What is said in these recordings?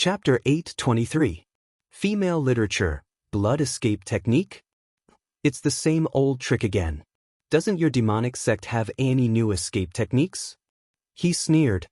Chapter 823. Female Literature, Blood Escape Technique? It's the same old trick again. Doesn't your demonic sect have any new escape techniques? He sneered.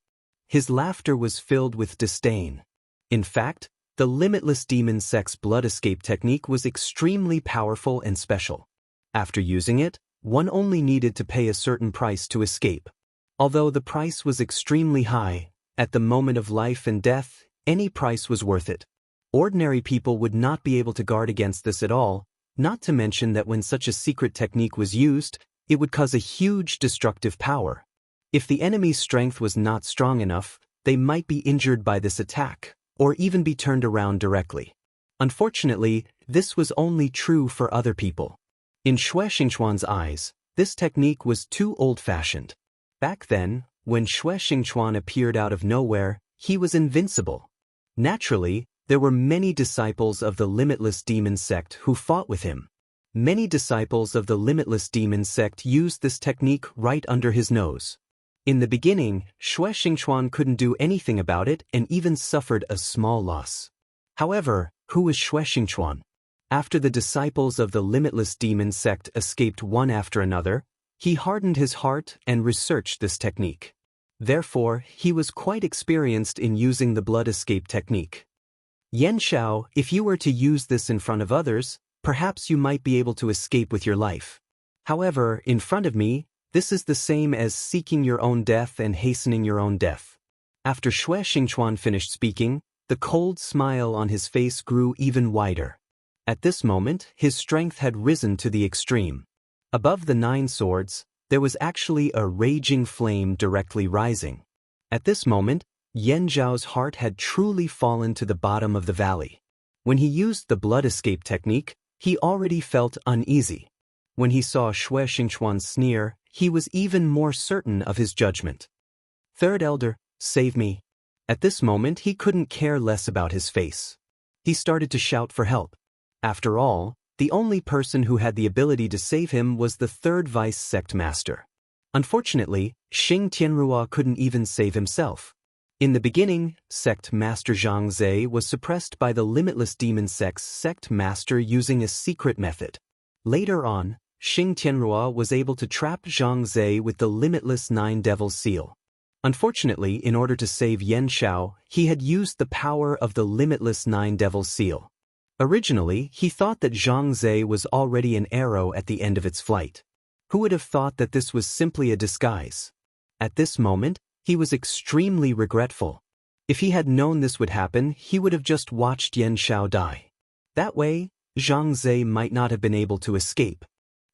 His laughter was filled with disdain. In fact, the Limitless Demon Sect's blood escape technique was extremely powerful and special. After using it, one only needed to pay a certain price to escape. Although the price was extremely high, at the moment of life and death, any price was worth it. Ordinary people would not be able to guard against this at all, not to mention that when such a secret technique was used, it would cause a huge destructive power. If the enemy's strength was not strong enough, they might be injured by this attack, or even be turned around directly. Unfortunately, this was only true for other people. In Shui Xingchuan's eyes, this technique was too old-fashioned. Back then, when Shui Xingchuan appeared out of nowhere, he was invincible. Naturally, there were many disciples of the Limitless Demon Sect who fought with him. Many disciples of the Limitless Demon Sect used this technique right under his nose. In the beginning, Shui Xingchuan couldn't do anything about it and even suffered a small loss. However, who was Shui Xingchuan? After the disciples of the Limitless Demon Sect escaped one after another, he hardened his heart and researched this technique. Therefore, he was quite experienced in using the blood escape technique. Yan Xiao, if you were to use this in front of others, perhaps you might be able to escape with your life. However, in front of me, this is the same as seeking your own death and hastening your own death. After Shui Xingchuan finished speaking, the cold smile on his face grew even wider. At this moment, his strength had risen to the extreme. Above the 9 swords, there was actually a raging flame directly rising. At this moment, Yan Zhao's heart had truly fallen to the bottom of the valley. When he used the blood escape technique, he already felt uneasy. When he saw Shui Xingchuan's sneer, he was even more certain of his judgment. Third Elder, save me. At this moment, he couldn't care less about his face. He started to shout for help. After all, the only person who had the ability to save him was the third vice sect master. Unfortunately, Xing Tianrua couldn't even save himself. In the beginning, Sect Master Zhang Zhe was suppressed by the Limitless Demon Sect's Sect Master using a secret method. Later on, Xing Tianrua was able to trap Zhang Zhe with the Limitless 9 Devils Seal. Unfortunately, in order to save Yan Xiao, he had used the power of the Limitless 9 Devils Seal. Originally, he thought that Zhang Zhe was already an arrow at the end of its flight. Who would have thought that this was simply a disguise? At this moment, he was extremely regretful. If he had known this would happen, he would have just watched Yan Xiao die. That way, Zhang Zhe might not have been able to escape.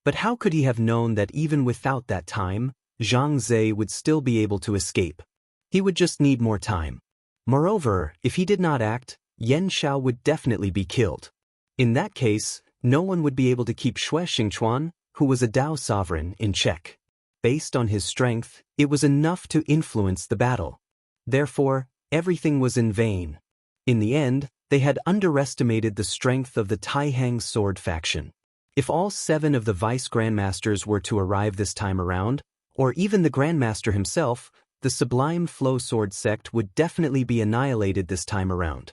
But how could he have known that even without that time, Zhang Zhe would still be able to escape? He would just need more time. Moreover, if he did not act, Yan Xiao would definitely be killed. In that case, no one would be able to keep Shui Xingchuan, who was a Dao sovereign, in check. Based on his strength, it was enough to influence the battle. Therefore, everything was in vain. In the end, they had underestimated the strength of the Taihang sword faction. If all 7 of the vice grandmasters were to arrive this time around, or even the grandmaster himself, the Sublime Flow Sword sect would definitely be annihilated this time around.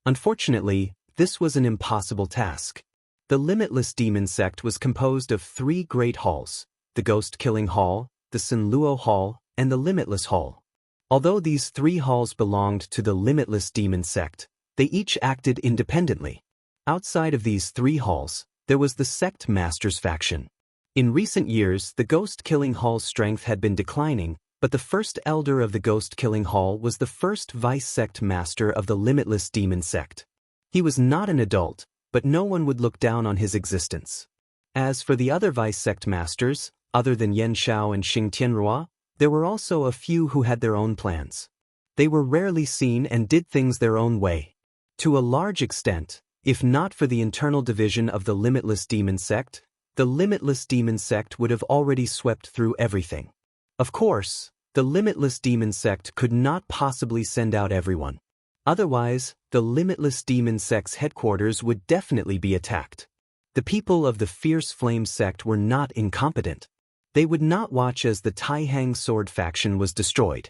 Unfortunately, this was an impossible task. The Limitless Demon Sect was composed of 3 great halls: the Ghost-Killing Hall, the Sinluo Hall, and the Limitless Hall. Although these 3 halls belonged to the Limitless Demon Sect, they each acted independently. Outside of these 3 halls, there was the Sect Masters faction. In recent years, the Ghost-Killing Hall's strength had been declining, but the first elder of the Ghost-Killing Hall was the first vice sect master of the Limitless Demon Sect. He was not an adult, but no one would look down on his existence. As for the other vice sect masters, other than Yan Xiao and Xing Tianrua, there were also a few who had their own plans. They were rarely seen and did things their own way. To a large extent, if not for the internal division of the Limitless Demon Sect, the Limitless Demon Sect would have already swept through everything. Of course, the Limitless Demon Sect could not possibly send out everyone. Otherwise, the Limitless Demon Sect's headquarters would definitely be attacked. The people of the Fierce Flame Sect were not incompetent. They would not watch as the Taihang sword faction was destroyed.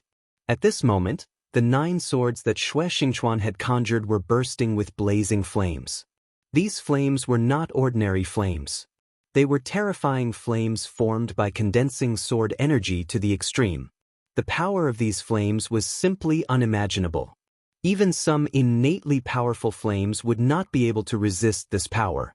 At this moment, the 9 swords that Xue Xingchuan had conjured were bursting with blazing flames. These flames were not ordinary flames. They were terrifying flames formed by condensing sword energy to the extreme. The power of these flames was simply unimaginable. Even some innately powerful flames would not be able to resist this power.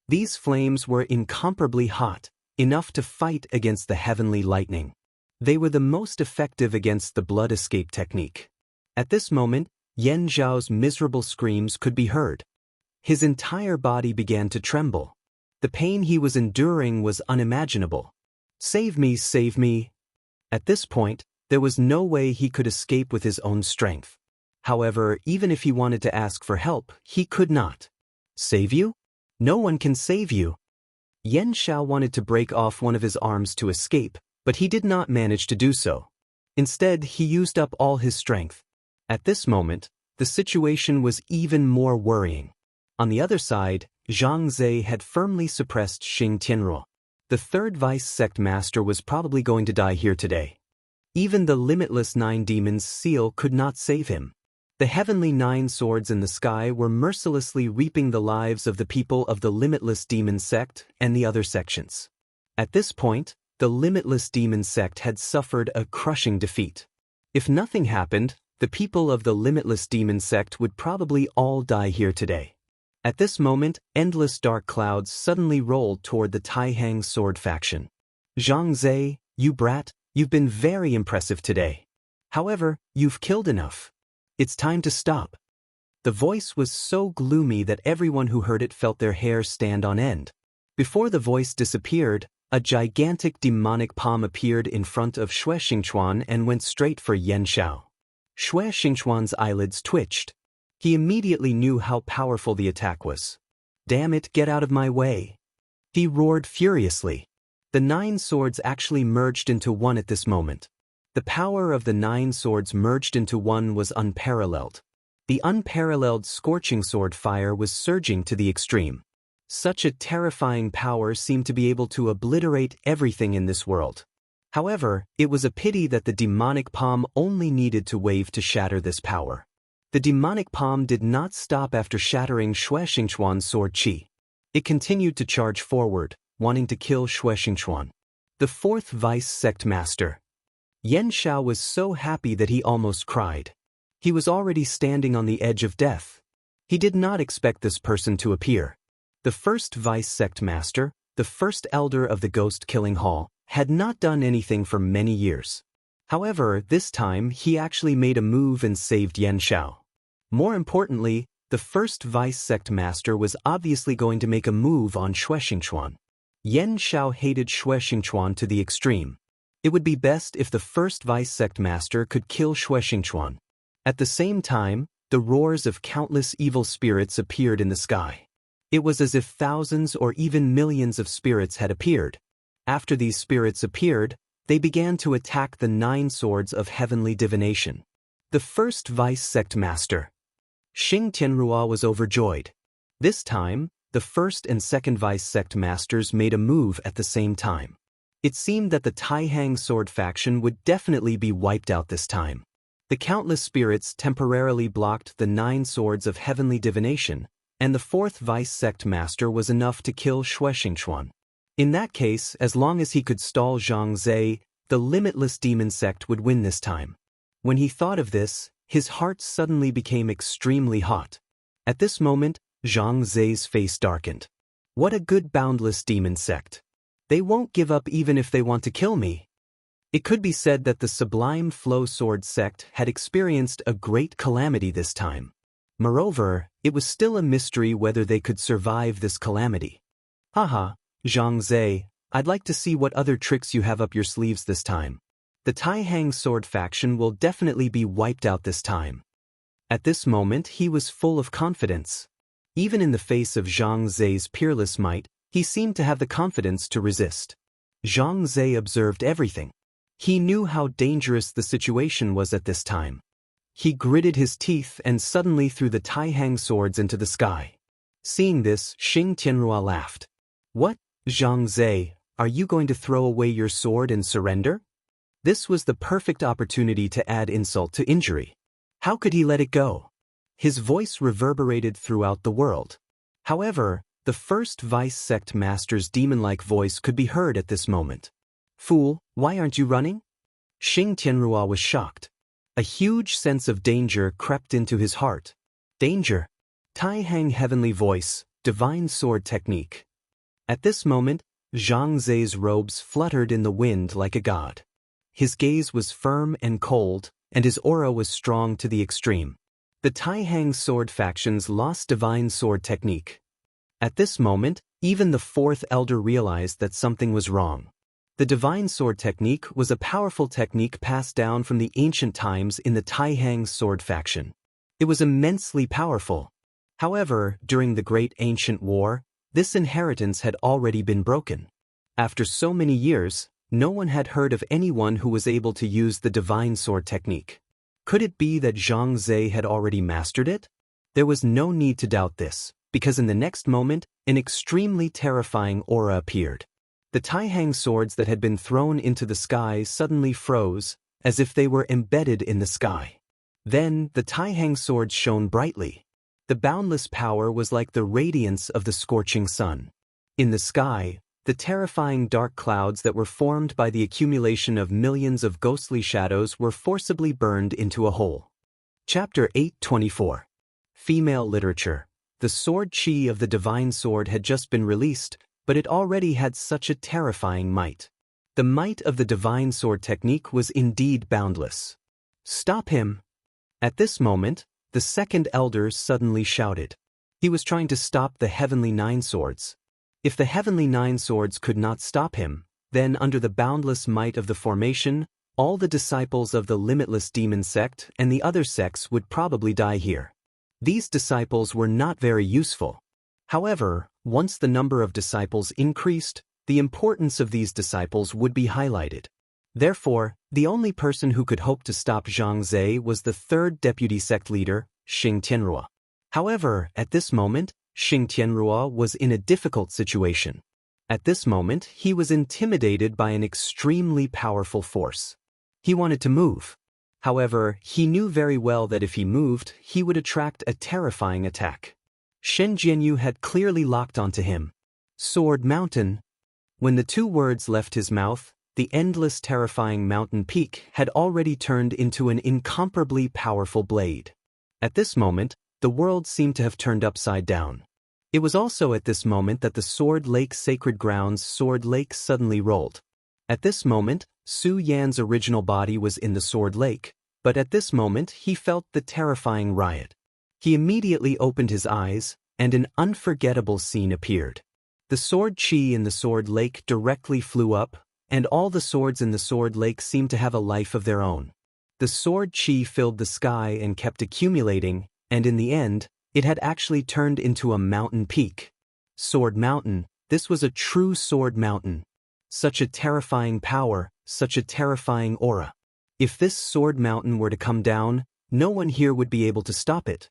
These flames were incomparably hot, enough to fight against the heavenly lightning. They were the most effective against the blood escape technique. At this moment, Yan Zhao's miserable screams could be heard. His entire body began to tremble. The pain he was enduring was unimaginable. "Save me, save me." At this point, there was no way he could escape with his own strength. However, even if he wanted to ask for help, he could not. "Save you? No one can save you." Yan Xiao wanted to break off one of his arms to escape, but he did not manage to do so. Instead, he used up all his strength. At this moment, the situation was even more worrying. On the other side, Zhang Zhe had firmly suppressed Xing Tianruo. The third vice sect master was probably going to die here today. Even the limitless 9 demons seal could not save him. The heavenly 9 swords in the sky were mercilessly reaping the lives of the people of the limitless demon sect and the other sections. At this point, the limitless demon sect had suffered a crushing defeat. If nothing happened, the people of the limitless demon sect would probably all die here today. At this moment, endless dark clouds suddenly rolled toward the Taihang sword faction. "Zhang Zhe, you brat, you've been very impressive today. However, you've killed enough. It's time to stop." The voice was so gloomy that everyone who heard it felt their hair stand on end. Before the voice disappeared, a gigantic demonic palm appeared in front of Xue Xingchuan and went straight for Yan Xiao. Xue Xingchuan's eyelids twitched. He immediately knew how powerful the attack was. "Damn it, get out of my way!" He roared furiously. The 9 swords actually merged into one at this moment. The power of the 9 swords merged into one was unparalleled. The unparalleled scorching sword fire was surging to the extreme. Such a terrifying power seemed to be able to obliterate everything in this world. However, it was a pity that the demonic palm only needed to wave to shatter this power. The demonic palm did not stop after shattering Xue Xingchuan's sword chi. It continued to charge forward, wanting to kill Xue Xingchuan. The 4th vice sect master. Yan Xiao was so happy that he almost cried. He was already standing on the edge of death. He did not expect this person to appear. The 1st vice sect master, the first elder of the ghost-killing hall, had not done anything for many years. However, this time he actually made a move and saved Yan Xiao. More importantly, the 1st vice sect master was obviously going to make a move on Xue Xingchuan. Yan Xiao hated Xue Xingchuan to the extreme. It would be best if the 1st vice sect master could kill Xue Xingchuan. At the same time, the roars of countless evil spirits appeared in the sky. It was as if thousands or even millions of spirits had appeared. After these spirits appeared, they began to attack the 9 swords of heavenly divination. The 1st vice sect master, Xing Tianruo, was overjoyed. This time, the 1st and 2nd vice sect masters made a move at the same time. It seemed that the Taihang sword faction would definitely be wiped out this time. The countless spirits temporarily blocked the 9 swords of heavenly divination, and the 4th vice sect master was enough to kill Xue Xingchuan. In that case, as long as he could stall Zhang Zhe, the limitless demon sect would win this time. When he thought of this, his heart suddenly became extremely hot. At this moment, Zhang Zhe's face darkened. What a good boundless demon sect. They won't give up even if they want to kill me. It could be said that the Sublime Flow Sword sect had experienced a great calamity this time. Moreover, it was still a mystery whether they could survive this calamity. Haha, Zhang Zhe, I'd like to see what other tricks you have up your sleeves this time. The Taihang sword faction will definitely be wiped out this time. At this moment, he was full of confidence. Even in the face of Zhang Zhe's peerless might, he seemed to have the confidence to resist. Zhang Zhe observed everything. He knew how dangerous the situation was at this time. He gritted his teeth and suddenly threw the Taihang swords into the sky. Seeing this, Xing Tianruo laughed. "What, Zhang Zhe, are you going to throw away your sword and surrender?" This was the perfect opportunity to add insult to injury. How could he let it go? His voice reverberated throughout the world. However, the first vice sect master's demon-like voice could be heard at this moment. Fool, why aren't you running? Xing Tianrua was shocked. A huge sense of danger crept into his heart. Danger. Tai Hang heavenly voice, divine sword technique. At this moment, Zhang Zai's robes fluttered in the wind like a god. His gaze was firm and cold, and his aura was strong to the extreme. The Tai Hang sword factions lost divine sword technique. At this moment, even the fourth elder realized that something was wrong. The divine sword technique was a powerful technique passed down from the ancient times in the Tai Hang sword faction. It was immensely powerful. However, during the Great Ancient War, this inheritance had already been broken. After so many years, no one had heard of anyone who was able to use the divine sword technique. Could it be that Zhang Zai had already mastered it? There was no need to doubt this, because in the next moment, an extremely terrifying aura appeared. The Tai Hang swords that had been thrown into the sky suddenly froze, as if they were embedded in the sky. Then, the Tai Hang swords shone brightly. The boundless power was like the radiance of the scorching sun. In the sky, the terrifying dark clouds that were formed by the accumulation of millions of ghostly shadows were forcibly burned into a hole. Chapter 824. Female Literature. The sword chi of the divine sword had just been released, but it already had such a terrifying might. The might of the divine sword technique was indeed boundless. Stop him! At this moment, the second elder suddenly shouted. He was trying to stop the heavenly nine swords. If the heavenly nine swords could not stop him, then under the boundless might of the formation, all the disciples of the limitless demon sect and the other sects would probably die here. These disciples were not very useful. However, once the number of disciples increased, the importance of these disciples would be highlighted. Therefore, the only person who could hope to stop Zhang Zai was the third deputy sect leader, Xing Tianrua. However, at this moment, Xing Tianrua was in a difficult situation. At this moment, he was intimidated by an extremely powerful force. He wanted to move. However, he knew very well that if he moved, he would attract a terrifying attack. Shen Jianyu had clearly locked onto him. Sword Mountain. When the two words left his mouth, the endless terrifying mountain peak had already turned into an incomparably powerful blade. At this moment, the world seemed to have turned upside down. It was also at this moment that the Sword Lake Sacred Grounds Sword Lake suddenly rolled. At this moment, Su Yan's original body was in the Sword Lake, but at this moment he felt the terrifying riot. He immediately opened his eyes, and an unforgettable scene appeared. The sword chi in the Sword Lake directly flew up, and all the swords in the Sword Lake seemed to have a life of their own. The sword chi filled the sky and kept accumulating, and in the end, it had actually turned into a mountain peak. Sword Mountain, this was a true sword mountain. Such a terrifying power, such a terrifying aura. If this sword mountain were to come down, no one here would be able to stop it.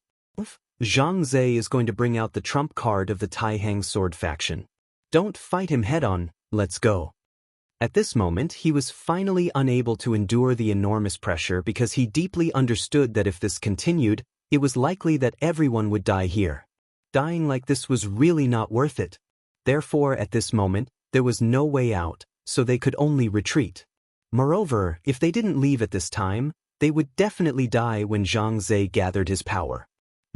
Zhang Zai is going to bring out the trump card of the Tai Hang sword faction. Don't fight him head-on, let's go. At this moment, he was finally unable to endure the enormous pressure because he deeply understood that if this continued, it was likely that everyone would die here. Dying like this was really not worth it. Therefore, at this moment, there was no way out, so they could only retreat. Moreover, if they didn't leave at this time, they would definitely die when Zhang Zai gathered his power.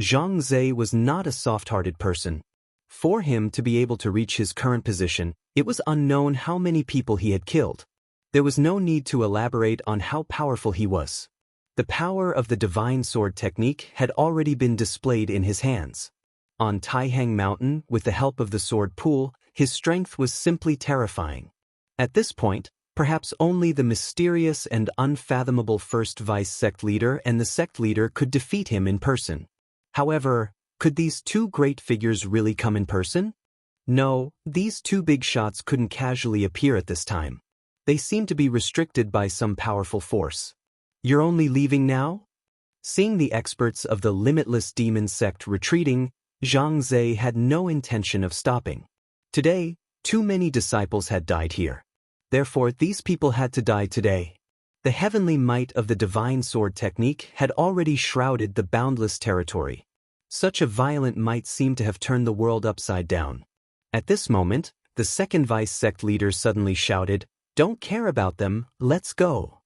Zhang Zai was not a soft-hearted person. For him to be able to reach his current position, it was unknown how many people he had killed. There was no need to elaborate on how powerful he was. The power of the divine sword technique had already been displayed in his hands. On Tai Hang Mountain, with the help of the sword pool, his strength was simply terrifying. At this point, perhaps only the mysterious and unfathomable first vice sect leader and the sect leader could defeat him in person. However, could these two great figures really come in person? No, these two big shots couldn't casually appear at this time. They seemed to be restricted by some powerful force. You're only leaving now? Seeing the experts of the limitless demon sect retreating, Zhang Zai had no intention of stopping. Today, too many disciples had died here. Therefore, these people had to die today. The heavenly might of the divine sword technique had already shrouded the boundless territory. Such a violent might seemed to have turned the world upside down. At this moment, the second vice sect leader suddenly shouted, "Don't care about them, let's go."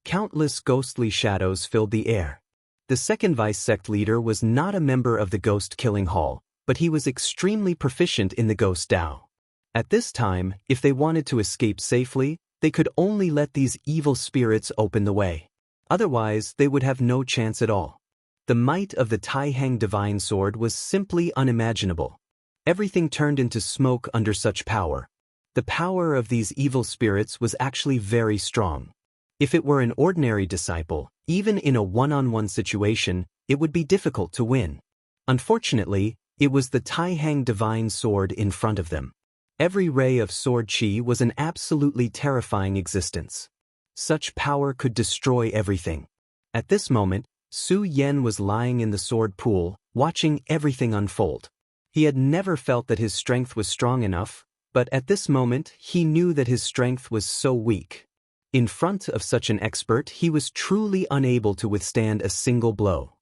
Countless ghostly shadows filled the air. The second vice sect leader was not a member of the Ghost Killing Hall, but he was extremely proficient in the Ghost Dao. At this time, if they wanted to escape safely, they could only let these evil spirits open the way. Otherwise, they would have no chance at all. The might of the Taihang divine sword was simply unimaginable. Everything turned into smoke under such power. The power of these evil spirits was actually very strong. If it were an ordinary disciple, even in a one-on-one situation, it would be difficult to win. Unfortunately, it was the Taihang divine sword in front of them. Every ray of sword chi was an absolutely terrifying existence. Such power could destroy everything. At this moment, Su Yen was lying in the sword pool, watching everything unfold. He had never felt that his strength was strong enough, but at this moment he knew that his strength was so weak. In front of such an expert, he was truly unable to withstand a single blow.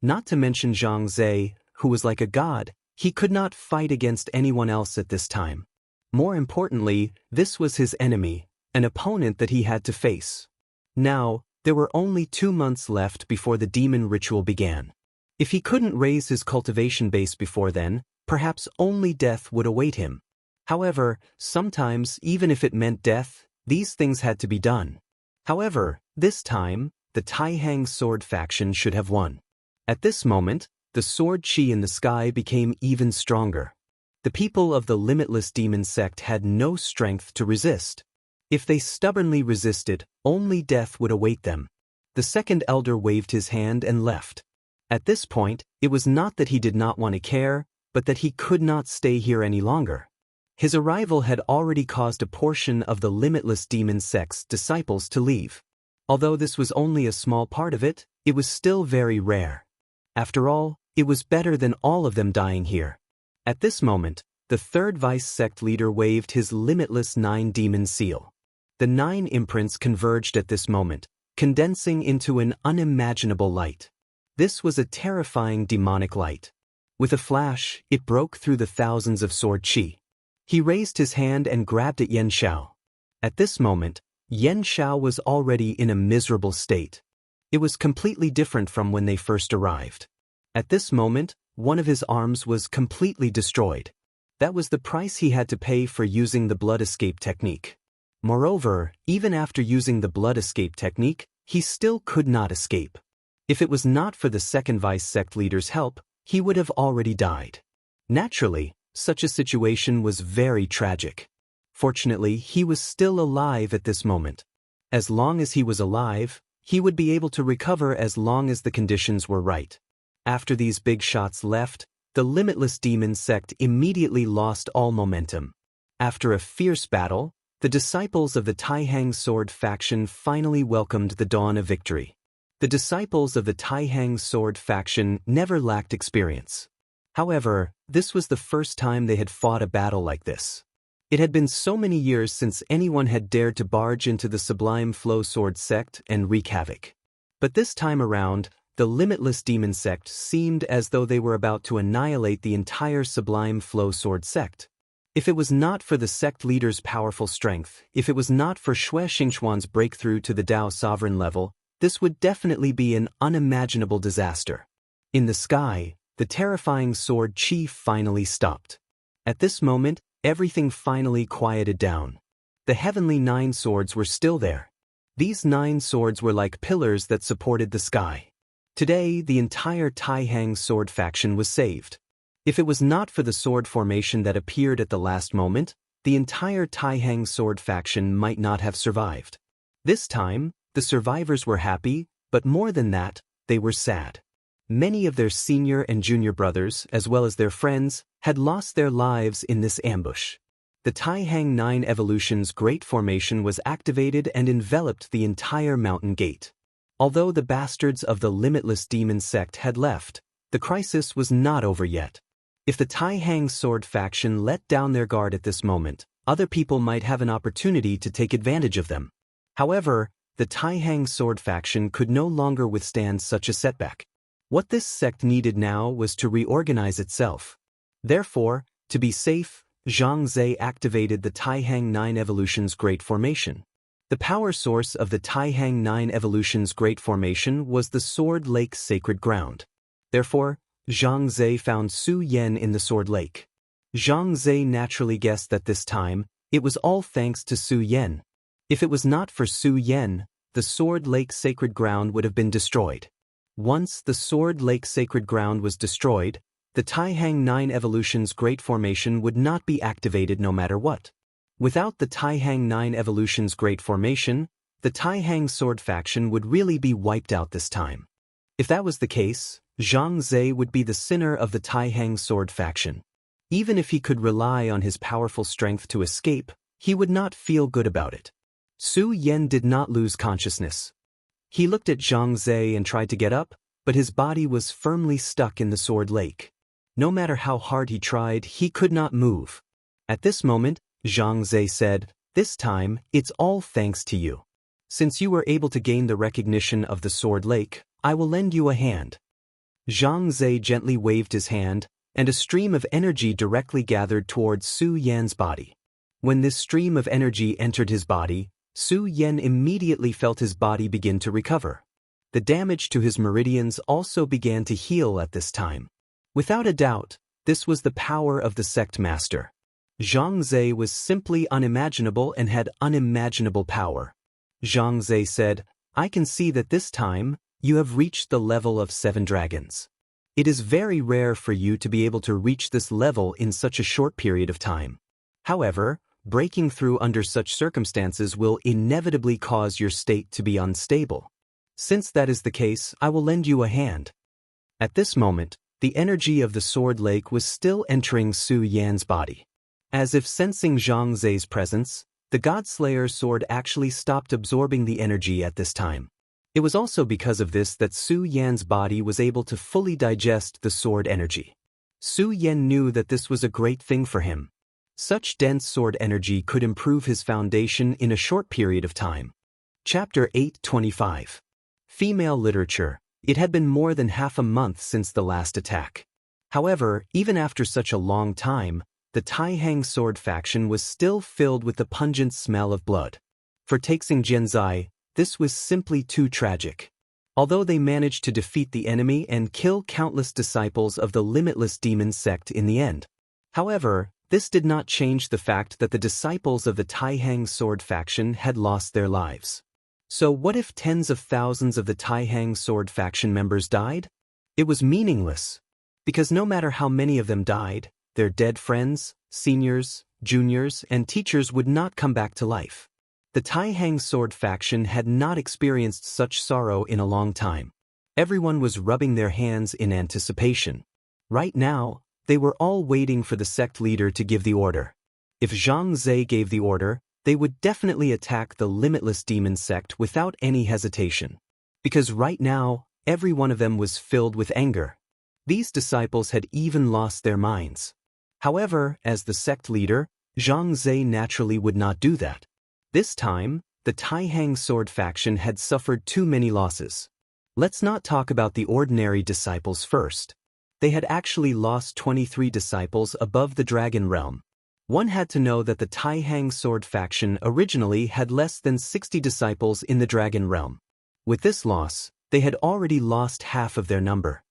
Not to mention Zhang Zhe, who was like a god, he could not fight against anyone else at this time. More importantly, this was his enemy, an opponent that he had to face. Now, there were only 2 months left before the demon ritual began. If he couldn't raise his cultivation base before then, perhaps only death would await him. However, sometimes, even if it meant death, these things had to be done. However, this time, the Taihang sword faction should have won. At this moment, the sword chi in the sky became even stronger. The people of the limitless demon sect had no strength to resist. If they stubbornly resisted, only death would await them. The second elder waved his hand and left. At this point, it was not that he did not want to care, but that he could not stay here any longer. His arrival had already caused a portion of the limitless demon sect's disciples to leave. Although this was only a small part of it, it was still very rare. After all, it was better than all of them dying here. At this moment, the third vice sect leader waved his limitless 9 demon seal. The 9 imprints converged at this moment, condensing into an unimaginable light. This was a terrifying demonic light. With a flash, it broke through the thousands of sword chi. He raised his hand and grabbed at Yan Xiao. At this moment, Yan Xiao was already in a miserable state. It was completely different from when they first arrived. At this moment, one of his arms was completely destroyed. That was the price he had to pay for using the blood escape technique. Moreover, even after using the blood escape technique, he still could not escape. If it was not for the second vice sect leader's help, he would have already died. Naturally, such a situation was very tragic. Fortunately, he was still alive at this moment. As long as he was alive, he would be able to recover as long as the conditions were right. After these big shots left, the limitless demon sect immediately lost all momentum. After a fierce battle, the disciples of the Taihang sword faction finally welcomed the dawn of victory. The disciples of the Taihang sword faction never lacked experience. However, this was the first time they had fought a battle like this. It had been so many years since anyone had dared to barge into the Sublime Flow Sword sect and wreak havoc. But this time around, the limitless demon sect seemed as though they were about to annihilate the entire Sublime Flow Sword sect. If it was not for the sect leader's powerful strength, if it was not for Xue Xingxuan's breakthrough to the Dao sovereign level, this would definitely be an unimaginable disaster. In the sky, the terrifying sword chi finally stopped. At this moment, everything finally quieted down. The heavenly 9 swords were still there. These 9 swords were like pillars that supported the sky. Today, the entire Taihang sword faction was saved. If it was not for the sword formation that appeared at the last moment, the entire Taihang sword faction might not have survived. This time, the survivors were happy, but more than that, they were sad. Many of their senior and junior brothers, as well as their friends, had lost their lives in this ambush. The Taihang 9 Evolution's Great Formation was activated and enveloped the entire mountain gate. Although the bastards of the limitless demon sect had left, the crisis was not over yet. If the Taihang sword faction let down their guard at this moment, other people might have an opportunity to take advantage of them. However, the Taihang sword faction could no longer withstand such a setback. What this sect needed now was to reorganize itself. Therefore, to be safe, Zhang Zhe activated the Taihang 9 Evolution's Great Formation. The power source of the Taihang 9 Evolution's Great Formation was the Sword Lake's sacred ground. Therefore, Zhang Zhe found Su Yan in the Sword Lake. Zhang Zhe naturally guessed that this time, it was all thanks to Su Yan. If it was not for Su Yan, the Sword Lake sacred ground would have been destroyed. Once the Sword Lake sacred ground was destroyed, the Taihang 9 Evolution's Great Formation would not be activated no matter what. Without the Taihang 9 Evolution's Great Formation, the Taihang sword faction would really be wiped out this time. If that was the case, Zhang Zhe would be the sinner of the Taihang sword faction. Even if he could rely on his powerful strength to escape, he would not feel good about it. Su Yan did not lose consciousness. He looked at Zhang Zhe and tried to get up, but his body was firmly stuck in the Sword Lake. No matter how hard he tried, he could not move. At this moment, Zhang Zhe said, "This time, it's all thanks to you. Since you were able to gain the recognition of the Sword Lake, I will lend you a hand." Zhang Zhe gently waved his hand, and a stream of energy directly gathered towards Su Yan's body. When this stream of energy entered his body, Su Yan immediately felt his body begin to recover. The damage to his meridians also began to heal at this time. Without a doubt, this was the power of the sect master. Zhang Zhe was simply unimaginable and had unimaginable power. Zhang Zhe said, "I can see that this time, you have reached the level of 7 dragons. It is very rare for you to be able to reach this level in such a short period of time. However, breaking through under such circumstances will inevitably cause your state to be unstable. Since that is the case, I will lend you a hand." At this moment, the energy of the Sword Lake was still entering Su Yan's body. As if sensing Zhang Zhe's presence, the Godslayer's sword actually stopped absorbing the energy at this time. It was also because of this that Su Yan's body was able to fully digest the sword energy. Su Yan knew that this was a great thing for him. Such dense sword energy could improve his foundation in a short period of time. Chapter 825. Female Literature. It had been more than half a month since the last attack. However, even after such a long time, the Taihang sword faction was still filled with the pungent smell of blood. For Taixing Jianzai, this was simply too tragic. Although they managed to defeat the enemy and kill countless disciples of the limitless demon sect in the end. However, this did not change the fact that the disciples of the Taihang sword faction had lost their lives. So what if tens of thousands of the Taihang sword faction members died? It was meaningless. Because no matter how many of them died, their dead friends, seniors, juniors, and teachers would not come back to life. The Taihang sword faction had not experienced such sorrow in a long time. Everyone was rubbing their hands in anticipation. Right now, they were all waiting for the sect leader to give the order. If Zhang Zhe gave the order, they would definitely attack the limitless demon sect without any hesitation. Because right now, every one of them was filled with anger. These disciples had even lost their minds. However, as the sect leader, Zhang Zhe naturally would not do that. This time, the Taihang sword faction had suffered too many losses. Let's not talk about the ordinary disciples first. They had actually lost 23 disciples above the dragon realm. One had to know that the Taihang sword faction originally had less than 60 disciples in the dragon realm. With this loss, they had already lost half of their number.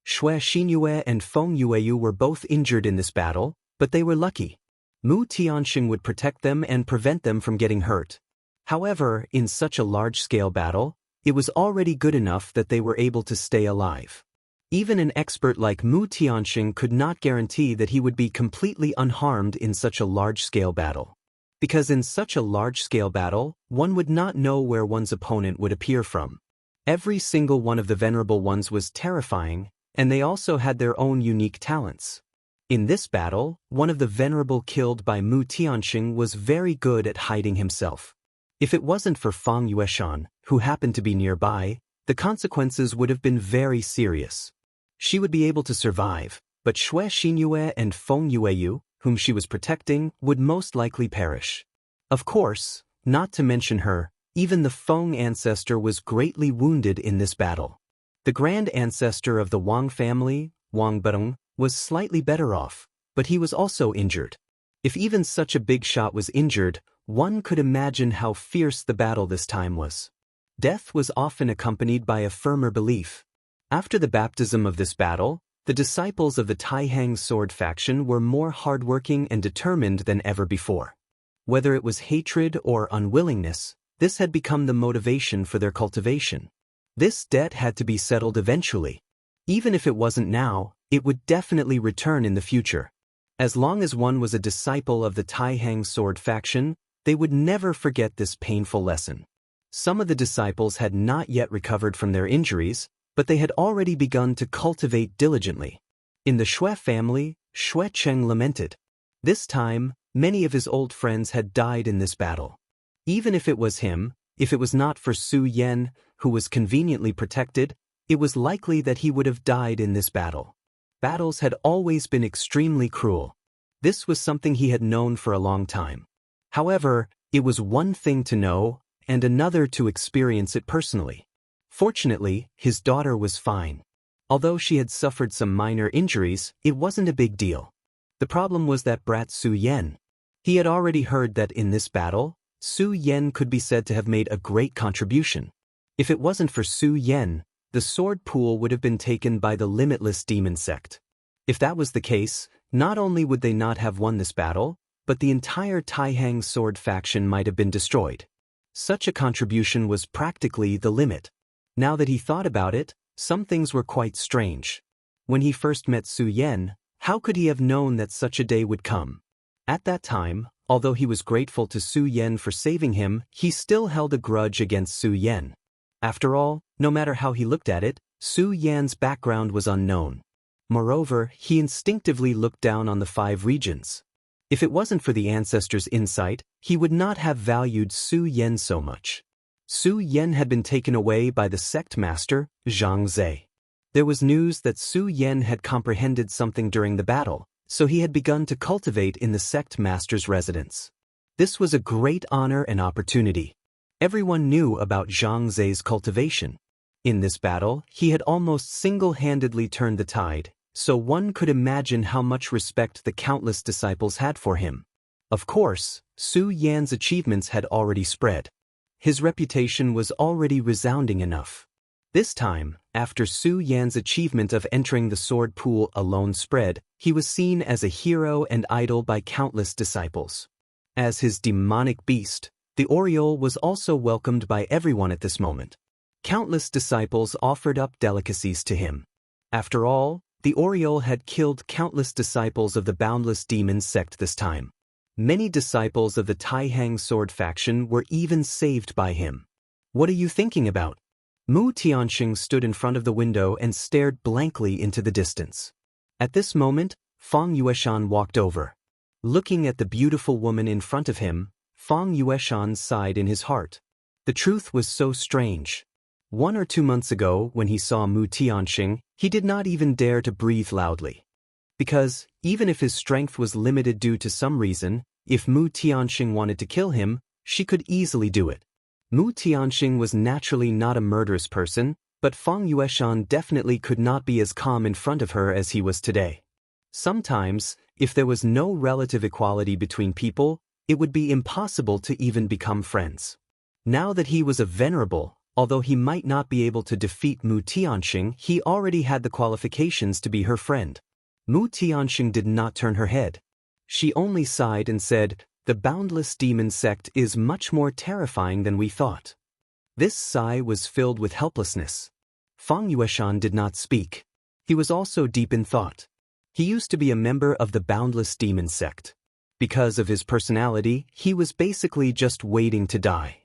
Xue Xinyue and Feng Yueyu were both injured in this battle, but they were lucky. Mu Tianxing would protect them and prevent them from getting hurt. However, in such a large-scale battle, it was already good enough that they were able to stay alive. Even an expert like Mu Tianxing could not guarantee that he would be completely unharmed in such a large-scale battle. Because in such a large-scale battle, one would not know where one's opponent would appear from. Every single one of the venerable ones was terrifying, and they also had their own unique talents. In this battle, one of the venerable killed by Mu Tianxing was very good at hiding himself. If it wasn't for Fang Yueshan, who happened to be nearby, the consequences would have been very serious. She would be able to survive, but Xue Xinyue and Feng Yueyu, whom she was protecting, would most likely perish. Of course, not to mention her, Even the Feng ancestor was greatly wounded in this battle. The grand ancestor of the Wang family, Wang Beng, was slightly better off, but he was also injured. If even such a big shot was injured, one could imagine how fierce the battle this time was. Death was often accompanied by a firmer belief. After the baptism of this battle, the disciples of the Taihang sword faction were more hardworking and determined than ever before. Whether it was hatred or unwillingness, this had become the motivation for their cultivation. This debt had to be settled eventually. Even if it wasn't now, it would definitely return in the future. As long as one was a disciple of the Taihang sword faction, they would never forget this painful lesson. Some of the disciples had not yet recovered from their injuries, but they had already begun to cultivate diligently. In the Xue family, Xue Cheng lamented. This time, many of his old friends had died in this battle. Even if it was him, if it was not for Su Yan, who was conveniently protected, it was likely that he would have died in this battle. Battles had always been extremely cruel. This was something he had known for a long time. However, it was one thing to know, and another to experience it personally. Fortunately, his daughter was fine. Although she had suffered some minor injuries, it wasn't a big deal. The problem was that brat Su Yan. He had already heard that in this battle, Su Yan could be said to have made a great contribution. If it wasn't for Su Yan, the sword pool would have been taken by the limitless demon sect. If that was the case, not only would they not have won this battle, but the entire Taihang sword faction might have been destroyed. Such a contribution was practically the limit. Now that he thought about it, some things were quite strange. When he first met Su Yan, how could he have known that such a day would come? At that time, although he was grateful to Su Yan for saving him, he still held a grudge against Su Yan. After all, no matter how he looked at it, Su Yan's background was unknown. Moreover, he instinctively looked down on the 5 regions. If it wasn't for the ancestors' insight, he would not have valued Su Yan so much. Su Yan had been taken away by the sect master, Zhang Zhe. There was news that Su Yan had comprehended something during the battle, so he had begun to cultivate in the sect master's residence. This was a great honor and opportunity. Everyone knew about Zhang Zhe's cultivation. In this battle, he had almost single-handedly turned the tide, so one could imagine how much respect the countless disciples had for him. Of course, Su Yan's achievements had already spread. His reputation was already resounding enough. This time, after Su Yan's achievement of entering the sword pool alone spread, he was seen as a hero and idol by countless disciples. As his demonic beast, the Oriole was also welcomed by everyone at this moment. Countless disciples offered up delicacies to him. After all, the Oriole had killed countless disciples of the boundless demon sect this time. Many disciples of the Taihang sword faction were even saved by him. What are you thinking about? Mu Tianxing stood in front of the window and stared blankly into the distance. At this moment, Fang Yueshan walked over. Looking at the beautiful woman in front of him, Fang Yueshan sighed in his heart. The truth was so strange. 1 or 2 months ago, when he saw Mu Tianxing, he did not even dare to breathe loudly. Because, even if his strength was limited due to some reason, if Mu Tianxing wanted to kill him, she could easily do it. Mu Tianxing was naturally not a murderous person, but Fang Yueshan definitely could not be as calm in front of her as he was today. Sometimes, if there was no relative equality between people, it would be impossible to even become friends. Now that he was a venerable, although he might not be able to defeat Mu Tianxing, he already had the qualifications to be her friend. Mu Tianxing did not turn her head. She only sighed and said, "The boundless demon sect is much more terrifying than we thought." This sigh was filled with helplessness. Fang Yueshan did not speak. He was also deep in thought. He used to be a member of the boundless demon sect. Because of his personality, he was basically just waiting to die.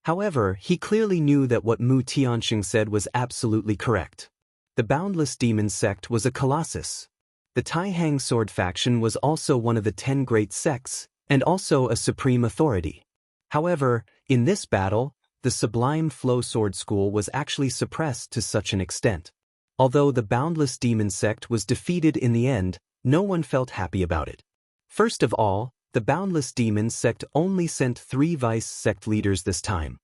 However, he clearly knew that what Mu Tianxing said was absolutely correct. The boundless demon sect was a colossus. The Taihang sword faction was also one of the 10 great sects, and also a supreme authority. However, in this battle, the Sublime Flow Sword School was actually suppressed to such an extent. Although the boundless demon sect was defeated in the end, no one felt happy about it. First of all, the boundless demon sect only sent 3 vice sect leaders this time.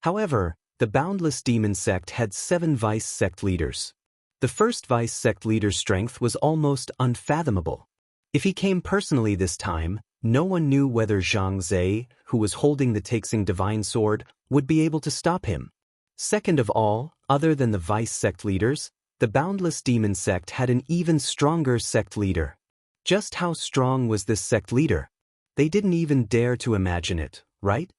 However, the Boundless Demon Sect had 7 vice sect leaders. The first vice sect leader's strength was almost unfathomable. If he came personally this time, no one knew whether Zhang Zhe, who was holding the Taixing Divine Sword, would be able to stop him. Second of all, other than the vice sect leaders, the Boundless Demon Sect had an even stronger sect leader. Just how strong was this sect leader? They didn't even dare to imagine it, right?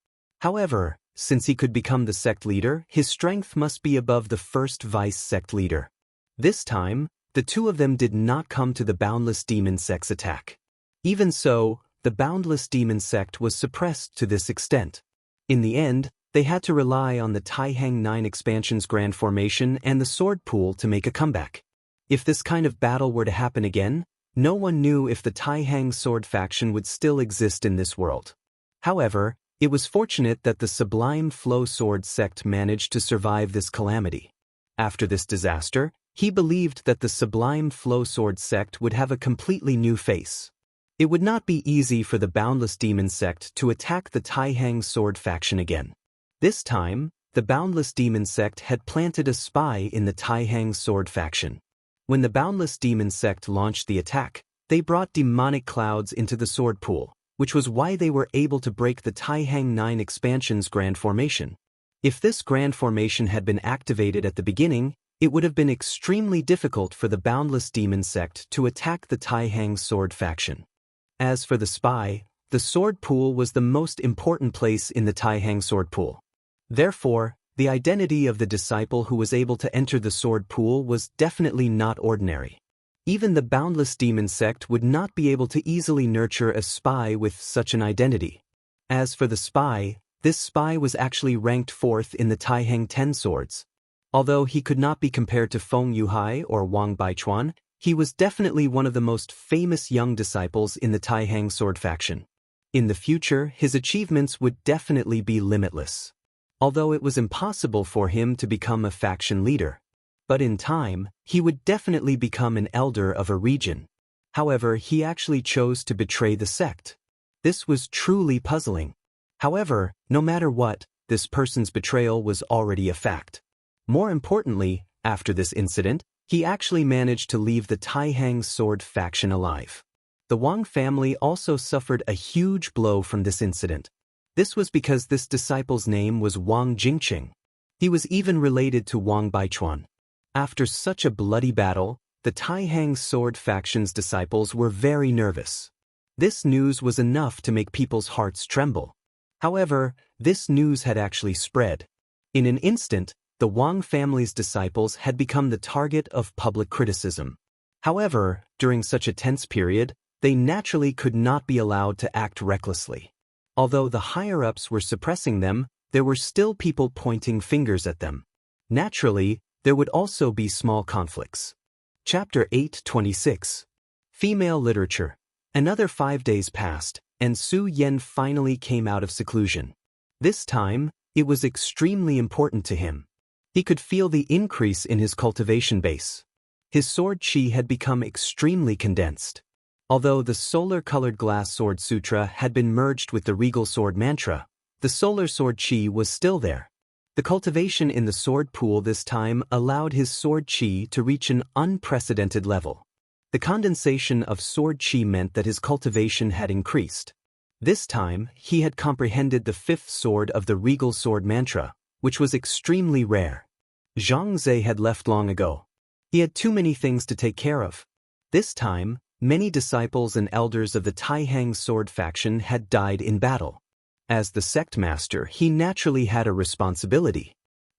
However, since he could become the sect leader, his strength must be above the first vice sect leader. This time, the two of them did not come to the Boundless Demon Sect's attack. Even so, the Boundless Demon Sect was suppressed to this extent. In the end, they had to rely on the Taihang 9 Expansion's Grand Formation and the Sword Pool to make a comeback. If this kind of battle were to happen again, no one knew if the Taihang Sword faction would still exist in this world. However, it was fortunate that the Sublime Flow Sword sect managed to survive this calamity. After this disaster, he believed that the Sublime Flow Sword sect would have a completely new face. It would not be easy for the Boundless Demon Sect to attack the Taihang Sword faction again. This time, the Boundless Demon Sect had planted a spy in the Taihang Sword faction. When the Boundless Demon Sect launched the attack, they brought demonic clouds into the Sword Pool, which was why they were able to break the Taihang 9 Expansion's Grand Formation. If this Grand Formation had been activated at the beginning, it would have been extremely difficult for the Boundless Demon Sect to attack the Taihang Sword faction. As for the spy, the Sword Pool was the most important place in the Taihang Sword Pool. Therefore, the identity of the disciple who was able to enter the Sword Pool was definitely not ordinary. Even the Boundless Demon Sect would not be able to easily nurture a spy with such an identity. As for the spy, this spy was actually ranked 4th in the Taihang 10 swords. Although he could not be compared to Feng Yuhai or Wang Baichuan, he was definitely one of the most famous young disciples in the Taihang Sword faction. In the future, his achievements would definitely be limitless. Although it was impossible for him to become a faction leader. But in time, he would definitely become an elder of a region. However, he actually chose to betray the sect. This was truly puzzling. However, no matter what, this person's betrayal was already a fact. More importantly, after this incident, he actually managed to leave the Taihang Sword faction alive. The Wang family also suffered a huge blow from this incident. This was because this disciple's name was Wang Jingqing. He was even related to Wang Baichuan. After such a bloody battle, the Taihang Sword faction's disciples were very nervous. This news was enough to make people's hearts tremble. However, this news had actually spread. In an instant, the Wang family's disciples had become the target of public criticism. However, during such a tense period, they naturally could not be allowed to act recklessly. Although the higher-ups were suppressing them, there were still people pointing fingers at them. Naturally, there would also be small conflicts. Chapter 8:26. Female Literature. Another 5 days passed, and Su Yan finally came out of seclusion. This time, it was extremely important to him. He could feel the increase in his cultivation base. His sword chi had become extremely condensed. Although the solar-colored glass sword sutra had been merged with the regal sword mantra, the solar sword chi was still there. The cultivation in the sword pool this time allowed his sword chi to reach an unprecedented level. The condensation of sword chi meant that his cultivation had increased. This time, he had comprehended the 5th sword of the regal sword mantra, which was extremely rare. Zhang Zhe had left long ago. He had too many things to take care of. This time, many disciples and elders of the Taihang Sword faction had died in battle. As the sect master, he naturally had a responsibility.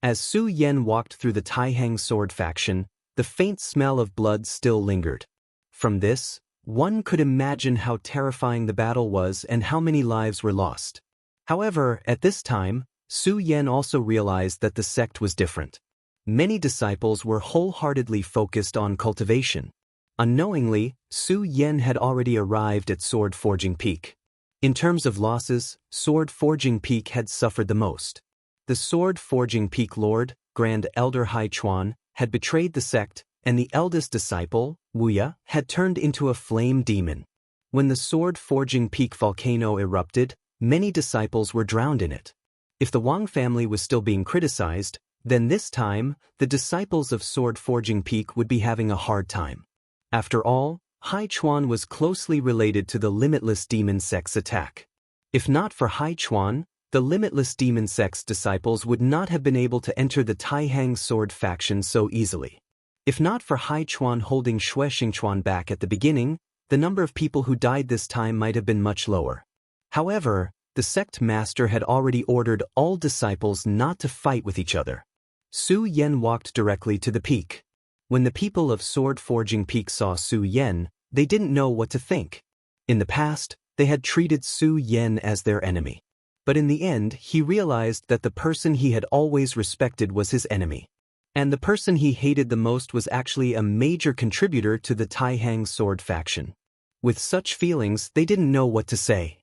As Su Yan walked through the Taihang Sword faction, the faint smell of blood still lingered. From this, one could imagine how terrifying the battle was and how many lives were lost. However, at this time, Su Yan also realized that the sect was different. Many disciples were wholeheartedly focused on cultivation. Unknowingly, Su Yan had already arrived at Sword Forging Peak. In terms of losses, Sword Forging Peak had suffered the most. The Sword Forging Peak Lord, Grand Elder Hai Chuan, had betrayed the sect, and the eldest disciple, Wuya, had turned into a flame demon. When the Sword Forging Peak volcano erupted, many disciples were drowned in it. If the Wang family was still being criticized, then this time, the disciples of Sword Forging Peak would be having a hard time. After all, Hai Chuan was closely related to the Limitless Demon Sect's attack. If not for Hai Chuan, the Limitless Demon Sect's disciples would not have been able to enter the Taihang Sword faction so easily. If not for Hai Chuan holding Xue Xingchuan back at the beginning, the number of people who died this time might have been much lower. However, the sect master had already ordered all disciples not to fight with each other. Su Yan walked directly to the peak. When the people of Sword Forging Peak saw Su Yan, they didn't know what to think. In the past, they had treated Su Yan as their enemy. But in the end, he realized that the person he had always respected was his enemy. And the person he hated the most was actually a major contributor to the Taihang Sword faction. With such feelings, they didn't know what to say.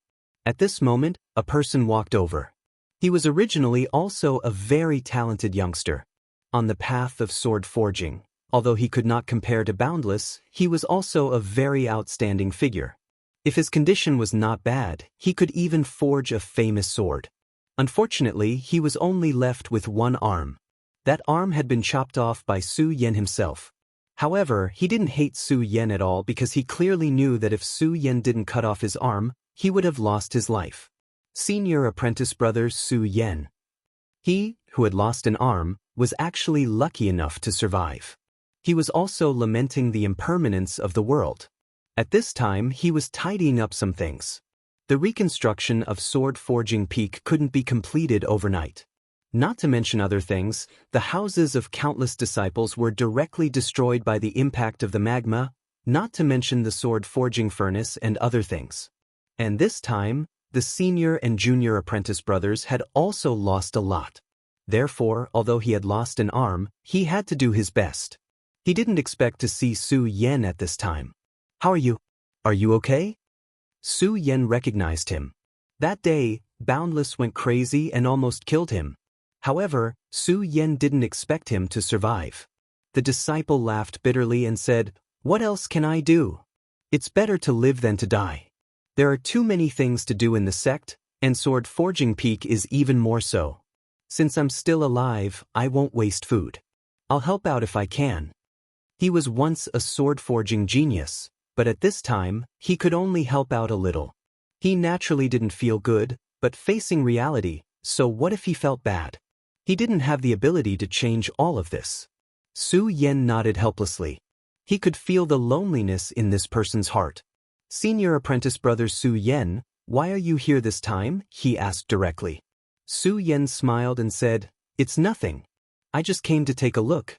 At this moment, a person walked over. He was originally also a very talented youngster. On the path of sword forging, although he could not compare to Boundless, he was also a very outstanding figure. If his condition was not bad, he could even forge a famous sword. Unfortunately, he was only left with one arm. That arm had been chopped off by Su Yan himself. However, he didn't hate Su Yan at all because he clearly knew that if Su Yan didn't cut off his arm, he would have lost his life. Senior apprentice brother Su Yan. He, who had lost an arm, was actually lucky enough to survive. He was also lamenting the impermanence of the world. At this time, he was tidying up some things. The reconstruction of Sword Forging Peak couldn't be completed overnight. Not to mention other things, the houses of countless disciples were directly destroyed by the impact of the magma, not to mention the sword forging furnace and other things. And this time, the senior and junior apprentice brothers had also lost a lot. Therefore, although he had lost an arm, he had to do his best. He didn't expect to see Su Yan at this time. "How are you? Are you okay?" Su Yan recognized him. That day, Boundless went crazy and almost killed him. However, Su Yan didn't expect him to survive. The disciple laughed bitterly and said, "What else can I do? It's better to live than to die. There are too many things to do in the sect, and Sword Forging Peak is even more so. Since I'm still alive, I won't waste food. I'll help out if I can." He was once a sword forging genius, but at this time, he could only help out a little. He naturally didn't feel good, but facing reality, so what if he felt bad? He didn't have the ability to change all of this. Su Yan nodded helplessly. He could feel the loneliness in this person's heart. "Senior apprentice brother Su Yan, why are you here this time?" he asked directly. Su Yan smiled and said, "It's nothing. I just came to take a look."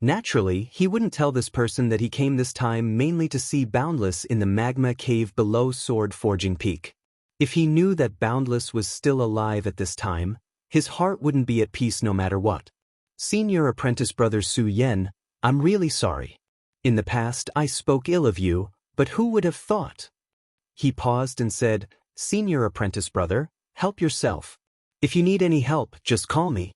Naturally, he wouldn't tell this person that he came this time mainly to see Boundless in the magma cave below Sword Forging Peak. If he knew that Boundless was still alive at this time, his heart wouldn't be at peace no matter what. "Senior apprentice brother Su Yan, I'm really sorry. In the past I spoke ill of you, but who would have thought?" He paused and said, "Senior apprentice brother, help yourself. If you need any help, just call me."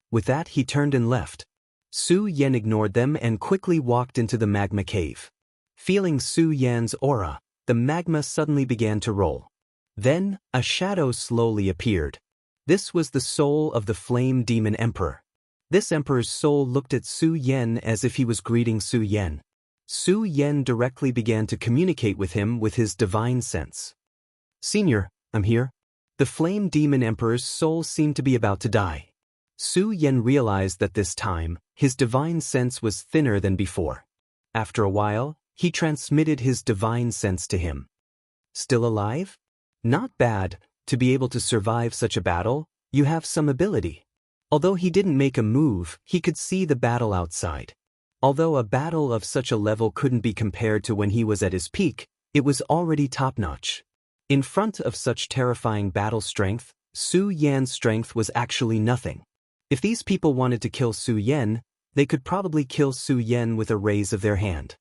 With that he turned and left. Su Yan ignored them and quickly walked into the magma cave. Feeling Su Yan's aura, the magma suddenly began to roll. Then, a shadow slowly appeared. This was the soul of the Flame Demon Emperor. This emperor's soul looked at Su Yan as if he was greeting Su Yan. Su Yan directly began to communicate with him with his divine sense. "Senior, I'm here." The Flame Demon Emperor's soul seemed to be about to die. Su Yan realized that this time, his divine sense was thinner than before. After a while, he transmitted his divine sense to him. "Still alive? Not bad. To be able to survive such a battle, you have some ability." Although he didn't make a move, he could see the battle outside. Although a battle of such a level couldn't be compared to when he was at his peak, it was already top-notch. In front of such terrifying battle strength, Su Yan's strength was actually nothing. If these people wanted to kill Su Yan, they could probably kill Su Yan with a raise of their hand.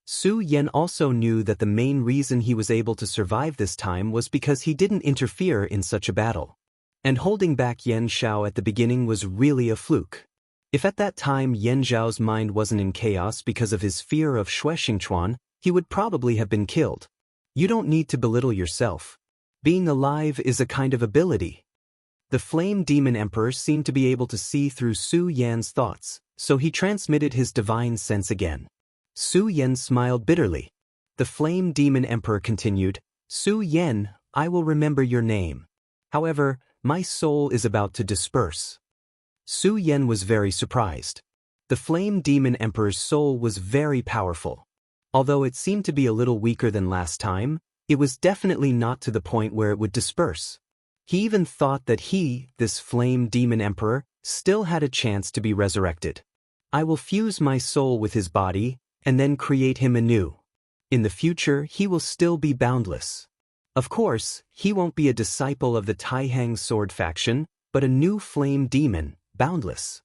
Su Yan also knew that the main reason he was able to survive this time was because he didn't interfere in such a battle. And holding back Yan Zhao at the beginning was really a fluke. If at that time Yan Zhao's mind wasn't in chaos because of his fear of Xue Xingchuan, he would probably have been killed. You don't need to belittle yourself. Being alive is a kind of ability. The Flame Demon Emperor seemed to be able to see through Su Yan's thoughts, so he transmitted his divine sense again. Su Yan smiled bitterly. The Flame Demon Emperor continued, Su Yan, I will remember your name. However, my soul is about to disperse. Su Yan was very surprised. The Flame Demon Emperor's soul was very powerful. Although it seemed to be a little weaker than last time, it was definitely not to the point where it would disperse. He even thought that he, this Flame Demon Emperor, still had a chance to be resurrected. I will fuse my soul with his body, and then create him anew. In the future, he will still be boundless. Of course, he won't be a disciple of the Taihang sword faction, but a new flame demon, boundless.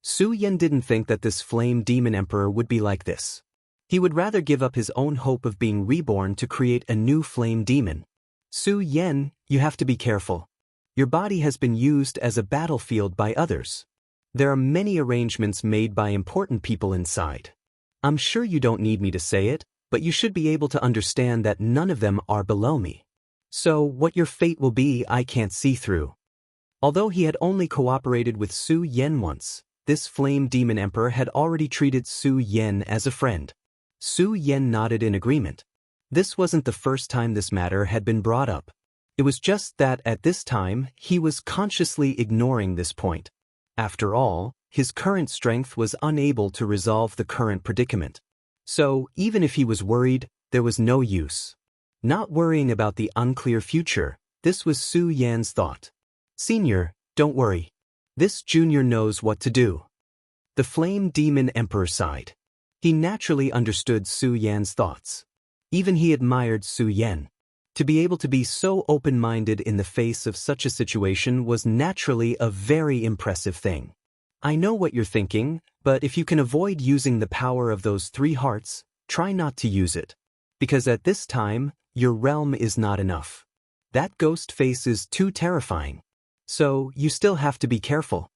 Su Yan didn't think that this Flame Demon Emperor would be like this. He would rather give up his own hope of being reborn to create a new flame demon. Su Yan, you have to be careful. Your body has been used as a battlefield by others. There are many arrangements made by important people inside. I'm sure you don't need me to say it, but you should be able to understand that none of them are below me. So what your fate will be, I can't see through. Although he had only cooperated with Su Yan once, this Flame Demon Emperor had already treated Su Yan as a friend. Su Yan nodded in agreement. This wasn't the first time this matter had been brought up. It was just that at this time, he was consciously ignoring this point. After all, his current strength was unable to resolve the current predicament. So, even if he was worried, there was no use. Not worrying about the unclear future, this was Su Yan's thought. Senior, don't worry. This junior knows what to do. The Flame Demon Emperor sighed. He naturally understood Su Yan's thoughts. Even he admired Su Yan. To be able to be so open-minded in the face of such a situation was naturally a very impressive thing. I know what you're thinking, but if you can avoid using the power of those 3 hearts, try not to use it. Because at this time, your realm is not enough. That ghost face is too terrifying. So, you still have to be careful.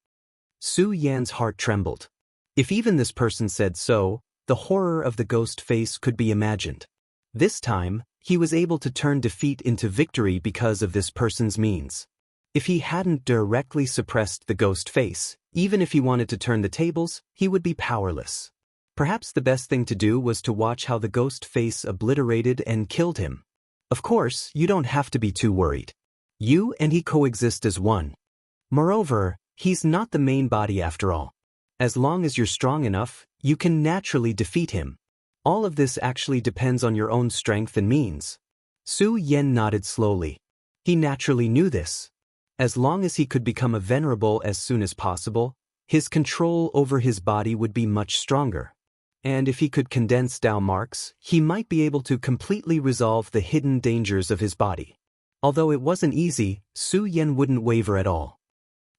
Su Yan's heart trembled. If even this person said so, the horror of the ghost face could be imagined. This time, he was able to turn defeat into victory because of this person's means. If he hadn't directly suppressed the ghost face, even if he wanted to turn the tables, he would be powerless. Perhaps the best thing to do was to watch how the ghost face obliterated and killed him. Of course, you don't have to be too worried. You and he coexist as one. Moreover, he's not the main body after all. As long as you're strong enough, you can naturally defeat him. All of this actually depends on your own strength and means. Su Yan nodded slowly. He naturally knew this. As long as he could become a venerable as soon as possible, his control over his body would be much stronger. And if he could condense Dao marks, he might be able to completely resolve the hidden dangers of his body. Although it wasn't easy, Su Yan wouldn't waver at all.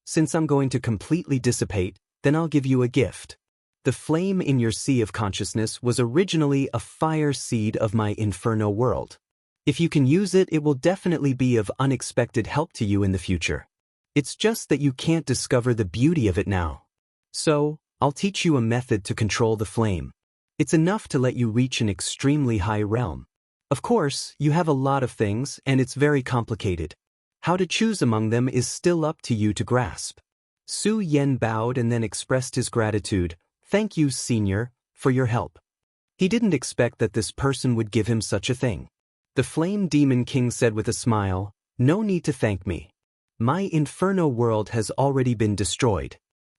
Since I'm going to completely dissipate, then I'll give you a gift. The flame in your sea of consciousness was originally a fire seed of my inferno world. If you can use it, it will definitely be of unexpected help to you in the future. It's just that you can't discover the beauty of it now. So, I'll teach you a method to control the flame. It's enough to let you reach an extremely high realm. Of course, you have a lot of things, and it's very complicated. How to choose among them is still up to you to grasp. Su Yan bowed and then expressed his gratitude. Thank you, Senior, for your help. He didn't expect that this person would give him such a thing. The Flame Demon King said with a smile, no need to thank me. My inferno world has already been destroyed.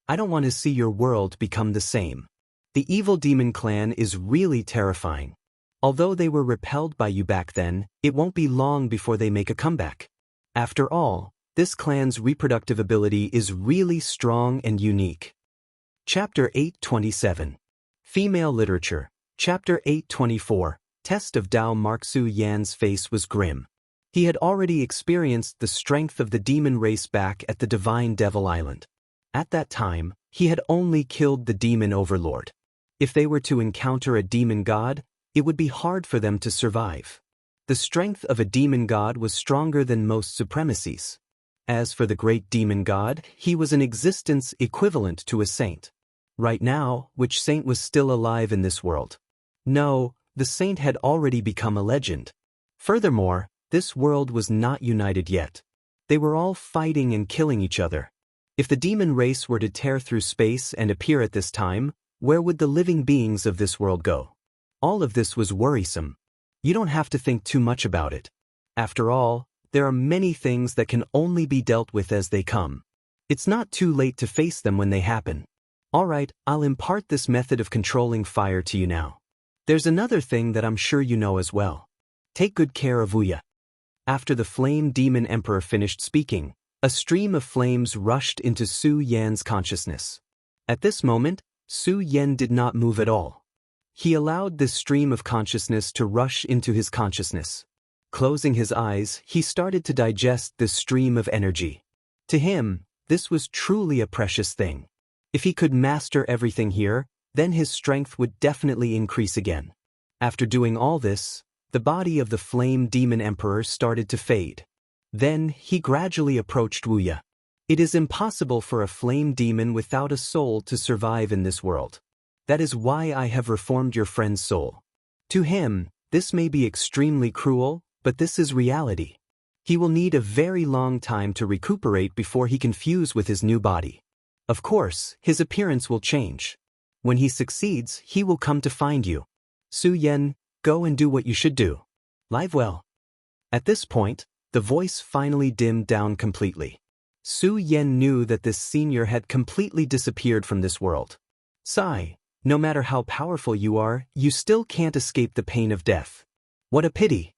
I don't want to see your world become the same. The evil demon clan is really terrifying. Although they were repelled by you back then, it won't be long before they make a comeback. After all, this clan's reproductive ability is really strong and unique. Chapter 827. Female Literature. Chapter 824. Test of Dao Mark. Su Yan's face was grim. He had already experienced the strength of the demon race back at the Divine Devil Island. At that time, he had only killed the demon overlord. If they were to encounter a demon god, it would be hard for them to survive. The strength of a demon god was stronger than most supremacies. As for the great demon god, he was an existence equivalent to a saint. Right now, which saint was still alive in this world? No, the saint had already become a legend. Furthermore, this world was not united yet. They were all fighting and killing each other. If the demon race were to tear through space and appear at this time, where would the living beings of this world go? All of this was worrisome. You don't have to think too much about it. After all, there are many things that can only be dealt with as they come. It's not too late to face them when they happen. Alright, I'll impart this method of controlling fire to you now. There's another thing that I'm sure you know as well. Take good care of Wuya. After the flame demon emperor finished speaking, a stream of flames rushed into Su Yan's consciousness. At this moment, Su Yan did not move at all. He allowed this stream of consciousness to rush into his consciousness. Closing his eyes, he started to digest this stream of energy. To him, this was truly a precious thing. If he could master everything here, then his strength would definitely increase again. After doing all this, the body of the flame demon emperor started to fade. Then, he gradually approached Wuya. It is impossible for a flame demon without a soul to survive in this world. That is why I have reformed your friend's soul. To him, this may be extremely cruel, but this is reality. He will need a very long time to recuperate before he can fuse with his new body. Of course, his appearance will change. When he succeeds, he will come to find you. Su Yan, go and do what you should do. Live well. At this point, the voice finally dimmed down completely. Su Yan knew that this senior had completely disappeared from this world. Sigh, no matter how powerful you are, you still can't escape the pain of death. What a pity.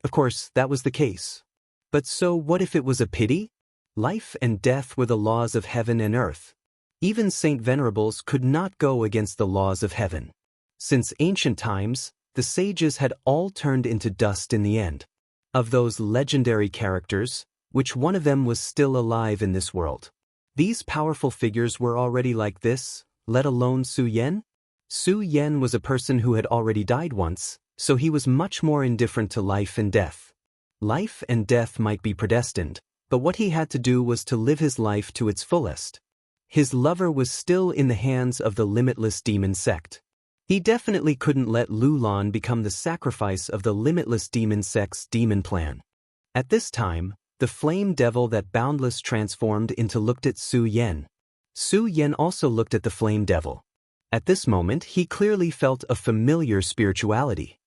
Of course, that was the case. But so what if it was a pity? Life and death were the laws of heaven and earth. Even Saint Venerables could not go against the laws of heaven. Since ancient times, the sages had all turned into dust in the end. Of those legendary characters, which one of them was still alive in this world? These powerful figures were already like this, let alone Su Yan? Su Yan was a person who had already died once, so he was much more indifferent to life and death. Life and death might be predestined, but what he had to do was to live his life to its fullest. His lover was still in the hands of the limitless demon sect. He definitely couldn't let Lulan become the sacrifice of the limitless demon sect's demon plan. At this time, the flame devil that Boundless transformed into looked at Su Yan. Su Yan also looked at the flame devil. At this moment, he clearly felt a familiar spirituality.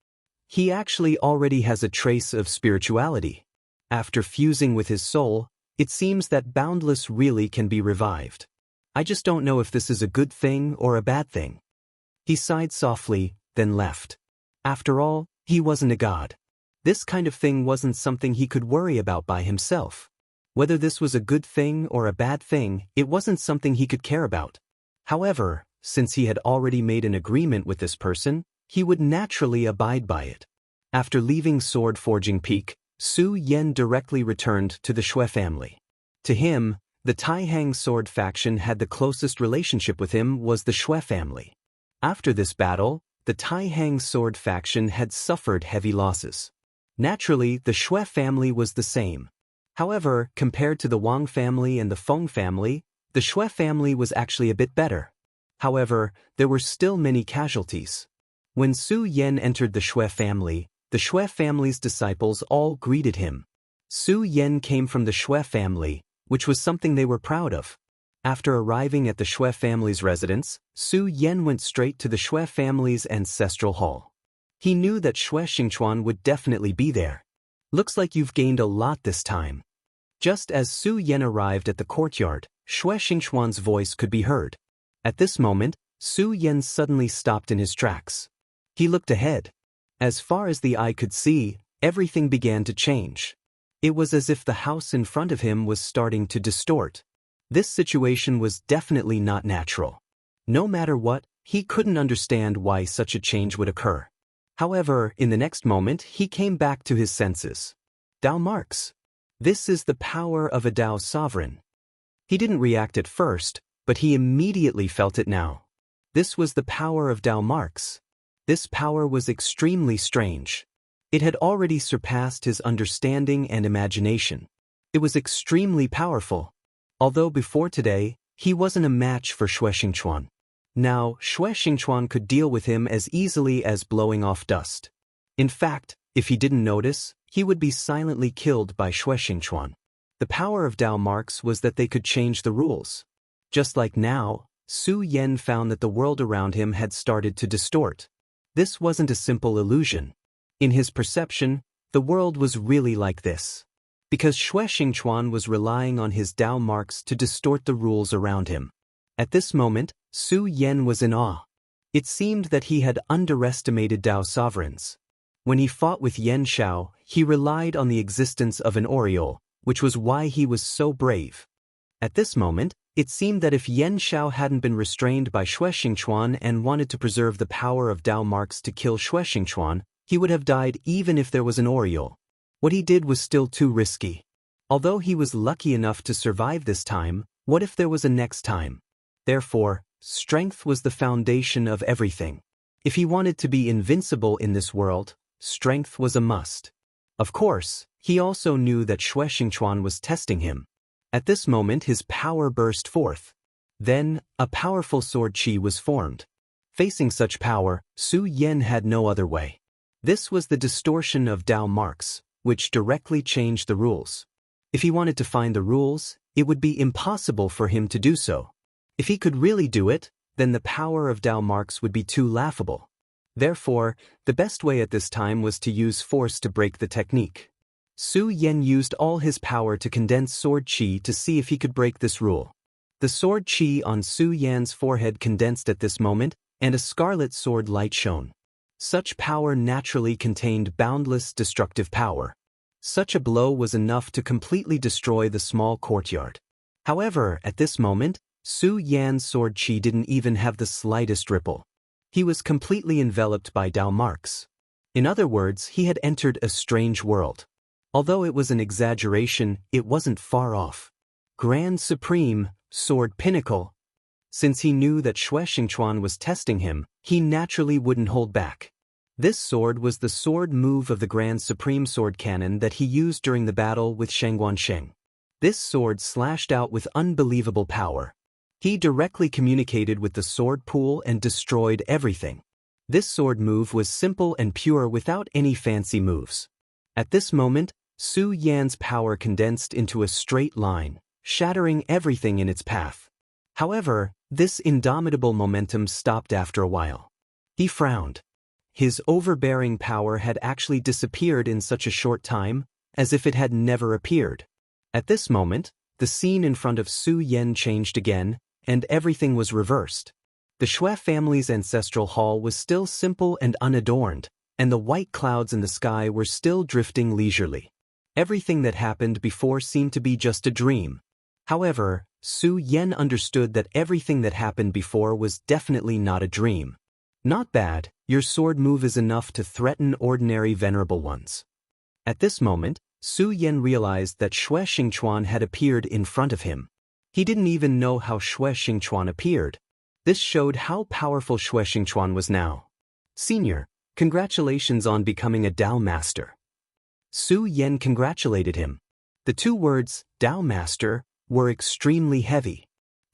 He actually already has a trace of spirituality. After fusing with his soul, it seems that Boundless really can be revived. I just don't know if this is a good thing or a bad thing. He sighed softly, then left. After all, he wasn't a god. This kind of thing wasn't something he could worry about by himself. Whether this was a good thing or a bad thing, it wasn't something he could care about. However, since he had already made an agreement with this person, he would naturally abide by it. After leaving Sword Forging Peak, Su Yan directly returned to the Shui family. To him, the Taihang sword faction had the closest relationship with him was the Shui family. After this battle, the Taihang sword faction had suffered heavy losses. Naturally, the Shui family was the same. However, compared to the Wang family and the Feng family, the Shui family was actually a bit better. However, there were still many casualties. When Su Yan entered the Shui family, the Shui family's disciples all greeted him. Su Yan came from the Shui family, which was something they were proud of. After arriving at the Shui family's residence, Su Yan went straight to the Shui family's ancestral hall. He knew that Shui Xingchuan would definitely be there. Looks like you've gained a lot this time. Just as Su Yan arrived at the courtyard, Shui Xingchuan's voice could be heard. At this moment, Su Yan suddenly stopped in his tracks. He looked ahead. As far as the eye could see, everything began to change. It was as if the house in front of him was starting to distort. This situation was definitely not natural. No matter what, he couldn't understand why such a change would occur. However, in the next moment, he came back to his senses. Dao marks. This is the power of a Dao sovereign. He didn't react at first, but he immediately felt it now. This was the power of Dao marks. This power was extremely strange. It had already surpassed his understanding and imagination. It was extremely powerful. Although before today, he wasn't a match for Shui Xingchuan. Now, Shui Xingchuan could deal with him as easily as blowing off dust. In fact, if he didn't notice, he would be silently killed by Shui Xingchuan. The power of Dao marks was that they could change the rules. Just like now, Su Yan found that the world around him had started to distort. This wasn't a simple illusion. In his perception, the world was really like this. Because Xue Xingchuan was relying on his Dao marks to distort the rules around him. At this moment, Su Yan was in awe. It seemed that he had underestimated Dao sovereigns. When he fought with Yan Shao, he relied on the existence of an aureole, which was why he was so brave. At this moment, it seemed that if Yan Shao hadn't been restrained by Xue Xingchuan and wanted to preserve the power of Dao marks to kill Xue Xingchuan, he would have died even if there was an aureole. What he did was still too risky. Although he was lucky enough to survive this time, what if there was a next time? Therefore, strength was the foundation of everything. If he wanted to be invincible in this world, strength was a must. Of course, he also knew that Xue Xingchuan was testing him. At this moment his power burst forth. Then, a powerful sword qi was formed. Facing such power, Su Yan had no other way. This was the distortion of Dao marks, which directly changed the rules. If he wanted to find the rules, it would be impossible for him to do so. If he could really do it, then the power of Dao marks would be too laughable. Therefore, the best way at this time was to use force to break the technique. Su Yan used all his power to condense sword qi to see if he could break this rule. The sword qi on Su Yan's forehead condensed at this moment, and a scarlet sword light shone. Such power naturally contained boundless destructive power. Such a blow was enough to completely destroy the small courtyard. However, at this moment, Su Yan's sword qi didn't even have the slightest ripple. He was completely enveloped by Dao marks. In other words, he had entered a strange world. Although it was an exaggeration, it wasn't far off. Grand Supreme, Sword Pinnacle. Since he knew that Xue Xingchuan was testing him, he naturally wouldn't hold back. This sword was the sword move of the Grand Supreme Sword Cannon that he used during the battle with Shengguansheng. This sword slashed out with unbelievable power. He directly communicated with the sword pool and destroyed everything. This sword move was simple and pure without any fancy moves. At this moment, Su Yan's power condensed into a straight line, shattering everything in its path. However, this indomitable momentum stopped after a while. He frowned. His overbearing power had actually disappeared in such a short time, as if it had never appeared. At this moment, the scene in front of Su Yan changed again, and everything was reversed. The Xue family's ancestral hall was still simple and unadorned, and the white clouds in the sky were still drifting leisurely. Everything that happened before seemed to be just a dream. However, Su Yan understood that everything that happened before was definitely not a dream. Not bad, your sword move is enough to threaten ordinary venerable ones. At this moment, Su Yan realized that Xue Xingchuan had appeared in front of him. He didn't even know how Xue Xingchuan appeared. This showed how powerful Xue Xingchuan was now. Senior, congratulations on becoming a Dao Master. Su Yan congratulated him. The two words, Dao Master, were extremely heavy.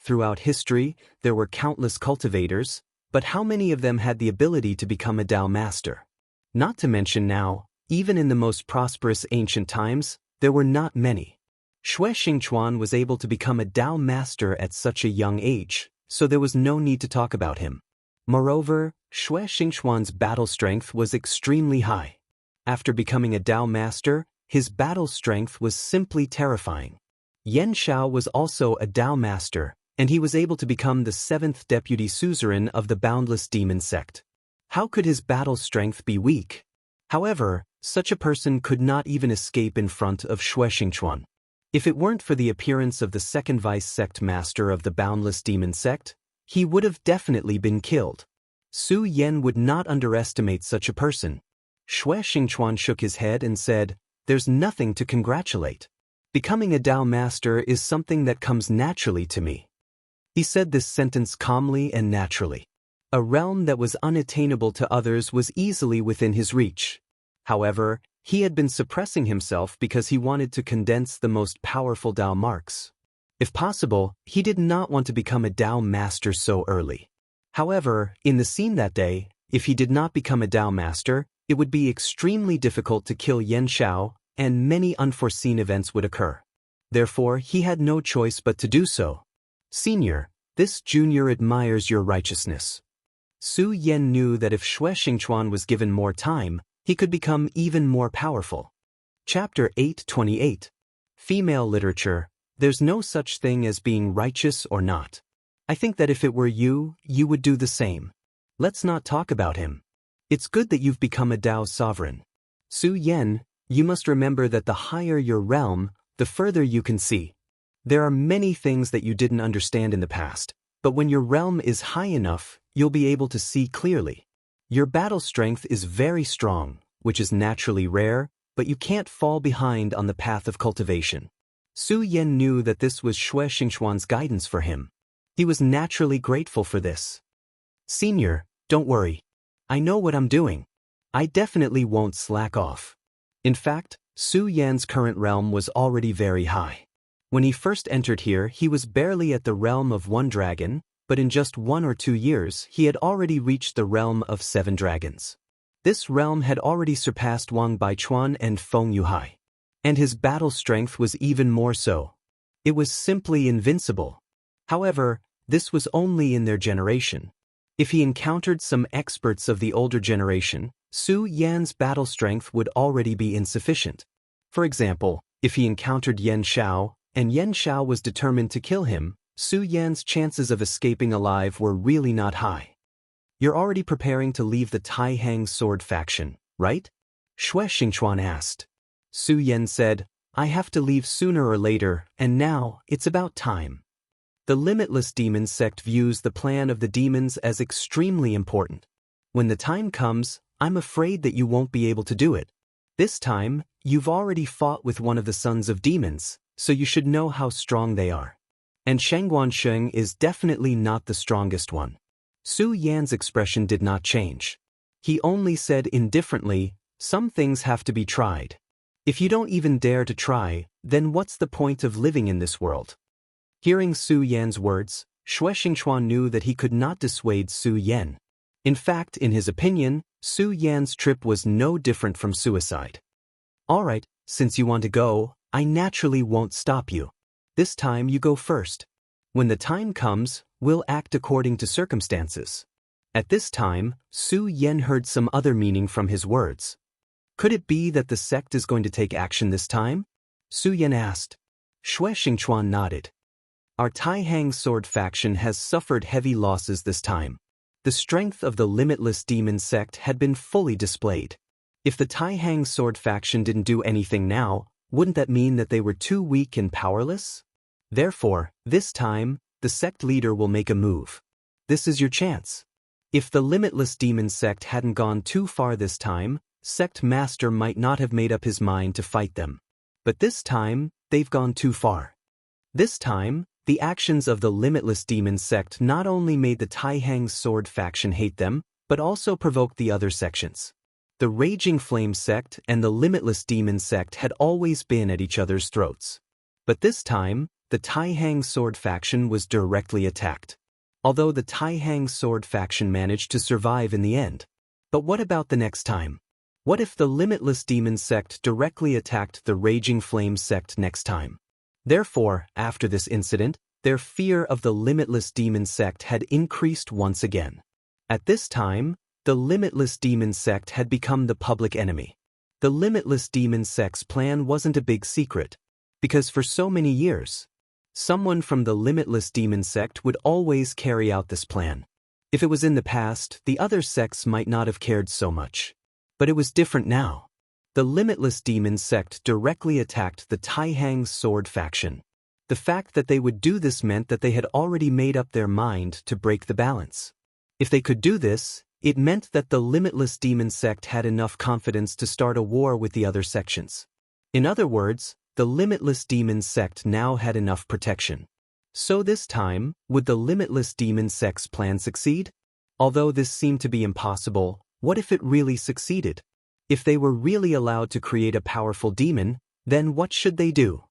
Throughout history, there were countless cultivators, but how many of them had the ability to become a Dao Master? Not to mention now, even in the most prosperous ancient times, there were not many. Xue Xingchuan was able to become a Dao Master at such a young age, so there was no need to talk about him. Moreover, Xue Xingchuan's battle strength was extremely high. After becoming a Dao Master, his battle strength was simply terrifying. Yan Shao was also a Dao Master, and he was able to become the 7th deputy suzerain of the Boundless Demon Sect. How could his battle strength be weak? However, such a person could not even escape in front of Xue Xingchuan. If it weren't for the appearance of the second vice-sect master of the Boundless Demon Sect, he would have definitely been killed. Su Yan would not underestimate such a person. Xue Xingchuan shook his head and said, "There's nothing to congratulate. Becoming a Dao Master is something that comes naturally to me." He said this sentence calmly and naturally. A realm that was unattainable to others was easily within his reach. However, he had been suppressing himself because he wanted to condense the most powerful Dao marks. If possible, he did not want to become a Dao Master so early. However, in the scene that day, if he did not become a Dao Master, it would be extremely difficult to kill Yan Shao, and many unforeseen events would occur. Therefore, he had no choice but to do so. Senior, this junior admires your righteousness. Su Yan knew that if Xue Xingchuan was given more time, he could become even more powerful. Chapter 828. Female Literature. There's no such thing as being righteous or not. I think that if it were you, you would do the same. Let's not talk about him. It's good that you've become a Dao sovereign. Su Yan, you must remember that the higher your realm, the further you can see. There are many things that you didn't understand in the past, but when your realm is high enough, you'll be able to see clearly. Your battle strength is very strong, which is naturally rare, but you can't fall behind on the path of cultivation. Su Yan knew that this was Xue Xingchuan's guidance for him. He was naturally grateful for this. Senior, don't worry. I know what I'm doing. I definitely won't slack off. In fact, Su Yan's current realm was already very high. When he first entered here, he was barely at the realm of 1 dragon, but in just 1 or 2 years, he had already reached the realm of 7 dragons. This realm had already surpassed Wang Baichuan and Feng Yuhai. And his battle strength was even more so. It was simply invincible. However, this was only in their generation. If he encountered some experts of the older generation, Su Yan's battle strength would already be insufficient. For example, if he encountered Yan Xiao, and Yan Xiao was determined to kill him, Su Yan's chances of escaping alive were really not high. You're already preparing to leave the Tai Hang sword faction, right? Xue Xingchuan asked. Su Yan said, I have to leave sooner or later, and now, it's about time. The Limitless Demon sect views the plan of the demons as extremely important. When the time comes, I'm afraid that you won't be able to do it. This time, you've already fought with one of the sons of demons, so you should know how strong they are. And Shangguan Sheng is definitely not the strongest one. Su Yan's expression did not change. He only said indifferently, some things have to be tried. If you don't even dare to try, then what's the point of living in this world? Hearing Su Yan's words, Xue Xingchuan knew that he could not dissuade Su Yan. In fact, in his opinion, Su Yan's trip was no different from suicide. Alright, since you want to go, I naturally won't stop you. This time you go first. When the time comes, we'll act according to circumstances. At this time, Su Yan heard some other meaning from his words. Could it be that the sect is going to take action this time? Su Yan asked. Xue Xingchuan nodded. Our Tai Hang sword faction has suffered heavy losses this time. The strength of the Limitless Demon sect had been fully displayed. If the Tai Hang sword faction didn't do anything now, wouldn't that mean that they were too weak and powerless? Therefore, this time, the sect leader will make a move. This is your chance. If the Limitless Demon sect hadn't gone too far this time, sect master might not have made up his mind to fight them. But this time, they've gone too far. This time, the actions of the Limitless Demon sect not only made the Tai Hang sword faction hate them, but also provoked the other sections. The Raging Flame sect and the Limitless Demon sect had always been at each other's throats. But this time, the Tai Hang sword faction was directly attacked. Although the Tai Hang sword faction managed to survive in the end. But what about the next time? What if the Limitless Demon sect directly attacked the Raging Flame sect next time? Therefore, after this incident, their fear of the Limitless Demon sect had increased once again. At this time, the Limitless Demon sect had become the public enemy. The Limitless Demon sect's plan wasn't a big secret, because for so many years, someone from the Limitless Demon sect would always carry out this plan. If it was in the past, the other sects might not have cared so much. But it was different now. The Limitless Demon sect directly attacked the Tai Hang sword faction. The fact that they would do this meant that they had already made up their mind to break the balance. If they could do this, it meant that the Limitless Demon sect had enough confidence to start a war with the other sections. In other words, the Limitless Demon sect now had enough protection. So this time, would the Limitless Demon sect's plan succeed? Although this seemed to be impossible, what if it really succeeded? If they were really allowed to create a powerful demon, then what should they do?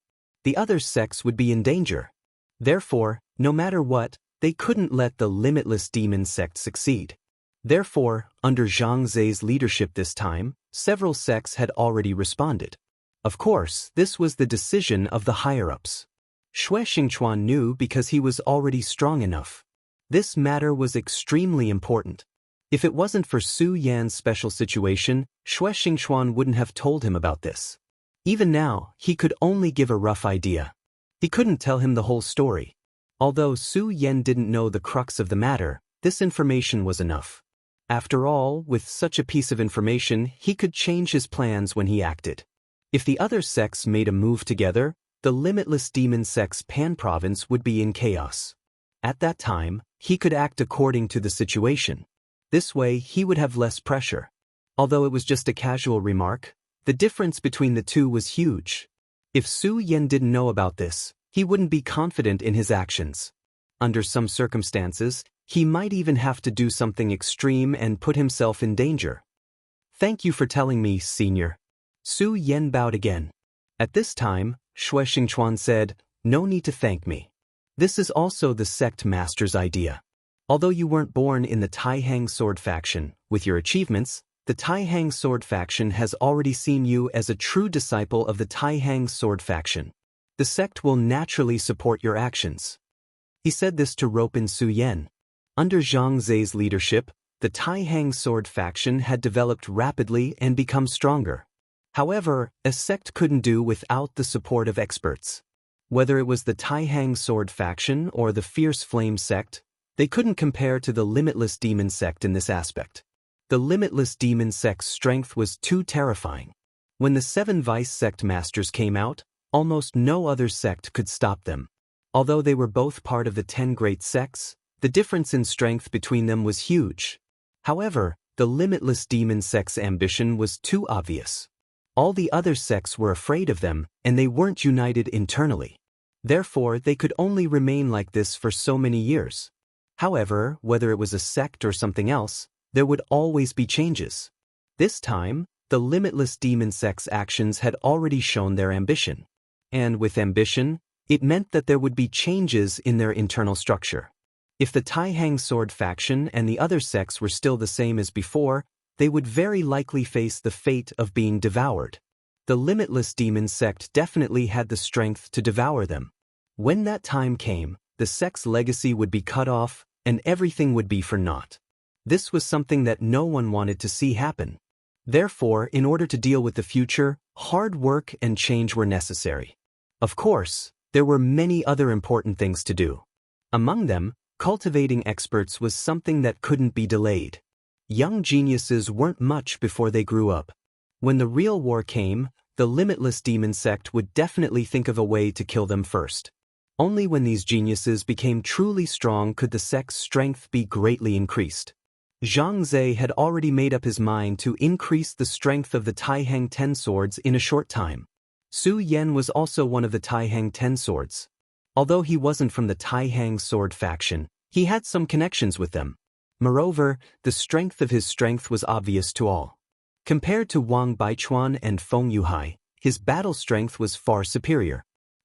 The other sects would be in danger. Therefore, no matter what, they couldn't let the Limitless Demon sect succeed. Therefore, under Zhang Zei's leadership this time, several sects had already responded. Of course, this was the decision of the higher-ups. Xue Xingchuan knew because he was already strong enough. This matter was extremely important. If it wasn't for Su Yan's special situation, Xue Xingchuan wouldn't have told him about this. Even now, he could only give a rough idea. He couldn't tell him the whole story. Although Su Yan didn't know the crux of the matter, this information was enough. After all, with such a piece of information, he could change his plans when he acted. If the other sects made a move together, the limitless demon sect's pan-province would be in chaos. At that time, he could act according to the situation. This way, he would have less pressure. Although it was just a casual remark, the difference between the two was huge. If Su Yan didn't know about this, he wouldn't be confident in his actions. Under some circumstances, he might even have to do something extreme and put himself in danger. Thank you for telling me, Senior. Su Yan bowed again. At this time, Xue Xingchuan said, "No need to thank me. This is also the sect master's idea. Although you weren't born in the Taihang sword faction, with your achievements, the Taihang sword faction has already seen you as a true disciple of the Taihang sword faction. The sect will naturally support your actions." He said this to rope in Su Yan. Under Zhang Zhe's leadership, the Taihang sword faction had developed rapidly and become stronger. However, a sect couldn't do without the support of experts. Whether it was the Taihang sword faction or the Fierce Flame sect, they couldn't compare to the Limitless Demon sect in this aspect. The Limitless Demon sect's strength was too terrifying. When the 7 Vice sect masters came out, almost no other sect could stop them. Although they were both part of the 10 great sects, the difference in strength between them was huge. However, the Limitless Demon sect's ambition was too obvious. All the other sects were afraid of them, and they weren't united internally. Therefore, they could only remain like this for so many years. However, whether it was a sect or something else, there would always be changes. This time, the Limitless Demon sect's actions had already shown their ambition. And with ambition, it meant that there would be changes in their internal structure. If the Taihang sword faction and the other sects were still the same as before, they would very likely face the fate of being devoured. The Limitless Demon sect definitely had the strength to devour them. When that time came, the sect's legacy would be cut off, and everything would be for naught. This was something that no one wanted to see happen. Therefore, in order to deal with the future, hard work and change were necessary. Of course, there were many other important things to do. Among them, cultivating experts was something that couldn't be delayed. Young geniuses weren't much before they grew up. When the real war came, the Limitless Demon sect would definitely think of a way to kill them first. Only when these geniuses became truly strong could the sect's strength be greatly increased. Zhang Zhe had already made up his mind to increase the strength of the Taihang 10 swords in a short time. Su Yan was also one of the Taihang 10 swords. Although he wasn't from the Taihang sword faction, he had some connections with them. Moreover, the strength of his strength was obvious to all. Compared to Wang Baichuan and Feng Yuhai, his battle strength was far superior.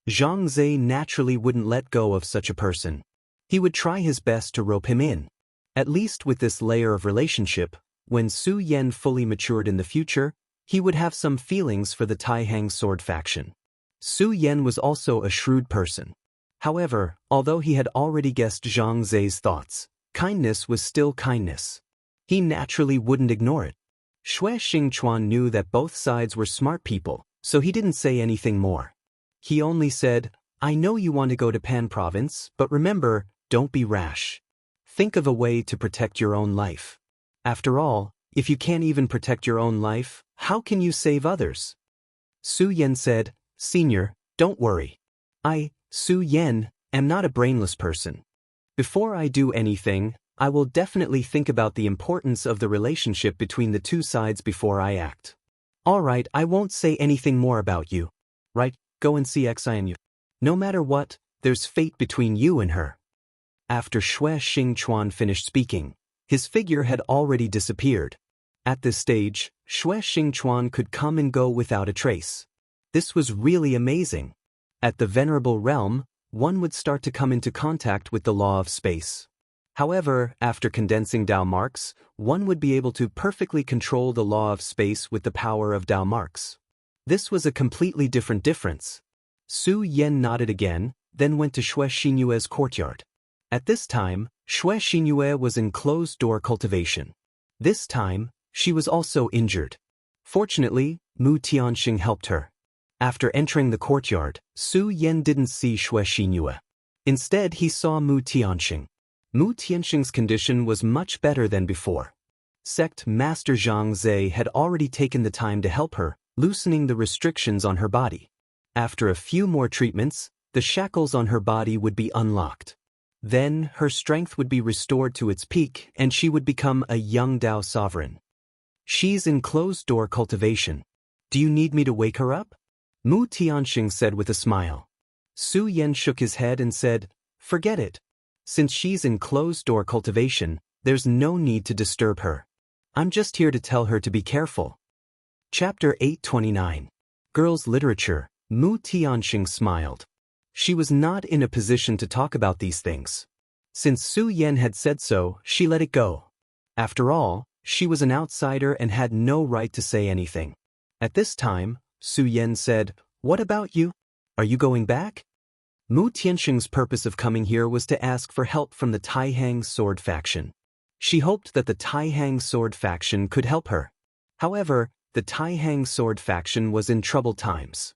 Zhang Zhe naturally wouldn't let go of such a person. He would try his best to rope him in. At least with this layer of relationship, when Su Yan fully matured in the future, he would have some feelings for the Taihang sword faction. Su Yan was also a shrewd person. However, although he had already guessed Zhang Zhe's thoughts, kindness was still kindness. He naturally wouldn't ignore it. Xue Xingchuan knew that both sides were smart people, so he didn't say anything more. He only said, "I know you want to go to Pan Province, but remember, don't be rash. Think of a way to protect your own life. After all, if you can't even protect your own life, how can you save others?" Su Yan said, "Senior, don't worry. I, Su Yan, am not a brainless person. Before I do anything, I will definitely think about the importance of the relationship between the two sides before I act. All right, I won't say anything more about you. Right, go and see Xianxia. No matter what, there's fate between you and her." After Xue Xingchuan finished speaking, his figure had already disappeared. At this stage, Xue Xingchuan could come and go without a trace. This was really amazing. At the Venerable Realm, one would start to come into contact with the law of space. However, after condensing Dao marks, one would be able to perfectly control the law of space with the power of Dao marks. This was a completely different difference. Su Yan nodded again, then went to Xue Xinyue's courtyard. At this time, Xue Xinyue was in closed-door cultivation. This time, she was also injured. Fortunately, Mu Tianxing helped her. After entering the courtyard, Su Yan didn't see Xue Xinyue. Instead, he saw Mu Tianxing. Mu Tianxing's condition was much better than before. Sect Master Zhang Zhe had already taken the time to help her, loosening the restrictions on her body. After a few more treatments, the shackles on her body would be unlocked. Then, her strength would be restored to its peak and she would become a young Dao sovereign. She's in closed-door cultivation. Do you need me to wake her up? Mu Tianxing said with a smile. Su Yan shook his head and said, forget it. Since she's in closed-door cultivation, there's no need to disturb her. I'm just here to tell her to be careful. Chapter 829. Girls' Literature. Mu Tianxing smiled. She was not in a position to talk about these things. Since Su Yan had said so, she let it go. After all, she was an outsider and had no right to say anything. At this time, Su Yan said, what about you? Are you going back? Mu Tianxing's purpose of coming here was to ask for help from the Taihang sword faction. She hoped that the Taihang sword faction could help her. However, the Taihang sword faction was in troubled times.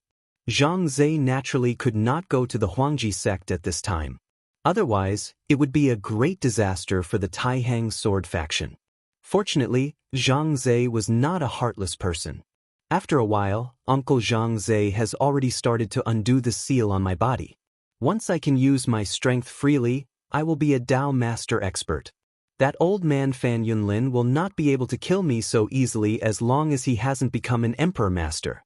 Zhang Zhe naturally could not go to the Huangji sect at this time. Otherwise, it would be a great disaster for the Taihang sword faction. Fortunately, Zhang Zhe was not a heartless person. After a while, Uncle Zhang Zhe has already started to undo the seal on my body. Once I can use my strength freely, I will be a Dao master expert. That old man Fan Yunlin will not be able to kill me so easily as long as he hasn't become an emperor master.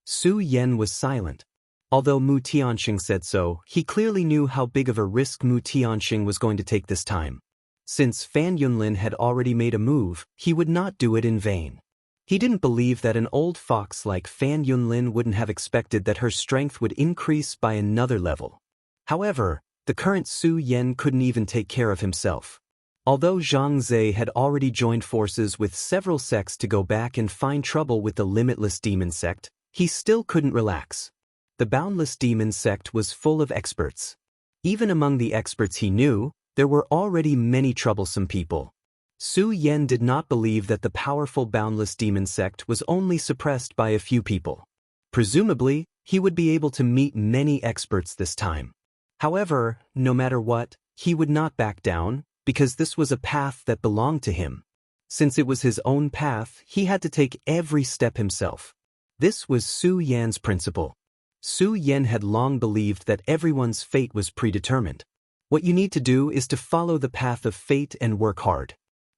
Su Yan was silent. Although Mu Tianxing said so, he clearly knew how big of a risk Mu Tianxing was going to take this time. Since Fan Yunlin had already made a move, he would not do it in vain. He didn't believe that an old fox like Fan Yunlin wouldn't have expected that her strength would increase by another level. However, the current Su Yan couldn't even take care of himself. Although Zhang Zhe had already joined forces with several sects to go back and find trouble with the Limitless Demon sect, he still couldn't relax. The Boundless Demon sect was full of experts. Even among the experts he knew, there were already many troublesome people. Su Yan did not believe that the powerful Boundless Demon sect was only suppressed by a few people. Presumably, he would be able to meet many experts this time. However, no matter what, he would not back down, because this was a path that belonged to him. Since it was his own path, he had to take every step himself. This was Su Yan's principle. Su Yan had long believed that everyone's fate was predetermined. What you need to do is to follow the path of fate and work hard.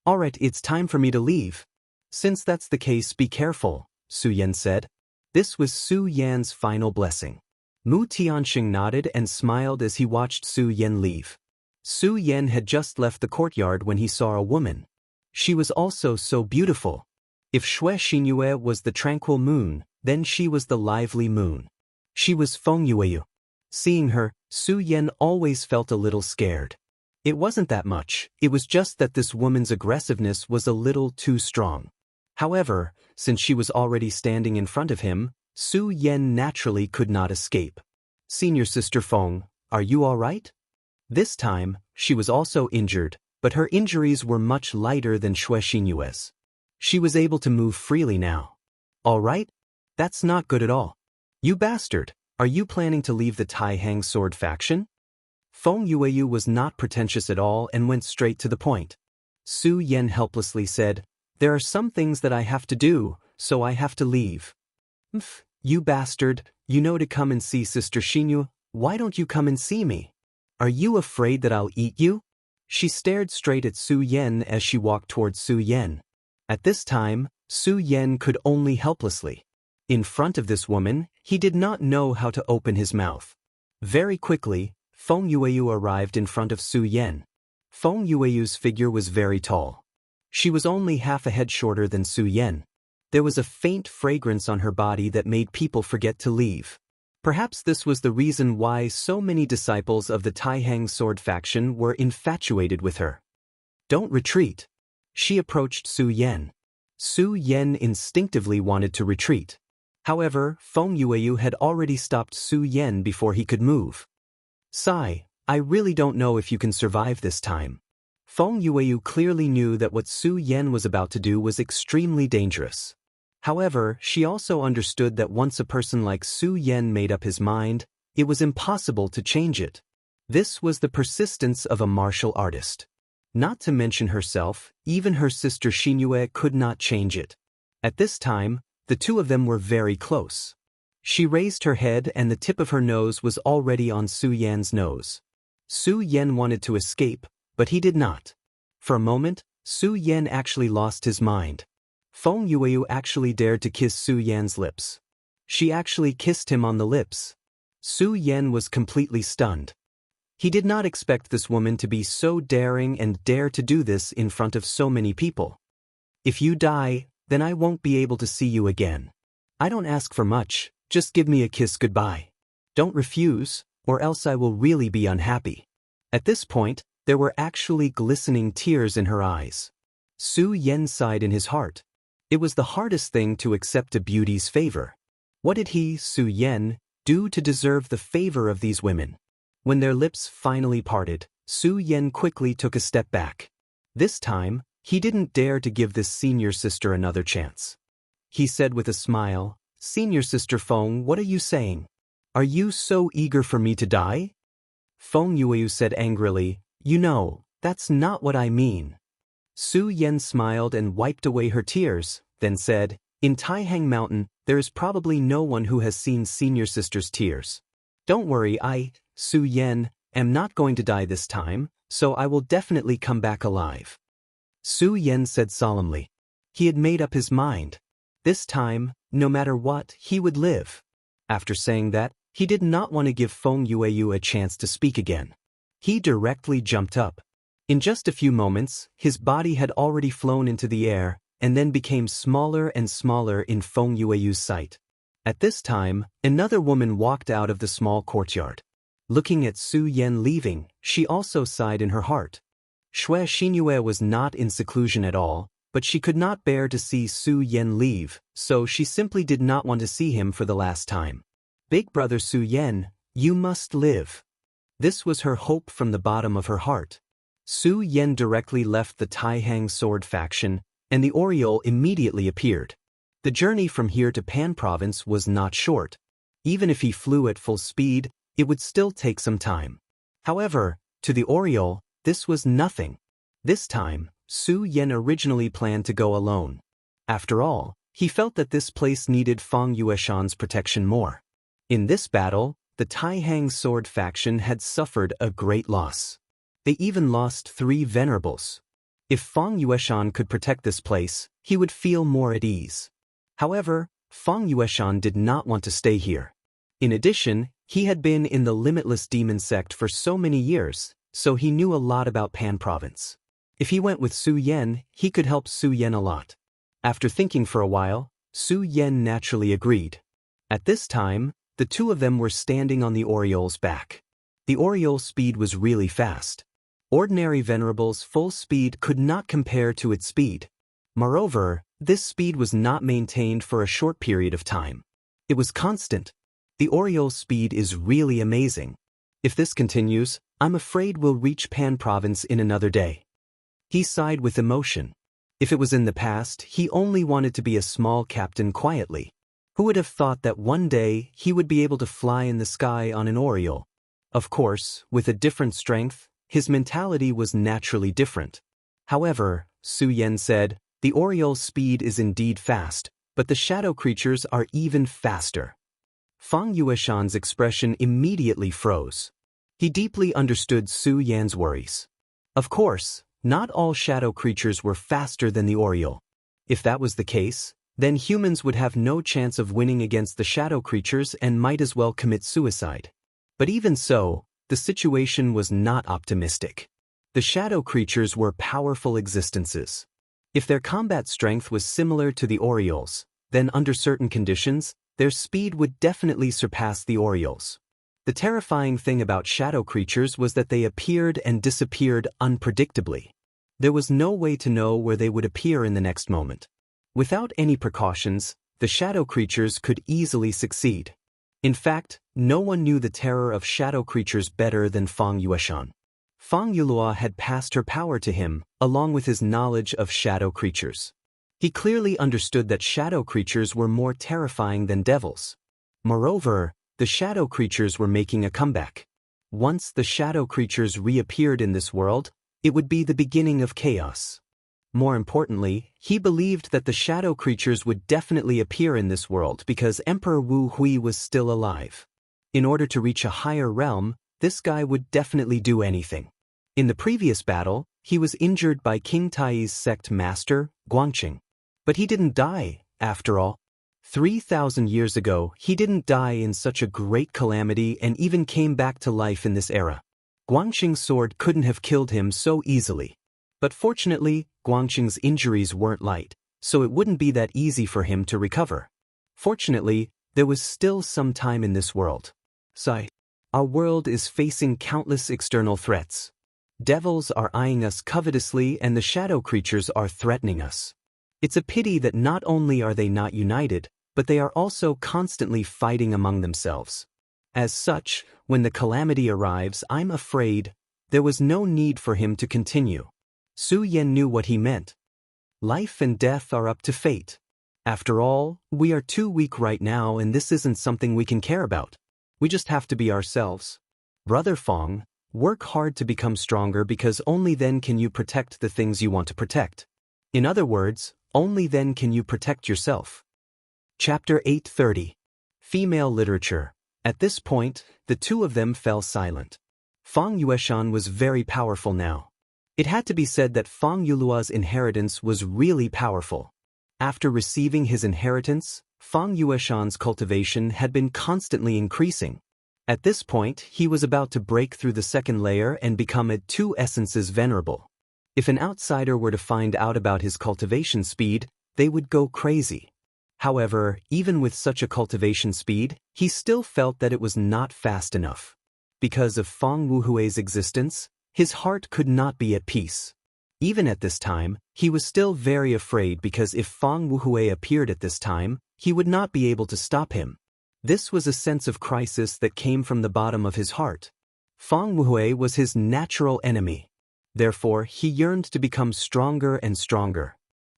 Alright, it's time for me to leave. Since that's the case, be careful, Su Yan said. This was Su Yan's final blessing. Mu Tianxing nodded and smiled as he watched Su Yan leave. Su Yan had just left the courtyard when he saw a woman. She was also so beautiful. If Xue Xinyue was the tranquil moon, then she was the lively moon. She was Feng Yueyu. Seeing her, Su Yan always felt a little scared. It wasn't that much, it was just that this woman's aggressiveness was a little too strong. However, since she was already standing in front of him, Su Yan naturally could not escape. Senior Sister Feng, are you all right? This time, she was also injured, but her injuries were much lighter than Xue Xinyue's. She was able to move freely now. All right? That's not good at all. You bastard, are you planning to leave the Taihang sword faction? Feng Yueyu was not pretentious at all and went straight to the point. Su Yan helplessly said, there are some things that I have to do, so I have to leave. You bastard, you know to come and see Sister Xinyu, why don't you come and see me? Are you afraid that I'll eat you? She stared straight at Su Yan as she walked towards Su Yan. At this time, Su Yan could only helplessly. In front of this woman, he did not know how to open his mouth. Very quickly, Feng Yueyu arrived in front of Su Yan. Feng Yueyu's figure was very tall. She was only half a head shorter than Su Yan. There was a faint fragrance on her body that made people forget to leave. Perhaps this was the reason why so many disciples of the Taihang sword faction were infatuated with her. Don't retreat. She approached Su Yan. Su Yan instinctively wanted to retreat. However, Feng Yueyu had already stopped Su Yan before he could move. "Sigh, I really don't know if you can survive this time." Feng Yueyu clearly knew that what Su Yan was about to do was extremely dangerous. However, she also understood that once a person like Su Yan made up his mind, it was impossible to change it. This was the persistence of a martial artist. Not to mention herself, even her sister Xinyue could not change it. At this time, the two of them were very close. She raised her head and the tip of her nose was already on Su Yan's nose. Su Yan wanted to escape, but he did not. For a moment, Su Yan actually lost his mind. Feng Yueyu actually dared to kiss Su Yan's lips. She actually kissed him on the lips. Su Yan was completely stunned. He did not expect this woman to be so daring and dare to do this in front of so many people. "If you die, then I won't be able to see you again. I don't ask for much, just give me a kiss goodbye. Don't refuse, or else I will really be unhappy." At this point, there were actually glistening tears in her eyes. Su Yan sighed in his heart. It was the hardest thing to accept a beauty's favor. What did he, Su Yan, do to deserve the favor of these women? When their lips finally parted, Su Yan quickly took a step back. This time, he didn't dare to give this senior sister another chance. He said with a smile, "Senior sister Feng, what are you saying? Are you so eager for me to die?" Feng Yueyu said angrily, "You know, that's not what I mean." Su Yan smiled and wiped away her tears, then said, "In Taihang Mountain, there is probably no one who has seen senior sister's tears. Don't worry, I, Su Yan, am not going to die this time, so I will definitely come back alive." Su Yan said solemnly. He had made up his mind. This time, no matter what, he would live. After saying that, he did not want to give Feng Yueyu a chance to speak again. He directly jumped up. In just a few moments, his body had already flown into the air, and then became smaller and smaller in Feng Yueyu's sight. At this time, another woman walked out of the small courtyard. Looking at Su Yan leaving, she also sighed in her heart. Shui Xinyue was not in seclusion at all, but she could not bear to see Su Yan leave, so she simply did not want to see him for the last time. "Big brother Su Yan, you must live." This was her hope from the bottom of her heart. Su Yan directly left the Taihang sword faction, and the Oriole immediately appeared. The journey from here to Pan Province was not short. Even if he flew at full speed, it would still take some time. However, to the Oriole, this was nothing. This time, Su Yan originally planned to go alone. After all, he felt that this place needed Feng Yueshan's protection more. In this battle, the Taihang sword faction had suffered a great loss. They even lost 3 venerables. If Feng Yueshan could protect this place, he would feel more at ease. However, Feng Yueshan did not want to stay here. In addition, he had been in the Limitless Demon sect for so many years, so he knew a lot about Pan Province. If he went with Su Yan, he could help Su Yan a lot. After thinking for a while, Su Yan naturally agreed. At this time, the two of them were standing on the Oriole's back. The Oriole's speed was really fast. Ordinary Venerable's full speed could not compare to its speed. Moreover, this speed was not maintained for a short period of time. It was constant. The Oriole's speed is really amazing. If this continues, I'm afraid we'll reach Pan Province in another day. He sighed with emotion. If it was in the past, he only wanted to be a small captain quietly. Who would have thought that one day he would be able to fly in the sky on an Oriole? Of course, with a different strength, his mentality was naturally different. However, Su Yan said, the Oriole's speed is indeed fast, but the shadow creatures are even faster. Feng Yueshan's expression immediately froze. He deeply understood Su Yan's worries. Of course, not all shadow creatures were faster than the Oriole. If that was the case, then humans would have no chance of winning against the shadow creatures and might as well commit suicide. But even so, the situation was not optimistic. The shadow creatures were powerful existences. If their combat strength was similar to the Oriole's, then under certain conditions, their speed would definitely surpass the Oriole's. The terrifying thing about shadow creatures was that they appeared and disappeared unpredictably. There was no way to know where they would appear in the next moment. Without any precautions, the shadow creatures could easily succeed. In fact, no one knew the terror of shadow creatures better than Fang Yueshan. Fang Yulua had passed her power to him, along with his knowledge of shadow creatures. He clearly understood that shadow creatures were more terrifying than devils. Moreover, the shadow creatures were making a comeback. Once the shadow creatures reappeared in this world, it would be the beginning of chaos. More importantly, he believed that the shadow creatures would definitely appear in this world because Emperor Wu Hui was still alive. In order to reach a higher realm, this guy would definitely do anything. In the previous battle, he was injured by King Tai's sect master, Guangqing. But he didn't die, after all. 3,000 years ago, he didn't die in such a great calamity and even came back to life in this era. Guangqing's sword couldn't have killed him so easily. But fortunately, Guangqing's injuries weren't light, so it wouldn't be that easy for him to recover. Fortunately, there was still some time in this world. Our world is facing countless external threats. Devils are eyeing us covetously and the shadow creatures are threatening us. It's a pity that not only are they not united, but they are also constantly fighting among themselves. As such, when the calamity arrives, I'm afraid there was no need for him to continue. Su Yan knew what he meant. Life and death are up to fate. After all, we are too weak right now and this isn't something we can care about. We just have to be ourselves. Brother Fang, work hard to become stronger because only then can you protect the things you want to protect. In other words, only then can you protect yourself. Chapter 830. Female Literature. At this point, the two of them fell silent. Fang Yueshan was very powerful now. It had to be said that Fang Yulua's inheritance was really powerful. After receiving his inheritance, Fang Yueshan's cultivation had been constantly increasing. At this point, he was about to break through the second layer and become at 2 essences venerable. If an outsider were to find out about his cultivation speed, they would go crazy. However, even with such a cultivation speed, he still felt that it was not fast enough. Because of Fang Wuhui's existence, his heart could not be at peace. Even at this time, he was still very afraid because if Fang Wuhui appeared at this time, he would not be able to stop him. This was a sense of crisis that came from the bottom of his heart. Fang Wuhui was his natural enemy. Therefore, he yearned to become stronger and stronger.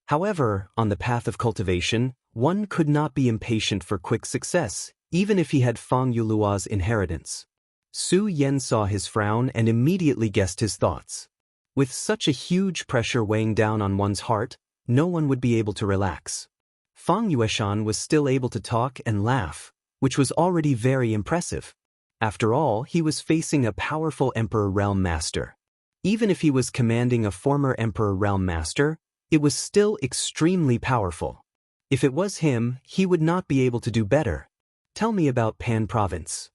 However, on the path of cultivation, one could not be impatient for quick success, even if he had Fang Yulua's inheritance. Su Yan saw his frown and immediately guessed his thoughts. With such a huge pressure weighing down on one's heart, no one would be able to relax. Fang Yueshan was still able to talk and laugh, which was already very impressive. After all, he was facing a powerful Emperor Realm Master. Even if he was commanding a former Emperor Realm Master, it was still extremely powerful. If it was him, he would not be able to do better. Tell me about Pan Province.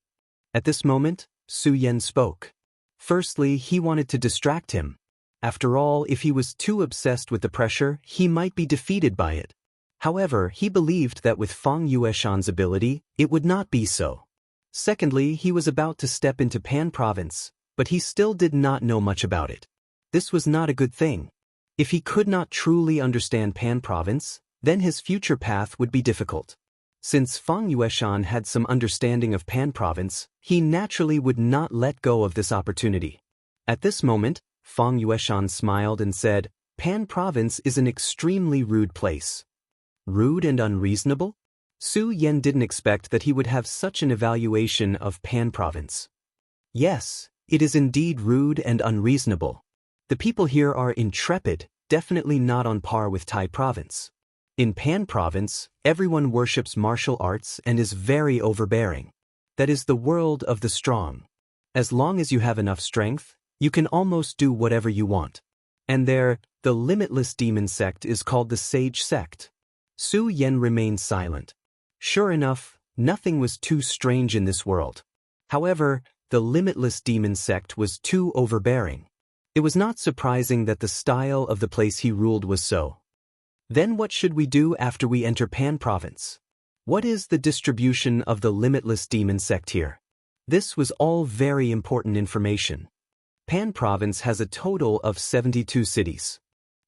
At this moment, Su Yan spoke. Firstly, he wanted to distract him. After all, if he was too obsessed with the pressure, he might be defeated by it. However, he believed that with Fang Yueshan's ability, it would not be so. Secondly, he was about to step into Pan Province, but he still did not know much about it. This was not a good thing. If he could not truly understand Pan Province, then his future path would be difficult. Since Fang Yueshan had some understanding of Pan Province, he naturally would not let go of this opportunity. At this moment, Fang Yueshan smiled and said, "Pan Province is an extremely rude place." Rude and unreasonable? Su Yan didn't expect that he would have such an evaluation of Pan Province. Yes, it is indeed rude and unreasonable. The people here are intrepid, definitely not on par with Tai Province. In Pan Province, everyone worships martial arts and is very overbearing. That is the world of the strong. As long as you have enough strength, you can almost do whatever you want. And there, the limitless demon sect is called the Sage Sect. Su Yan remained silent. Sure enough, nothing was too strange in this world. However, the limitless demon sect was too overbearing. It was not surprising that the style of the place he ruled was so. Then what should we do after we enter Pan Province? What is the distribution of the limitless demon sect here? This was all very important information. Pan Province has a total of 72 cities.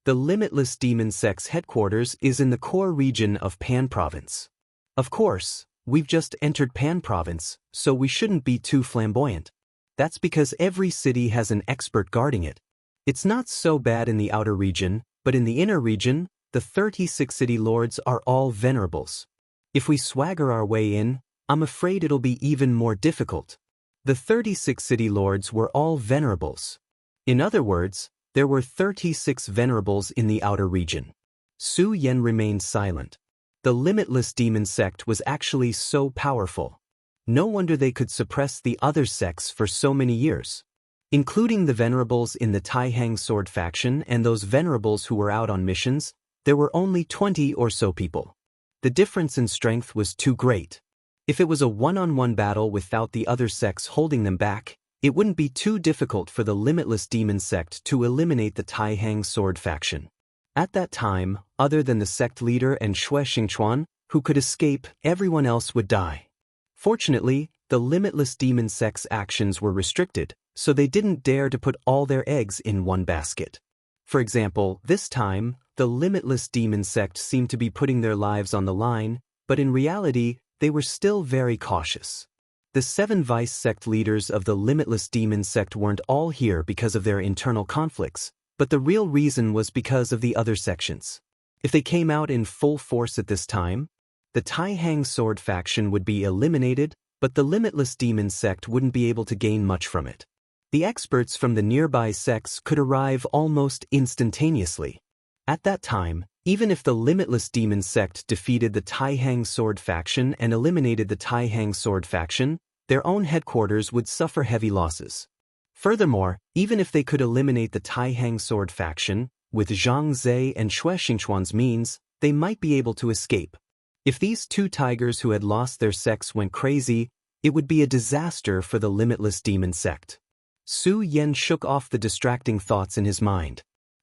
The Limitless Demon Sect's headquarters is in the core region of Pan Province. Of course, we've just entered Pan Province, so we shouldn't be too flamboyant. That's because every city has an expert guarding it. It's not so bad in the outer region, but in the inner region, the 36 city lords are all venerables. If we swagger our way in, I'm afraid it'll be even more difficult. The 36 city lords were all venerables. In other words, there were 36 venerables in the outer region. Su Yan remained silent. The Limitless Demon Sect was actually so powerful. No wonder they could suppress the other sects for so many years. Including the venerables in the Tai Hang Sword faction and those venerables who were out on missions, there were only 20 or so people. The difference in strength was too great. If it was a one-on-one battle without the other sects holding them back, it wouldn't be too difficult for the Limitless Demon Sect to eliminate the Tai Hang Sword faction. At that time, other than the sect leader and Shui Xingchuan, who could escape, everyone else would die. Fortunately, the Limitless Demon Sect's actions were restricted, so they didn't dare to put all their eggs in one basket. For example, this time, the Limitless Demon Sect seemed to be putting their lives on the line, but in reality, they were still very cautious. The 7 vice sect leaders of the Limitless Demon Sect weren't all here because of their internal conflicts, but the real reason was because of the other sections. If they came out in full force at this time, the Tai Hang Sword faction would be eliminated, but the Limitless Demon Sect wouldn't be able to gain much from it. The experts from the nearby sects could arrive almost instantaneously. At that time, even if the Limitless Demon Sect defeated the Tai Hang Sword faction and eliminated the Tai Hang Sword faction, their own headquarters would suffer heavy losses. Furthermore, even if they could eliminate the Tai Hang Sword faction, with Zhang Zhe and Shui Xingchuan's means, they might be able to escape. If these 2 tigers who had lost their sects went crazy, it would be a disaster for the Limitless Demon Sect. Su Yan shook off the distracting thoughts in his mind.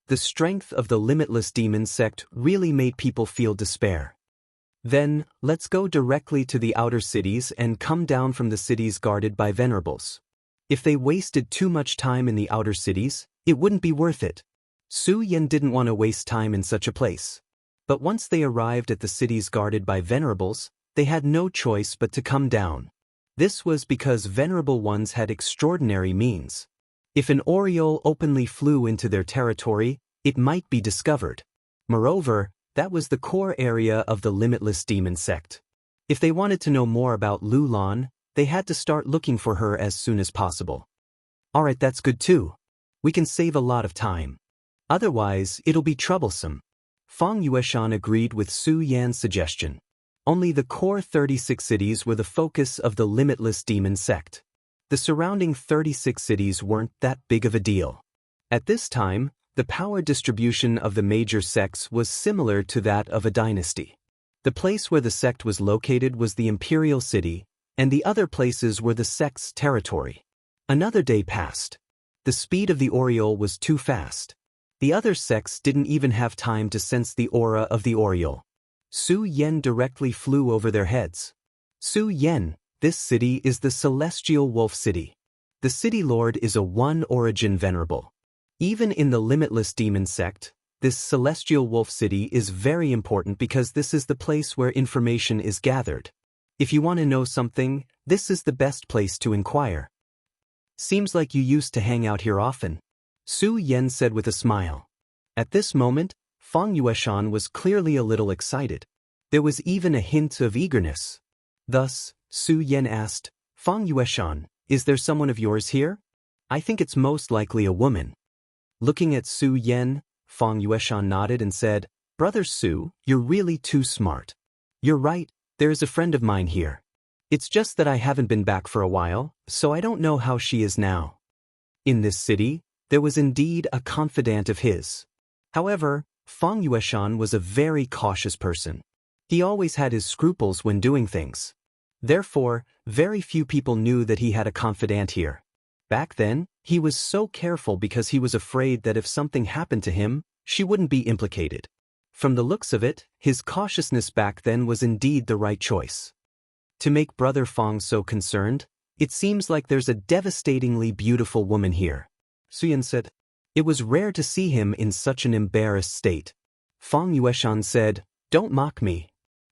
The strength of the Limitless Demon Sect really made people feel despair. Then, let's go directly to the outer cities and come down from the cities guarded by venerables. If they wasted too much time in the outer cities, it wouldn't be worth it. Su Yan didn't want to waste time in such a place. But once they arrived at the cities guarded by venerables, they had no choice but to come down. This was because venerable ones had extraordinary means. If an Oriole openly flew into their territory, it might be discovered. Moreover, that was the core area of the Limitless Demon Sect. If they wanted to know more about Lu Lan, they had to start looking for her as soon as possible. Alright, that's good too. We can save a lot of time. Otherwise, it'll be troublesome. Fang Yueshan agreed with Su Yan's suggestion. Only the core 36 cities were the focus of the Limitless Demon Sect. The surrounding 36 cities weren't that big of a deal. At this time, the power distribution of the major sects was similar to that of a dynasty. The place where the sect was located was the imperial city, and the other places were the sect's territory. Another day passed. The speed of the Oriole was too fast. The other sects didn't even have time to sense the aura of the Oriole. Su Yan directly flew over their heads. Su Yan, this city is the Celestial Wolf City. The city lord is a one-origin venerable. Even in the Limitless Demon Sect, this Celestial Wolf City is very important because this is the place where information is gathered. If you want to know something, this is the best place to inquire. Seems like you used to hang out here often, Su Yan said with a smile. At this moment, Fang Yueshan was clearly a little excited. There was even a hint of eagerness. Thus, Su Yan asked, Fang Yueshan, is there someone of yours here? I think it's most likely a woman. Looking at Su Yan, Fang Yueshan nodded and said, Brother Su, you're really too smart. You're right, there is a friend of mine here. It's just that I haven't been back for a while, so I don't know how she is now. In this city, there was indeed a confidant of his. However, Fang Yueshan was a very cautious person. He always had his scruples when doing things. Therefore, very few people knew that he had a confidant here. Back then, he was so careful because he was afraid that if something happened to him, she wouldn't be implicated. From the looks of it, his cautiousness back then was indeed the right choice. To make Brother Fang so concerned, it seems like there's a devastatingly beautiful woman here. Su Yan said, It was rare to see him in such an embarrassed state. Fang Yueshan said, "Don't mock me.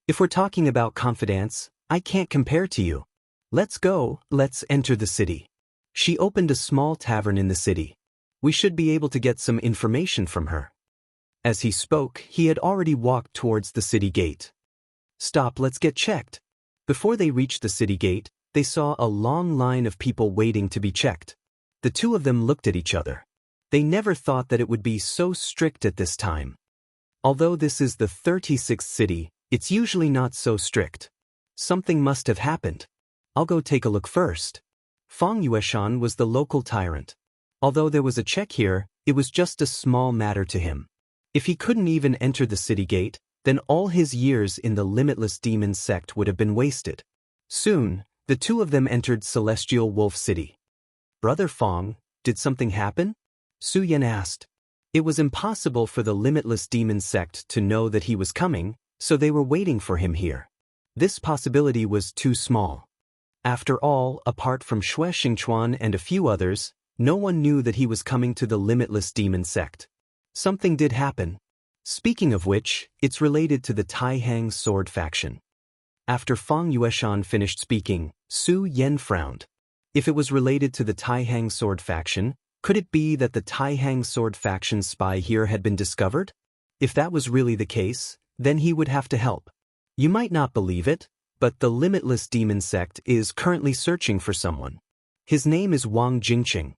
If we're talking about confidence, I can't compare to you. Let's go, let's enter the city." She opened a small tavern in the city. We should be able to get some information from her. As he spoke, he had already walked towards the city gate. "Stop, let's get checked." Before they reached the city gate, they saw a long line of people waiting to be checked. The two of them looked at each other. They never thought that it would be so strict at this time. Although this is the 36th city, it's usually not so strict. Something must have happened. I'll go take a look first. Fang Yueshan was the local tyrant. Although there was a check here, it was just a small matter to him. If he couldn't even enter the city gate, then all his years in the limitless demon sect would have been wasted. Soon, the two of them entered Celestial Wolf City. "Brother Fang, did something happen?" Su Yan asked. It was impossible for the limitless demon sect to know that he was coming, so they were waiting for him here. This possibility was too small. After all, apart from Xue Xingchuan and a few others, no one knew that he was coming to the limitless demon sect. Something did happen. Speaking of which, it's related to the Taihang sword faction. After Fang Yueshan finished speaking, Su Yan frowned. If it was related to the Taihang sword faction, could it be that the Taihang sword faction spy here had been discovered? If that was really the case, then he would have to help. You might not believe it, but the limitless demon sect is currently searching for someone. His name is Wang Jingqing.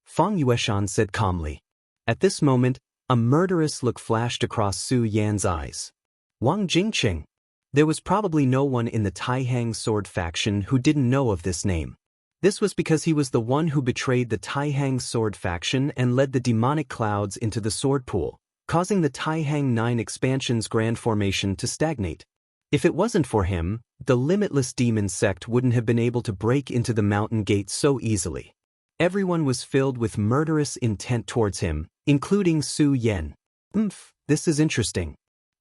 Fang Yueshan said calmly. At this moment, a murderous look flashed across Su Yan's eyes. Wang Jingqing. There was probably no one in the Taihang sword faction who didn't know of this name. This was because he was the one who betrayed the Taihang sword faction and led the demonic clouds into the sword pool, causing the Taihang 9 expansion's grand formation to stagnate. If it wasn't for him, the limitless demon sect wouldn't have been able to break into the mountain gate so easily. Everyone was filled with murderous intent towards him, including Su Yan. This is interesting.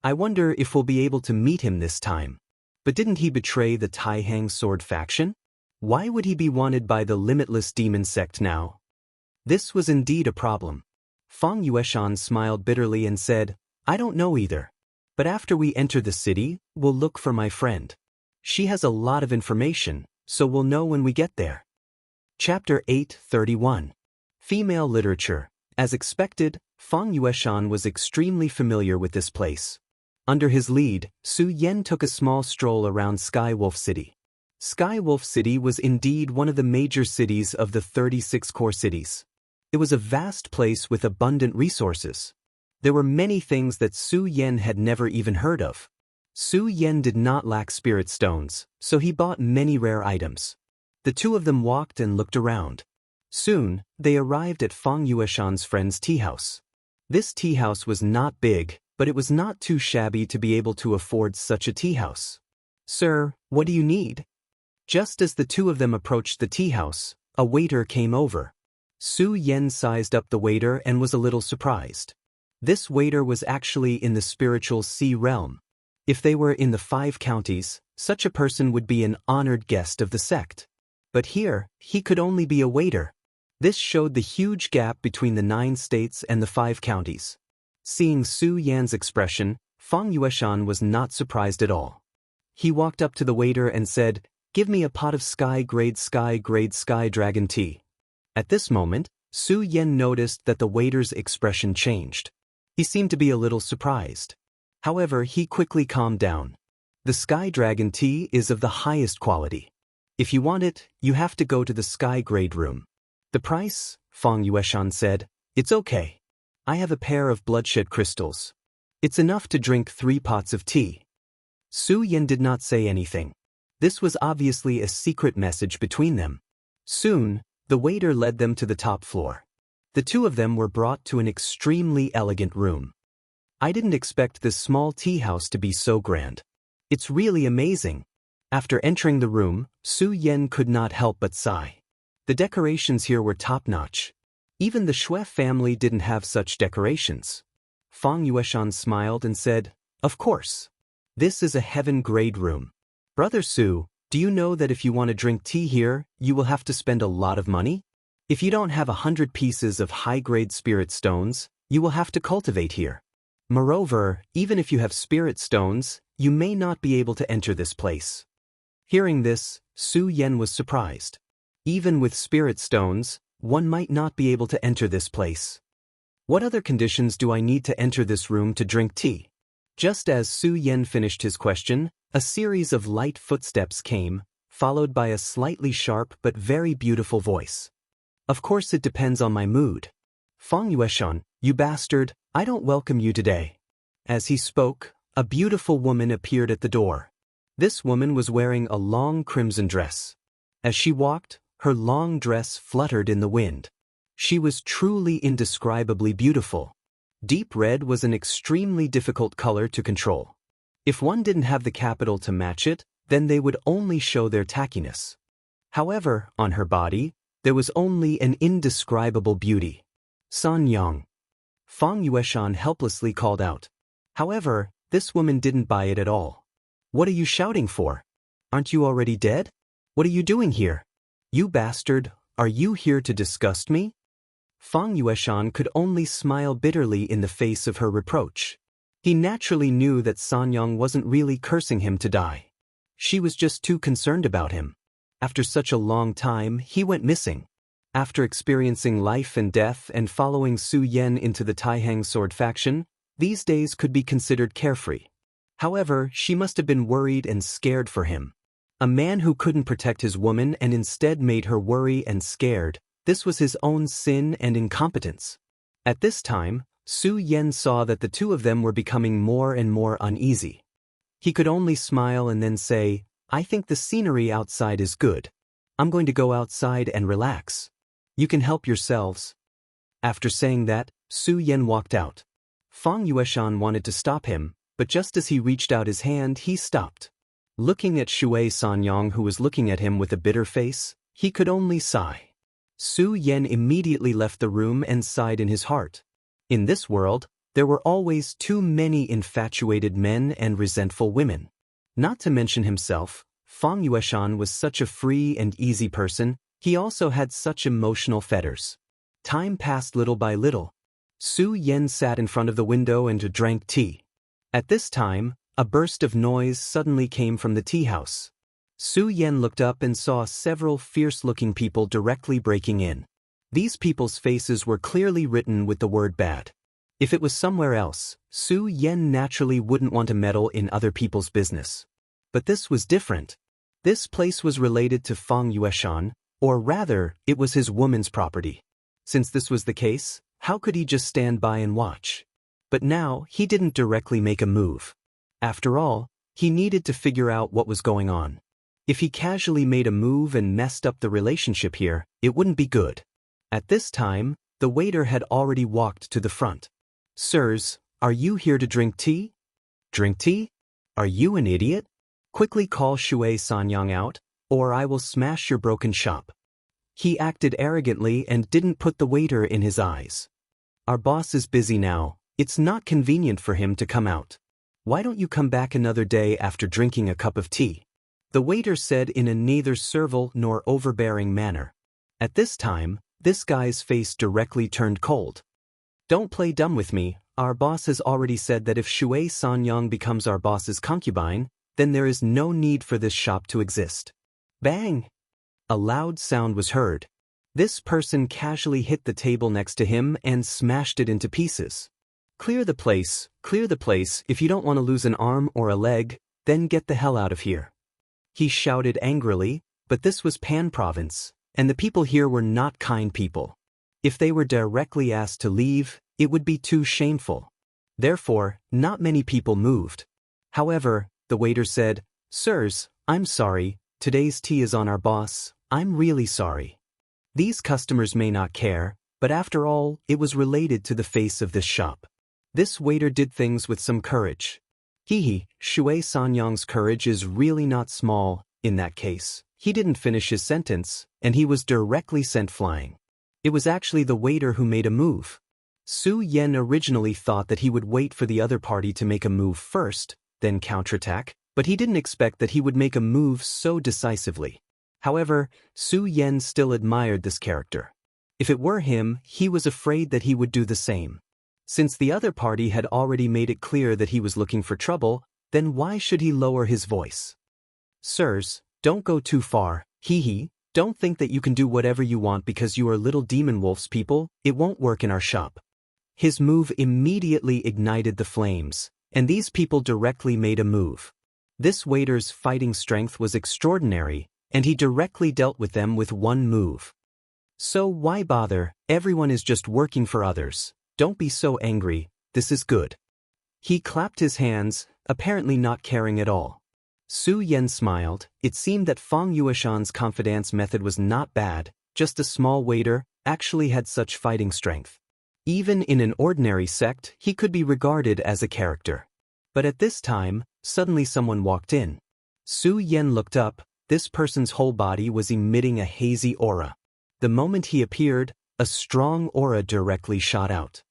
I wonder if we'll be able to meet him this time. But didn't he betray the Taihang sword faction? Why would he be wanted by the limitless demon sect now? This was indeed a problem. Fang Yueshan smiled bitterly and said, "I don't know either. But after we enter the city, we'll look for my friend. She has a lot of information, so we'll know when we get there." Chapter 831. Female Literature. As expected, Fang Yueshan was extremely familiar with this place. Under his lead, Su Yan took a small stroll around Sky Wolf City. Sky Wolf City was indeed one of the major cities of the 36 core cities. It was a vast place with abundant resources. There were many things that Su Yan had never even heard of. Su Yan did not lack spirit stones, so he bought many rare items. The two of them walked and looked around. Soon, they arrived at Fang Yueshan's friend's tea house. This tea house was not big, but it was not too shabby to be able to afford such a tea house. "Sir, what do you need?" Just as the two of them approached the tea house, a waiter came over. Su Yan sized up the waiter and was a little surprised. This waiter was actually in the spiritual sea realm. If they were in the 5 counties, such a person would be an honored guest of the sect. But here, he could only be a waiter. This showed the huge gap between the 9 states and the 5 counties. Seeing Su Yan's expression, Fang Yueshan was not surprised at all. He walked up to the waiter and said, "Give me a pot of sky grade sky dragon tea." At this moment, Su Yan noticed that the waiter's expression changed. He seemed to be a little surprised. However, he quickly calmed down. The sky dragon tea is of the highest quality. If you want it, you have to go to the sky grade room. "The price?" Fang Yueshan said. "It's okay. I have a pair of bloodshed crystals. It's enough to drink 3 pots of tea." Su Yan did not say anything. This was obviously a secret message between them. Soon, the waiter led them to the top floor. The two of them were brought to an extremely elegant room. "I didn't expect this small tea house to be so grand. It's really amazing." After entering the room, Su Yan could not help but sigh. The decorations here were top-notch. Even the Xue family didn't have such decorations. Fang Yueshan smiled and said, "Of course. This is a heaven-grade room. Brother Su, do you know that if you want to drink tea here, you will have to spend a lot of money?" If you don't have 100 pieces of high-grade spirit stones, you will have to cultivate here. Moreover, even if you have spirit stones, you may not be able to enter this place. Hearing this, Su Yan was surprised. Even with spirit stones, one might not be able to enter this place. What other conditions do I need to enter this room to drink tea? Just as Su Yan finished his question, a series of light footsteps came, followed by a slightly sharp but very beautiful voice. Of course it depends on my mood. Fang Yueshan, you bastard, I don't welcome you today. As he spoke, a beautiful woman appeared at the door. This woman was wearing a long crimson dress. As she walked, her long dress fluttered in the wind. She was truly indescribably beautiful. Deep red was an extremely difficult color to control. If one didn't have the capital to match it, then they would only show their tackiness. However, on her body, there was only an indescribable beauty. San Yang. Fang Yueshan helplessly called out. However, this woman didn't buy it at all. What are you shouting for? Aren't you already dead? What are you doing here? You bastard, are you here to disgust me? Fang Yueshan could only smile bitterly in the face of her reproach. He naturally knew that Sanyang wasn't really cursing him to die. She was just too concerned about him. After such a long time, he went missing. After experiencing life and death and following Su Yan into the Taihang sword faction, these days could be considered carefree. However, she must have been worried and scared for him. A man who couldn't protect his woman and instead made her worry and scared, this was his own sin and incompetence. At this time, Su Yan saw that the two of them were becoming more and more uneasy. He could only smile and then say, I think the scenery outside is good. I'm going to go outside and relax. You can help yourselves. After saying that, Su Yan walked out. Fang Yueshan wanted to stop him, but just as he reached out his hand, he stopped. Looking at Shui Sanyang, who was looking at him with a bitter face, he could only sigh. Su Yan immediately left the room and sighed in his heart. In this world, there were always too many infatuated men and resentful women. Not to mention himself, Fang Yueshan was such a free and easy person, he also had such emotional fetters. Time passed little by little. Su Yan sat in front of the window and drank tea. At this time, a burst of noise suddenly came from the tea house. Su Yan looked up and saw several fierce-looking people directly breaking in. These people's faces were clearly written with the word bad. If it was somewhere else, Su Yan naturally wouldn't want to meddle in other people's business. But this was different. This place was related to Fang Yueshan, or rather, it was his woman's property. Since this was the case, how could he just stand by and watch? But now, he didn't directly make a move. After all, he needed to figure out what was going on. If he casually made a move and messed up the relationship here, it wouldn't be good. At this time, the waiter had already walked to the front. Sirs, are you here to drink tea? Drink tea? Are you an idiot? Quickly call Shui Sanyang out, or I will smash your broken shop. He acted arrogantly and didn't put the waiter in his eyes. Our boss is busy now, it's not convenient for him to come out. Why don't you come back another day after drinking a cup of tea? The waiter said in a neither servile nor overbearing manner. At this time, this guy's face directly turned cold. Don't play dumb with me, our boss has already said that if Shui Sanyang becomes our boss's concubine, then there is no need for this shop to exist. Bang! A loud sound was heard. This person casually hit the table next to him and smashed it into pieces. Clear the place, if you don't want to lose an arm or a leg, then get the hell out of here. He shouted angrily, but this was Pan Province, and the people here were not kind people. If they were directly asked to leave, it would be too shameful. Therefore, not many people moved. However, the waiter said, Sirs, I'm sorry, today's tea is on our boss, I'm really sorry. These customers may not care, but after all, it was related to the face of this shop. This waiter did things with some courage. Shui Sanyang's courage is really not small, in that case. He didn't finish his sentence, and he was directly sent flying. It was actually the waiter who made a move. Su Yan originally thought that he would wait for the other party to make a move first, then counterattack, but he didn't expect that he would make a move so decisively. However, Su Yan still admired this character. If it were him, he was afraid that he would do the same. Since the other party had already made it clear that he was looking for trouble, then why should he lower his voice? Sirs, don't go too far, hee. Don't think that you can do whatever you want because you are little demon wolves people, it won't work in our shop. His move immediately ignited the flames, and these people directly made a move. This waiter's fighting strength was extraordinary, and he directly dealt with them with one move. So why bother? Everyone is just working for others. Don't be so angry, this is good. He clapped his hands, apparently not caring at all. Su Yan smiled. It seemed that Fang Yueshan's confidence method was not bad, just a small waiter actually had such fighting strength. Even in an ordinary sect, he could be regarded as a character. But at this time, suddenly someone walked in. Su Yan looked up. This person's whole body was emitting a hazy aura. The moment he appeared, a strong aura directly shot out.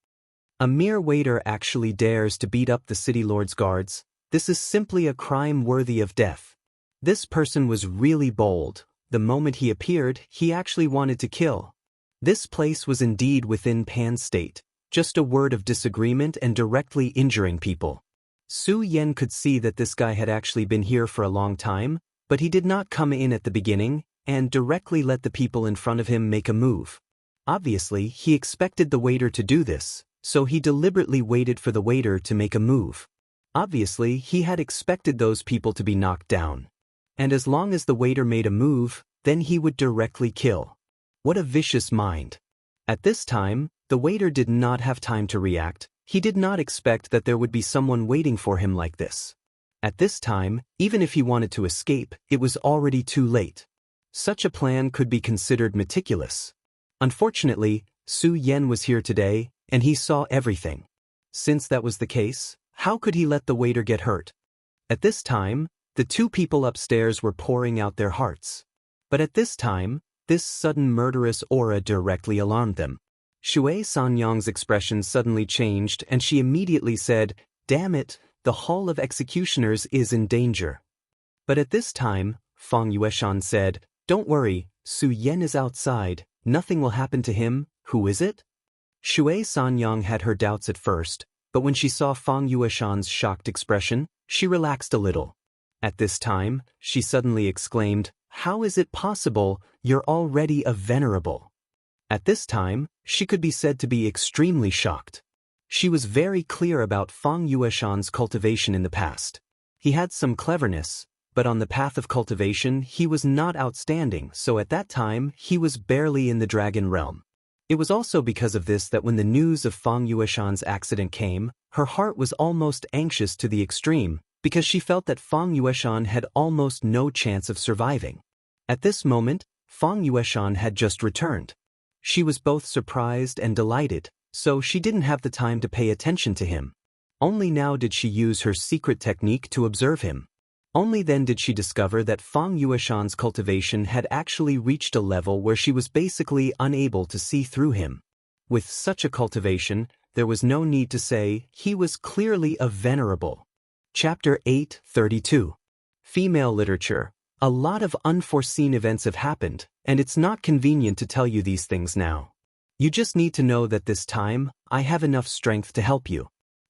A mere waiter actually dares to beat up the city lord's guards. This is simply a crime worthy of death. This person was really bold. The moment he appeared, he actually wanted to kill. This place was indeed within Pan's state, just a word of disagreement and directly injuring people. Su Yan could see that this guy had actually been here for a long time, but he did not come in at the beginning and directly let the people in front of him make a move. Obviously, he expected the waiter to do this, so he deliberately waited for the waiter to make a move. Obviously, he had expected those people to be knocked down. And as long as the waiter made a move, then he would directly kill. What a vicious mind. At this time, the waiter did not have time to react. He did not expect that there would be someone waiting for him like this. At this time, even if he wanted to escape, it was already too late. Such a plan could be considered meticulous. Unfortunately, Su Yan was here today, and he saw everything. Since that was the case, how could he let the waiter get hurt? At this time, the two people upstairs were pouring out their hearts. But at this time, this sudden murderous aura directly alarmed them. Wuxia and Xianxia's expression suddenly changed and she immediately said, "Damn it, the Hall of Executioners is in danger." But at this time, Fang Yueshan said, "Don't worry, Su Yan is outside, nothing will happen to him. Who is it?" Wuxia and Xianxia had her doubts at first, but when she saw Fang Yueshan's shocked expression, she relaxed a little. At this time, she suddenly exclaimed, "How is it possible? You're already a venerable." At this time, she could be said to be extremely shocked. She was very clear about Fang Yueshan's cultivation in the past. He had some cleverness, but on the path of cultivation he was not outstanding, so at that time he was barely in the dragon realm. It was also because of this that when the news of Fang Yueshan's accident came, her heart was almost anxious to the extreme, because she felt that Fang Yueshan had almost no chance of surviving. At this moment, Fang Yueshan had just returned. She was both surprised and delighted, so she didn't have the time to pay attention to him. Only now did she use her secret technique to observe him. Only then did she discover that Fang Yueshan's cultivation had actually reached a level where she was basically unable to see through him. With such a cultivation, there was no need to say he was clearly a venerable. Chapter 8:32. Female Literature. A lot of unforeseen events have happened, and it's not convenient to tell you these things now. You just need to know that this time, I have enough strength to help you.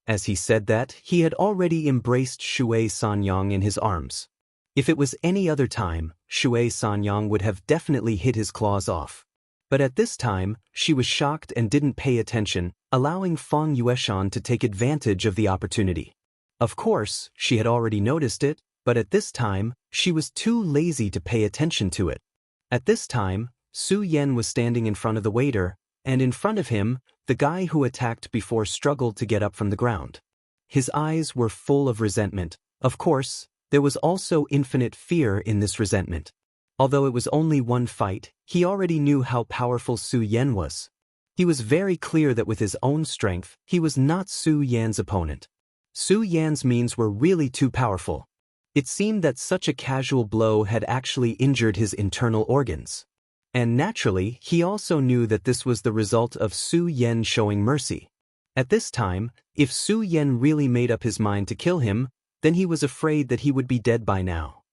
As he said that, he had already embraced Wuxia and Xianxia in his arms. If it was any other time, Wuxia and Xianxia would have definitely hit his claws off. But at this time, she was shocked and didn't pay attention, allowing Fang Yueshan to take advantage of the opportunity. Of course, she had already noticed it, but at this time, she was too lazy to pay attention to it. At this time, Su Yan was standing in front of the waiter, and in front of him, the guy who attacked before struggled to get up from the ground. His eyes were full of resentment. Of course, there was also infinite fear in this resentment. Although it was only one fight, he already knew how powerful Su Yan was. He was very clear that with his own strength, he was not Su Yan's opponent. Su Yan's means were really too powerful. It seemed that such a casual blow had actually injured his internal organs. And naturally, he also knew that this was the result of Su Yan showing mercy. At this time, if Su Yan really made up his mind to kill him, then he was afraid that he would be dead by now.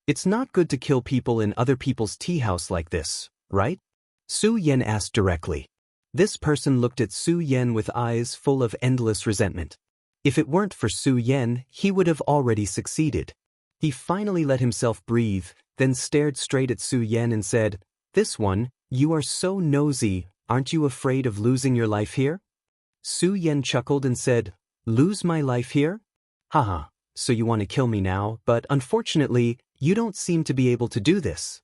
It's not good to kill people in other people's tea house like this, right? Su Yan asked directly. This person looked at Su Yan with eyes full of endless resentment. If it weren't for Su Yan, he would have already succeeded. He finally let himself breathe, then stared straight at Su Yan and said, "This one, you are so nosy, aren't you afraid of losing your life here?" Su Yan chuckled and said, "Lose my life here? Haha, so you want to kill me now, but unfortunately, you don't seem to be able to do this."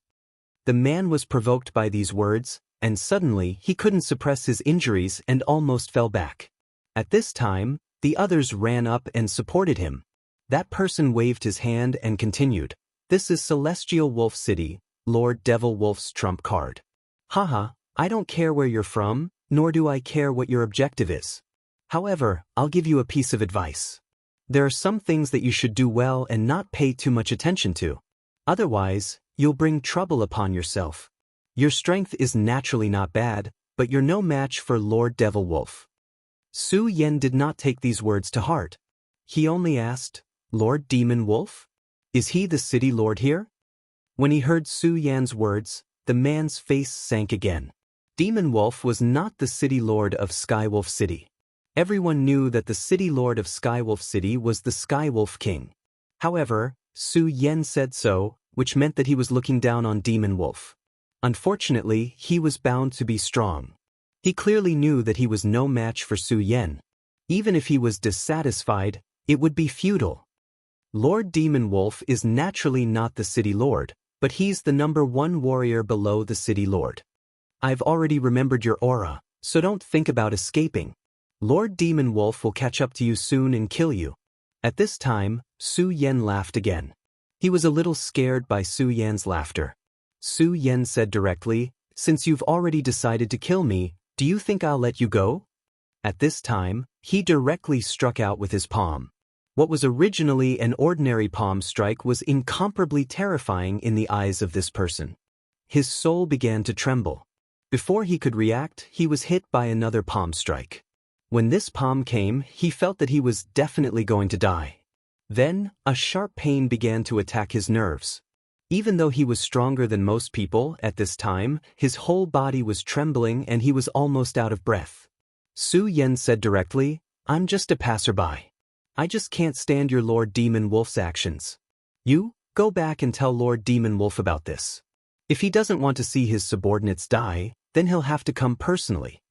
The man was provoked by these words, and suddenly he couldn't suppress his injuries and almost fell back. At this time, the others ran up and supported him. That person waved his hand and continued, "This is Celestial Wolf City, Lord Devil Wolf's trump card. Haha, I don't care where you're from, nor do I care what your objective is. However, I'll give you a piece of advice. There are some things that you should do well and not pay too much attention to. Otherwise, you'll bring trouble upon yourself. Your strength is naturally not bad, but you're no match for Lord Devil Wolf." Su Yan did not take these words to heart. He only asked, "Lord Demon Wolf? Is he the city lord here?" When he heard Su Yan's words, the man's face sank again. Demon Wolf was not the city lord of Skywolf City. Everyone knew that the city lord of Skywolf City was the Skywolf King. However, Su Yan said so, which meant that he was looking down on Demon Wolf. Unfortunately, he was bound to be strong. He clearly knew that he was no match for Su Yan. Even if he was dissatisfied, it would be futile. Lord Demon Wolf is naturally not the city lord, but he's the #1 warrior below the city lord. I've already remembered your aura, so don't think about escaping. Lord Demon Wolf will catch up to you soon and kill you." At this time, Su Yan laughed again. He was a little scared by Su Yan's laughter. Su Yan said directly, "Since you've already decided to kill me, do you think I'll let you go?" At this time, he directly struck out with his palm. What was originally an ordinary palm strike was incomparably terrifying in the eyes of this person. His soul began to tremble. Before he could react, he was hit by another palm strike. When this palm came, he felt that he was definitely going to die. Then, a sharp pain began to attack his nerves. Even though he was stronger than most people at this time, his whole body was trembling and he was almost out of breath. Su Yan said directly, "I'm just a passerby. I just can't stand your Lord Demon Wolf's actions. You, go back and tell Lord Demon Wolf about this. If he doesn't want to see his subordinates die, then he'll have to come personally."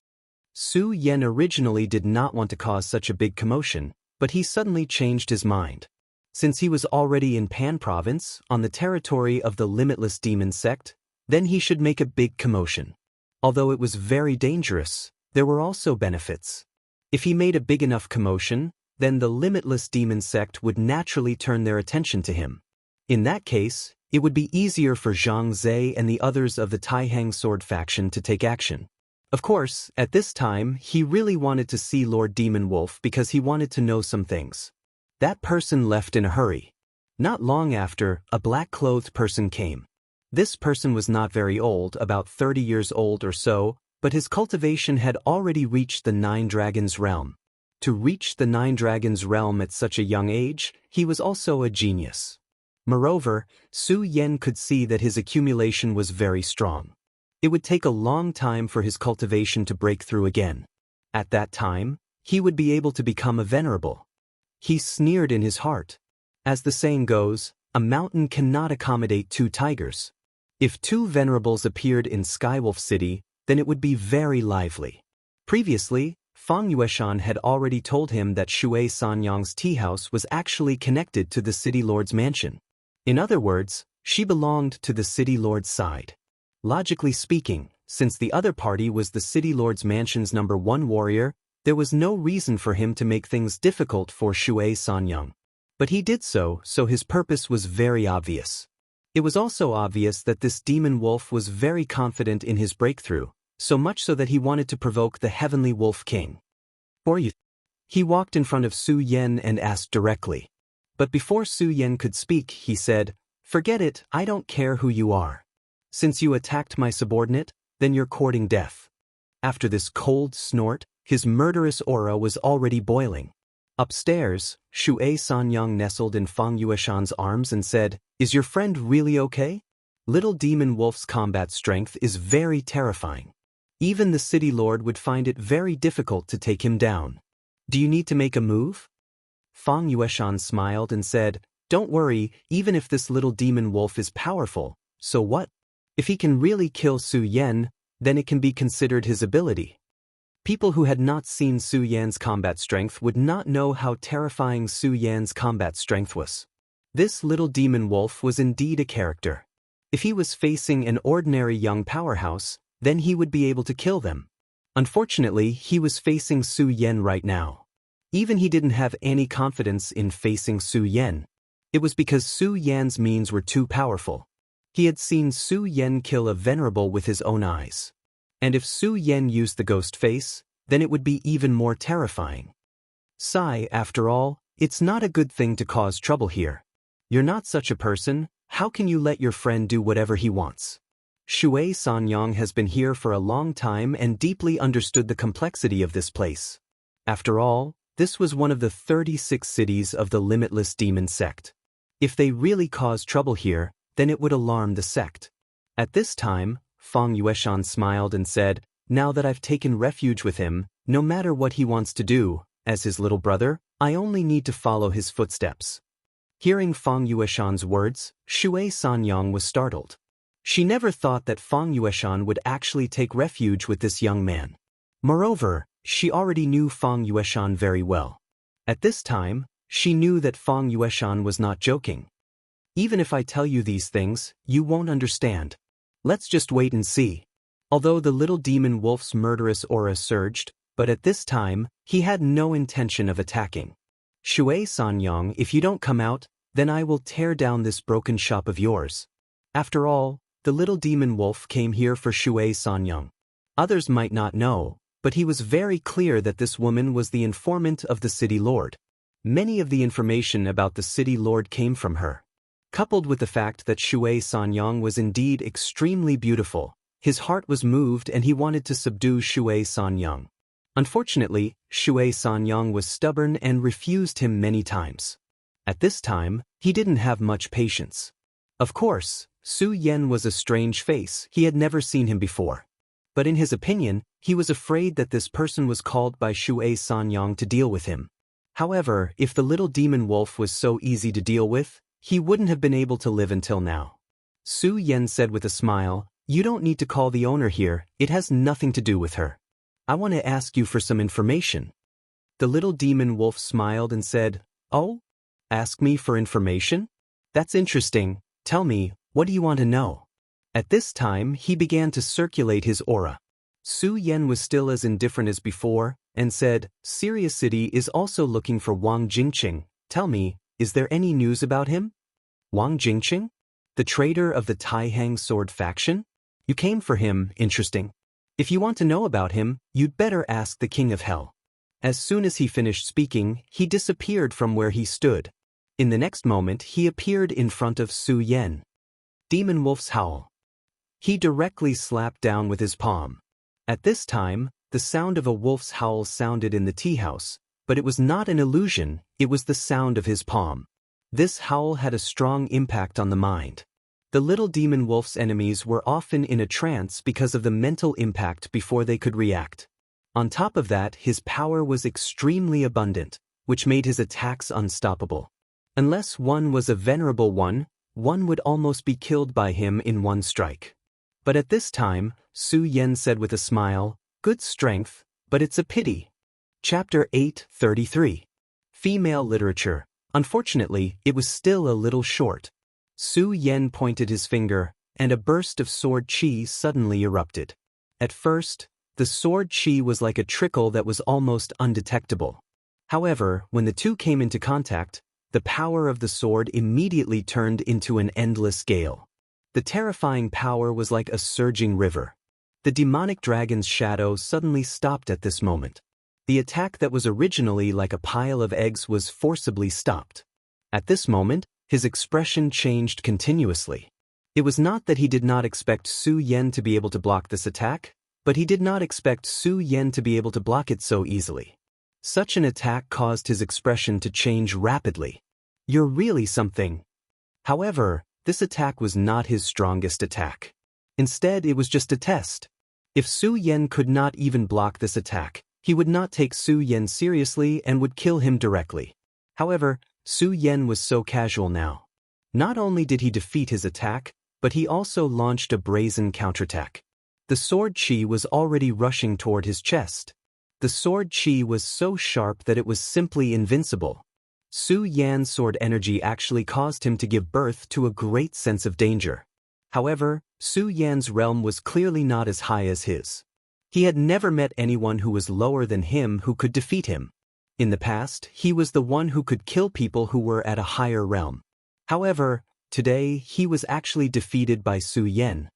Su Yan originally did not want to cause such a big commotion, but he suddenly changed his mind. Since he was already in Pan Province, on the territory of the Limitless Demon Sect, then he should make a big commotion. Although it was very dangerous, there were also benefits. If he made a big enough commotion, then the Limitless Demon Sect would naturally turn their attention to him. In that case, it would be easier for Zhang Zhe and the others of the Taihang Sword faction to take action. Of course, at this time, he really wanted to see Lord Demon Wolf because he wanted to know some things. That person left in a hurry. Not long after, a black-clothed person came. This person was not very old, about 30 years old or so, but his cultivation had already reached the 9 Dragons realm. To reach the 9 Dragons realm at such a young age, he was also a genius. Moreover, Su Yan could see that his accumulation was very strong. It would take a long time for his cultivation to break through again. At that time, he would be able to become a venerable. He sneered in his heart. As the saying goes, a mountain cannot accommodate 2 tigers. If 2 venerables appeared in Skywolf City, then it would be very lively. Previously, Fang Yueshan had already told him that Shui Sanyang's tea house was actually connected to the city lord's mansion. In other words, she belonged to the city lord's side. Logically speaking, since the other party was the city lord's mansion's #1 warrior, there was no reason for him to make things difficult for Shui Sanyang. But he did so his purpose was very obvious. It was also obvious that this demon wolf was very confident in his breakthrough, so much so that he wanted to provoke the Heavenly Wolf King. "Or you?" He walked in front of Su Yan and asked directly. But before Su Yan could speak, he said, "Forget it, I don't care who you are. Since you attacked my subordinate, then you're courting death." After this cold snort, his murderous aura was already boiling. Upstairs, Shui Sanyang nestled in Fang Yueshan's arms and said, "Is your friend really okay?" Little Demon Wolf's combat strength is very terrifying. Even the city lord would find it very difficult to take him down. Do you need to make a move? Fang Yueshan smiled and said, Don't worry, even if this little demon wolf is powerful, so what? If he can really kill Su Yan, then it can be considered his ability. People who had not seen Su Yan's combat strength would not know how terrifying Su Yan's combat strength was. This little demon wolf was indeed a character. If he was facing an ordinary young powerhouse, then he would be able to kill them. Unfortunately, he was facing Su Yan right now. Even he didn't have any confidence in facing Su Yan. It was because Su Yan's means were too powerful. He had seen Su Yan kill a venerable with his own eyes. And if Su Yan used the ghost face, then it would be even more terrifying. Sai, after all, it's not a good thing to cause trouble here. You're not such a person, how can you let your friend do whatever he wants? Shui Sanyang has been here for a long time and deeply understood the complexity of this place. After all, this was one of the 36 cities of the Limitless Demon Sect. If they really caused trouble here, then it would alarm the sect. At this time, Fang Yueshan smiled and said, Now that I've taken refuge with him, no matter what he wants to do, as his little brother, I only need to follow his footsteps. Hearing Fang Yueshan's words, Shui Sanyang was startled. She never thought that Fang Yueshan would actually take refuge with this young man. Moreover, she already knew Fang Yueshan very well. At this time, she knew that Fang Yueshan was not joking. Even if I tell you these things, you won't understand. Let's just wait and see. Although the little demon wolf's murderous aura surged, but at this time, he had no intention of attacking. Shui Sanyang, if you don't come out, then I will tear down this broken shop of yours. After all, the little demon wolf came here for Shui Sanyang. Others might not know, but he was very clear that this woman was the informant of the city lord. Many of the information about the city lord came from her. Coupled with the fact that Shui Sanyang was indeed extremely beautiful, his heart was moved and he wanted to subdue Shui Sanyang. Unfortunately, Shui Sanyang was stubborn and refused him many times. At this time, he didn't have much patience. Of course, Su Yan was a strange face, he had never seen him before. But in his opinion, he was afraid that this person was called by Shui Sanyang to deal with him. However, if the little demon wolf was so easy to deal with, he wouldn't have been able to live until now. Su Yan said with a smile, You don't need to call the owner here, it has nothing to do with her. I want to ask you for some information. The little demon wolf smiled and said, Oh? Ask me for information? That's interesting, tell me, what do you want to know? At this time, he began to circulate his aura. Su Yan was still as indifferent as before, and said, Sirius City is also looking for Wang Jingqing, tell me, is there any news about him? Wang Jingqing? The traitor of the Taihang sword faction? You came for him, interesting. If you want to know about him, you'd better ask the King of Hell. As soon as he finished speaking, he disappeared from where he stood. In the next moment, he appeared in front of Su Yan. Demon Wolf's howl. He directly slapped down with his palm. At this time, the sound of a wolf's howl sounded in the tea house, but it was not an illusion, it was the sound of his palm. This howl had a strong impact on the mind. The little demon wolf's enemies were often in a trance because of the mental impact before they could react. On top of that, his power was extremely abundant, which made his attacks unstoppable. Unless one was a venerable one would almost be killed by him in one strike. But at this time, Su Yan said with a smile, Good strength, but it's a pity. Chapter 8:33. Female Literature. Unfortunately, it was still a little short. Su Yan pointed his finger, and a burst of sword chi suddenly erupted. At first, the sword chi was like a trickle that was almost undetectable. However, when the two came into contact, the power of the sword immediately turned into an endless gale. The terrifying power was like a surging river. The demonic dragon's shadow suddenly stopped at this moment. The attack that was originally like a pile of eggs was forcibly stopped. At this moment, his expression changed continuously. It was not that he did not expect Su Yan to be able to block this attack, but he did not expect Su Yan to be able to block it so easily. Such an attack caused his expression to change rapidly. You're really something. However, this attack was not his strongest attack. Instead, it was just a test. If Su Yan could not even block this attack, he would not take Su Yan seriously and would kill him directly. However, Su Yan was so casual now. Not only did he defeat his attack, but he also launched a brazen counterattack. The sword chi was already rushing toward his chest. The sword chi was so sharp that it was simply invincible. Su Yan's sword energy actually caused him to give birth to a great sense of danger. However, Su Yan's realm was clearly not as high as his. He had never met anyone who was lower than him who could defeat him. In the past, he was the one who could kill people who were at a higher realm. However, today he was actually defeated by Su Yan.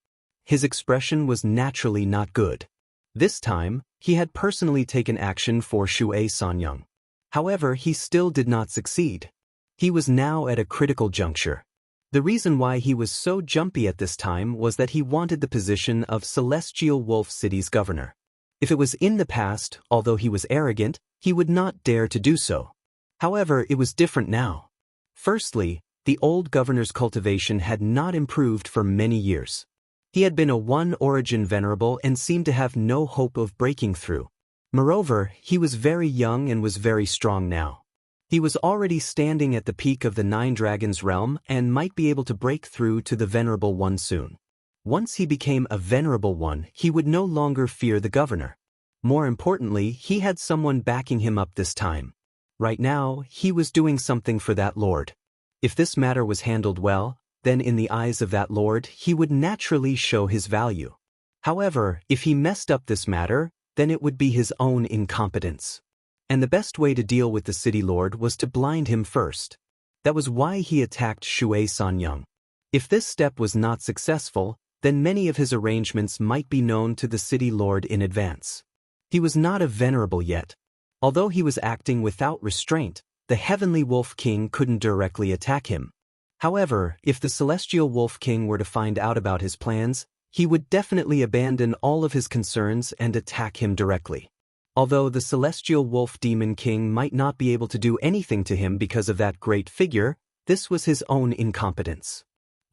His expression was naturally not good. This time, he had personally taken action for Shui Sanyang. However, he still did not succeed. He was now at a critical juncture. The reason why he was so jumpy at this time was that he wanted the position of Celestial Wolf City's governor. If it was in the past, although he was arrogant, he would not dare to do so. However, it was different now. Firstly, the old governor's cultivation had not improved for many years. He had been a one-origin venerable and seemed to have no hope of breaking through. Moreover, he was very young and was very strong now. He was already standing at the peak of the Nine Dragons realm and might be able to break through to the Venerable One soon. Once he became a Venerable One, he would no longer fear the governor. More importantly, he had someone backing him up this time. Right now, he was doing something for that lord. If this matter was handled well, then in the eyes of that lord, he would naturally show his value. However, if he messed up this matter, then it would be his own incompetence. And the best way to deal with the city lord was to blind him first. That was why he attacked Shui Sanyang. If this step was not successful, then many of his arrangements might be known to the city lord in advance. He was not a venerable yet. Although he was acting without restraint, the Heavenly Wolf King couldn't directly attack him. However, if the Celestial Wolf King were to find out about his plans, he would definitely abandon all of his concerns and attack him directly. Although the Celestial Wolf Demon King might not be able to do anything to him because of that great figure, this was his own incompetence.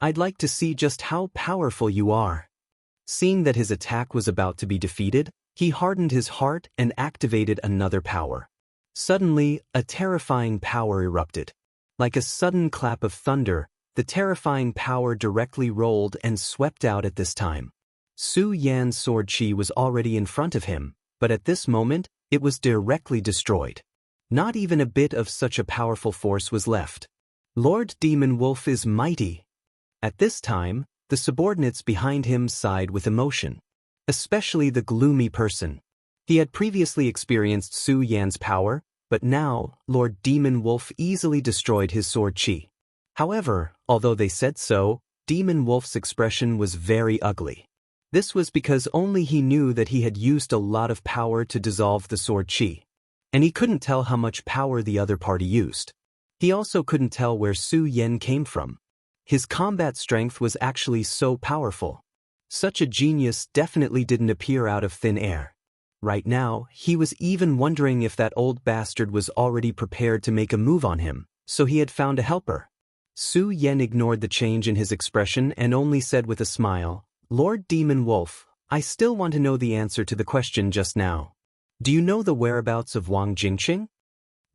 I'd like to see just how powerful you are. Seeing that his attack was about to be defeated, he hardened his heart and activated another power. Suddenly, a terrifying power erupted. Like a sudden clap of thunder, the terrifying power directly rolled and swept out at this time. Su Yan's sword chi was already in front of him, but at this moment, it was directly destroyed. Not even a bit of such a powerful force was left. Lord Demon Wolf is mighty. At this time, the subordinates behind him sighed with emotion. Especially the gloomy person. He had previously experienced Su Yan's power, but now, Lord Demon Wolf easily destroyed his sword chi. However, although they said so, Demon Wolf's expression was very ugly. This was because only he knew that he had used a lot of power to dissolve the sword chi. And he couldn't tell how much power the other party used. He also couldn't tell where Su Yan came from. His combat strength was actually so powerful. Such a genius definitely didn't appear out of thin air. Right now, he was even wondering if that old bastard was already prepared to make a move on him, so he had found a helper. Su Yan ignored the change in his expression and only said with a smile, "Lord Demon Wolf, I still want to know the answer to the question just now. Do you know the whereabouts of Wang Jingqing?"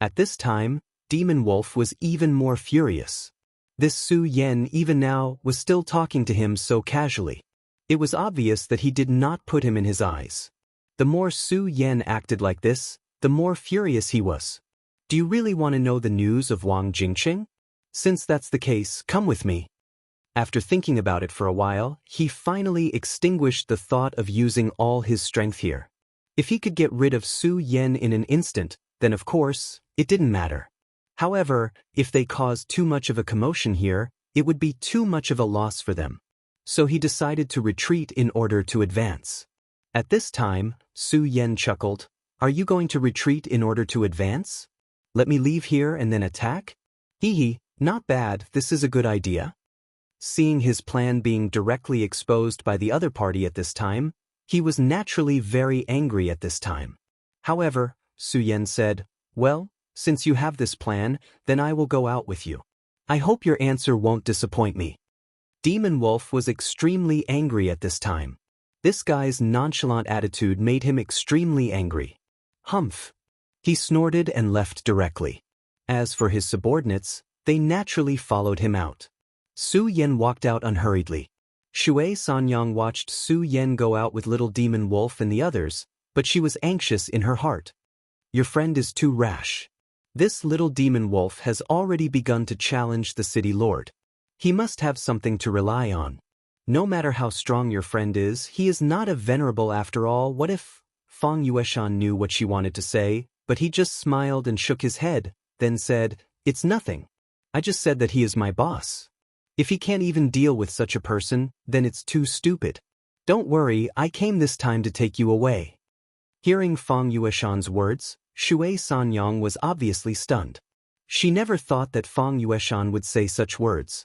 At this time, Demon Wolf was even more furious. This Su Yan even now was still talking to him so casually. It was obvious that he did not put him in his eyes. The more Su Yan acted like this, the more furious he was. "Do you really want to know the news of Wang Jingqing? Since that's the case, come with me." After thinking about it for a while, he finally extinguished the thought of using all his strength here. If he could get rid of Su Yan in an instant, then of course, it didn't matter. However, if they caused too much of a commotion here, it would be too much of a loss for them. So he decided to retreat in order to advance. At this time, Su Yan chuckled, "Are you going to retreat in order to advance? Let me leave here and then attack? Hee, not bad, this is a good idea." Seeing his plan being directly exposed by the other party at this time, he was naturally very angry at this time. However, Su Yan said, "Well, since you have this plan, then I will go out with you. I hope your answer won't disappoint me." Demon Wolf was extremely angry at this time. This guy's nonchalant attitude made him extremely angry. Humph. He snorted and left directly. As for his subordinates, they naturally followed him out. Su Yan walked out unhurriedly. Shui Sanyang watched Su Yan go out with little Demon Wolf and the others, but she was anxious in her heart. Your friend is too rash. This little Demon Wolf has already begun to challenge the city lord. He must have something to rely on. No matter how strong your friend is, he is not a venerable after all. What if? Fang Yueshan knew what she wanted to say, but he just smiled and shook his head, then said, "It's nothing. I just said that he is my boss. If he can't even deal with such a person, then it's too stupid. Don't worry, I came this time to take you away." Hearing Fang Yueshan's words, Shui Sanyang was obviously stunned. She never thought that Fang Yueshan would say such words.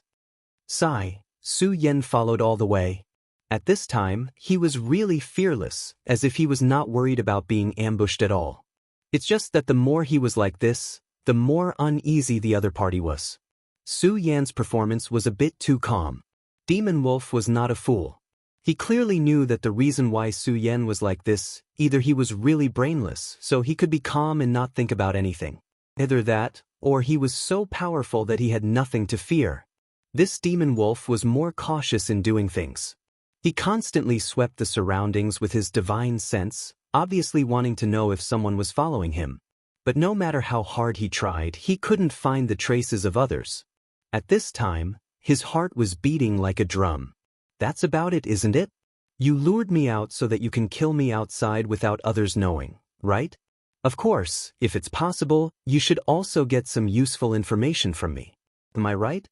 Sigh, Su Yan followed all the way. At this time, he was really fearless, as if he was not worried about being ambushed at all. It's just that the more he was like this, the more uneasy the other party was. Su Yan's performance was a bit too calm. Demon Wolf was not a fool. He clearly knew that the reason why Su Yan was like this, either he was really brainless, so he could be calm and not think about anything. Either that, or he was so powerful that he had nothing to fear. This Demon Wolf was more cautious in doing things. He constantly swept the surroundings with his divine sense, obviously wanting to know if someone was following him. But no matter how hard he tried, he couldn't find the traces of others. At this time, his heart was beating like a drum. That's about it, isn't it? You lured me out so that you can kill me outside without others knowing, right? Of course, if it's possible, you should also get some useful information from me. Am I right?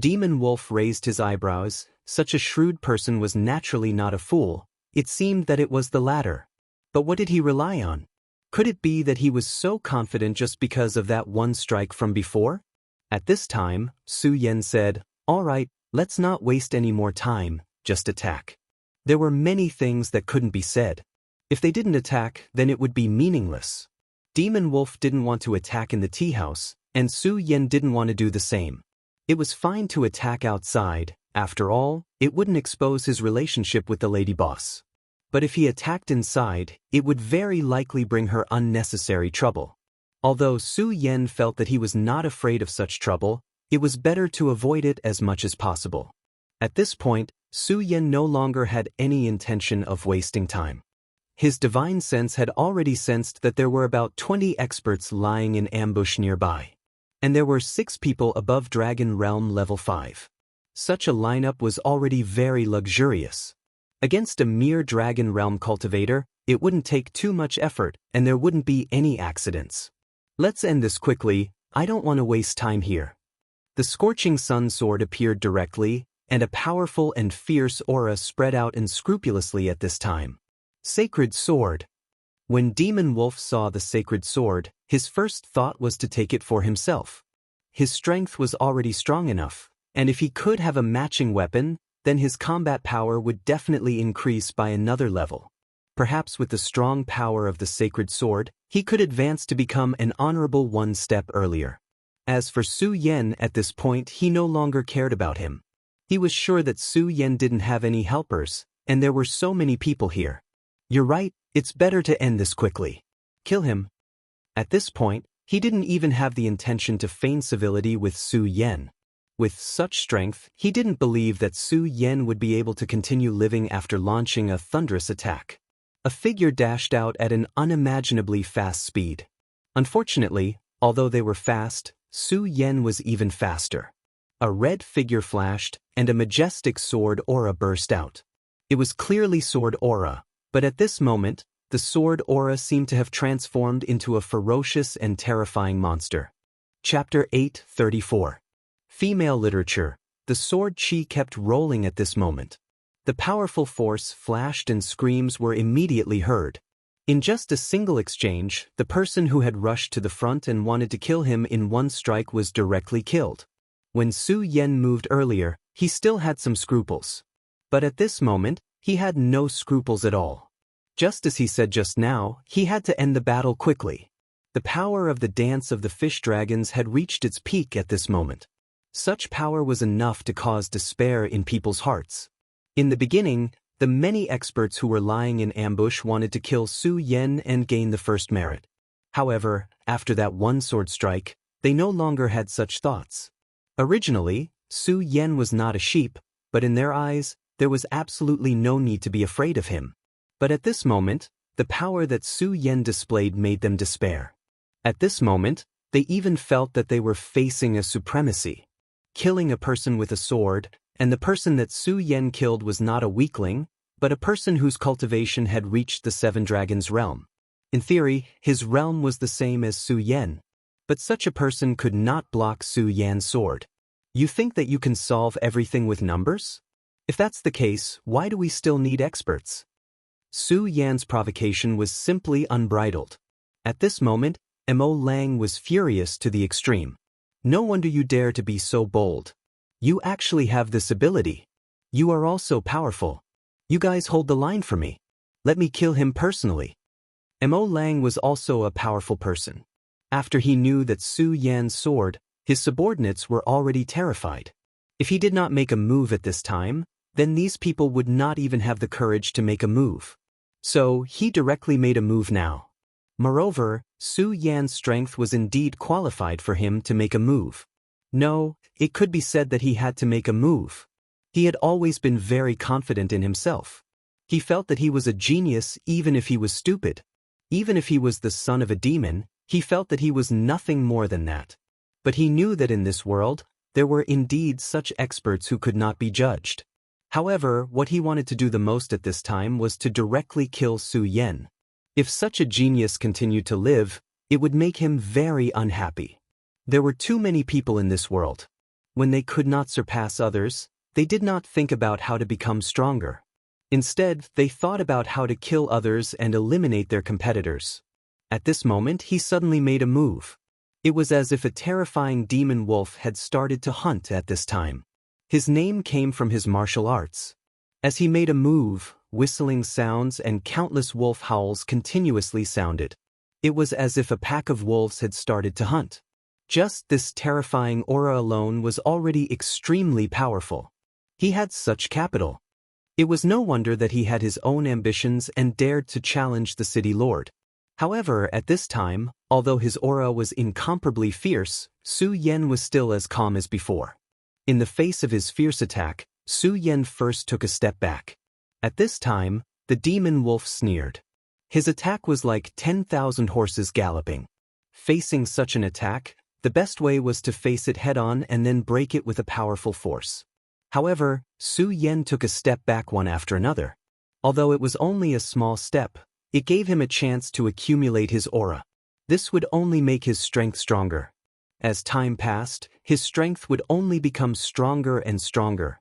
Demon Wolf raised his eyebrows. Such a shrewd person was naturally not a fool. It seemed that it was the latter. But what did he rely on? Could it be that he was so confident just because of that one strike from before? At this time, Su Yan said, "All right, let's not waste any more time, just attack." There were many things that couldn't be said. If they didn't attack, then it would be meaningless. Demon Wolf didn't want to attack in the tea house, and Su Yan didn't want to do the same. It was fine to attack outside. After all, it wouldn't expose his relationship with the lady boss. But if he attacked inside, it would very likely bring her unnecessary trouble. Although Su Yan felt that he was not afraid of such trouble, it was better to avoid it as much as possible. At this point, Su Yan no longer had any intention of wasting time. His divine sense had already sensed that there were about 20 experts lying in ambush nearby. And there were 6 people above Dragon Realm level 5. Such a lineup was already very luxurious. Against a mere Dragon Realm cultivator, it wouldn't take too much effort, and there wouldn't be any accidents. Let's end this quickly, I don't want to waste time here. The Scorching Sun sword appeared directly, and a powerful and fierce aura spread out unscrupulously at this time. Sacred Sword. When Demon Wolf saw the sacred sword, his first thought was to take it for himself. His strength was already strong enough, and if he could have a matching weapon, then his combat power would definitely increase by another level. Perhaps with the strong power of the sacred sword, he could advance to become an honorable one step earlier. As for Su Yan, at this point he no longer cared about him. He was sure that Su Yan didn't have any helpers, and there were so many people here. You're right, it's better to end this quickly. Kill him. At this point, he didn't even have the intention to feign civility with Su Yan. With such strength, he didn't believe that Su Yan would be able to continue living after launching a thunderous attack. A figure dashed out at an unimaginably fast speed. Unfortunately, although they were fast, Su Yan was even faster. A red figure flashed, and a majestic sword aura burst out. It was clearly sword aura, but at this moment, the sword aura seemed to have transformed into a ferocious and terrifying monster. Chapter 8:34. Female Literature. The sword chi kept rolling at this moment. The powerful force flashed and screams were immediately heard. In just a single exchange, the person who had rushed to the front and wanted to kill him in one strike was directly killed. When Su Yan moved earlier, he still had some scruples. But at this moment, he had no scruples at all. Just as he said just now, he had to end the battle quickly. The power of the dance of the fish dragons had reached its peak at this moment. Such power was enough to cause despair in people's hearts. In the beginning, the many experts who were lying in ambush wanted to kill Su Yan and gain the first merit. However, after that one sword strike, they no longer had such thoughts. Originally, Su Yan was not a sheep, but in their eyes, there was absolutely no need to be afraid of him. But at this moment, the power that Su Yan displayed made them despair. At this moment, they even felt that they were facing a supremacy. Killing a person with a sword, and the person that Su Yan killed was not a weakling, but a person whose cultivation had reached the Seven Dragons realm. In theory, his realm was the same as Su Yan. But such a person could not block Su Yan's sword. You think that you can solve everything with numbers? If that's the case, why do we still need experts? Su Yan's provocation was simply unbridled. At this moment, Mo Lang was furious to the extreme. No wonder you dare to be so bold. You actually have this ability. You are also powerful. You guys hold the line for me. Let me kill him personally. Mo Lang was also a powerful person. After he knew that Su Yan's sword, his subordinates were already terrified. If he did not make a move at this time, then these people would not even have the courage to make a move. So he directly made a move now. Moreover, Su Yan's strength was indeed qualified for him to make a move. No, it could be said that he had to make a move. He had always been very confident in himself. He felt that he was a genius even if he was stupid. Even if he was the son of a demon, he felt that he was nothing more than that. But he knew that in this world, there were indeed such experts who could not be judged. However, what he wanted to do the most at this time was to directly kill Su Yan. If such a genius continued to live, it would make him very unhappy. There were too many people in this world. When they could not surpass others, they did not think about how to become stronger. Instead, they thought about how to kill others and eliminate their competitors. At this moment, he suddenly made a move. It was as if a terrifying demon wolf had started to hunt at this time. His name came from his martial arts. As he made a move, whistling sounds and countless wolf howls continuously sounded. It was as if a pack of wolves had started to hunt. Just this terrifying aura alone was already extremely powerful. He had such capital. It was no wonder that he had his own ambitions and dared to challenge the city lord. However, at this time, although his aura was incomparably fierce, Su Yan was still as calm as before. In the face of his fierce attack, Su Yan first took a step back. At this time, the demon wolf sneered. His attack was like 10,000 horses galloping. Facing such an attack, the best way was to face it head-on and then break it with a powerful force. However, Su Yan took a step back one after another. Although it was only a small step, it gave him a chance to accumulate his aura. This would only make his strength stronger. As time passed, his strength would only become stronger and stronger.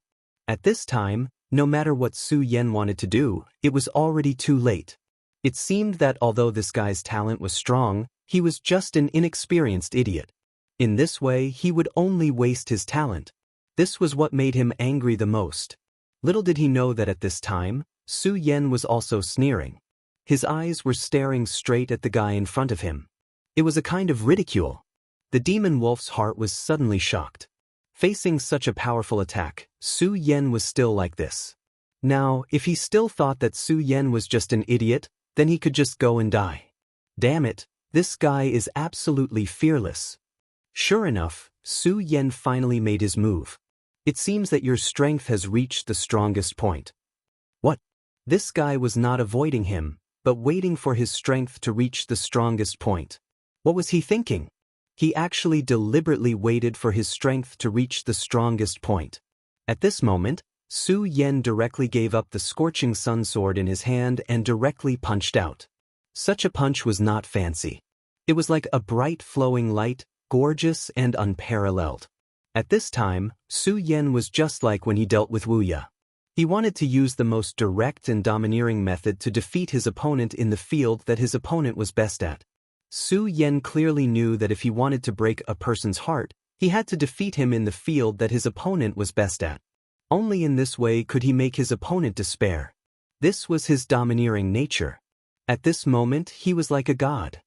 At this time, no matter what Su Yan wanted to do, it was already too late. It seemed that although this guy's talent was strong, he was just an inexperienced idiot. In this way, he would only waste his talent. This was what made him angry the most. Little did he know that at this time, Su Yan was also sneering. His eyes were staring straight at the guy in front of him. It was a kind of ridicule. The demon wolf's heart was suddenly shocked. Facing such a powerful attack, Su Yan was still like this. Now, if he still thought that Su Yan was just an idiot, then he could just go and die. Damn it, this guy is absolutely fearless. Sure enough, Su Yan finally made his move. It seems that your strength has reached the strongest point. What? This guy was not avoiding him, but waiting for his strength to reach the strongest point. What was he thinking? He actually deliberately waited for his strength to reach the strongest point. At this moment, Su Yan directly gave up the scorching sun sword in his hand and directly punched out. Such a punch was not fancy. It was like a bright flowing light, gorgeous and unparalleled. At this time, Su Yan was just like when he dealt with Wuya. He wanted to use the most direct and domineering method to defeat his opponent in the field that his opponent was best at. Su Yan clearly knew that if he wanted to break a person's heart, he had to defeat him in the field that his opponent was best at. Only in this way could he make his opponent despair. This was his domineering nature. At this moment, he was like a god.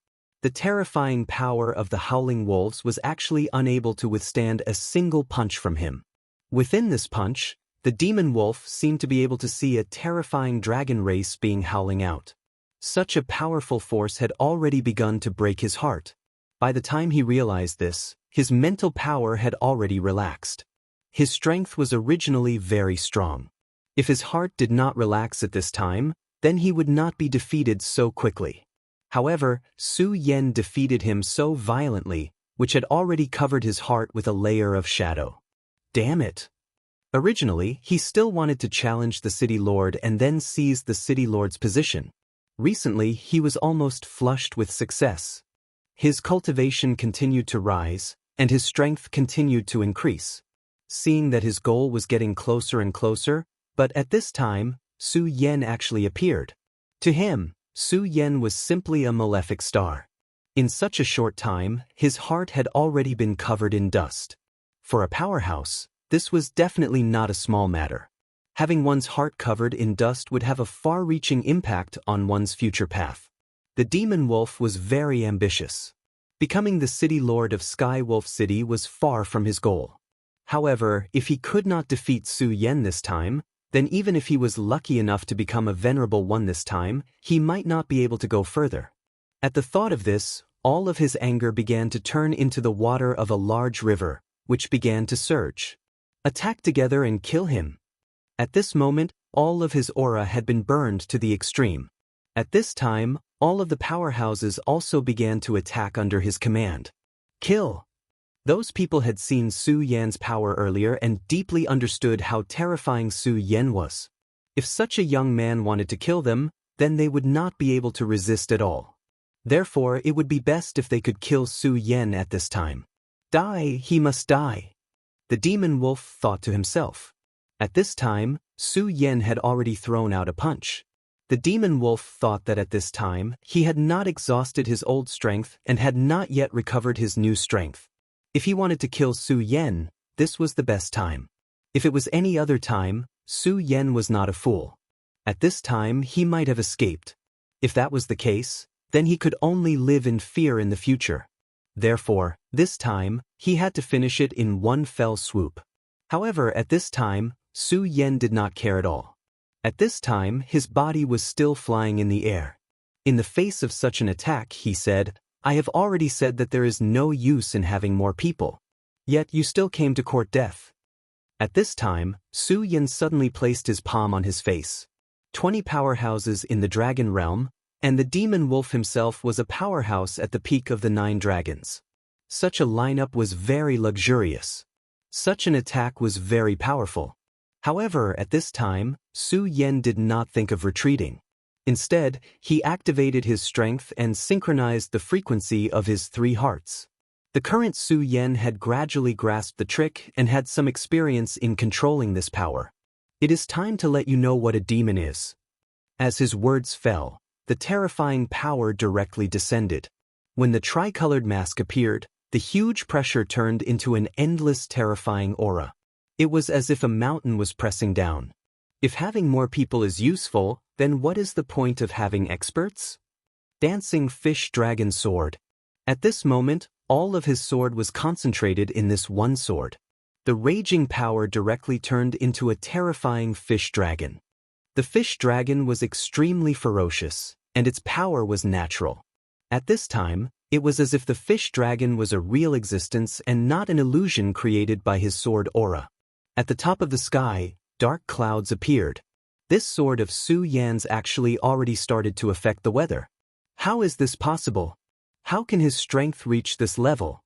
The terrifying power of the howling wolves was actually unable to withstand a single punch from him. Within this punch, the demon wolf seemed to be able to see a terrifying dragon race being howling out. Such a powerful force had already begun to break his heart. By the time he realized this, his mental power had already relaxed. His strength was originally very strong. If his heart did not relax at this time, then he would not be defeated so quickly. However, Su Yan defeated him so violently, which had already covered his heart with a layer of shadow. Damn it! Originally, he still wanted to challenge the City Lord and then seize the City Lord's position. Recently, he was almost flushed with success. His cultivation continued to rise, and his strength continued to increase. Seeing that his goal was getting closer and closer, but at this time, Su Yan actually appeared. To him, Su Yan was simply a malefic star. In such a short time, his heart had already been covered in dust. For a powerhouse, this was definitely not a small matter. Having one's heart covered in dust would have a far-reaching impact on one's future path. The demon wolf was very ambitious. Becoming the city lord of Sky Wolf City was far from his goal. However, if he could not defeat Su Yan this time, then even if he was lucky enough to become a venerable one this time, he might not be able to go further. At the thought of this, all of his anger began to turn into the water of a large river, which began to surge. Attack together and kill him. At this moment, all of his aura had been burned to the extreme. At this time, all of the powerhouses also began to attack under his command. Kill! Those people had seen Su Yan's power earlier and deeply understood how terrifying Su Yan was. If such a young man wanted to kill them, then they would not be able to resist at all. Therefore, it would be best if they could kill Su Yan at this time. Die, he must die. The demon wolf thought to himself. At this time, Su Yan had already thrown out a punch. The demon wolf thought that at this time, he had not exhausted his old strength and had not yet recovered his new strength. If he wanted to kill Su Yan, this was the best time. If it was any other time, Su Yan was not a fool. At this time, he might have escaped. If that was the case, then he could only live in fear in the future. Therefore, this time, he had to finish it in one fell swoop. However, at this time, Su Yan did not care at all. At this time, his body was still flying in the air. In the face of such an attack, he said, I have already said that there is no use in having more people. Yet you still came to court death. At this time, Su Yan suddenly placed his palm on his face. 20 powerhouses in the dragon realm, and the demon wolf himself was a powerhouse at the peak of the 9 dragons. Such a lineup was very luxurious. Such an attack was very powerful. However, at this time, Su Yan did not think of retreating. Instead, he activated his strength and synchronized the frequency of his 3 hearts. The current Su Yan had gradually grasped the trick and had some experience in controlling this power. It is time to let you know what a demon is. As his words fell, the terrifying power directly descended. When the tricolored mask appeared, the huge pressure turned into an endless terrifying aura. It was as if a mountain was pressing down. If having more people is useful, then what is the point of having experts? Dancing Fish Dragon Sword. At this moment, all of his sword was concentrated in this one sword. The raging power directly turned into a terrifying fish dragon. The fish dragon was extremely ferocious, and its power was natural. At this time, it was as if the fish dragon was a real existence and not an illusion created by his sword aura. At the top of the sky, dark clouds appeared. This sword of Su Yan's actually already started to affect the weather. How is this possible? How can his strength reach this level?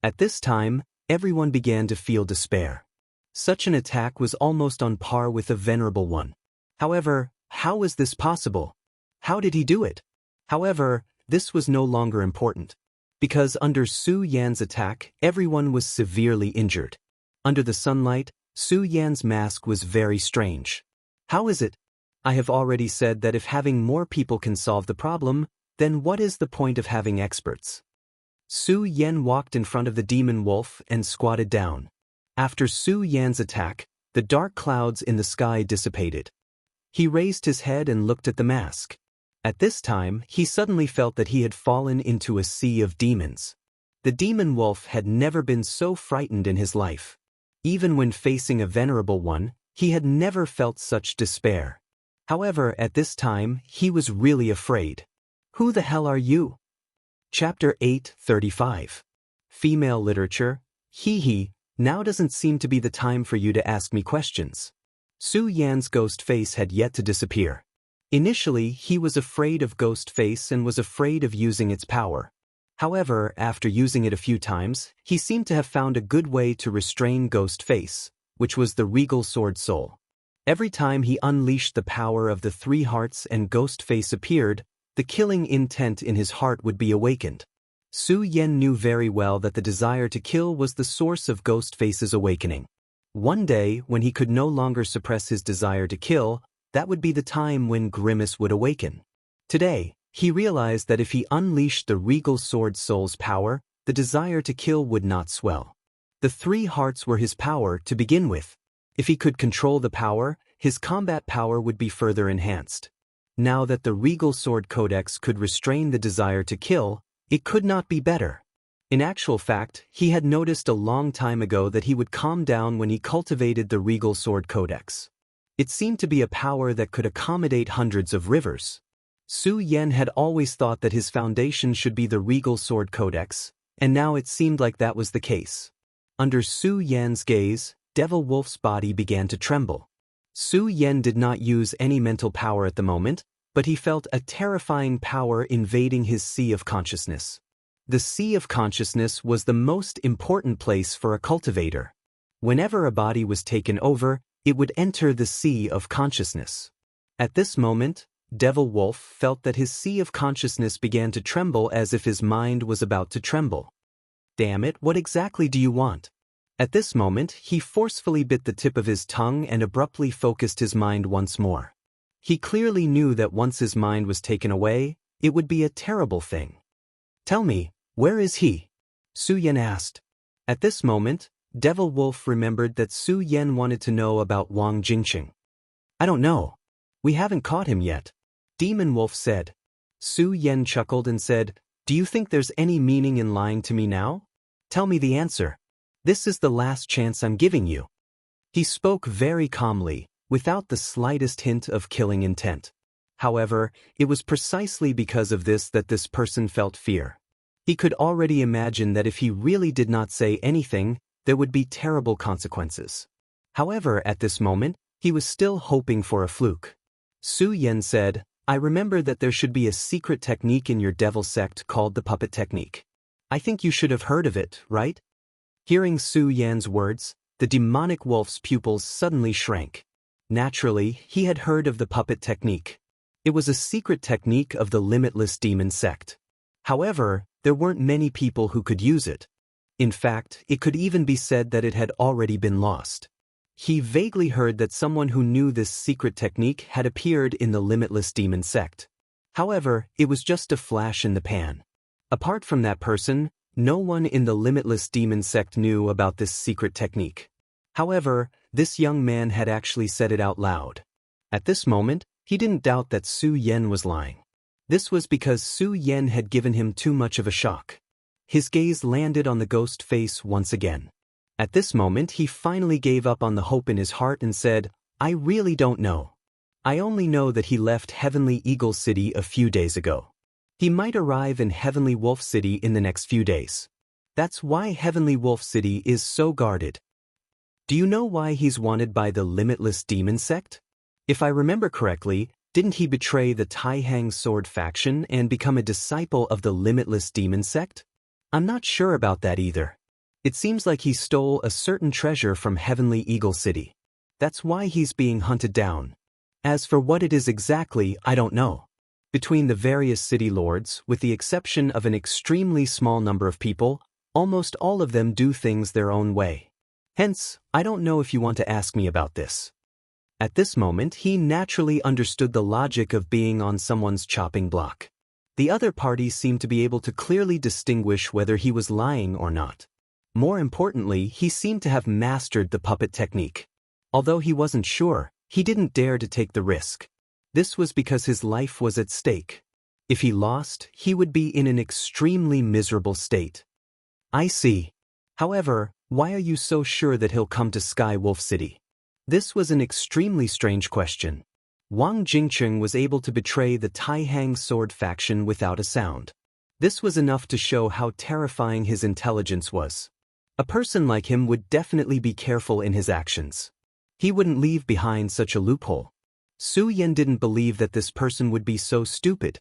At this time, everyone began to feel despair. Such an attack was almost on par with a venerable one. However, how was this possible? How did he do it? However, this was no longer important. Because under Su Yan's attack, everyone was severely injured. Under the sunlight, Su Yan's mask was very strange. How is it? I have already said that if having more people can solve the problem, then what is the point of having experts? Su Yan walked in front of the demon wolf and squatted down. After Su Yan's attack, the dark clouds in the sky dissipated. He raised his head and looked at the mask. At this time, he suddenly felt that he had fallen into a sea of demons. The demon wolf had never been so frightened in his life. Even when facing a venerable one, he had never felt such despair. However, at this time, he was really afraid. Who the hell are you? Chapter 8:35. Female literature. Hee, now doesn't seem to be the time for you to ask me questions. Su Yan's ghost face had yet to disappear. Initially, he was afraid of ghost face and was afraid of using its power. However, after using it a few times, he seemed to have found a good way to restrain ghost face, which was the regal sword soul. Every time he unleashed the power of the three hearts and ghost face appeared, the killing intent in his heart would be awakened. Su Yan knew very well that the desire to kill was the source of ghost face's awakening. One day, when he could no longer suppress his desire to kill, that would be the time when Grimace would awaken. Today, he realized that if he unleashed the regal sword soul's power, the desire to kill would not swell. The three hearts were his power to begin with. If he could control the power, his combat power would be further enhanced. Now that the regal sword codex could restrain the desire to kill, it could not be better. In actual fact, he had noticed a long time ago that he would calm down when he cultivated the regal sword codex. It seemed to be a power that could accommodate hundreds of rivers. Su Yan had always thought that his foundation should be the regal sword codex, and now it seemed like that was the case. Under Su Yan's gaze, Devil Wolf's body began to tremble. Su Yan did not use any mental power at the moment, but he felt a terrifying power invading his sea of consciousness. The sea of consciousness was the most important place for a cultivator. Whenever a body was taken over, it would enter the sea of consciousness. At this moment, Devil Wolf felt that his sea of consciousness began to tremble as if his mind was about to tremble. Damn it, what exactly do you want? At this moment, he forcefully bit the tip of his tongue and abruptly focused his mind once more. He clearly knew that once his mind was taken away, it would be a terrible thing. Tell me, where is he? Su Yan asked. At this moment, Devil Wolf remembered that Su Yan wanted to know about Wang Jingqing. I don't know. We haven't caught him yet. Demon Wolf said. Su Yan chuckled and said, Do you think there's any meaning in lying to me now? Tell me the answer. This is the last chance I'm giving you. He spoke very calmly, without the slightest hint of killing intent. However, it was precisely because of this that this person felt fear. He could already imagine that if he really did not say anything, there would be terrible consequences. However, at this moment, he was still hoping for a fluke. Su Yan said, I remember that there should be a secret technique in your devil sect called the puppet technique. I think you should have heard of it, right? Hearing Su Yan's words, the demonic wolf's pupils suddenly shrank. Naturally, he had heard of the puppet technique. It was a secret technique of the limitless demon sect. However, there weren't many people who could use it. In fact, it could even be said that it had already been lost. He vaguely heard that someone who knew this secret technique had appeared in the limitless demon sect. However, it was just a flash in the pan. Apart from that person, no one in the limitless demon sect knew about this secret technique. However, this young man had actually said it out loud. At this moment, he didn't doubt that Su Yan was lying. This was because Su Yan had given him too much of a shock. His gaze landed on the ghost face once again. At this moment, he finally gave up on the hope in his heart and said, I really don't know. I only know that he left Heavenly Eagle City a few days ago. He might arrive in Heavenly Wolf City in the next few days. That's why Heavenly Wolf City is so guarded. Do you know why he's wanted by the Limitless Demon Sect? If I remember correctly, didn't he betray the Taihang Sword faction and become a disciple of the Limitless Demon Sect? I'm not sure about that either. It seems like he stole a certain treasure from Heavenly Eagle City. That's why he's being hunted down. As for what it is exactly, I don't know. Between the various city lords, with the exception of an extremely small number of people, almost all of them do things their own way. Hence, I don't know if you want to ask me about this. At this moment, he naturally understood the logic of being on someone's chopping block. The other party seemed to be able to clearly distinguish whether he was lying or not. More importantly, he seemed to have mastered the puppet technique. Although he wasn't sure, he didn't dare to take the risk. This was because his life was at stake. If he lost, he would be in an extremely miserable state. I see. However, why are you so sure that he'll come to Sky Wolf City? This was an extremely strange question. Wang Jingcheng was able to betray the Taihang sword faction without a sound. This was enough to show how terrifying his intelligence was. A person like him would definitely be careful in his actions. He wouldn't leave behind such a loophole. Su Yan didn't believe that this person would be so stupid.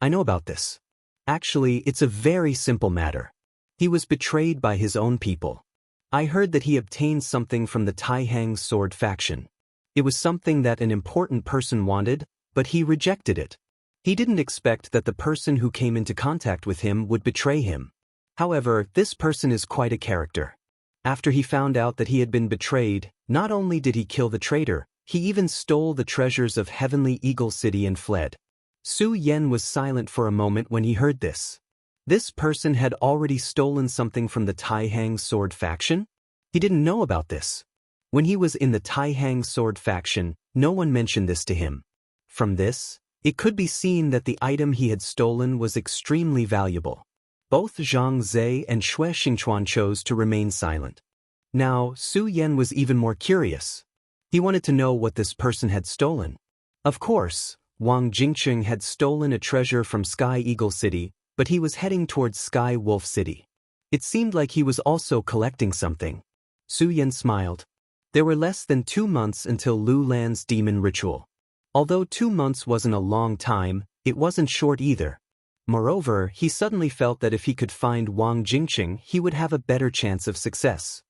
I know about this. Actually, it's a very simple matter. He was betrayed by his own people. I heard that he obtained something from the Taihang sword faction. It was something that an important person wanted, but he rejected it. He didn't expect that the person who came into contact with him would betray him. However, this person is quite a character. After he found out that he had been betrayed, not only did he kill the traitor, he even stole the treasures of Heavenly Eagle City and fled. Su Yan was silent for a moment when he heard this. This person had already stolen something from the Taihang sword faction? He didn't know about this. When he was in the Taihang sword faction, no one mentioned this to him. From this, it could be seen that the item he had stolen was extremely valuable. Both Zhang Zhe and Xue Xingchuan chose to remain silent. Now, Su Yan was even more curious. He wanted to know what this person had stolen. Of course, Wang Jingcheng had stolen a treasure from Sky Eagle City, but he was heading towards Sky Wolf City. It seemed like he was also collecting something. Su Yan smiled. There were less than 2 months until Lu Lan's demon ritual. Although 2 months wasn't a long time, it wasn't short either. Moreover, he suddenly felt that if he could find Wang Jingcheng, he would have a better chance of success.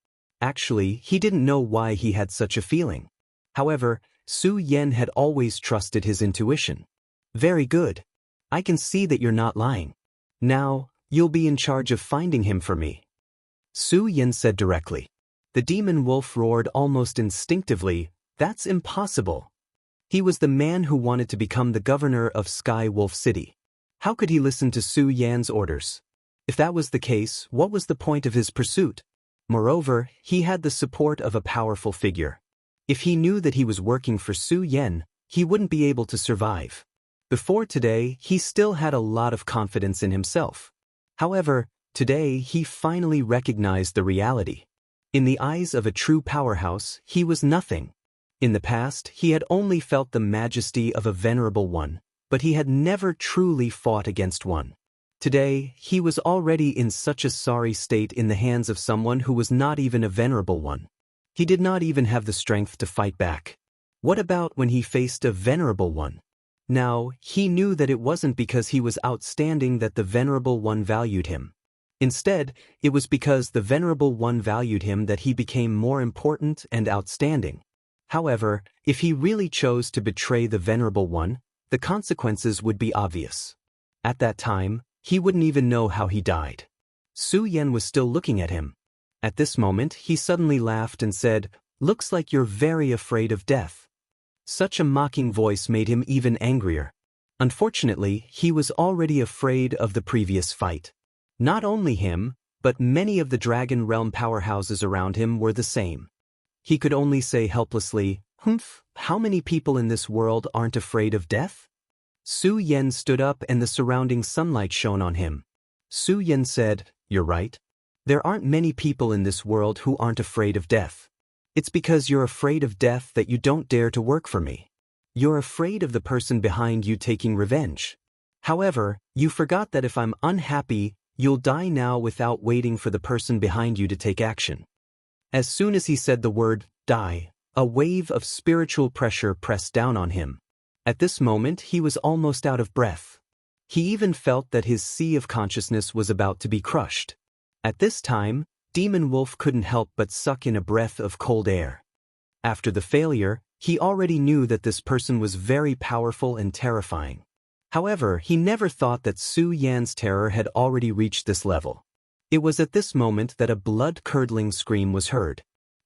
Actually, he didn't know why he had such a feeling. However, Su Yan had always trusted his intuition. Very good. I can see that you're not lying. Now, you'll be in charge of finding him for me. Su Yan said directly. The demon wolf roared almost instinctively, "That's impossible." He was the man who wanted to become the governor of Sky Wolf City. How could he listen to Su Yan's orders? If that was the case, what was the point of his pursuit? Moreover, he had the support of a powerful figure. If he knew that he was working for Su Yan, he wouldn't be able to survive. Before today, he still had a lot of confidence in himself. However, today he finally recognized the reality. In the eyes of a true powerhouse, he was nothing. In the past, he had only felt the majesty of a venerable one, but he had never truly fought against one. Today, he was already in such a sorry state in the hands of someone who was not even a venerable one. He did not even have the strength to fight back. What about when he faced a venerable one? Now, he knew that it wasn't because he was outstanding that the venerable one valued him. Instead, it was because the venerable one valued him that he became more important and outstanding. However, if he really chose to betray the venerable one, the consequences would be obvious. At that time, he wouldn't even know how he died. Su Yan was still looking at him. At this moment, he suddenly laughed and said, "Looks like you're very afraid of death." Such a mocking voice made him even angrier. Unfortunately, he was already afraid of the previous fight. Not only him, but many of the Dragon Realm powerhouses around him were the same. He could only say helplessly, "Humph, how many people in this world aren't afraid of death?" Su Yan stood up and the surrounding sunlight shone on him. Su Yan said, "You're right. There aren't many people in this world who aren't afraid of death. It's because you're afraid of death that you don't dare to work for me. You're afraid of the person behind you taking revenge. However, you forgot that if I'm unhappy, you'll die now without waiting for the person behind you to take action." As soon as he said the word, "die," a wave of spiritual pressure pressed down on him. At this moment, he was almost out of breath. He even felt that his sea of consciousness was about to be crushed. At this time, Demon Wolf couldn't help but suck in a breath of cold air. After the failure, he already knew that this person was very powerful and terrifying. However, he never thought that Su Yan's terror had already reached this level. It was at this moment that a blood-curdling scream was heard.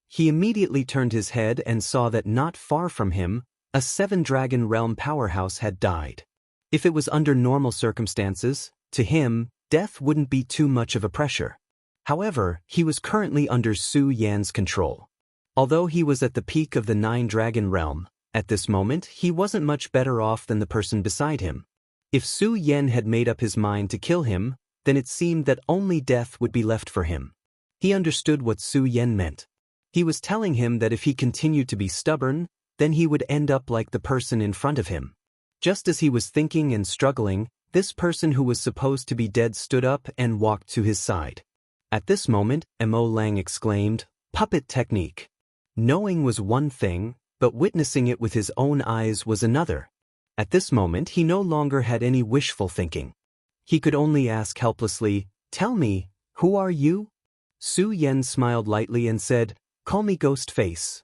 He immediately turned his head and saw that not far from him, a 7-dragon realm powerhouse had died. If it was under normal circumstances, to him, death wouldn't be too much of a pressure. However, he was currently under Su Yan's control. Although he was at the peak of the 9-dragon realm, At this moment, he wasn't much better off than the person beside him. If Su Yan had made up his mind to kill him, then it seemed that only death would be left for him. He understood what Su Yan meant. He was telling him that if he continued to be stubborn, then he would end up like the person in front of him. Just as he was thinking and struggling, this person who was supposed to be dead stood up and walked to his side. At this moment, Mo Lang exclaimed, "Puppet technique." Knowing was one thing, but witnessing it with his own eyes was another. At this moment, he no longer had any wishful thinking. He could only ask helplessly, "Tell me, who are you?" Su Yan smiled lightly and said, "Call me Ghostface."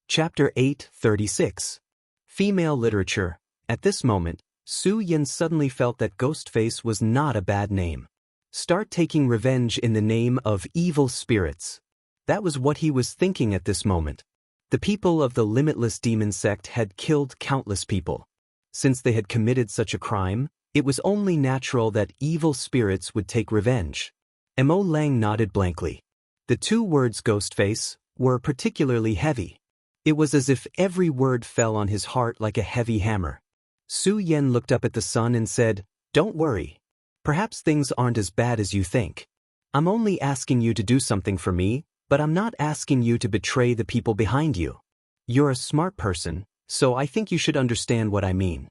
Chapter 8:36. Female Literature. At this moment, Su Yan suddenly felt that Ghostface was not a bad name. Start taking revenge in the name of evil spirits. That was what he was thinking at this moment. The people of the Limitless Demon Sect had killed countless people. Since they had committed such a crime, it was only natural that evil spirits would take revenge. Mo Lang nodded blankly. The two words Ghostface were particularly heavy. It was as if every word fell on his heart like a heavy hammer. Su Yan looked up at the sun and said, "Don't worry. Perhaps things aren't as bad as you think. I'm only asking you to do something for me, but I'm not asking you to betray the people behind you. You're a smart person, so I think you should understand what I mean."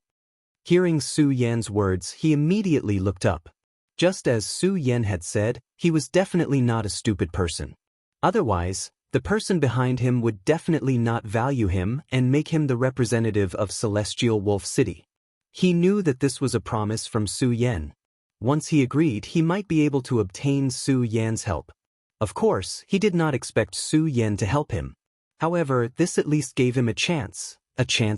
Hearing Su Yan's words, he immediately looked up. Just as Su Yan had said, he was definitely not a stupid person. Otherwise, the person behind him would definitely not value him and make him the representative of Celestial Wolf City. He knew that this was a promise from Su Yan. Once he agreed, he might be able to obtain Su Yan's help. Of course, he did not expect Su Yan to help him. However, this at least gave him a chance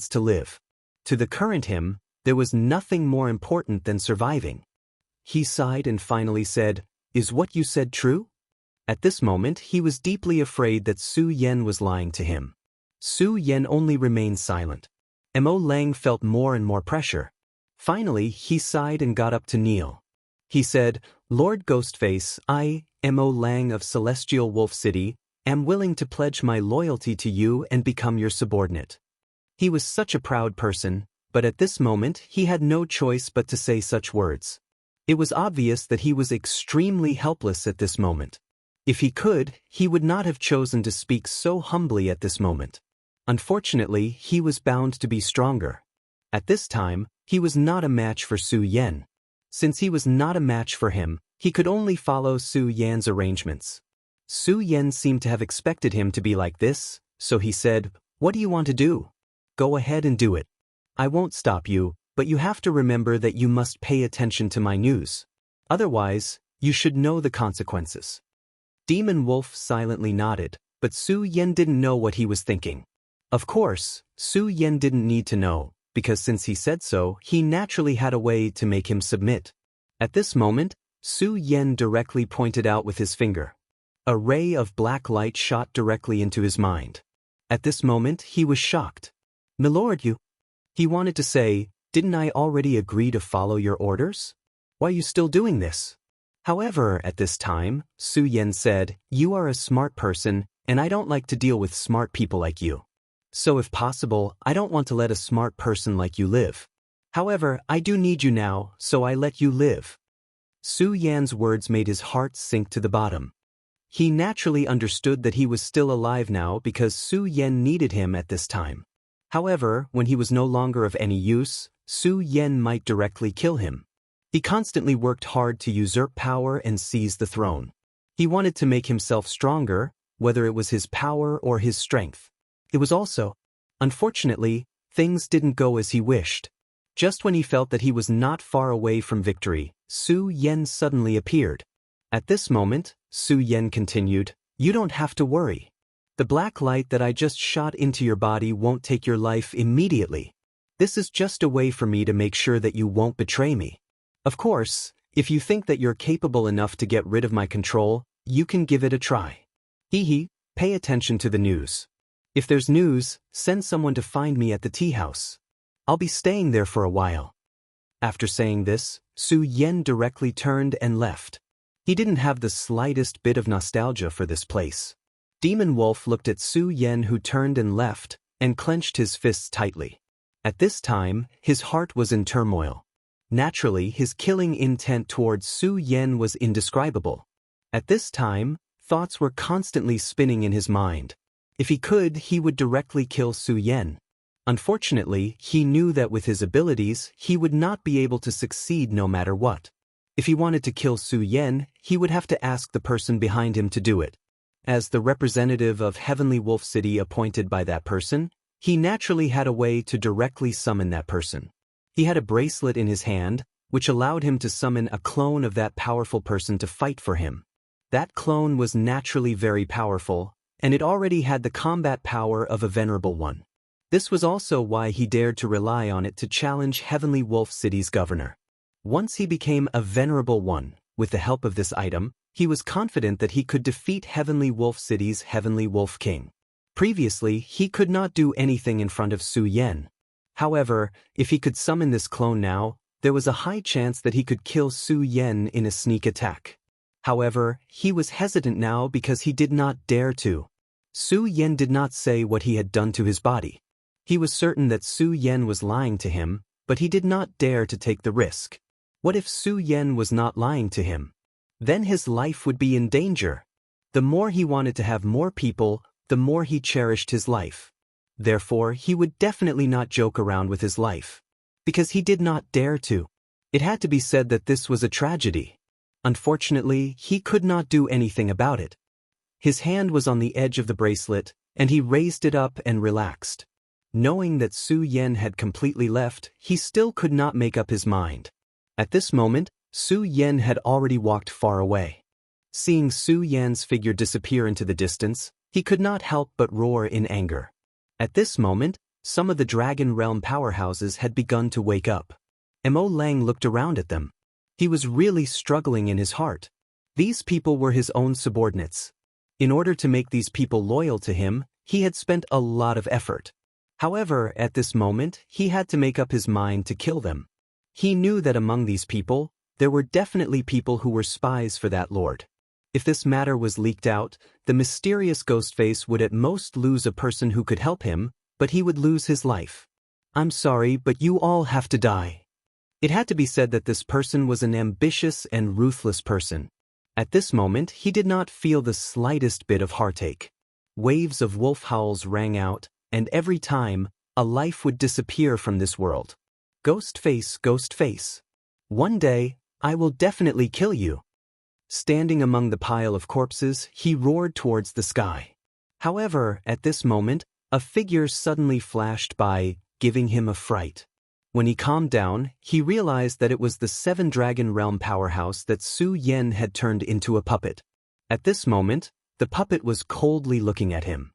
to live. To the current him, there was nothing more important than surviving. He sighed and finally said, "Is what you said true?" At this moment, he was deeply afraid that Su Yan was lying to him. Su Yan only remained silent. Mo Lang felt more and more pressure. Finally, he sighed and got up to kneel. He said, "Lord Ghostface, I, Mo Lang of Celestial Wolf City, am willing to pledge my loyalty to you and become your subordinate." He was such a proud person, but at this moment he had no choice but to say such words. It was obvious that he was extremely helpless at this moment. If he could, he would not have chosen to speak so humbly at this moment. Unfortunately, he was bound to be stronger. At this time, he was not a match for Su Yan. Since he was not a match for him, he could only follow Su Yan's arrangements. Su Yan seemed to have expected him to be like this, so he said, "What do you want to do? Go ahead and do it. I won't stop you, but you have to remember that you must pay attention to my news. Otherwise, you should know the consequences." Demon Wolf silently nodded, but Su Yan didn't know what he was thinking. Of course, Su Yan didn't need to know, because since he said so, he naturally had a way to make him submit. At this moment, Su Yan directly pointed out with his finger. A ray of black light shot directly into his mind. At this moment, he was shocked. "Milord, you..." He wanted to say, "Didn't I already agree to follow your orders? Why are you still doing this?" However, at this time, Su Yan said, "You are a smart person, and I don't like to deal with smart people like you. So if possible, I don't want to let a smart person like you live. However, I do need you now, so I let you live." Su Yan's words made his heart sink to the bottom. He naturally understood that he was still alive now because Su Yan needed him at this time. However, when he was no longer of any use, Su Yan might directly kill him. He constantly worked hard to usurp power and seize the throne. He wanted to make himself stronger, whether it was his power or his strength. It was also, unfortunately, things didn't go as he wished. Just when he felt that he was not far away from victory, Su Yan suddenly appeared. At this moment, Su Yan continued, "You don't have to worry. The black light that I just shot into your body won't take your life immediately. This is just a way for me to make sure that you won't betray me. Of course, if you think that you're capable enough to get rid of my control, you can give it a try. Pay attention to the news. If there's news, send someone to find me at the tea house. I'll be staying there for a while." After saying this, Su Yan directly turned and left. He didn't have the slightest bit of nostalgia for this place. Demon Wolf looked at Su Yan, who turned and left, and clenched his fists tightly. At this time, his heart was in turmoil. Naturally, his killing intent towards Su Yan was indescribable. At this time, thoughts were constantly spinning in his mind. If he could, he would directly kill Su Yan. Unfortunately, he knew that with his abilities, he would not be able to succeed no matter what. If he wanted to kill Su Yan, he would have to ask the person behind him to do it. As the representative of Heavenly Wolf City appointed by that person, he naturally had a way to directly summon that person. He had a bracelet in his hand, which allowed him to summon a clone of that powerful person to fight for him. That clone was naturally very powerful, and it already had the combat power of a venerable one. This was also why he dared to rely on it to challenge Heavenly Wolf City's governor. Once he became a venerable one, with the help of this item, he was confident that he could defeat Heavenly Wolf City's Heavenly Wolf King. Previously, he could not do anything in front of Su Yan. However, if he could summon this clone now, there was a high chance that he could kill Su Yan in a sneak attack. However, he was hesitant now because he did not dare to. Su Yan did not say what he had done to his body. He was certain that Su Yan was lying to him, but he did not dare to take the risk. What if Su Yan was not lying to him? Then his life would be in danger. The more he wanted to have more people, the more he cherished his life. Therefore, he would definitely not joke around with his life. Because he did not dare to. It had to be said that this was a tragedy. Unfortunately, he could not do anything about it. His hand was on the edge of the bracelet, and he raised it up and relaxed. Knowing that Su Yan had completely left, he still could not make up his mind. At this moment, Su Yan had already walked far away. Seeing Su Yan's figure disappear into the distance, he could not help but roar in anger. At this moment, some of the Dragon Realm powerhouses had begun to wake up. Mo Lang looked around at them. He was really struggling in his heart. These people were his own subordinates. In order to make these people loyal to him, he had spent a lot of effort. However, at this moment, he had to make up his mind to kill them. He knew that among these people, there were definitely people who were spies for that lord. If this matter was leaked out, the mysterious Ghostface would at most lose a person who could help him, but he would lose his life. I'm sorry, but you all have to die. It had to be said that this person was an ambitious and ruthless person. At this moment, he did not feel the slightest bit of heartache. Waves of wolf howls rang out, and every time, a life would disappear from this world. Ghostface, Ghostface. One day, I will definitely kill you. Standing among the pile of corpses, he roared towards the sky. However, at this moment, a figure suddenly flashed by, giving him a fright. When he calmed down, he realized that it was the 7 Dragon Realm powerhouse that Su Yan had turned into a puppet. At this moment, the puppet was coldly looking at him.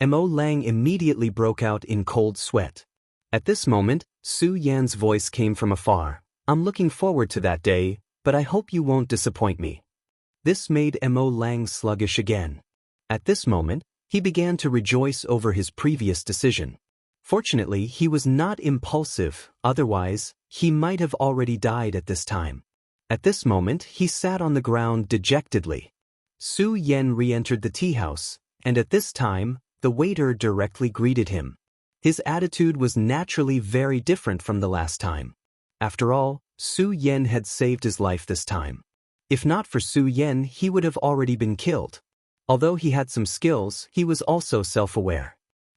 Mo Lang immediately broke out in cold sweat. At this moment, Su Yan's voice came from afar. I'm looking forward to that day, but I hope you won't disappoint me. This made Mo Lang sluggish again. At this moment, he began to rejoice over his previous decision. Fortunately, he was not impulsive, otherwise, he might have already died at this time. At this moment, he sat on the ground dejectedly. Su Yan re-entered the tea house, and at this time, the waiter directly greeted him. His attitude was naturally very different from the last time. After all, Su Yan had saved his life this time. If not for Su Yan, he would have already been killed. Although he had some skills, he was also self-aware.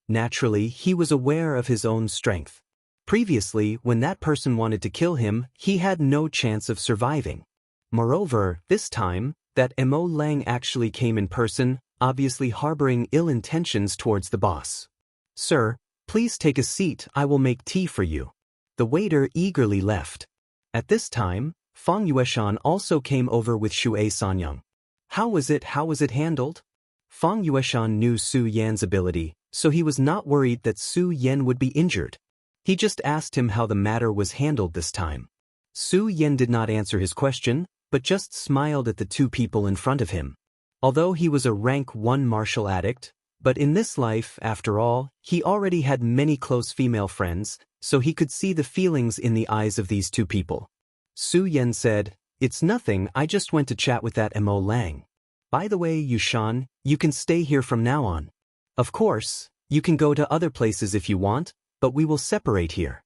Naturally, he was aware of his own strength. Previously, when that person wanted to kill him, he had no chance of surviving. Moreover, this time, that Mo Lang actually came in person, obviously harboring ill intentions towards the boss. Sir, please take a seat, I will make tea for you. The waiter eagerly left. At this time, Fang Yueshan also came over with Shui Sanyang. How was it handled? Fang Yueshan knew Su Yan's ability, so he was not worried that Su Yan would be injured. He just asked him how the matter was handled this time. Su Yan did not answer his question, but just smiled at the 2 people in front of him. Although he was a rank 1 martial addict, but in this life, after all, he already had many close female friends, so he could see the feelings in the eyes of these 2 people. Su Yan said, "It's nothing, I just went to chat with that Mo Lang. By the way, Yushan, you can stay here from now on. Of course, You can go to other places if you want, but we will separate here.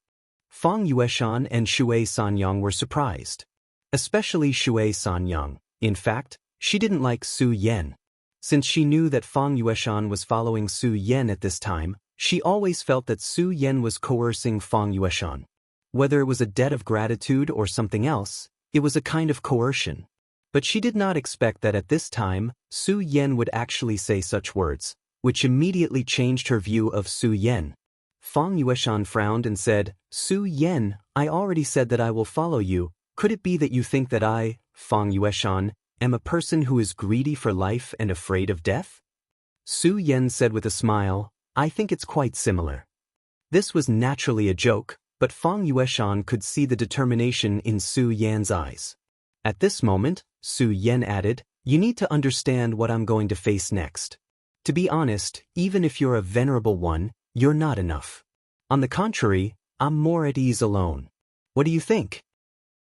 Fang Yueshan and Shui Sanyang were surprised. Especially Shui Sanyang. In fact, she didn't like Su Yan. Since she knew that Fang Yueshan was following Su Yan at this time, she always felt that Su Yan was coercing Fang Yueshan. Whether it was a debt of gratitude or something else, it was a kind of coercion. But she did not expect that at this time, Su Yan would actually say such words, which immediately changed her view of Su Yan. Fang Yueshan frowned and said, "Su Yan, I already said that I will follow you. Could it be that you think that I, Fang Yueshan, am a person who is greedy for life and afraid of death?" Su Yan said with a smile, "I think it's quite similar." This was naturally a joke, but Fang Yueshan could see the determination in Su Yan's eyes. At this moment, Su Yan added, "You need to understand what I'm going to face next. To be honest, even if you're a venerable one, you're not enough. On the contrary, I'm more at ease alone. What do you think?"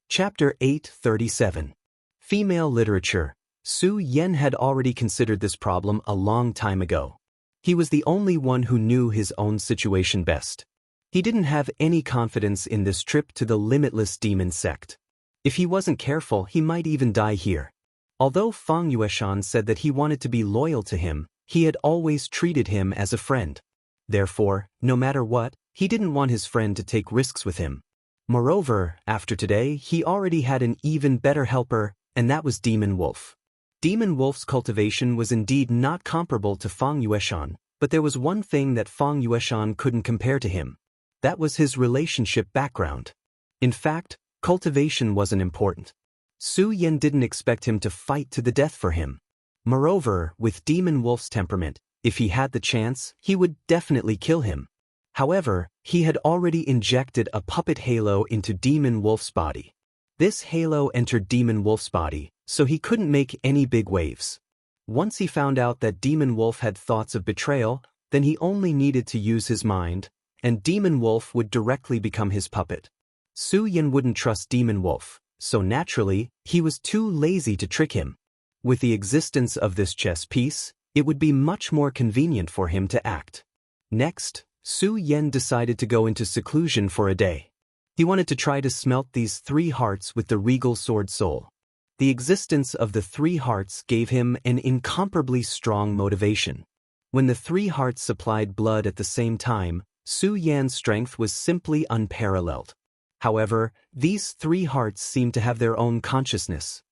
Chapter 837. Female Literature. Su Yan had already considered this problem a long time ago. He was the only one who knew his own situation best. He didn't have any confidence in this trip to the limitless demon sect. If he wasn't careful, he might even die here. Although Fang Yueshan said that he wanted to be loyal to him, he had always treated him as a friend. Therefore, no matter what, he didn't want his friend to take risks with him. Moreover, after today, he already had an even better helper, and that was Demon Wolf. Demon Wolf's cultivation was indeed not comparable to Fang Yueshan, but there was one thing that Fang Yueshan couldn't compare to him. That was his relationship background. In fact, cultivation wasn't important. Su Yan didn't expect him to fight to the death for him. Moreover, with Demon Wolf's temperament, if he had the chance, he would definitely kill him. However, he had already injected a puppet halo into Demon Wolf's body. This halo entered Demon Wolf's body, so he couldn't make any big waves. Once he found out that Demon Wolf had thoughts of betrayal, then he only needed to use his mind, and Demon Wolf would directly become his puppet. Su Yan wouldn't trust Demon Wolf, so naturally, he was too lazy to trick him. With the existence of this chess piece, it would be much more convenient for him to act. Next, Su Yan decided to go into seclusion for a day. He wanted to try to smelt these 3 hearts with the regal sword soul. The existence of the 3 hearts gave him an incomparably strong motivation. When the 3 hearts supplied blood at the same time, Su Yan's strength was simply unparalleled. However, these 3 hearts seemed to have their own consciousness.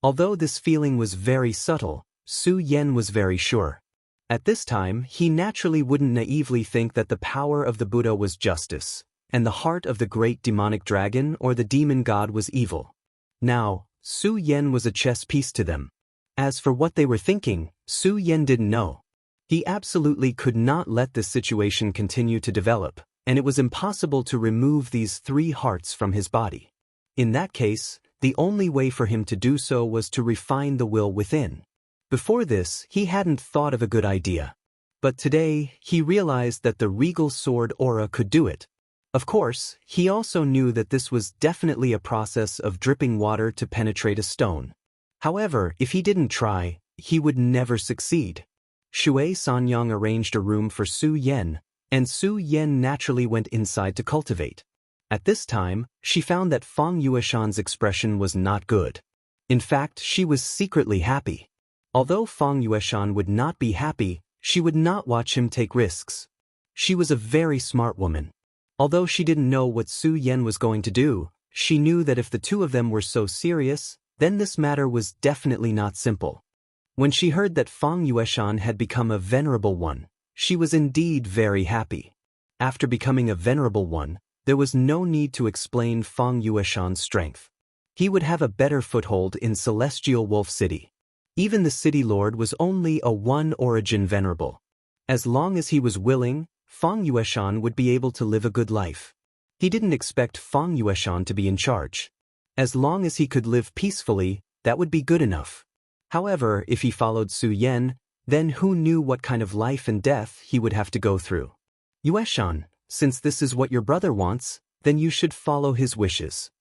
Although this feeling was very subtle, Su Yan was very sure. At this time, he naturally wouldn't naively think that the power of the Buddha was justice, and the heart of the great demonic dragon or the demon god was evil. Now, Su Yan was a chess piece to them. As for what they were thinking, Su Yan didn't know. He absolutely could not let this situation continue to develop, and it was impossible to remove these 3 hearts from his body. In that case, the only way for him to do so was to refine the will within. Before this, he hadn't thought of a good idea. But today, he realized that the regal sword aura could do it. Of course, he also knew that this was definitely a process of dripping water to penetrate a stone. However, if he didn't try, he would never succeed. Shui Sanyang arranged a room for Su Yan, and Su Yan naturally went inside to cultivate. At this time, she found that Fang Yueshan's expression was not good. In fact, she was secretly happy. Although Fang Yueshan would not be happy, she would not watch him take risks. She was a very smart woman. Although she didn't know what Su Yan was going to do, she knew that if the 2 of them were so serious, then this matter was definitely not simple. When she heard that Fang Yueshan had become a venerable one, she was indeed very happy. After becoming a venerable one, there was no need to explain Fang Yueshan's strength. He would have a better foothold in Celestial Wolf City. Even the city lord was only a 1-origin venerable. As long as he was willing, Fang Yueshan would be able to live a good life. He didn't expect Fang Yueshan to be in charge. As long as he could live peacefully, that would be good enough. However, if he followed Su Yan, then who knew what kind of life and death he would have to go through. Yueshan, since this is what your brother wants, then you should follow his wishes.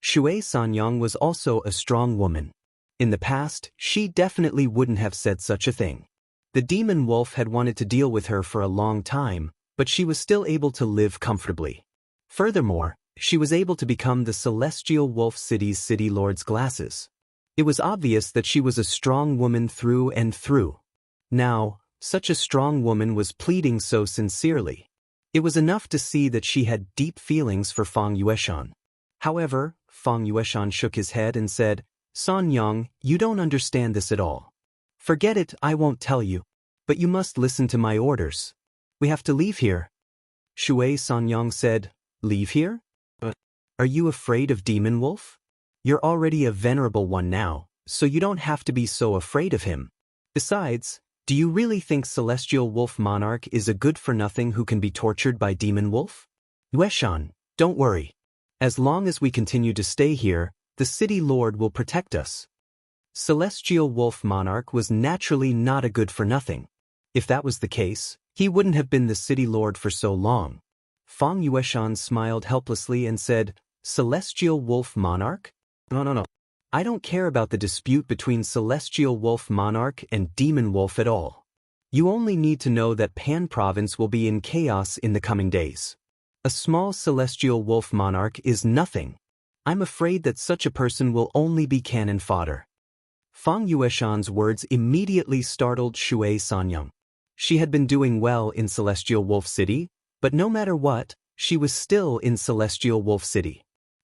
Shui Sanyang was also a strong woman. In the past, she definitely wouldn't have said such a thing. The demon wolf had wanted to deal with her for a long time, but she was still able to live comfortably. Furthermore, she was able to become the celestial wolf city's city lord's glasses. It was obvious that she was a strong woman through and through. Now, such a strong woman was pleading so sincerely. It was enough to see that she had deep feelings for Fang Yueshan. However, Fang Yueshan shook his head and said, "San Yang, you don't understand this at all. Forget it, I won't tell you. But you must listen to my orders. We have to leave here." Shui Sanyang said, "Leave here? But are you afraid of Demon Wolf? You're already a venerable one now, so you don't have to be so afraid of him. Besides, do you really think Celestial Wolf Monarch is a good-for-nothing who can be tortured by Demon Wolf? Yueshan, don't worry. As long as we continue to stay here, the City Lord will protect us." Celestial Wolf Monarch was naturally not a good-for-nothing. If that was the case, he wouldn't have been the City Lord for so long. Fang Yueshan smiled helplessly and said, "Celestial Wolf Monarch? No. I don't care about the dispute between Celestial Wolf Monarch and Demon Wolf at all. You only need to know that Pan Province will be in chaos in the coming days. A small Celestial Wolf Monarch is nothing. I'm afraid that such a person will only be cannon fodder." Fang Yueshan's words immediately startled Shui Sanyang. She had been doing well in Celestial Wolf City, but no matter what, she was still in Celestial Wolf City.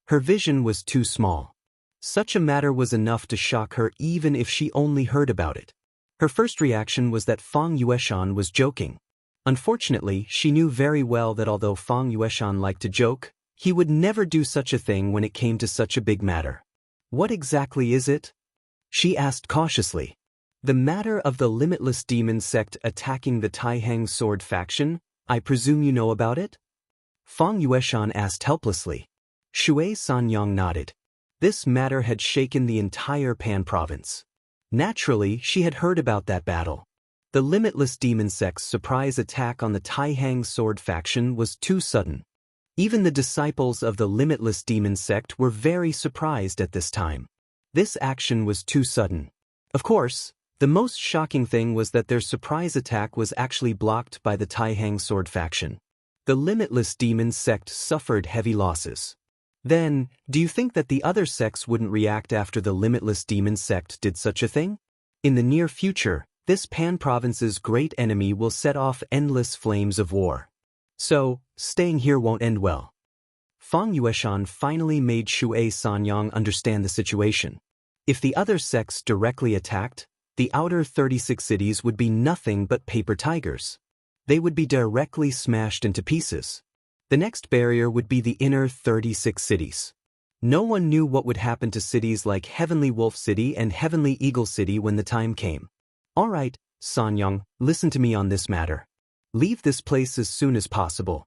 Her vision was too small. Such a matter was enough to shock her even if she only heard about it. Her first reaction was that Fang Yueshan was joking. Unfortunately, she knew very well that although Fang Yueshan liked to joke, he would never do such a thing when it came to such a big matter. "What exactly is it?" she asked cautiously. "The matter of the limitless demon sect attacking the Taihang sword faction, I presume you know about it?" Fang Yueshan asked helplessly. Shui Sanyang nodded. This matter had shaken the entire Pan province. Naturally, she had heard about that battle. The limitless demon sect's surprise attack on the Taihang sword faction was too sudden. Even the disciples of the limitless demon sect were very surprised at this time. This action was too sudden. Of course, the most shocking thing was that their surprise attack was actually blocked by the Taihang sword faction. The limitless demon sect suffered heavy losses. Then, do you think that the other sects wouldn't react after the limitless demon sect did such a thing? In the near future, this Pan province's great enemy will set off endless flames of war. So, staying here won't end well. Fang Yueshan finally made Shui Sanyang understand the situation. If the other sects directly attacked, the outer 36 cities would be nothing but paper tigers. They would be directly smashed into pieces. The next barrier would be the inner 36 cities. No one knew what would happen to cities like Heavenly Wolf City and Heavenly Eagle City when the time came. "Alright, Sanyang, listen to me on this matter. Leave this place as soon as possible."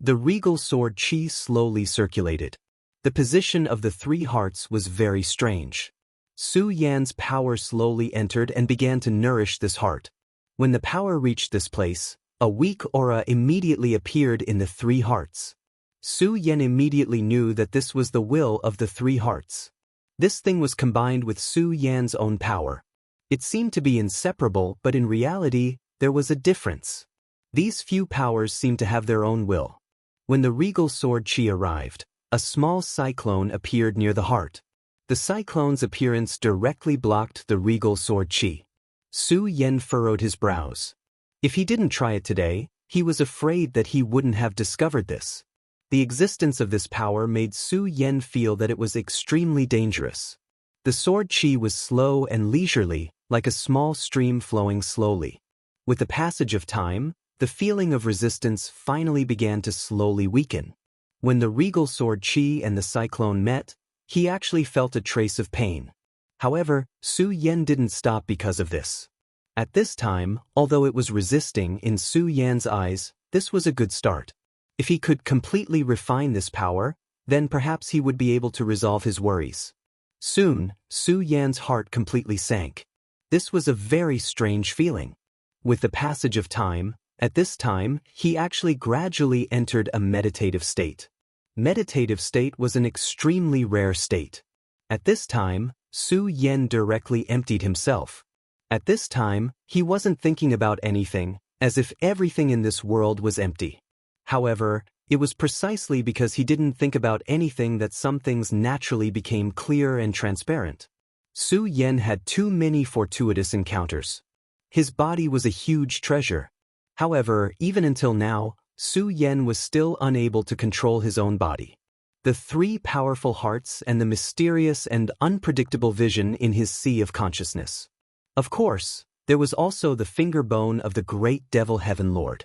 The regal sword qi slowly circulated. The position of the three hearts was very strange. Su Yan's power slowly entered and began to nourish this heart. When the power reached this place, a weak aura immediately appeared in the three hearts. Su Yan immediately knew that this was the will of the three hearts. This thing was combined with Su Yan's own power. It seemed to be inseparable, but in reality, there was a difference. These few powers seemed to have their own will. When the regal sword qi arrived, a small cyclone appeared near the heart. The cyclone's appearance directly blocked the regal sword qi. Su Yan furrowed his brows. If he didn't try it today, he was afraid that he wouldn't have discovered this. The existence of this power made Su Yan feel that it was extremely dangerous. The sword qi was slow and leisurely, like a small stream flowing slowly. With the passage of time, the feeling of resistance finally began to slowly weaken. When the regal sword qi and the cyclone met, he actually felt a trace of pain. However, Su Yan didn't stop because of this. At this time, although it was resisting in Su Yan's eyes, this was a good start. If he could completely refine this power, then perhaps he would be able to resolve his worries. Soon, Su Yan's heart completely sank. This was a very strange feeling. With the passage of time, at this time, he actually gradually entered a meditative state. Meditative state was an extremely rare state. At this time, Su Yan directly emptied himself. At this time, he wasn't thinking about anything, as if everything in this world was empty. However, it was precisely because he didn't think about anything that some things naturally became clear and transparent. Su Yan had too many fortuitous encounters. His body was a huge treasure. However, even until now, Su Yan was still unable to control his own body. The three powerful hearts and the mysterious and unpredictable vision in his sea of consciousness. Of course, there was also the finger bone of the great devil heaven lord.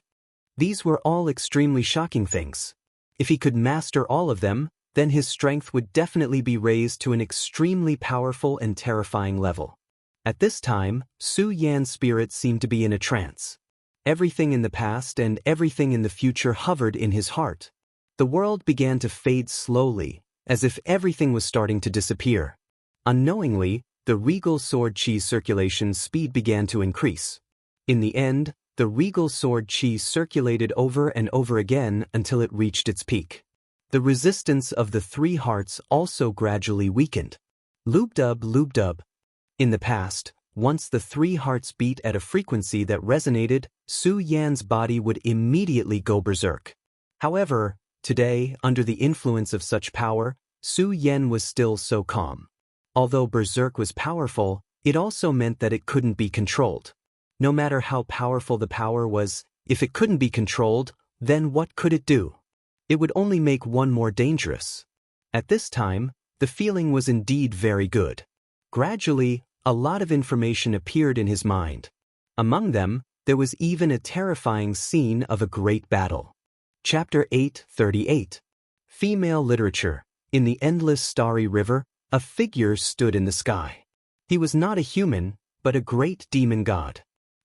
These were all extremely shocking things. If he could master all of them, then his strength would definitely be raised to an extremely powerful and terrifying level. At this time, Su Yan's spirit seemed to be in a trance. Everything in the past and everything in the future hovered in his heart. The world began to fade slowly, as if everything was starting to disappear. Unknowingly, the regal sword chi's circulation speed began to increase. In the end, the regal sword chi circulated over and over again until it reached its peak. The resistance of the three hearts also gradually weakened. Lub-dub, lub-dub. In the past, once the three hearts beat at a frequency that resonated, Su Yan's body would immediately go berserk. However, today, under the influence of such power, Su Yan was still so calm. Although berserk was powerful, it also meant that it couldn't be controlled. No matter how powerful the power was, if it couldn't be controlled, then what could it do? It would only make one more dangerous. At this time, the feeling was indeed very good. Gradually, a lot of information appeared in his mind. Among them, there was even a terrifying scene of a great battle. Chapter 838. Female Literature. In the endless starry river, a figure stood in the sky. He was not a human, but a great demon god.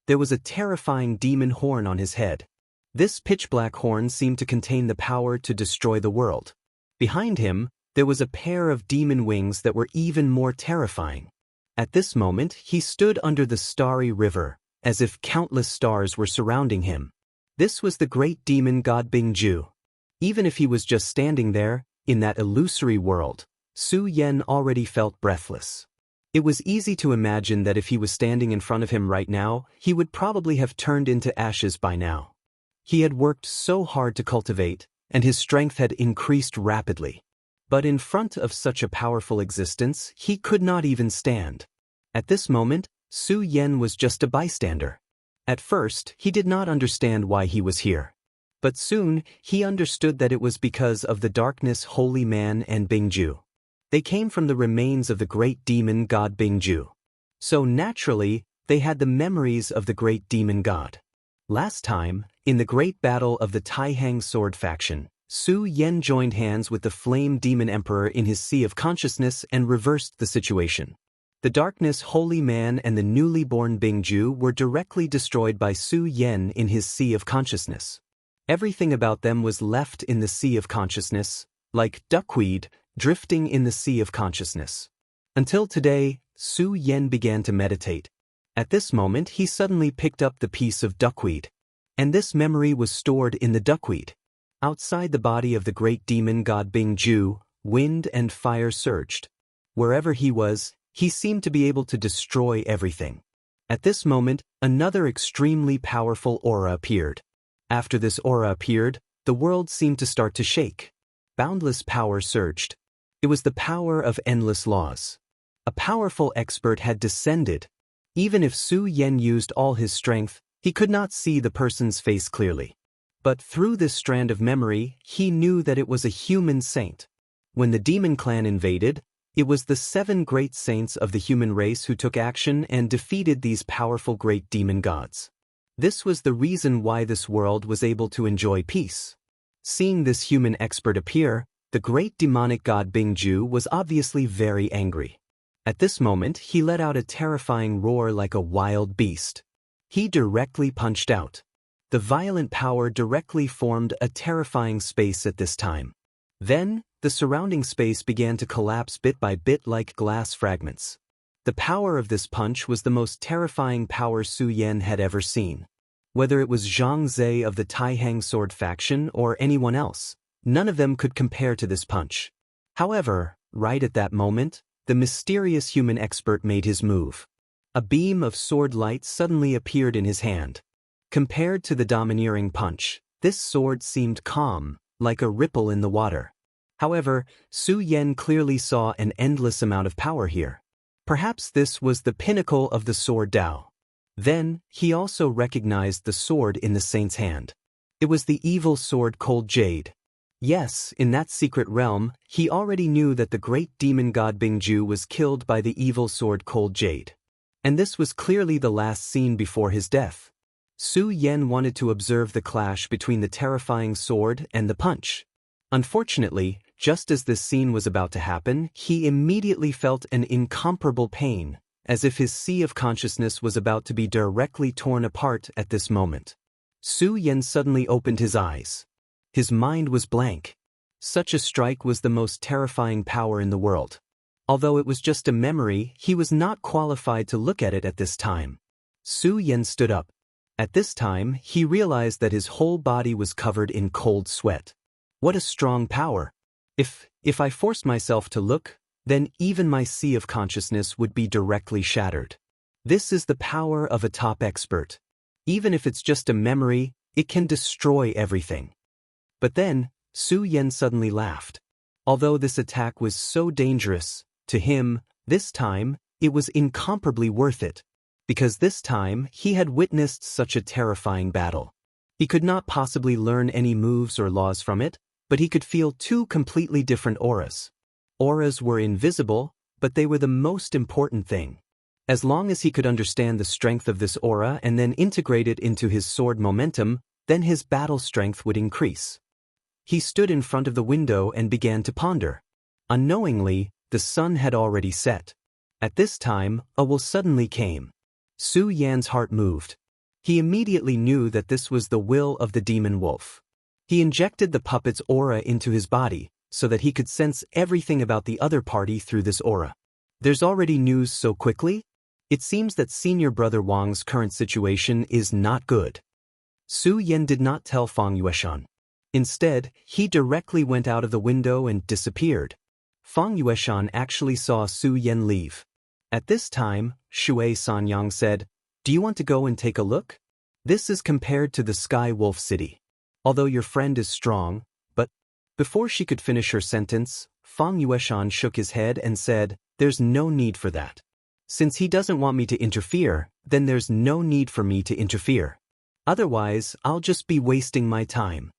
There was a terrifying demon horn on his head. This pitch-black horn seemed to contain the power to destroy the world. Behind him, there was a pair of demon wings that were even more terrifying. At this moment, he stood under the starry river, as if countless stars were surrounding him. This was the great demon god Bingju. Even if he was just standing there, in that illusory world, Su Yan already felt breathless. It was easy to imagine that if he was standing in front of him right now, he would probably have turned into ashes by now. He had worked so hard to cultivate, and his strength had increased rapidly. But in front of such a powerful existence, he could not even stand. At this moment, Su Yan was just a bystander. At first, he did not understand why he was here. But soon, he understood that it was because of the darkness holy man and Bingju. They came from the remains of the great demon god Bingju. So naturally, they had the memories of the great demon god. Last time, in the great battle of the Taihang sword faction, Su Yan joined hands with the Flame Demon Emperor in his Sea of Consciousness and reversed the situation. The Darkness Holy Man and the newly born Bingju were directly destroyed by Su Yan in his Sea of Consciousness. Everything about them was left in the Sea of Consciousness, like duckweed drifting in the Sea of Consciousness. Until today, Su Yan began to meditate. At this moment, he suddenly picked up the piece of duckweed. And this memory was stored in the duckweed. Outside the body of the great demon god Bingju, wind and fire surged. Wherever he was, he seemed to be able to destroy everything. At this moment, another extremely powerful aura appeared. After this aura appeared, the world seemed to start to shake. Boundless power surged. It was the power of endless laws. A powerful expert had descended. Even if Su Yan used all his strength, he could not see the person's face clearly. But through this strand of memory, he knew that it was a human saint. When the demon clan invaded, it was the 7 great saints of the human race who took action and defeated these powerful great demon gods. This was the reason why this world was able to enjoy peace. Seeing this human expert appear, the great demonic god Bingju was obviously very angry. At this moment, he let out a terrifying roar like a wild beast. He directly punched out. The violent power directly formed a terrifying space at this time. Then, the surrounding space began to collapse bit by bit like glass fragments. The power of this punch was the most terrifying power Su Yan had ever seen. Whether it was Zhang Zhe of the Taihang sword faction or anyone else, none of them could compare to this punch. However, right at that moment, the mysterious human expert made his move. A beam of sword light suddenly appeared in his hand. Compared to the domineering punch, this sword seemed calm, like a ripple in the water. However, Su Yan clearly saw an endless amount of power here. Perhaps this was the pinnacle of the sword Dao. Then, he also recognized the sword in the saint's hand. It was the evil sword Cold Jade. Yes, in that secret realm, he already knew that the great demon god Bingju was killed by the evil sword Cold Jade. And this was clearly the last scene before his death. Su Yan wanted to observe the clash between the terrifying sword and the punch. Unfortunately, just as this scene was about to happen, he immediately felt an incomparable pain, as if his sea of consciousness was about to be directly torn apart at this moment. Su Yan suddenly opened his eyes. His mind was blank. Such a strike was the most terrifying power in the world. Although it was just a memory, he was not qualified to look at it at this time. Su Yan stood up. At this time, he realized that his whole body was covered in cold sweat. What a strong power! If I forced myself to look, then even my sea of consciousness would be directly shattered. This is the power of a top expert. Even if it's just a memory, it can destroy everything. But then, Su Yan suddenly laughed. Although this attack was so dangerous, to him, this time, it was incomparably worth it. Because this time, he had witnessed such a terrifying battle. He could not possibly learn any moves or laws from it, but he could feel two completely different auras. Auras were invisible, but they were the most important thing. As long as he could understand the strength of this aura and then integrate it into his sword momentum, then his battle strength would increase. He stood in front of the window and began to ponder. Unknowingly, the sun had already set. At this time, a will suddenly came. Su Yan's heart moved. He immediately knew that this was the will of the demon wolf. He injected the puppet's aura into his body, so that he could sense everything about the other party through this aura. There's already news so quickly? It seems that senior brother Wang's current situation is not good. Su Yan did not tell Fang Yueshan. Instead, he directly went out of the window and disappeared. Fang Yueshan actually saw Su Yan leave. At this time, Shui Sanyang said, "Do you want to go and take a look? This is compared to the Sky Wolf City. Although your friend is strong, but..." Before she could finish her sentence, Fang Yueshan shook his head and said, "There's no need for that. Since he doesn't want me to interfere, then there's no need for me to interfere. Otherwise, I'll just be wasting my time."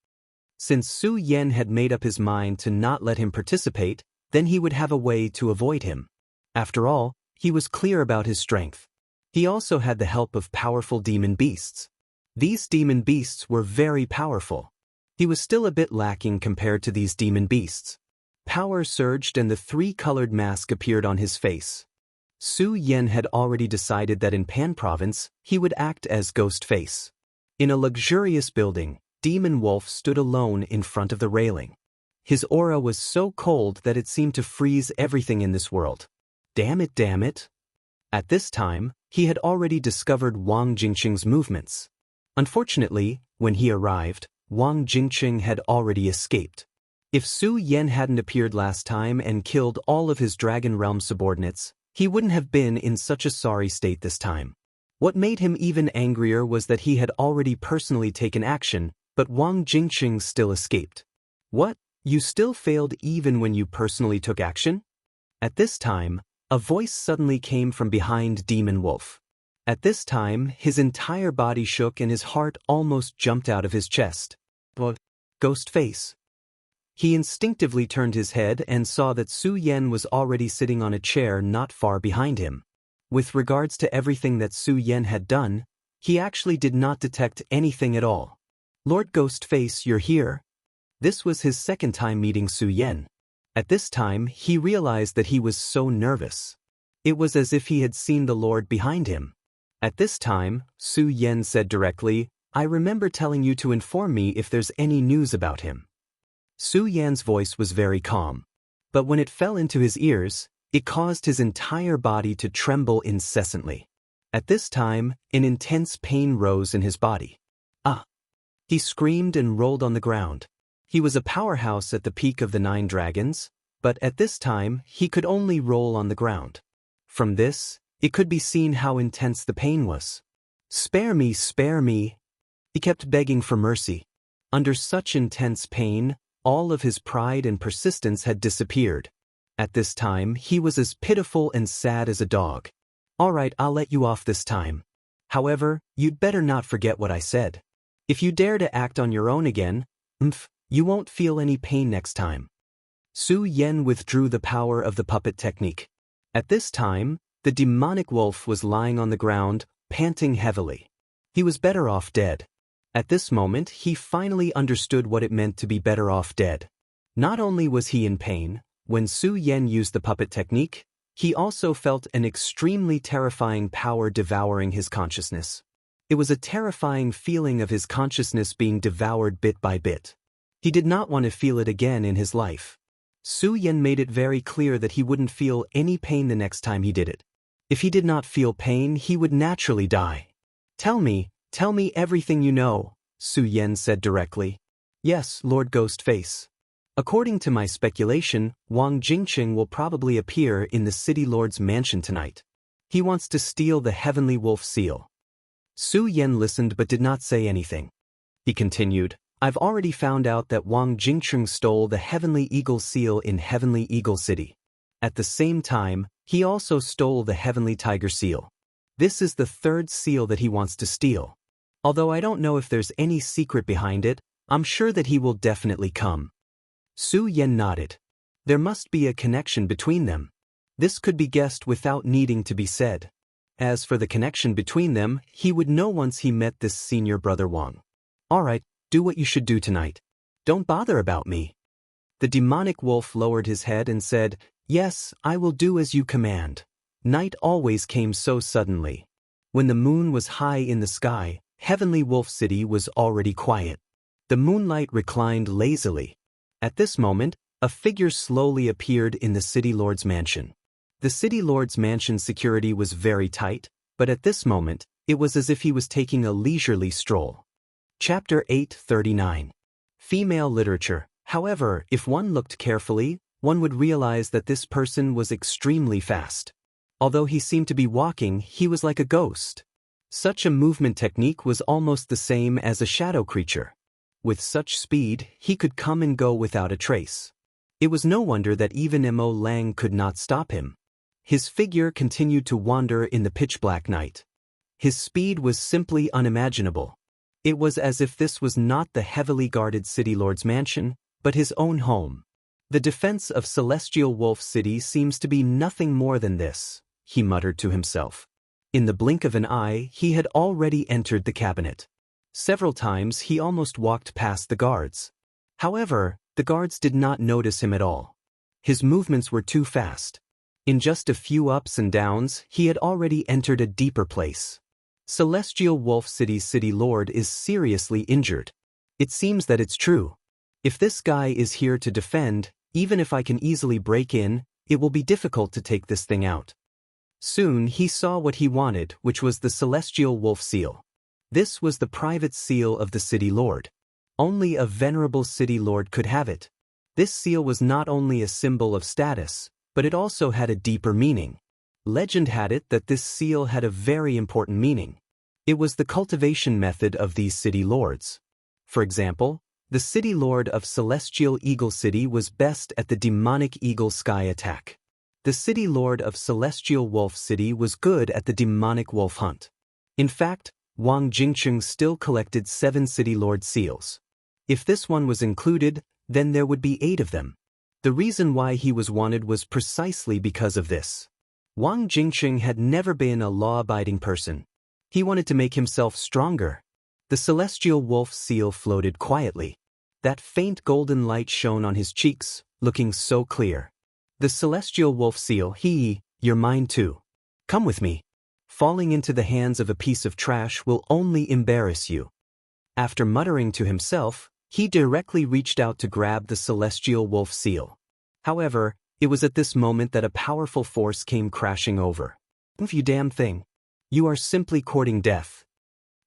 Since Su Yan had made up his mind to not let him participate, then he would have a way to avoid him. After all, he was clear about his strength. He also had the help of powerful demon beasts. These demon beasts were very powerful. He was still a bit lacking compared to these demon beasts. Power surged and the three-colored mask appeared on his face. Su Yan had already decided that in Pan Province, he would act as Ghost Face. In a luxurious building, Demon Wolf stood alone in front of the railing. His aura was so cold that it seemed to freeze everything in this world. Damn it, damn it. At this time, he had already discovered Wang Jingqing's movements. Unfortunately, when he arrived, Wang Jingqing had already escaped. If Su Yan hadn't appeared last time and killed all of his Dragon Realm subordinates, he wouldn't have been in such a sorry state this time. What made him even angrier was that he had already personally taken action, but Wang Jingqing still escaped. What? You still failed even when you personally took action? At this time, a voice suddenly came from behind Demon Wolf. At this time, his entire body shook and his heart almost jumped out of his chest. Ghost Face. He instinctively turned his head and saw that Su Yan was already sitting on a chair not far behind him. With regards to everything that Su Yan had done, he actually did not detect anything at all. "Lord Ghostface, you're here." This was his second time meeting Su Yan. At this time, he realized that he was so nervous. It was as if he had seen the Lord behind him. At this time, Su Yan said directly, "I remember telling you to inform me if there's any news about him." Su Yan's voice was very calm. But when it fell into his ears, it caused his entire body to tremble incessantly. At this time, an intense pain rose in his body. "Ah!" He screamed and rolled on the ground. He was a powerhouse at the peak of the 9 dragons, but at this time, he could only roll on the ground. From this, It could be seen how intense the pain was. "Spare me, spare me." He kept begging for mercy. Under such intense pain, all of his pride and persistence had disappeared. At this time, he was as pitiful and sad as a dog. "All right, I'll let you off this time. However, you'd better not forget what I said. If you dare to act on your own again, you won't feel any pain next time." Su Yan withdrew the power of the puppet technique. At this time, the demonic wolf was lying on the ground, panting heavily. He was better off dead. At this moment, he finally understood what it meant to be better off dead. Not only was he in pain, when Su Yan used the puppet technique, he also felt an extremely terrifying power devouring his consciousness. It was a terrifying feeling of his consciousness being devoured bit by bit. He did not want to feel it again in his life. Su Yan made it very clear that he wouldn't feel any pain the next time he did it. If he did not feel pain, he would naturally die. Tell me everything you know," Su Yan said directly. "Yes, Lord Ghostface. According to my speculation, Wang Jingqing will probably appear in the City Lord's mansion tonight. He wants to steal the Heavenly Wolf Seal." Su Yan listened but did not say anything. He continued, "I've already found out that Wang Jingqing stole the Heavenly Eagle Seal in Heavenly Eagle City. At the same time, he also stole the Heavenly Tiger Seal. This is the third seal that he wants to steal. Although I don't know if there's any secret behind it, I'm sure that he will definitely come." Su Yan nodded. There must be a connection between them. This could be guessed without needing to be said. As for the connection between them, he would know once he met this senior brother Wang. "All right, do what you should do tonight. Don't bother about me." The demonic wolf lowered his head and said, "Yes, I will do as you command." Night always came so suddenly. When the moon was high in the sky, Heavenly Wolf City was already quiet. The moonlight reclined lazily. At this moment, a figure slowly appeared in the City Lord's mansion. The City Lord's mansion security was very tight, but at this moment, it was as if he was taking a leisurely stroll. Chapter 839. Female Literature. However, if one looked carefully, one would realize that this person was extremely fast. Although he seemed to be walking, he was like a ghost. Such a movement technique was almost the same as a shadow creature. With such speed, he could come and go without a trace. It was no wonder that even Mo Lang could not stop him. His figure continued to wander in the pitch-black night. His speed was simply unimaginable. It was as if this was not the heavily guarded City Lord's mansion, but his own home. "The defense of Celestial Wolf City seems to be nothing more than this," he muttered to himself. In the blink of an eye, he had already entered the cabinet. Several times he almost walked past the guards. However, the guards did not notice him at all. His movements were too fast. In just a few ups and downs, he had already entered a deeper place. Celestial Wolf City's City Lord is seriously injured. It seems that it's true. If this guy is here to defend, even if I can easily break in, it will be difficult to take this thing out. Soon he saw what he wanted, which was the Celestial Wolf Seal. This was the private seal of the City Lord. Only a venerable City Lord could have it. This seal was not only a symbol of status, but it also had a deeper meaning. Legend had it that this seal had a very important meaning. It was the cultivation method of these City Lords. For example, the City Lord of Celestial Eagle City was best at the demonic eagle sky attack. The City Lord of Celestial Wolf City was good at the demonic wolf hunt. In fact, Wang Jingqing still collected 7 City Lord seals. If this one was included, then there would be 8 of them. The reason why he was wanted was precisely because of this. Wang Jingqing had never been a law-abiding person. He wanted to make himself stronger. The Celestial Wolf Seal floated quietly. That faint golden light shone on his cheeks, looking so clear. The Celestial Wolf Seal, you're mine too. Come with me. Falling into the hands of a piece of trash will only embarrass you. After muttering to himself, he directly reached out to grab the Celestial Wolf Seal. However, it was at this moment that a powerful force came crashing over. "You damn thing. You are simply courting death."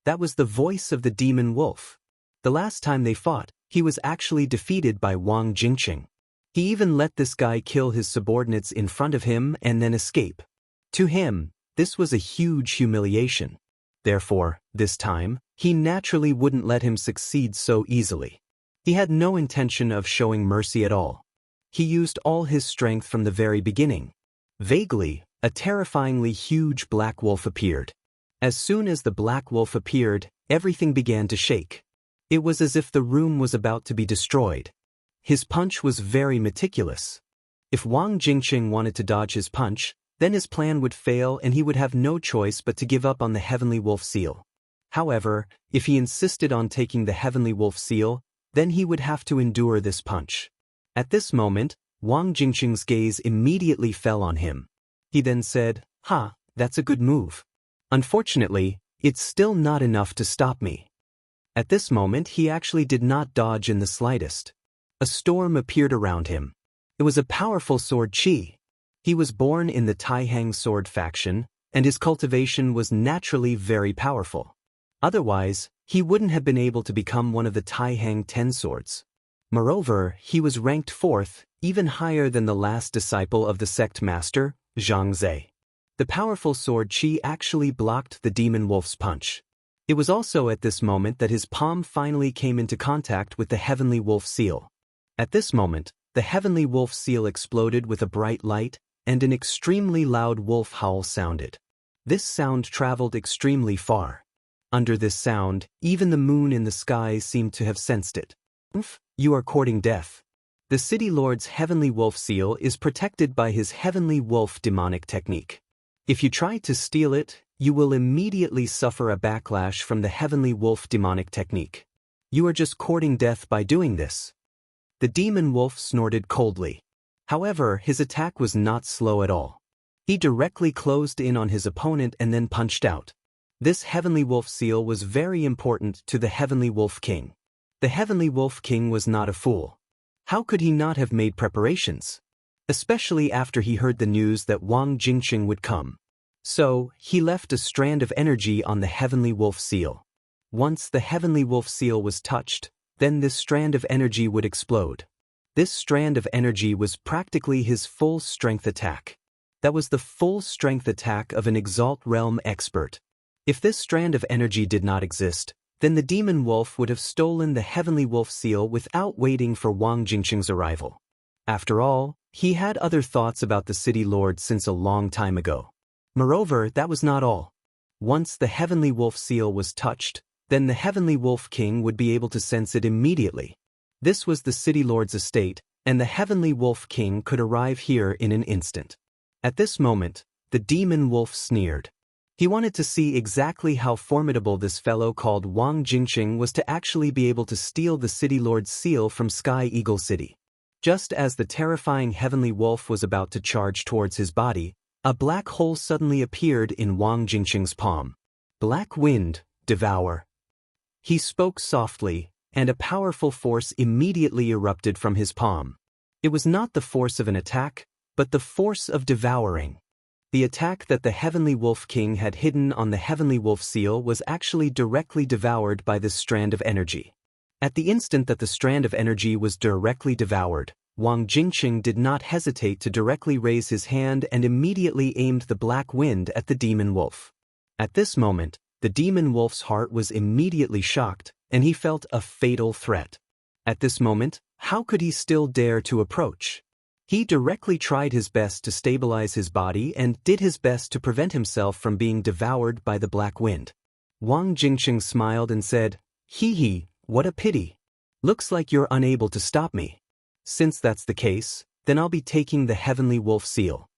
That was the voice of the demon wolf. The last time they fought, he was actually defeated by Wang Jingqing. He even let this guy kill his subordinates in front of him and then escape. To him, This was a huge humiliation. Therefore, this time, he naturally wouldn't let him succeed so easily. He had no intention of showing mercy at all. He used all his strength from the very beginning. Vaguely, a terrifyingly huge black wolf appeared. As soon as the black wolf appeared, everything began to shake. It was as if the room was about to be destroyed. His punch was very meticulous. If Wang Jingqing wanted to dodge his punch, then his plan would fail and he would have no choice but to give up on the Heavenly Wolf Seal. However, if he insisted on taking the Heavenly Wolf Seal, then he would have to endure this punch. At this moment, Wang Jingqing's gaze immediately fell on him. He then said, "Ha, that's a good move. Unfortunately, it's still not enough to stop me." At this moment he actually did not dodge in the slightest. A storm appeared around him. It was a powerful sword chi. He was born in the Taihang sword faction, and his cultivation was naturally very powerful. Otherwise, he wouldn't have been able to become one of the Taihang 10 swords. Moreover, he was ranked 4th, even higher than the last disciple of the sect master, Zhang Zhe. The powerful sword chi actually blocked the demon wolf's punch. It was also at this moment that his palm finally came into contact with the Heavenly Wolf Seal. At this moment, the Heavenly Wolf Seal exploded with a bright light, and an extremely loud wolf howl sounded. This sound traveled extremely far. Under this sound, even the moon in the sky seemed to have sensed it. You are courting death. The City Lord's Heavenly Wolf Seal is protected by his Heavenly Wolf demonic technique. If you try to steal it, you will immediately suffer a backlash from the Heavenly Wolf demonic technique. You are just courting death by doing this. The demon wolf snorted coldly. However, his attack was not slow at all. He directly closed in on his opponent and then punched out. This Heavenly Wolf Seal was very important to the Heavenly Wolf King. The Heavenly Wolf King was not a fool. How could he not have made preparations? Especially after he heard the news that Wang Jingqing would come. So, he left a strand of energy on the Heavenly Wolf Seal. Once the Heavenly Wolf Seal was touched, then this strand of energy would explode. This strand of energy was practically his full strength attack. That was the full strength attack of an Exalt Realm expert. If this strand of energy did not exist, then the demon wolf would have stolen the Heavenly Wolf Seal without waiting for Wang Jingqing's arrival. After all, he had other thoughts about the City Lord since a long time ago. Moreover, that was not all. Once the Heavenly Wolf Seal was touched, then the Heavenly Wolf King would be able to sense it immediately. This was the City Lord's estate, and the Heavenly Wolf King could arrive here in an instant. At this moment, the demon wolf sneered. He wanted to see exactly how formidable this fellow called Wang Jingqing was to actually be able to steal the City Lord's seal from Sky Eagle City. Just as the terrifying Heavenly Wolf was about to charge towards his body, a black hole suddenly appeared in Wang Jingqing's palm. Black wind, devour. He spoke softly, and a powerful force immediately erupted from his palm. It was not the force of an attack, but the force of devouring. The attack that the Heavenly Wolf King had hidden on the Heavenly Wolf Seal was actually directly devoured by this strand of energy. At the instant that the strand of energy was directly devoured, Wang Jingqing did not hesitate to directly raise his hand and immediately aimed the black wind at the demon wolf. At this moment, the demon wolf's heart was immediately shocked, and he felt a fatal threat. At this moment, how could he still dare to approach? He directly tried his best to stabilize his body and did his best to prevent himself from being devoured by the black wind. Wang Jingqing smiled and said, "Hee hee, what a pity. Looks like you're unable to stop me. Since that's the case, then I'll be taking the Heavenly Wolf Seal."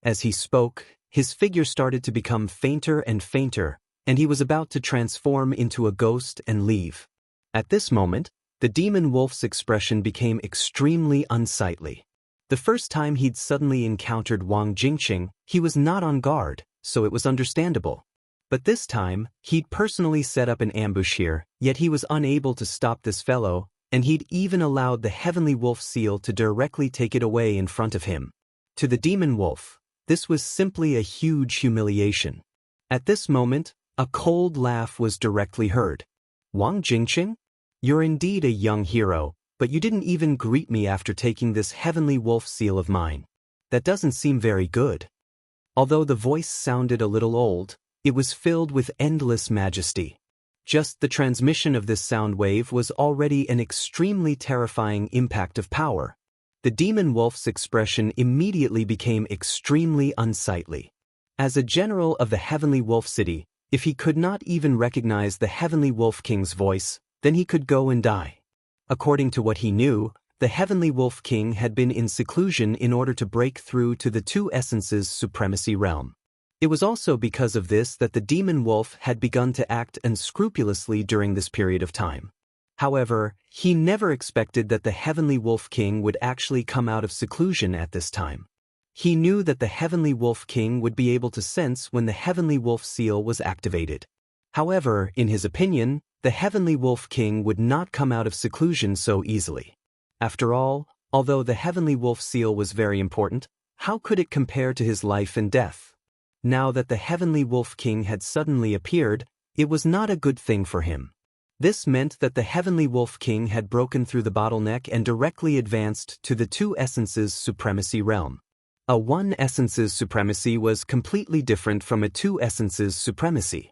As he spoke, his figure started to become fainter and fainter, and he was about to transform into a ghost and leave. At this moment, the demon wolf's expression became extremely unsightly. The first time he'd suddenly encountered Wang Jingqing, he was not on guard, so it was understandable. But this time, he'd personally set up an ambush here, yet he was unable to stop this fellow, and he'd even allowed the Heavenly Wolf Seal to directly take it away in front of him. To the demon wolf, this was simply a huge humiliation. At this moment, a cold laugh was directly heard. "Wang Jingqing? You're indeed a young hero, but you didn't even greet me after taking this Heavenly Wolf Seal of mine. That doesn't seem very good." Although the voice sounded a little old, it was filled with endless majesty. Just the transmission of this sound wave was already an extremely terrifying impact of power. The demon wolf's expression immediately became extremely unsightly. As a general of the Heavenly Wolf City, if he could not even recognize the Heavenly Wolf King's voice, then he could go and die. According to what he knew, the Heavenly Wolf King had been in seclusion in order to break through to the two essences' supremacy realm. It was also because of this that the demon wolf had begun to act unscrupulously during this period of time. However, he never expected that the Heavenly Wolf King would actually come out of seclusion at this time. He knew that the Heavenly Wolf King would be able to sense when the Heavenly Wolf Seal was activated. However, in his opinion, the Heavenly Wolf King would not come out of seclusion so easily. After all, although the Heavenly Wolf Seal was very important, how could it compare to his life and death? Now that the Heavenly Wolf King had suddenly appeared, it was not a good thing for him. This meant that the Heavenly Wolf King had broken through the bottleneck and directly advanced to the two essences' supremacy realm. A one essence's supremacy was completely different from a two essence's supremacy.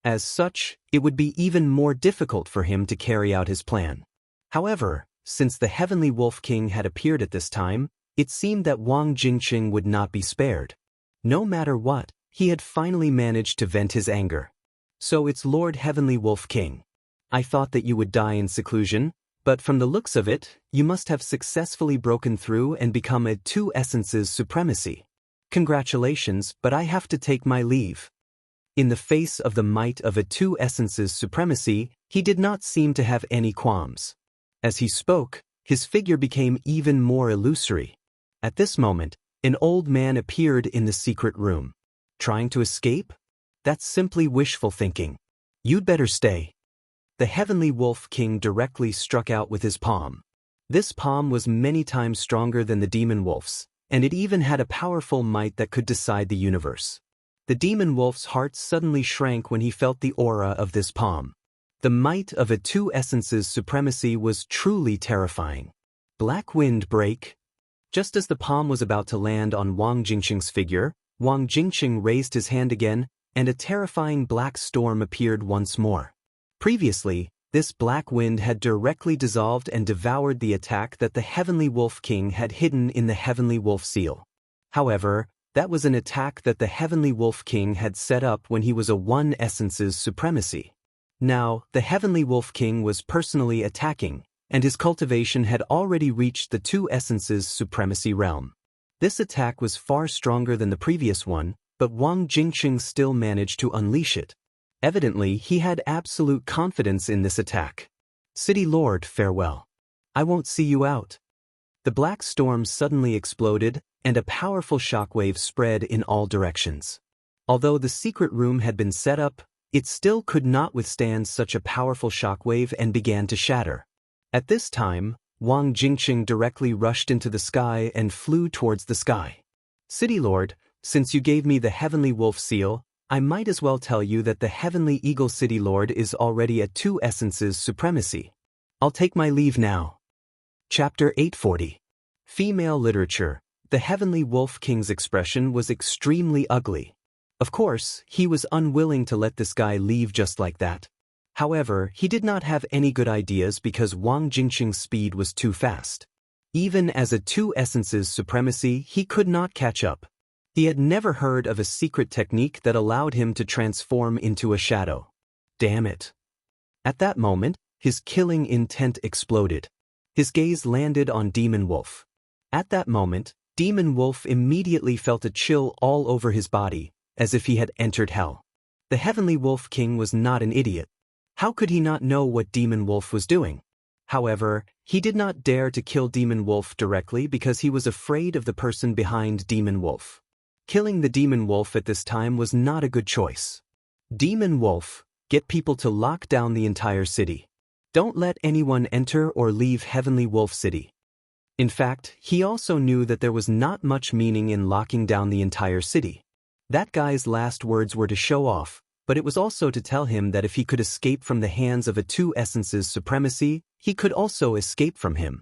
As such, it would be even more difficult for him to carry out his plan. However, since the Heavenly Wolf King had appeared at this time, it seemed that Wang Jingqing would not be spared. No matter what, he had finally managed to vent his anger. So it's Lord Heavenly Wolf King. I thought that you would die in seclusion, but from the looks of it, you must have successfully broken through and become a two essences supremacy. Congratulations, but I have to take my leave. In the face of the might of a two essences supremacy, he did not seem to have any qualms. As he spoke, his figure became even more illusory. At this moment, an old man appeared in the secret room. Trying to escape? That's simply wishful thinking. You'd better stay. The Heavenly Wolf King directly struck out with his palm. This palm was many times stronger than the demon wolf's, and it even had a powerful might that could decide the universe. The demon wolf's heart suddenly shrank when he felt the aura of this palm. The might of a two essences supremacy was truly terrifying. Black wind break. Just as the palm was about to land on Wang Jingqing's figure, Wang Jingqing raised his hand again, and a terrifying black storm appeared once more. Previously, this black wind had directly dissolved and devoured the attack that the Heavenly Wolf King had hidden in the Heavenly Wolf Seal. However, that was an attack that the Heavenly Wolf King had set up when he was a one essence's supremacy. Now, the Heavenly Wolf King was personally attacking, and his cultivation had already reached the two essences' supremacy realm. This attack was far stronger than the previous one, but Wang Jingqing still managed to unleash it. Evidently, he had absolute confidence in this attack. City Lord, farewell. I won't see you out. The black storm suddenly exploded, and a powerful shockwave spread in all directions. Although the secret room had been set up, it still could not withstand such a powerful shockwave and began to shatter. At this time, Wang Jingqing directly rushed into the sky and flew towards the sky. City Lord, since you gave me the Heavenly Wolf Seal, I might as well tell you that the Heavenly Eagle City Lord is already at two essences supremacy. I'll take my leave now. Chapter 840. Female Literature. The Heavenly Wolf King's expression was extremely ugly. Of course, he was unwilling to let this guy leave just like that. However, he did not have any good ideas because Wang Jingqing's speed was too fast. Even as a two essences supremacy, he could not catch up. He had never heard of a secret technique that allowed him to transform into a shadow. Damn it. At that moment, his killing intent exploded. His gaze landed on Demon Wolf. At that moment, Demon Wolf immediately felt a chill all over his body, as if he had entered hell. The Heavenly Wolf King was not an idiot. How could he not know what Demon Wolf was doing? However, he did not dare to kill Demon Wolf directly because he was afraid of the person behind Demon Wolf. Killing the Demon Wolf at this time was not a good choice. Demon Wolf, get people to lock down the entire city. Don't let anyone enter or leave Heavenly Wolf City. In fact, he also knew that there was not much meaning in locking down the entire city. That guy's last words were to show off, but it was also to tell him that if he could escape from the hands of a two essences supremacy, he could also escape from him.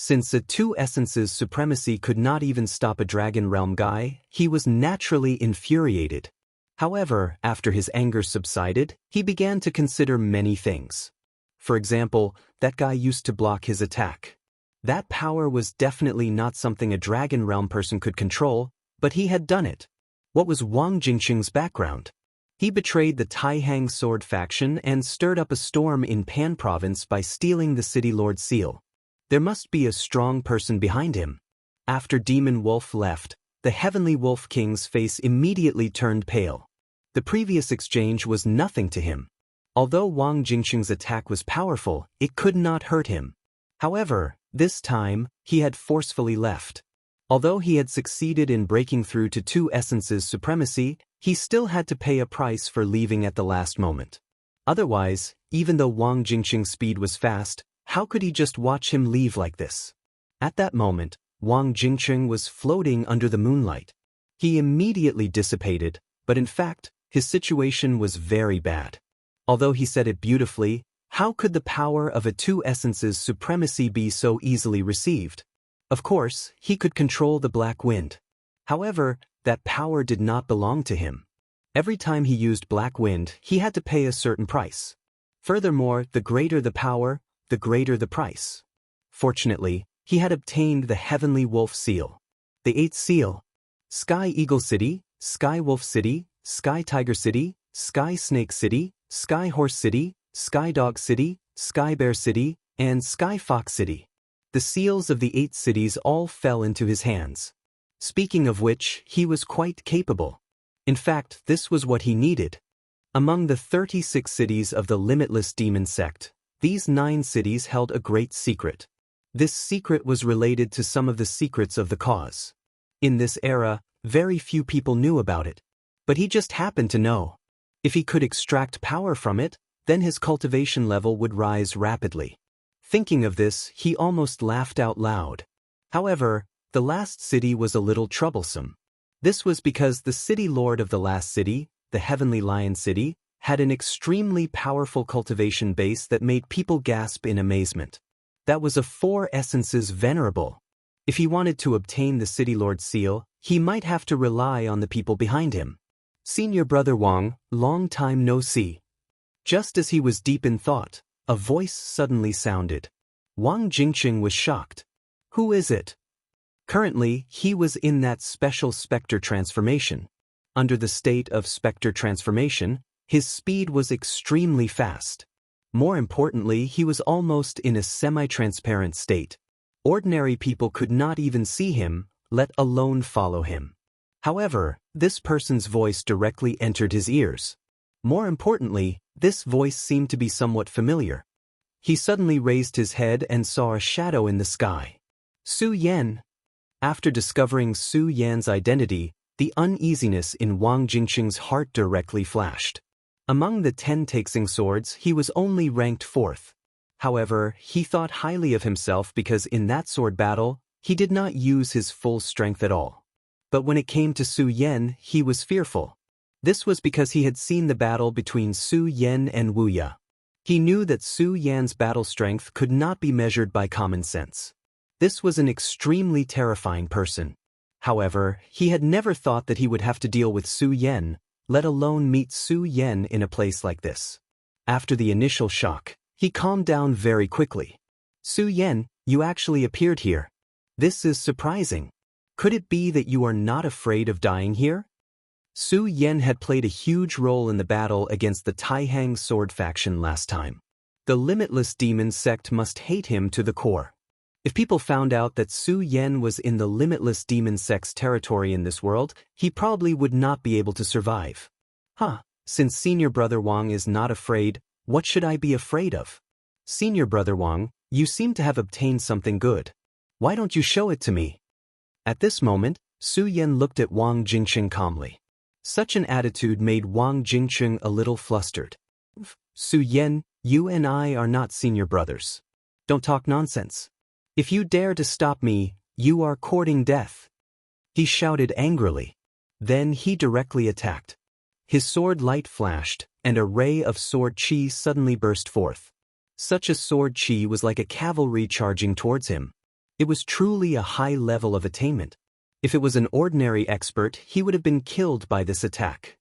Since a two essences supremacy could not even stop a dragon realm guy, he was naturally infuriated. However, after his anger subsided, he began to consider many things. For example, that guy used to block his attack. That power was definitely not something a dragon realm person could control, but he had done it. What was Wang Jingqing's background? He betrayed the Taihang sword faction and stirred up a storm in Pan province by stealing the city lord's seal. There must be a strong person behind him. After Demon Wolf left, the Heavenly Wolf King's face immediately turned pale. The previous exchange was nothing to him. Although Wang Jingqing's attack was powerful, it could not hurt him. However, this time, he had forcefully left. Although he had succeeded in breaking through to two essences supremacy, he still had to pay a price for leaving at the last moment. Otherwise, even though Wang Jingqing's speed was fast, how could he just watch him leave like this? At that moment, Wang Jingqing was floating under the moonlight. He immediately dissipated, but in fact, his situation was very bad. Although he said it beautifully, how could the power of a two essences supremacy be so easily received? Of course, he could control the black wind. However, that power did not belong to him. Every time he used black wind, he had to pay a certain price. Furthermore, the greater the power, the greater the price. Fortunately, he had obtained the Heavenly Wolf Seal. The 8th seal. Sky Eagle City, Sky Wolf City, Sky Tiger City, Sky Snake City, Sky Horse City, Sky Dog City, Sky Bear City, and Sky Fox City. The seals of the 8 cities all fell into his hands. Speaking of which, he was quite capable. In fact, this was what he needed. Among the 36 cities of the Limitless Demon Sect, these 9 cities held a great secret. This secret was related to some of the secrets of the cause. In this era, very few people knew about it. But he just happened to know. If he could extract power from it, then his cultivation level would rise rapidly. Thinking of this, he almost laughed out loud. However, the last city was a little troublesome. This was because the city lord of the last city, the Heavenly Lion City, had an extremely powerful cultivation base that made people gasp in amazement. That was a 4 essences venerable. If he wanted to obtain the city lord's seal, he might have to rely on the people behind him. Senior brother Wang, long time no see. Just as he was deep in thought, a voice suddenly sounded. Wang Jingqing was shocked. Who is it? Currently, he was in that special specter transformation. Under the state of specter transformation, his speed was extremely fast. More importantly, he was almost in a semi-transparent state. Ordinary people could not even see him, let alone follow him. However, this person's voice directly entered his ears. More importantly, this voice seemed to be somewhat familiar. He suddenly raised his head and saw a shadow in the sky. Su Yan. After discovering Su Yan's identity, the uneasiness in Wang Jingqing's heart directly flashed. Among the 10 Taixing swords, he was only ranked 4th. However, he thought highly of himself because in that sword battle, he did not use his full strength at all. But when it came to Su Yan, he was fearful. This was because he had seen the battle between Su Yan and Wuya. He knew that Su Yan's battle strength could not be measured by common sense. This was an extremely terrifying person. However, he had never thought that he would have to deal with Su Yan, let alone meet Su Yan in a place like this. After the initial shock, he calmed down very quickly. Su Yan, you actually appeared here. This is surprising. Could it be that you are not afraid of dying here? Su Yan had played a huge role in the battle against the Taihang sword faction last time. The Limitless Demon Sect must hate him to the core. If people found out that Su Yan was in the Limitless Demon Sect's territory in this world, he probably would not be able to survive. Since Senior Brother Wang is not afraid, what should I be afraid of? Senior Brother Wang, you seem to have obtained something good. Why don't you show it to me? At this moment, Su Yan looked at Wang Jingqing calmly. Such an attitude made Wang Jingqing a little flustered. Su Yan, you and I are not senior brothers. Don't talk nonsense. If you dare to stop me, you are courting death. He shouted angrily. Then he directly attacked. His sword light flashed, and a ray of sword chi suddenly burst forth. Such a sword chi was like a cavalry charging towards him. It was truly a high level of attainment. If it was an ordinary expert, he would have been killed by this attack.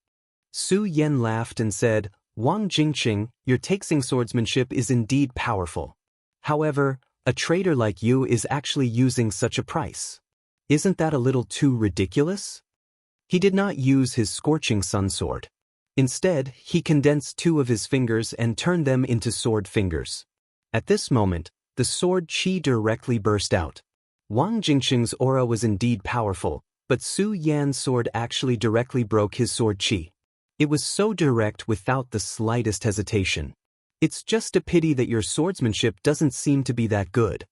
Su Yan laughed and said, "Wang Jingqing, your taxing swordsmanship is indeed powerful. However, a trader like you is actually using such a price. Isn't that a little too ridiculous?" He did not use his scorching sun sword. Instead, he condensed 2 of his fingers and turned them into sword fingers. At this moment, the sword qi directly burst out. Wang Jingqing's aura was indeed powerful, but Su Yan's sword actually directly broke his sword qi. It was so direct without the slightest hesitation. It's just a pity that your swordsmanship doesn't seem to be that good.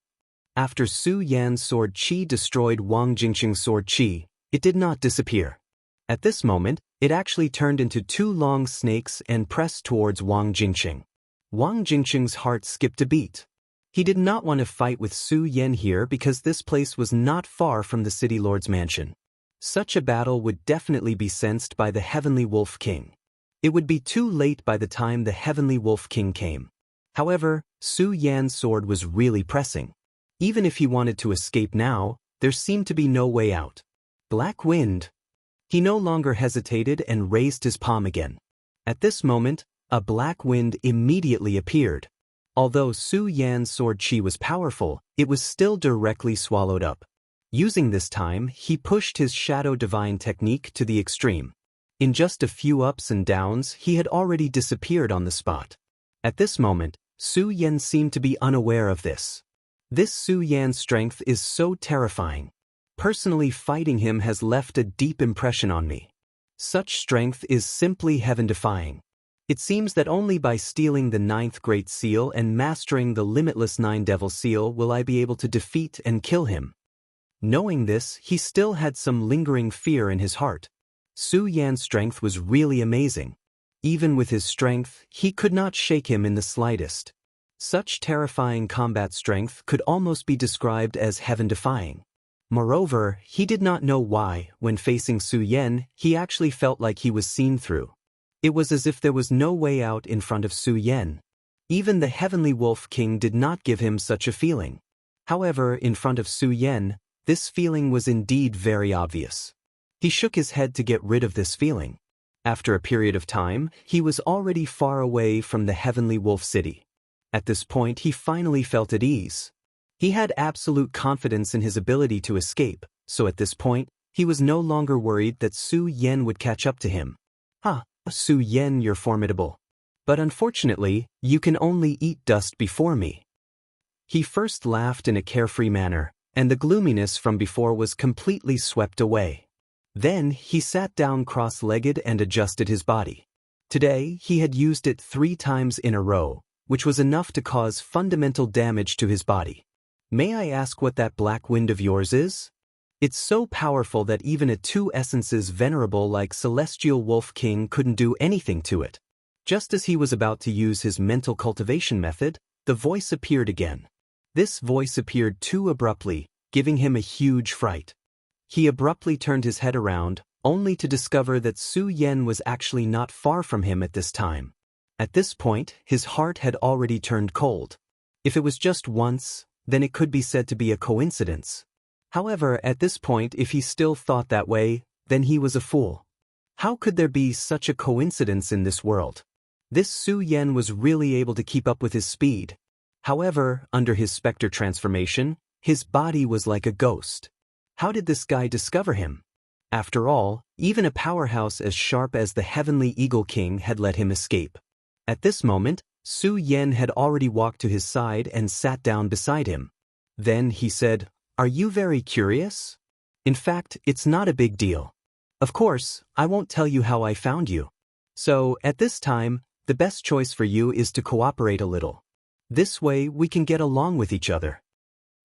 After Su Yan's sword qi destroyed Wang Jingqing's sword qi, it did not disappear. At this moment, it actually turned into 2 long snakes and pressed towards Wang Jingqing. Wang Jingqing's heart skipped a beat. He did not want to fight with Su Yan here because this place was not far from the city lord's mansion. Such a battle would definitely be sensed by the Heavenly Wolf King. It would be too late by the time the Heavenly Wolf King came. However, Su Yan's sword was really pressing. Even if he wanted to escape now, there seemed to be no way out. Black wind. He no longer hesitated and raised his palm again. At this moment, a black wind immediately appeared. Although Su Yan's sword qi was powerful, it was still directly swallowed up. Using this time, he pushed his Shadow Divine technique to the extreme. In just a few ups and downs, he had already disappeared on the spot. At this moment, Su Yan seemed to be unaware of this. This Su Yan's strength is so terrifying. Personally, fighting him has left a deep impression on me. Such strength is simply heaven-defying. It seems that only by stealing the 9th Great Seal and mastering the limitless 9 Devil Seal will I be able to defeat and kill him. Knowing this, he still had some lingering fear in his heart. Su Yan's strength was really amazing. Even with his strength, he could not shake him in the slightest. Such terrifying combat strength could almost be described as heaven-defying. Moreover, he did not know why, when facing Su Yan, he actually felt like he was seen through. It was as if there was no way out in front of Su Yan. Even the Heavenly Wolf King did not give him such a feeling. However, in front of Su Yan, this feeling was indeed very obvious. He shook his head to get rid of this feeling. After a period of time, he was already far away from the Heavenly Wolf City. At this point, he finally felt at ease. He had absolute confidence in his ability to escape, so at this point, he was no longer worried that Su Yan would catch up to him. Su Yan, you're formidable. But unfortunately, you can only eat dust before me. He first laughed in a carefree manner, and the gloominess from before was completely swept away. Then, he sat down cross-legged and adjusted his body. Today, he had used it 3 times in a row, which was enough to cause fundamental damage to his body. May I ask what that black wind of yours is? It's so powerful that even a 2 essences venerable like Celestial Wolf King couldn't do anything to it. Just as he was about to use his mental cultivation method, the voice appeared again. This voice appeared too abruptly, giving him a huge fright. He abruptly turned his head around, only to discover that Su Yan was actually not far from him at this time. At this point, his heart had already turned cold. If it was just once, then it could be said to be a coincidence. However, at this point, if he still thought that way, then he was a fool. How could there be such a coincidence in this world? This Su Yan was really able to keep up with his speed. However, under his specter transformation, his body was like a ghost. How did this guy discover him? After all, even a powerhouse as sharp as the Heavenly Eagle King had let him escape. At this moment, Su Yan had already walked to his side and sat down beside him. Then he said, "Are you very curious? In fact, it's not a big deal. Of course, I won't tell you how I found you. So, at this time, the best choice for you is to cooperate a little. This way we can get along with each other."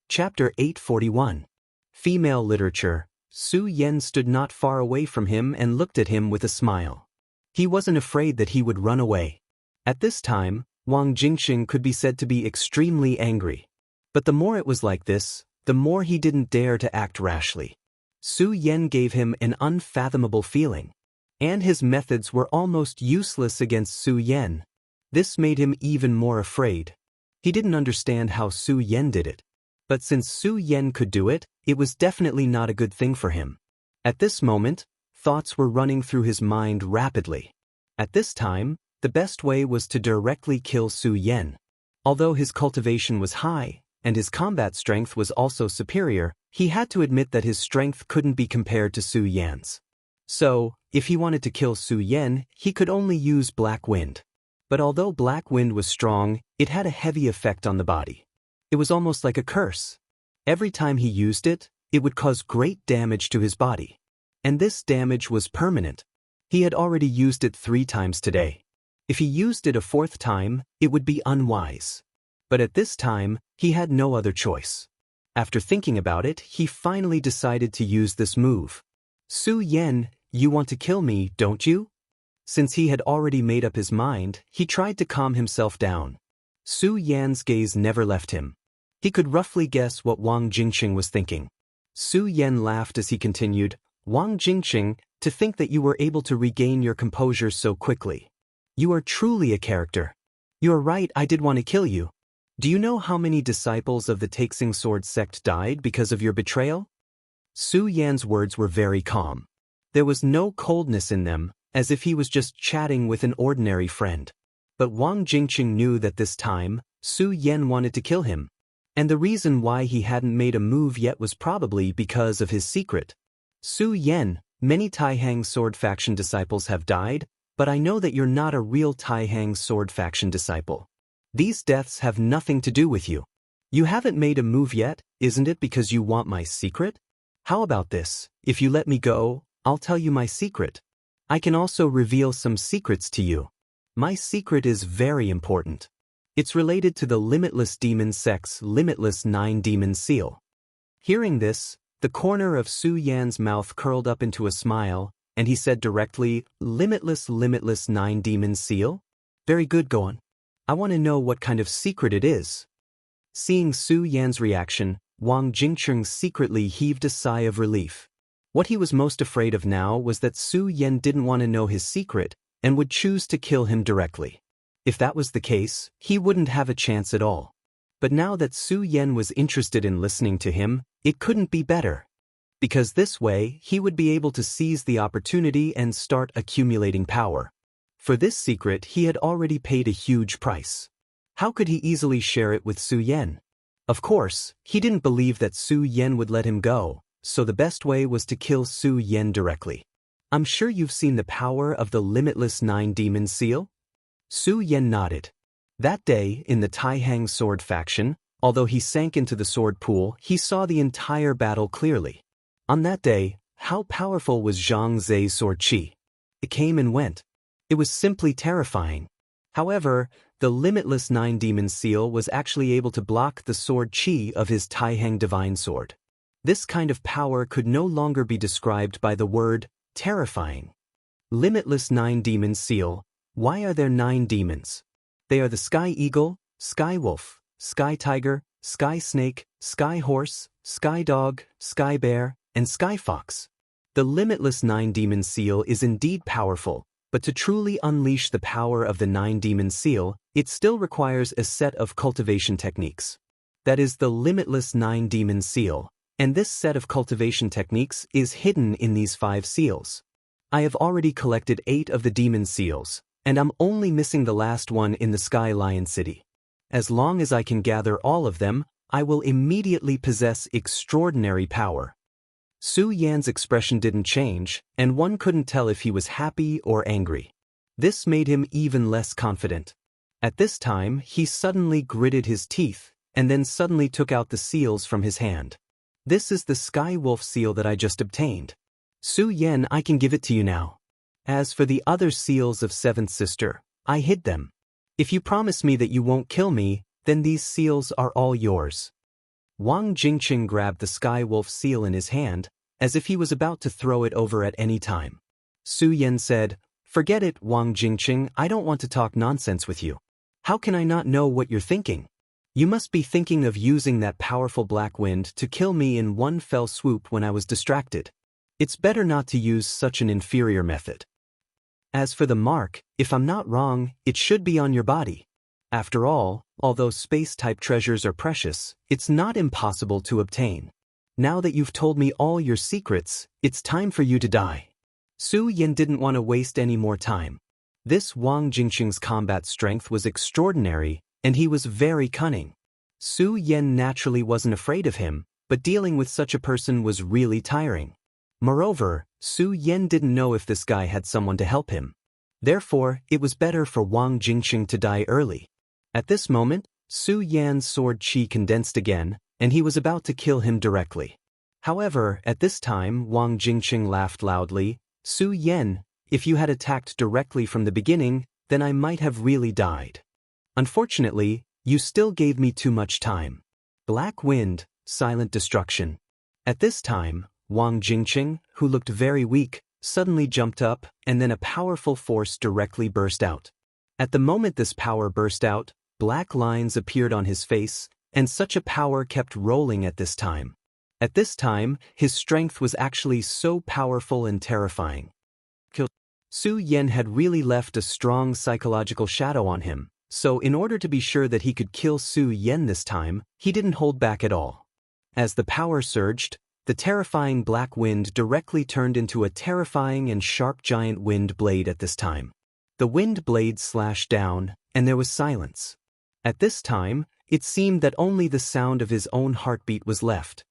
Chapter 841. Female Literature. Su Yan stood not far away from him and looked at him with a smile. He wasn't afraid that he would run away. At this time, Wang Jingqing could be said to be extremely angry. But the more it was like this, the more he didn't dare to act rashly. Su Yan gave him an unfathomable feeling. And his methods were almost useless against Su Yan. This made him even more afraid. He didn't understand how Su Yan did it. But since Su Yan could do it, it was definitely not a good thing for him. At this moment, thoughts were running through his mind rapidly. At this time, the best way was to directly kill Su Yan. Although his cultivation was high, and his combat strength was also superior, he had to admit that his strength couldn't be compared to Su Yan's. So, if he wanted to kill Su Yan, he could only use Black Wind. But although Black Wind was strong, it had a heavy effect on the body. It was almost like a curse. Every time he used it, it would cause great damage to his body. And this damage was permanent. He had already used it 3 times today. If he used it a 4th time, it would be unwise. But at this time, he had no other choice. After thinking about it, he finally decided to use this move. Su Yan, you want to kill me, don't you? Since he had already made up his mind, he tried to calm himself down. Su Yan's gaze never left him. He could roughly guess what Wang Jingqing was thinking. Su Yan laughed as he continued, Wang Jingqing, to think that you were able to regain your composure so quickly. You are truly a character. You are right, I did want to kill you. Do you know how many disciples of the Taixing Sword sect died because of your betrayal? Su Yan's words were very calm. There was no coldness in them, as if he was just chatting with an ordinary friend. But Wang Jingqing knew that this time, Su Yan wanted to kill him. And the reason why he hadn't made a move yet was probably because of his secret. Su Yan, many Taihang Sword faction disciples have died, but I know that you're not a real Taihang Sword faction disciple. These deaths have nothing to do with you. You haven't made a move yet, isn't it because you want my secret? How about this? If you let me go, I'll tell you my secret. I can also reveal some secrets to you. My secret is very important. It's related to the Limitless Demon Sect's Limitless 9-Demon Seal. Hearing this, the corner of Su Yan's mouth curled up into a smile, and he said directly, Limitless 9-Demon Seal? Very good, go on. I want to know what kind of secret it is. Seeing Su Yan's reaction, Wang Jingqing secretly heaved a sigh of relief. What he was most afraid of now was that Su Yan didn't want to know his secret and would choose to kill him directly. If that was the case, he wouldn't have a chance at all. But now that Su Yan was interested in listening to him, it couldn't be better. Because this way, he would be able to seize the opportunity and start accumulating power. For this secret, he had already paid a huge price. How could he easily share it with Su Yan? Of course, he didn't believe that Su Yan would let him go, so the best way was to kill Su Yan directly. I'm sure you've seen the power of the Limitless 9-Demon Seal? Su Yan nodded. That day, in the Taihang Sword faction, although he sank into the sword pool, he saw the entire battle clearly. On that day, how powerful was Zhang Zhe's sword qi? It came and went. It was simply terrifying. However, the Limitless 9-Demon Seal was actually able to block the sword qi of his Taihang Divine Sword. This kind of power could no longer be described by the word terrifying. Limitless 9-Demon Seal. Why are there 9 demons? They are the Sky Eagle, Sky Wolf, Sky Tiger, Sky Snake, Sky Horse, Sky Dog, Sky Bear, and Sky Fox. The Limitless 9-Demon Seal is indeed powerful, but to truly unleash the power of the 9-Demon Seal, it still requires a set of cultivation techniques. That is the Limitless 9-Demon Seal, and this set of cultivation techniques is hidden in these 5 seals. I have already collected 8 of the demon seals, and I'm only missing the last one in the Sky Lion City. As long as I can gather all of them, I will immediately possess extraordinary power. Su Yan's expression didn't change, and one couldn't tell if he was happy or angry. This made him even less confident. At this time, he suddenly gritted his teeth, and then suddenly took out the seals from his hand. This is the Sky Wolf seal that I just obtained. Su Yan, I can give it to you now. As for the other seals of Seventh Sister, I hid them. If you promise me that you won't kill me, then these seals are all yours. Wang Jingqing grabbed the Sky Wolf seal in his hand, as if he was about to throw it over at any time. Su Yan said, Forget it, Wang Jingqing, I don't want to talk nonsense with you. How can I not know what you're thinking? You must be thinking of using that powerful black wind to kill me in one fell swoop when I was distracted. It's better not to use such an inferior method. As for the mark, if I'm not wrong, it should be on your body. After all, although space-type treasures are precious, it's not impossible to obtain. Now that you've told me all your secrets, it's time for you to die. Su Yan didn't want to waste any more time. This Wang Jingqing's combat strength was extraordinary, and he was very cunning. Su Yan naturally wasn't afraid of him, but dealing with such a person was really tiring. Moreover, Su Yan didn't know if this guy had someone to help him. Therefore, it was better for Wang Jingqing to die early. At this moment, Su Yan's sword chi condensed again, and he was about to kill him directly. However, at this time Wang Jingqing laughed loudly. Su Yan, if you had attacked directly from the beginning, then I might have really died. Unfortunately, you still gave me too much time. Black wind, silent destruction. At this time, Wang Jingqing, who looked very weak, suddenly jumped up, and then a powerful force directly burst out. At the moment this power burst out, black lines appeared on his face, and such a power kept rolling at this time. At this time, his strength was actually so powerful and terrifying. Su Yan had really left a strong psychological shadow on him, so in order to be sure that he could kill Su Yan this time, he didn't hold back at all. As the power surged, the terrifying black wind directly turned into a terrifying and sharp giant wind blade at this time. The wind blade slashed down, and there was silence. At this time, it seemed that only the sound of his own heartbeat was left.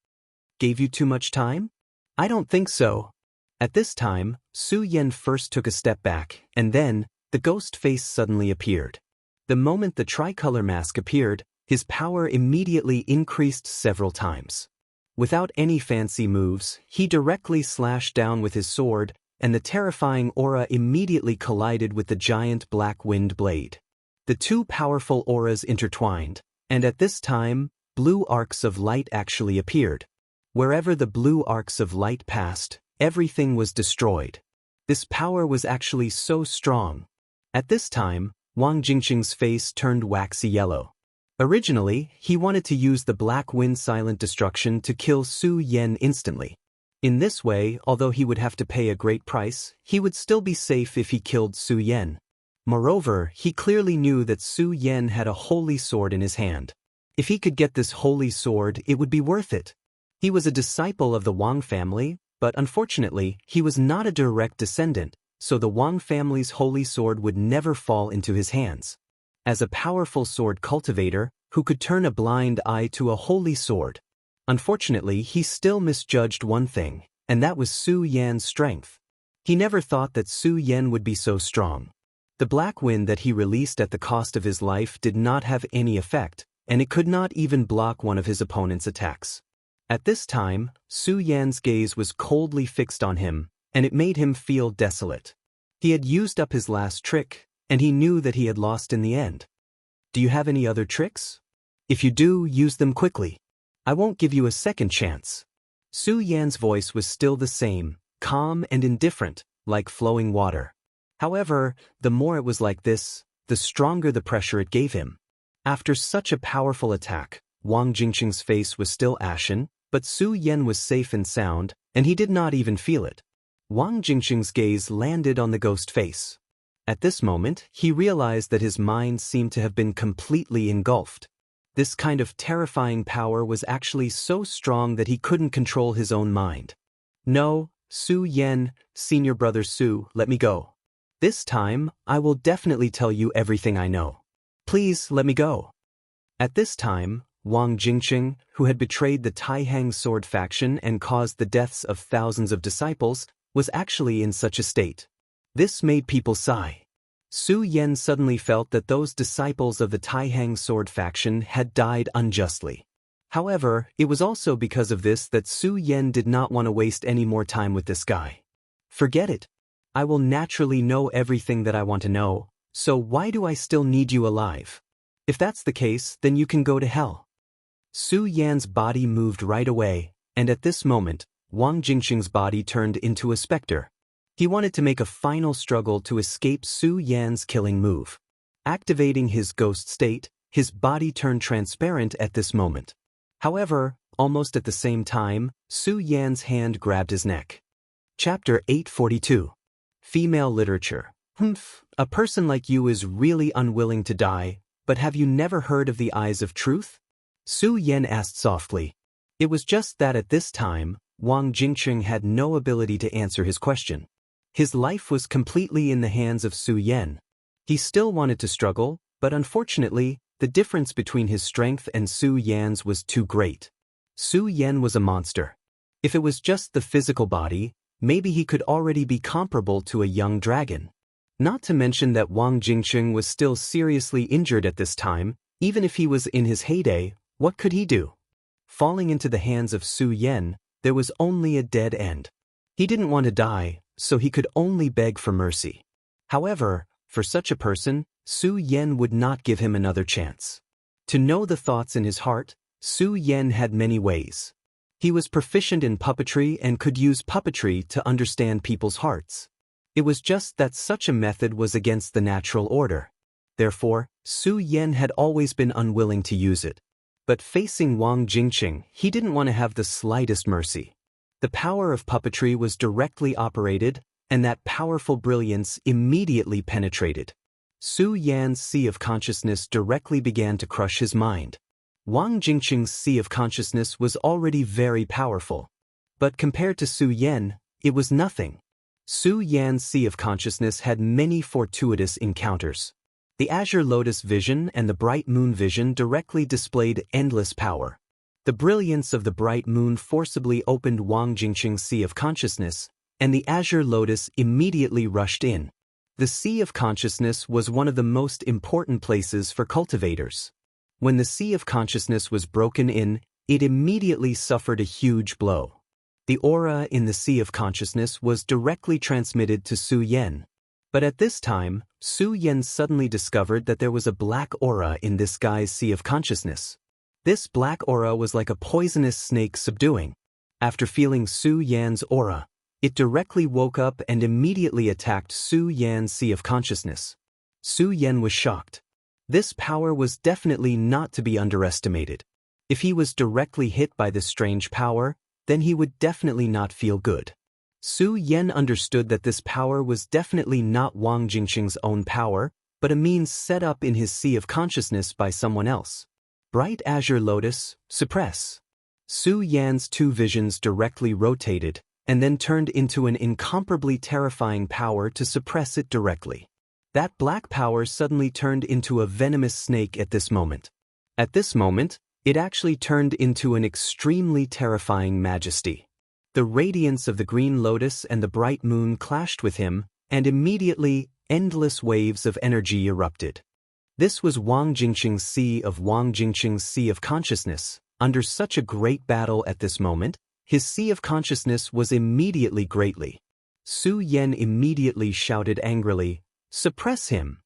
Gave you too much time? I don't think so. At this time, Su Yan first took a step back, and then, the ghost face suddenly appeared. The moment the tricolor mask appeared, his power immediately increased several times. Without any fancy moves, he directly slashed down with his sword, and the terrifying aura immediately collided with the giant black wind blade. The two powerful auras intertwined, and at this time, blue arcs of light actually appeared. Wherever the blue arcs of light passed, everything was destroyed. This power was actually so strong. At this time, Wang Jingqing's face turned waxy yellow. Originally, he wanted to use the black wind silent destruction to kill Su Yan instantly. In this way, although he would have to pay a great price, he would still be safe if he killed Su Yan. Moreover, he clearly knew that Su Yan had a holy sword in his hand. If he could get this holy sword, it would be worth it. He was a disciple of the Wang family, but unfortunately, he was not a direct descendant, so the Wang family's holy sword would never fall into his hands. As a powerful sword cultivator, who could turn a blind eye to a holy sword. Unfortunately, he still misjudged one thing, and that was Su Yan's strength. He never thought that Su Yan would be so strong. The black wind that he released at the cost of his life did not have any effect, and it could not even block one of his opponent's attacks. At this time, Su Yan's gaze was coldly fixed on him, and it made him feel desolate. He had used up his last trick, and he knew that he had lost in the end. Do you have any other tricks? If you do, use them quickly. I won't give you a second chance. Su Yan's voice was still the same, calm and indifferent, like flowing water. However, the more it was like this, the stronger the pressure it gave him. After such a powerful attack, Wang Jingqing's face was still ashen, but Su Yan was safe and sound, and he did not even feel it. Wang Jingqing's gaze landed on the ghost face. At this moment, he realized that his mind seemed to have been completely engulfed. This kind of terrifying power was actually so strong that he couldn't control his own mind. No, Su Yan, senior brother Su, let me go. This time, I will definitely tell you everything I know. Please, let me go. At this time, Wang Jingqing, who had betrayed the Taihang sword faction and caused the deaths of thousands of disciples, was actually in such a state. This made people sigh. Su Yan suddenly felt that those disciples of the Taihang sword faction had died unjustly. However, it was also because of this that Su Yan did not want to waste any more time with this guy. Forget it. I will naturally know everything that I want to know, so why do I still need you alive? If that's the case, then you can go to hell. Su Yan's body moved right away, and at this moment, Wang Jingqing's body turned into a specter. He wanted to make a final struggle to escape Su Yan's killing move. Activating his ghost state, his body turned transparent at this moment. However, almost at the same time, Su Yan's hand grabbed his neck. Chapter 842. Female Literature. A person like you is really unwilling to die, But have you never heard of the eyes of truth? Su Yan asked softly. It was just that at this time, Wang Jingqing had no ability to answer his question. His life was completely in the hands of Su Yan. He still wanted to struggle, but unfortunately, the difference between his strength and Su Yan's was too great. Su Yan was a monster. If it was just the physical body, maybe he could already be comparable to a young dragon. Not to mention that Wang Jingqing was still seriously injured at this time. Even if he was in his heyday, what could he do? Falling into the hands of Su Yan, there was only a dead end. He didn't want to die, so he could only beg for mercy. However, for such a person, Su Yan would not give him another chance. To know the thoughts in his heart, Su Yan had many ways. He was proficient in puppetry and could use puppetry to understand people's hearts. It was just that such a method was against the natural order. Therefore, Su Yan had always been unwilling to use it. But facing Wang Jingqing, he didn't want to have the slightest mercy. The power of puppetry was directly operated, and that powerful brilliance immediately penetrated. Su Yan's sea of consciousness directly began to crush his mind. Wang Jingqing's sea of consciousness was already very powerful. But compared to Su Yan, it was nothing. Su Yan's sea of consciousness had many fortuitous encounters. The Azure Lotus vision and the Bright Moon vision directly displayed endless power. The brilliance of the Bright Moon forcibly opened Wang Jingqing's sea of consciousness, and the Azure Lotus immediately rushed in. The sea of consciousness was one of the most important places for cultivators. When the sea of consciousness was broken in, it immediately suffered a huge blow. The aura in the sea of consciousness was directly transmitted to Su Yan. But at this time, Su Yan suddenly discovered that there was a black aura in this guy's sea of consciousness. This black aura was like a poisonous snake subduing. After feeling Su Yan's aura, it directly woke up and immediately attacked Su Yan's sea of consciousness. Su Yan was shocked. This power was definitely not to be underestimated. If he was directly hit by this strange power, then he would definitely not feel good. Su Yan understood that this power was definitely not Wang Jingqing's own power, but a means set up in his sea of consciousness by someone else. Bright Azure Lotus, suppress. Su Yan's two visions directly rotated, and then turned into an incomparably terrifying power to suppress it directly. That black power suddenly turned into a venomous snake at this moment. At this moment, it actually turned into an extremely terrifying majesty. The radiance of the green lotus and the bright moon clashed with him, and immediately, endless waves of energy erupted. This was Wang Jingqing's sea of consciousness. Under such a great battle at this moment, his sea of consciousness was immediately greatly. Su Yan immediately shouted angrily, "Suppress him!"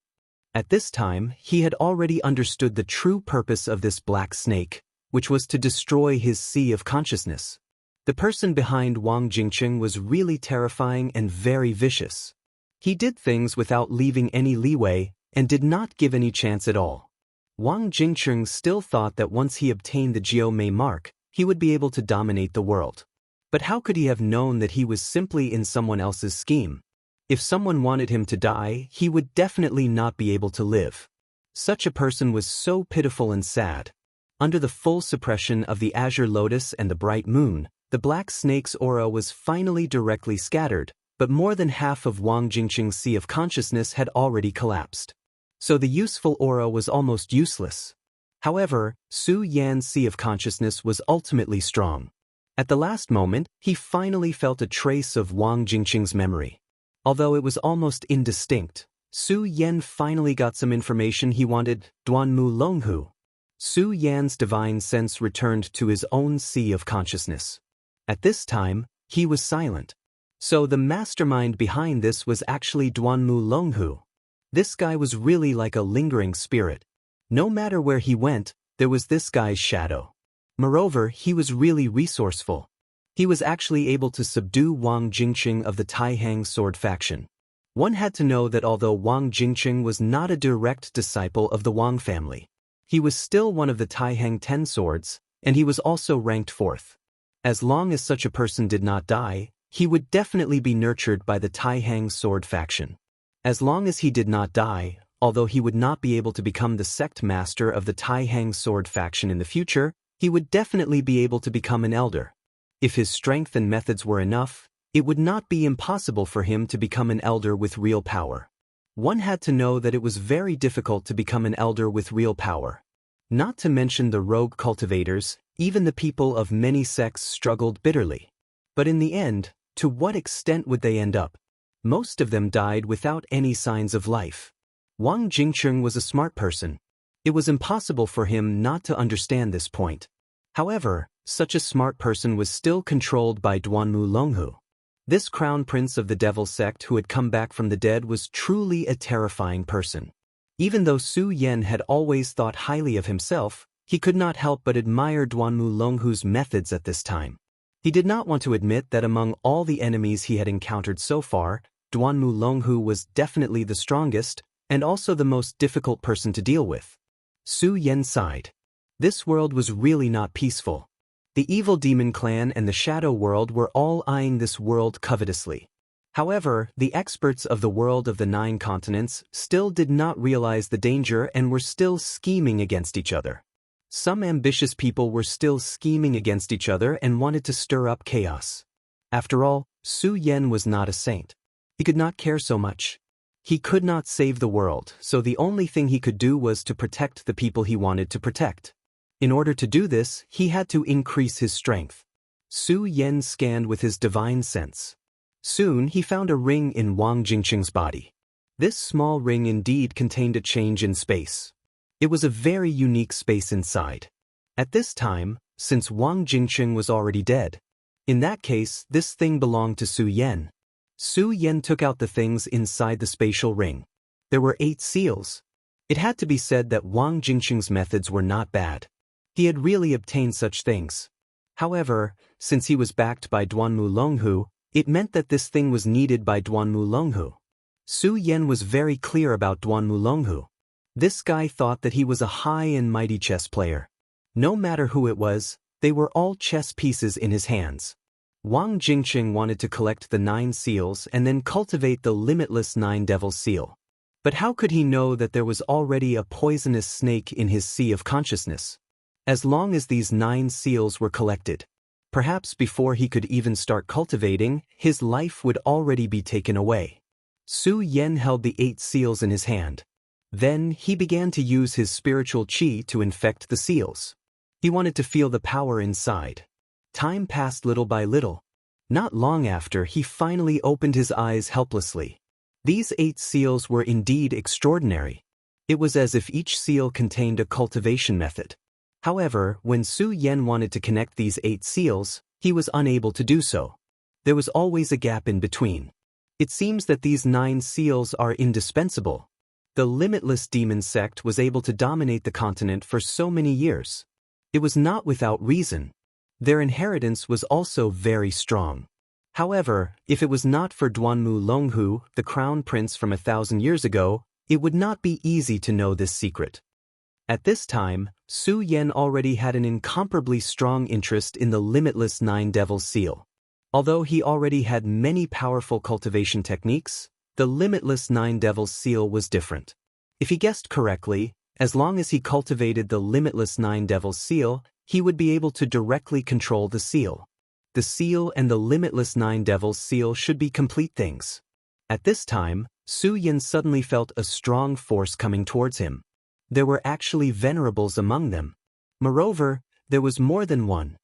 At this time, he had already understood the true purpose of this black snake, which was to destroy his sea of consciousness. The person behind Wang Jingqing was really terrifying and very vicious. He did things without leaving any leeway and did not give any chance at all. Wang Jingqing still thought that once he obtained the Jiu Mei mark, he would be able to dominate the world. But how could he have known that he was simply in someone else's scheme? If someone wanted him to die, he would definitely not be able to live. Such a person was so pitiful and sad. Under the full suppression of the Azure Lotus and the Bright Moon, the black snake's aura was finally directly scattered, but more than half of Wang Jingqing's sea of consciousness had already collapsed. So the useful aura was almost useless. However, Su Yan's sea of consciousness was ultimately strong. At the last moment, he finally felt a trace of Wang Jingqing's memory. Although it was almost indistinct, Su Yan finally got some information he wanted, Duanmu Longhu. Su Yan's divine sense returned to his own sea of consciousness. At this time, he was silent. So the mastermind behind this was actually Duanmu Longhu. This guy was really like a lingering spirit. No matter where he went, there was this guy's shadow. Moreover, he was really resourceful. He was actually able to subdue Wang Jingqing of the Taihang sword faction. One had to know that although Wang Jingqing was not a direct disciple of the Wang family, he was still one of the Taihang 10 swords, and he was also ranked 4th. As long as such a person did not die, he would definitely be nurtured by the Taihang sword faction. As long as he did not die, Although he would not be able to become the sect master of the Taihang sword faction in the future, he would definitely be able to become an elder. If his strength and methods were enough, it would not be impossible for him to become an elder with real power. One had to know that it was very difficult to become an elder with real power. Not to mention the rogue cultivators, even the people of many sects struggled bitterly. But in the end, to what extent would they end up? Most of them died without any signs of life. Wang Jingcheng was a smart person. It was impossible for him not to understand this point. However, such a smart person was still controlled by Duanmu Longhu. This crown prince of the devil sect who had come back from the dead was truly a terrifying person. Even though Su Yan had always thought highly of himself, he could not help but admire Duanmu Longhu's methods at this time. He did not want to admit that among all the enemies he had encountered so far, Duanmu Longhu was definitely the strongest and also the most difficult person to deal with. Su Yan sighed. This world was really not peaceful. The evil demon clan and the shadow world were all eyeing this world covetously. However, the experts of the world of the 9 continents still did not realize the danger and were still scheming against each other. Some ambitious people were still scheming against each other and wanted to stir up chaos. After all, Su Yan was not a saint. He could not care so much. He could not save the world, so the only thing he could do was to protect the people he wanted to protect. In order to do this, he had to increase his strength. Su Yan scanned with his divine sense. Soon he found a ring in Wang Jingcheng's body. This small ring indeed contained a change in space. It was a very unique space inside. At this time, since Wang Jingcheng was already dead, in that case, this thing belonged to Su Yan. Su Yan took out the things inside the spatial ring. There were 8 seals. It had to be said that Wang Jingcheng's methods were not bad. He had really obtained such things. However, since he was backed by Duanmu Longhu, it meant that this thing was needed by Duanmu Longhu. Su Yan was very clear about Duanmu Longhu. This guy thought that he was a high and mighty chess player. No matter who it was, they were all chess pieces in his hands. Wang Jingcheng wanted to collect the 9 seals and then cultivate the limitless 9 devil seal. But how could he know that there was already a poisonous snake in his sea of consciousness? As long as these 9 seals were collected, perhaps before he could even start cultivating, his life would already be taken away. Su Yan held the 8 seals in his hand. Then he began to use his spiritual qi to infect the seals. He wanted to feel the power inside. Time passed little by little. Not long after, he finally opened his eyes helplessly. These 8 seals were indeed extraordinary. It was as if each seal contained a cultivation method. However, when Su Yan wanted to connect these 8 seals, he was unable to do so. There was always a gap in between. It seems that these 9 seals are indispensable. The limitless demon sect was able to dominate the continent for so many years. It was not without reason. Their inheritance was also very strong. However, if it was not for Duanmu Longhu, the crown prince from 1,000 years ago, it would not be easy to know this secret. At this time, Su Yan already had an incomparably strong interest in the limitless 9 devil seal. Although he already had many powerful cultivation techniques, the limitless 9 devil seal was different. If he guessed correctly, as long as he cultivated the limitless 9 devil seal, he would be able to directly control the seal. The seal and the limitless 9 devils seal should be complete things. At this time, Su Yan suddenly felt a strong force coming towards him. There were actually venerables among them. Moreover, there was more than one.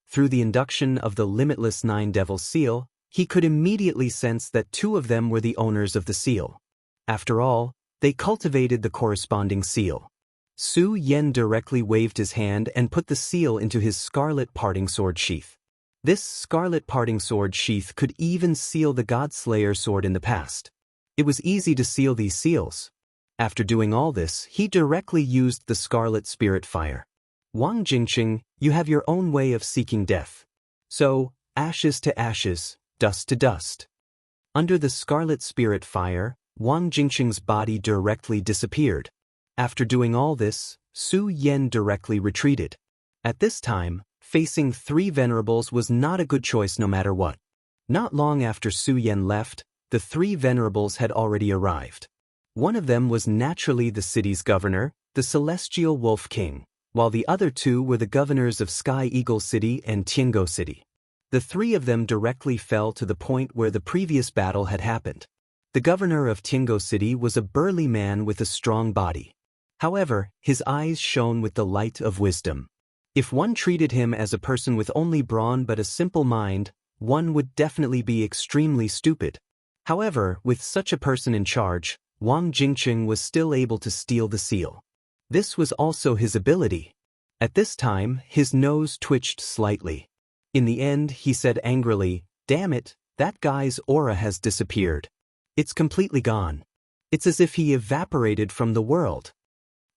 Through the induction of the limitless 9 devil seal, he could immediately sense that 2 of them were the owners of the seal. After all, they cultivated the corresponding seal. Su Yan directly waved his hand and put the seal into his scarlet parting sword sheath. This scarlet parting sword sheath could even seal the Godslayer sword in the past. It was easy to seal these seals. After doing all this, he directly used the scarlet spirit fire. Wang Jingcheng, you have your own way of seeking death. So, ashes to ashes, dust to dust. Under the scarlet spirit fire, Wang Jingcheng's body directly disappeared. After doing all this, Su Yan directly retreated. At this time, facing 3 venerables was not a good choice no matter what. Not long after Su Yan left, the 3 venerables had already arrived. One of them was naturally the city's governor, the Celestial Wolf King, while the other two were the governors of Sky Eagle City and Tiango City. The three of them directly fell to the point where the previous battle had happened. The governor of Tiango City was a burly man with a strong body. However, his eyes shone with the light of wisdom. If one treated him as a person with only brawn but a simple mind, one would definitely be extremely stupid. However, with such a person in charge, Wang Jingqing was still able to steal the seal. This was also his ability. At this time, his nose twitched slightly. In the end, he said angrily, "Damn it, that guy's aura has disappeared. It's completely gone. It's as if he evaporated from the world."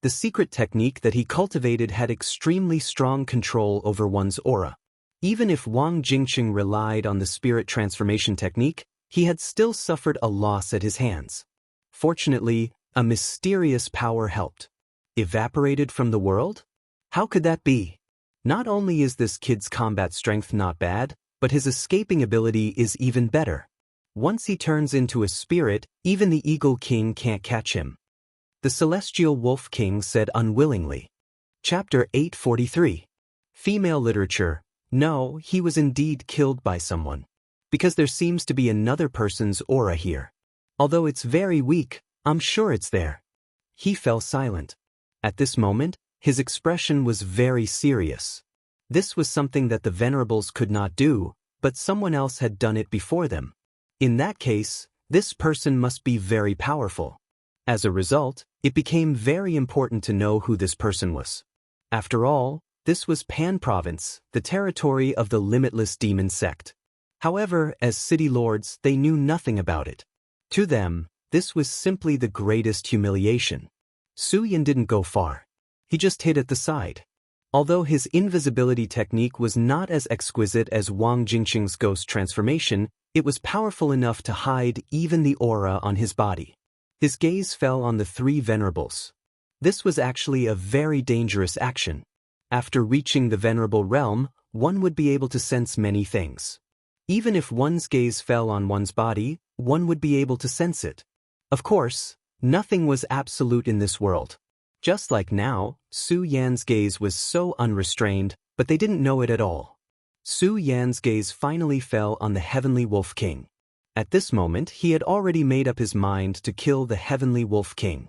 The secret technique that he cultivated had extremely strong control over one's aura. Even if Wang Jingqing relied on the spirit transformation technique, he had still suffered a loss at his hands. Fortunately, a mysterious power helped. Evaporated from the world? How could that be? Not only is this kid's combat strength not bad, but his escaping ability is even better. Once he turns into a spirit, even the Eagle King can't catch him. The Celestial Wolf King said unwillingly. Chapter 843. Female Literature. No, he was indeed killed by someone. Because there seems to be another person's aura here. Although it's very weak, I'm sure it's there. He fell silent. At this moment, his expression was very serious. This was something that the Venerables could not do, but someone else had done it before them. In that case, this person must be very powerful. As a result, it became very important to know who this person was. After all, this was Pan Province, the territory of the limitless demon sect. However, as city lords, they knew nothing about it. To them, this was simply the greatest humiliation. Su Yan didn't go far. He just hid at the side. Although his invisibility technique was not as exquisite as Wang Jingqing's ghost transformation, it was powerful enough to hide even the aura on his body. His gaze fell on the three Venerables. This was actually a very dangerous action. After reaching the Venerable realm, one would be able to sense many things. Even if one's gaze fell on one's body, one would be able to sense it. Of course, nothing was absolute in this world. Just like now, Su Yan's gaze was so unrestrained, but they didn't know it at all. Su Yan's gaze finally fell on the Heavenly Wolf King. At this moment, he had already made up his mind to kill the Heavenly Wolf King.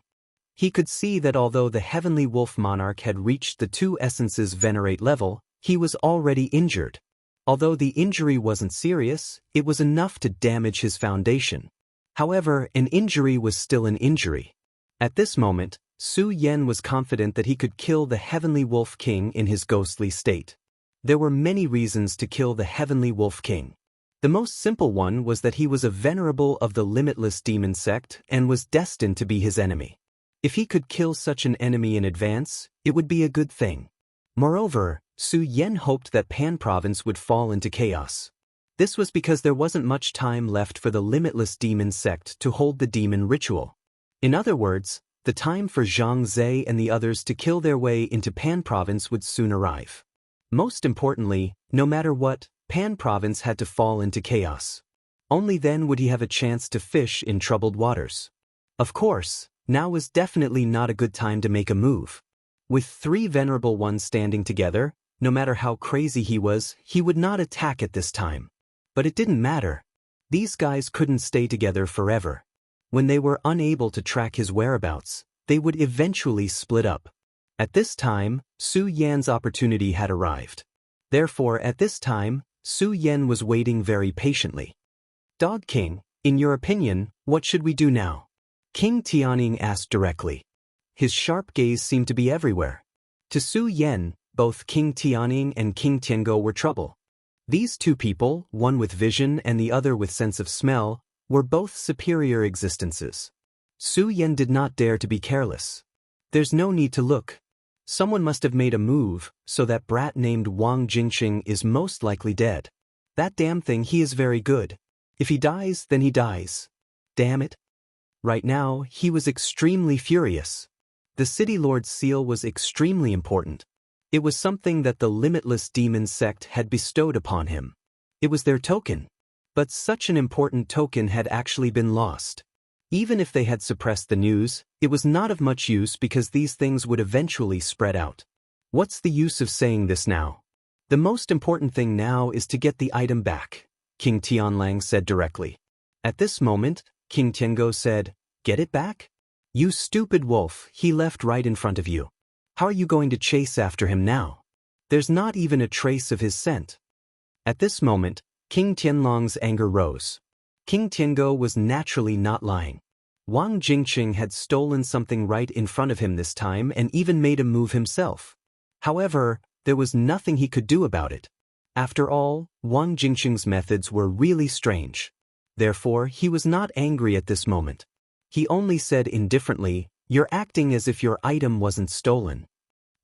He could see that although the Heavenly Wolf Monarch had reached the two essences venerate level, he was already injured. Although the injury wasn't serious, it was enough to damage his foundation. However, an injury was still an injury. At this moment, Su Yan was confident that he could kill the Heavenly Wolf King in his ghostly state. There were many reasons to kill the Heavenly Wolf King. The most simple one was that he was a venerable of the limitless demon sect and was destined to be his enemy. If he could kill such an enemy in advance, it would be a good thing. Moreover, Su Yan hoped that Pan Province would fall into chaos. This was because there wasn't much time left for the limitless demon sect to hold the demon ritual. In other words, the time for Zhang Zhe and the others to kill their way into Pan Province would soon arrive. Most importantly, no matter what, Pan Province had to fall into chaos. Only then would he have a chance to fish in troubled waters. Of course, now was definitely not a good time to make a move. With three venerable ones standing together, no matter how crazy he was, he would not attack at this time. But it didn't matter. These guys couldn't stay together forever. When they were unable to track his whereabouts, they would eventually split up. At this time, Su Yan's opportunity had arrived. Therefore, at this time, Su Yan was waiting very patiently. Dog King, in your opinion, what should we do now? King Tianning asked directly. His sharp gaze seemed to be everywhere. To Su Yan, both King Tianning and King Tiango were trouble. These two people, one with vision and the other with sense of smell, were both superior existences. Su Yan did not dare to be careless. There's no need to look. Someone must have made a move, so that brat named Wang Jingqing is most likely dead. That damn thing, he is very good. If he dies, then he dies. Damn it. Right now, he was extremely furious. The City Lord's seal was extremely important. It was something that the limitless demon sect had bestowed upon him. It was their token. But such an important token had actually been lost. Even if they had suppressed the news, it was not of much use because these things would eventually spread out. What's the use of saying this now? The most important thing now is to get the item back, King Tianlang said directly. At this moment, King Tiango said, "Get it back? You stupid wolf, he left right in front of you. How are you going to chase after him now? There's not even a trace of his scent." At this moment, King Tianlong's anger rose. King Tiango was naturally not lying. Wang Jingqing had stolen something right in front of him this time and even made a move himself. However, there was nothing he could do about it. After all, Wang Jingqing's methods were really strange. Therefore, he was not angry at this moment. He only said indifferently, "You're acting as if your item wasn't stolen."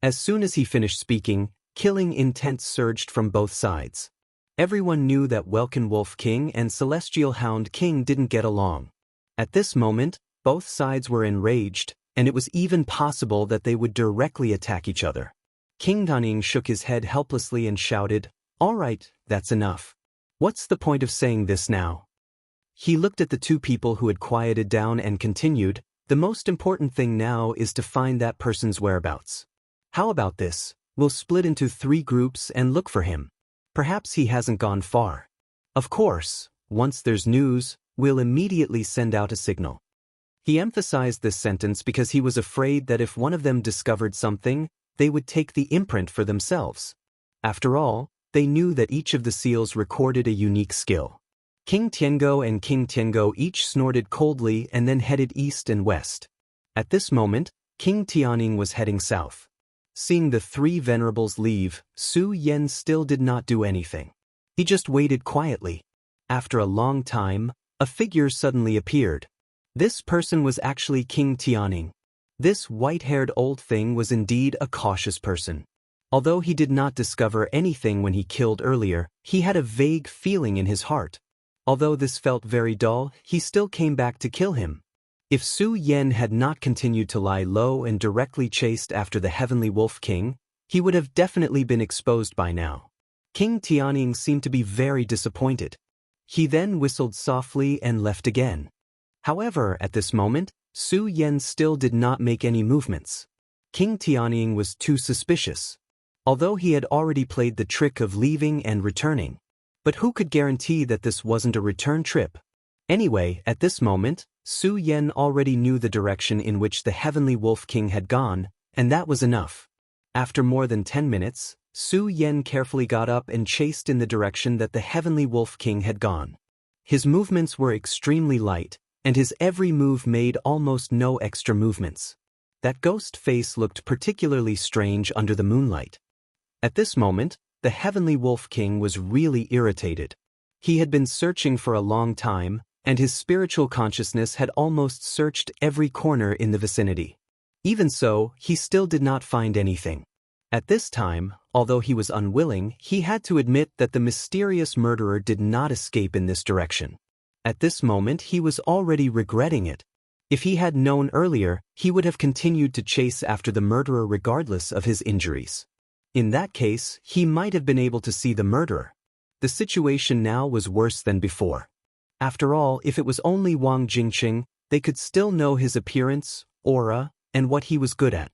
As soon as he finished speaking, killing intent surged from both sides. Everyone knew that Welkin Wolf King and Celestial Hound King didn't get along. At this moment, both sides were enraged, and it was even possible that they would directly attack each other. King Daoning shook his head helplessly and shouted, "All right, that's enough. What's the point of saying this now?" He looked at the two people who had quieted down and continued, "The most important thing now is to find that person's whereabouts. How about this? We'll split into 3 groups and look for him. Perhaps he hasn't gone far. Of course, once there's news, we'll immediately send out a signal." He emphasized this sentence because he was afraid that if one of them discovered something, they would take the imprint for themselves. After all, they knew that each of the seals recorded a unique skill. King Tiango and King Tiango each snorted coldly and then headed east and west. At this moment, King Tianning was heading south. Seeing the 3 venerables leave, Su Yan still did not do anything. He just waited quietly. After a long time, a figure suddenly appeared. This person was actually King Tianning. This white-haired old thing was indeed a cautious person. Although he did not discover anything when he killed earlier, he had a vague feeling in his heart. Although this felt very dull, he still came back to kill him. If Su Yan had not continued to lie low and directly chased after the Heavenly Wolf King, he would have definitely been exposed by now. King Tianning seemed to be very disappointed. He then whistled softly and left again. However, at this moment, Su Yan still did not make any movements. King Tianning was too suspicious. Although he had already played the trick of leaving and returning. But who could guarantee that this wasn't a return trip? Anyway, at this moment, Su Yan already knew the direction in which the Heavenly Wolf King had gone, and that was enough. After more than 10 minutes, Su Yan carefully got up and chased in the direction that the Heavenly Wolf King had gone. His movements were extremely light, and his every move made almost no extra movements. That ghost face looked particularly strange under the moonlight. At this moment, the Heavenly Wolf King was really irritated. He had been searching for a long time, and his spiritual consciousness had almost searched every corner in the vicinity. Even so, he still did not find anything. At this time, although he was unwilling, he had to admit that the mysterious murderer did not escape in this direction. At this moment, he was already regretting it. If he had known earlier, he would have continued to chase after the murderer regardless of his injuries. In that case, he might have been able to see the murderer. The situation now was worse than before. After all, if it was only Wang Jingqing, they could still know his appearance, aura, and what he was good at.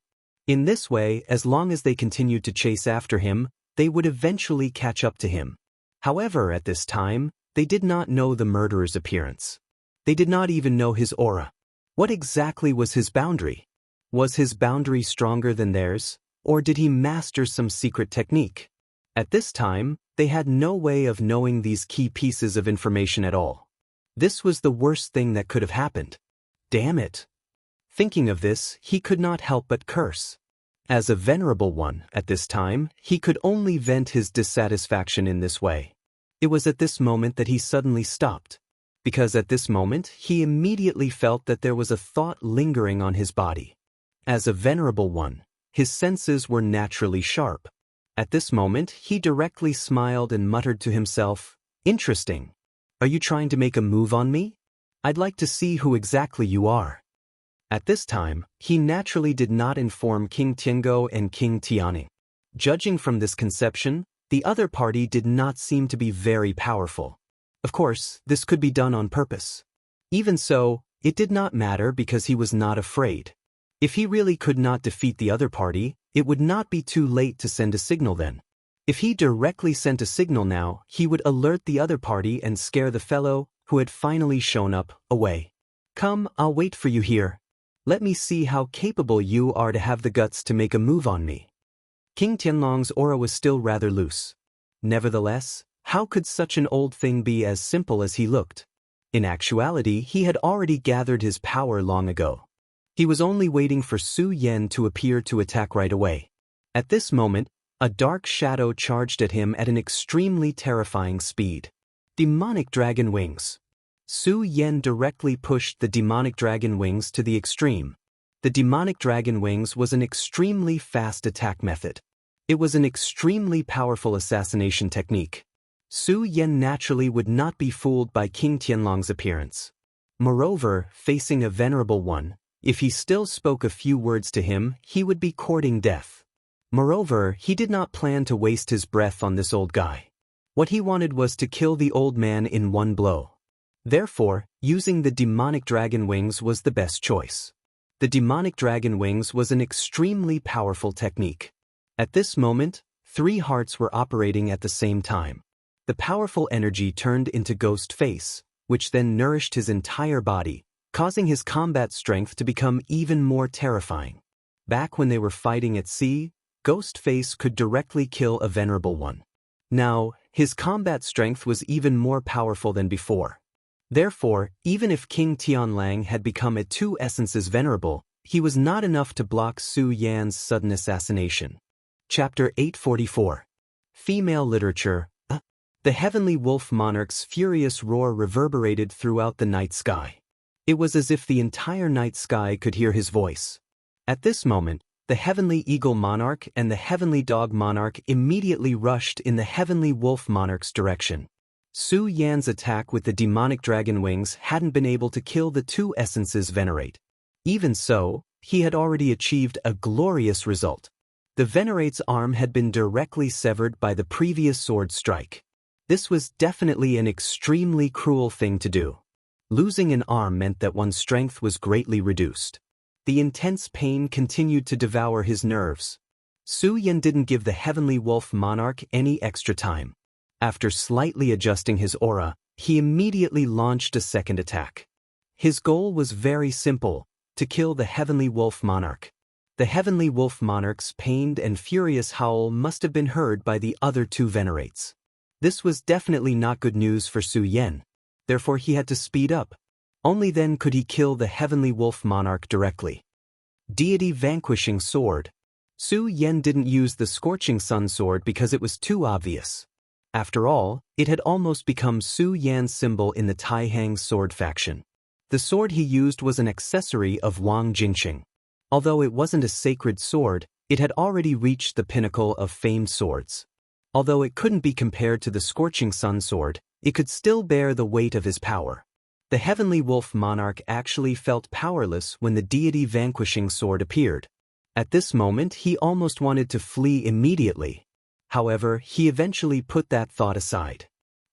In this way, as long as they continued to chase after him, they would eventually catch up to him. However, at this time, they did not know the murderer's appearance. They did not even know his aura. What exactly was his boundary? Was his boundary stronger than theirs, or did he master some secret technique? At this time, they had no way of knowing these key pieces of information at all. This was the worst thing that could have happened. Damn it! Thinking of this, he could not help but curse. As a venerable one, at this time, he could only vent his dissatisfaction in this way. It was at this moment that he suddenly stopped. Because at this moment, he immediately felt that there was a thought lingering on his body. As a venerable one, his senses were naturally sharp. At this moment, he directly smiled and muttered to himself, "Interesting. Are you trying to make a move on me? I'd like to see who exactly you are." At this time, he naturally did not inform King Tiango and King Tianning. Judging from this conception, the other party did not seem to be very powerful. Of course, this could be done on purpose. Even so, It did not matter because he was not afraid. If he really could not defeat the other party, it would not be too late to send a signal then. If he directly sent a signal now, he would alert the other party and scare the fellow, who had finally shown up, away. Come, I'll wait for you here. Let me see how capable you are to have the guts to make a move on me. King Tianlong's aura was still rather loose. Nevertheless, how could such an old thing be as simple as he looked? In actuality, he had already gathered his power long ago. He was only waiting for Su Yan to appear to attack right away. At this moment, a dark shadow charged at him at an extremely terrifying speed. Demonic dragon wings. Su Yan directly pushed the demonic dragon wings to the extreme. The demonic dragon wings was an extremely fast attack method. It was an extremely powerful assassination technique. Su Yan naturally would not be fooled by King Tianlong's appearance. Moreover, facing a venerable one, if he still spoke a few words to him, he would be courting death. Moreover, he did not plan to waste his breath on this old guy. What he wanted was to kill the old man in one blow. Therefore, using the demonic dragon wings was the best choice. The demonic dragon wings was an extremely powerful technique. At this moment, 3 hearts were operating at the same time. The powerful energy turned into Ghost Face, which then nourished his entire body, causing his combat strength to become even more terrifying. Back when they were fighting at sea, Ghost Face could directly kill a venerable one. Now, his combat strength was even more powerful than before. Therefore, even if King Tianlang had become at 2 essences venerable, he was not enough to block Su Yan's sudden assassination. Chapter 844. Female Literature. The heavenly wolf monarch's furious roar reverberated throughout the night sky. It was as if the entire night sky could hear his voice. At this moment, the heavenly eagle monarch and the heavenly dog monarch immediately rushed in the heavenly wolf monarch's direction. Su Yan's attack with the demonic dragon wings hadn't been able to kill the 2 essences venerate. Even so, he had already achieved a glorious result. The venerate's arm had been directly severed by the previous sword strike. This was definitely an extremely cruel thing to do. Losing an arm meant that one's strength was greatly reduced. The intense pain continued to devour his nerves. Su Yan didn't give the heavenly wolf monarch any extra time. After slightly adjusting his aura, he immediately launched a second attack. His goal was very simple, to kill the heavenly wolf monarch. The heavenly wolf monarch's pained and furious howl must have been heard by the other 2 venerates. This was definitely not good news for Su Yan. Therefore he had to speed up. Only then could he kill the heavenly wolf monarch directly. Deity Vanquishing Sword. Su Yan didn't use the Scorching Sun sword because it was too obvious. After all, it had almost become Su Yan's symbol in the Taihang sword faction. The sword he used was an accessory of Wang Jingqing. Although it wasn't a sacred sword, it had already reached the pinnacle of famed swords. Although it couldn't be compared to the Scorching Sun sword, it could still bear the weight of his power. The heavenly wolf monarch actually felt powerless when the deity vanquishing sword appeared. At this moment he almost wanted to flee immediately. However, he eventually put that thought aside.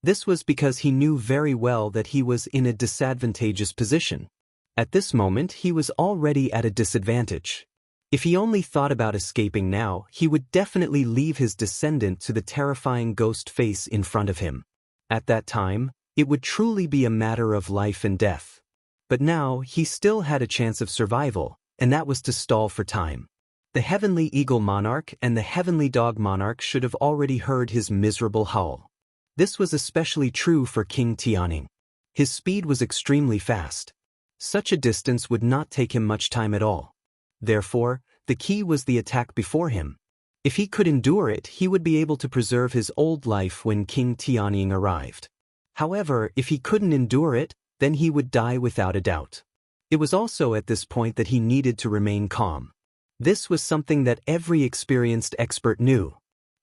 This was because he knew very well that he was in a disadvantageous position. At this moment he was already at a disadvantage. If he only thought about escaping now, he would definitely leave his descendant to the terrifying ghost face in front of him. At that time, it would truly be a matter of life and death. But now, he still had a chance of survival, and that was to stall for time. The heavenly eagle monarch and the heavenly dog monarch should have already heard his miserable howl. This was especially true for King Tianning. His speed was extremely fast. Such a distance would not take him much time at all. Therefore, the key was the attack before him. If he could endure it, he would be able to preserve his old life when King Tianning arrived. However, if he couldn't endure it, then he would die without a doubt. It was also at this point that he needed to remain calm. This was something that every experienced expert knew.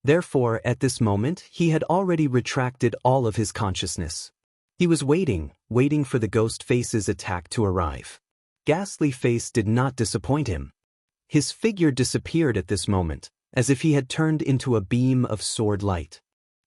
Therefore, at this moment, he had already retracted all of his consciousness. He was waiting for the ghost face's attack to arrive. Ghastly Face did not disappoint him. His figure disappeared at this moment, as if he had turned into a beam of sword light.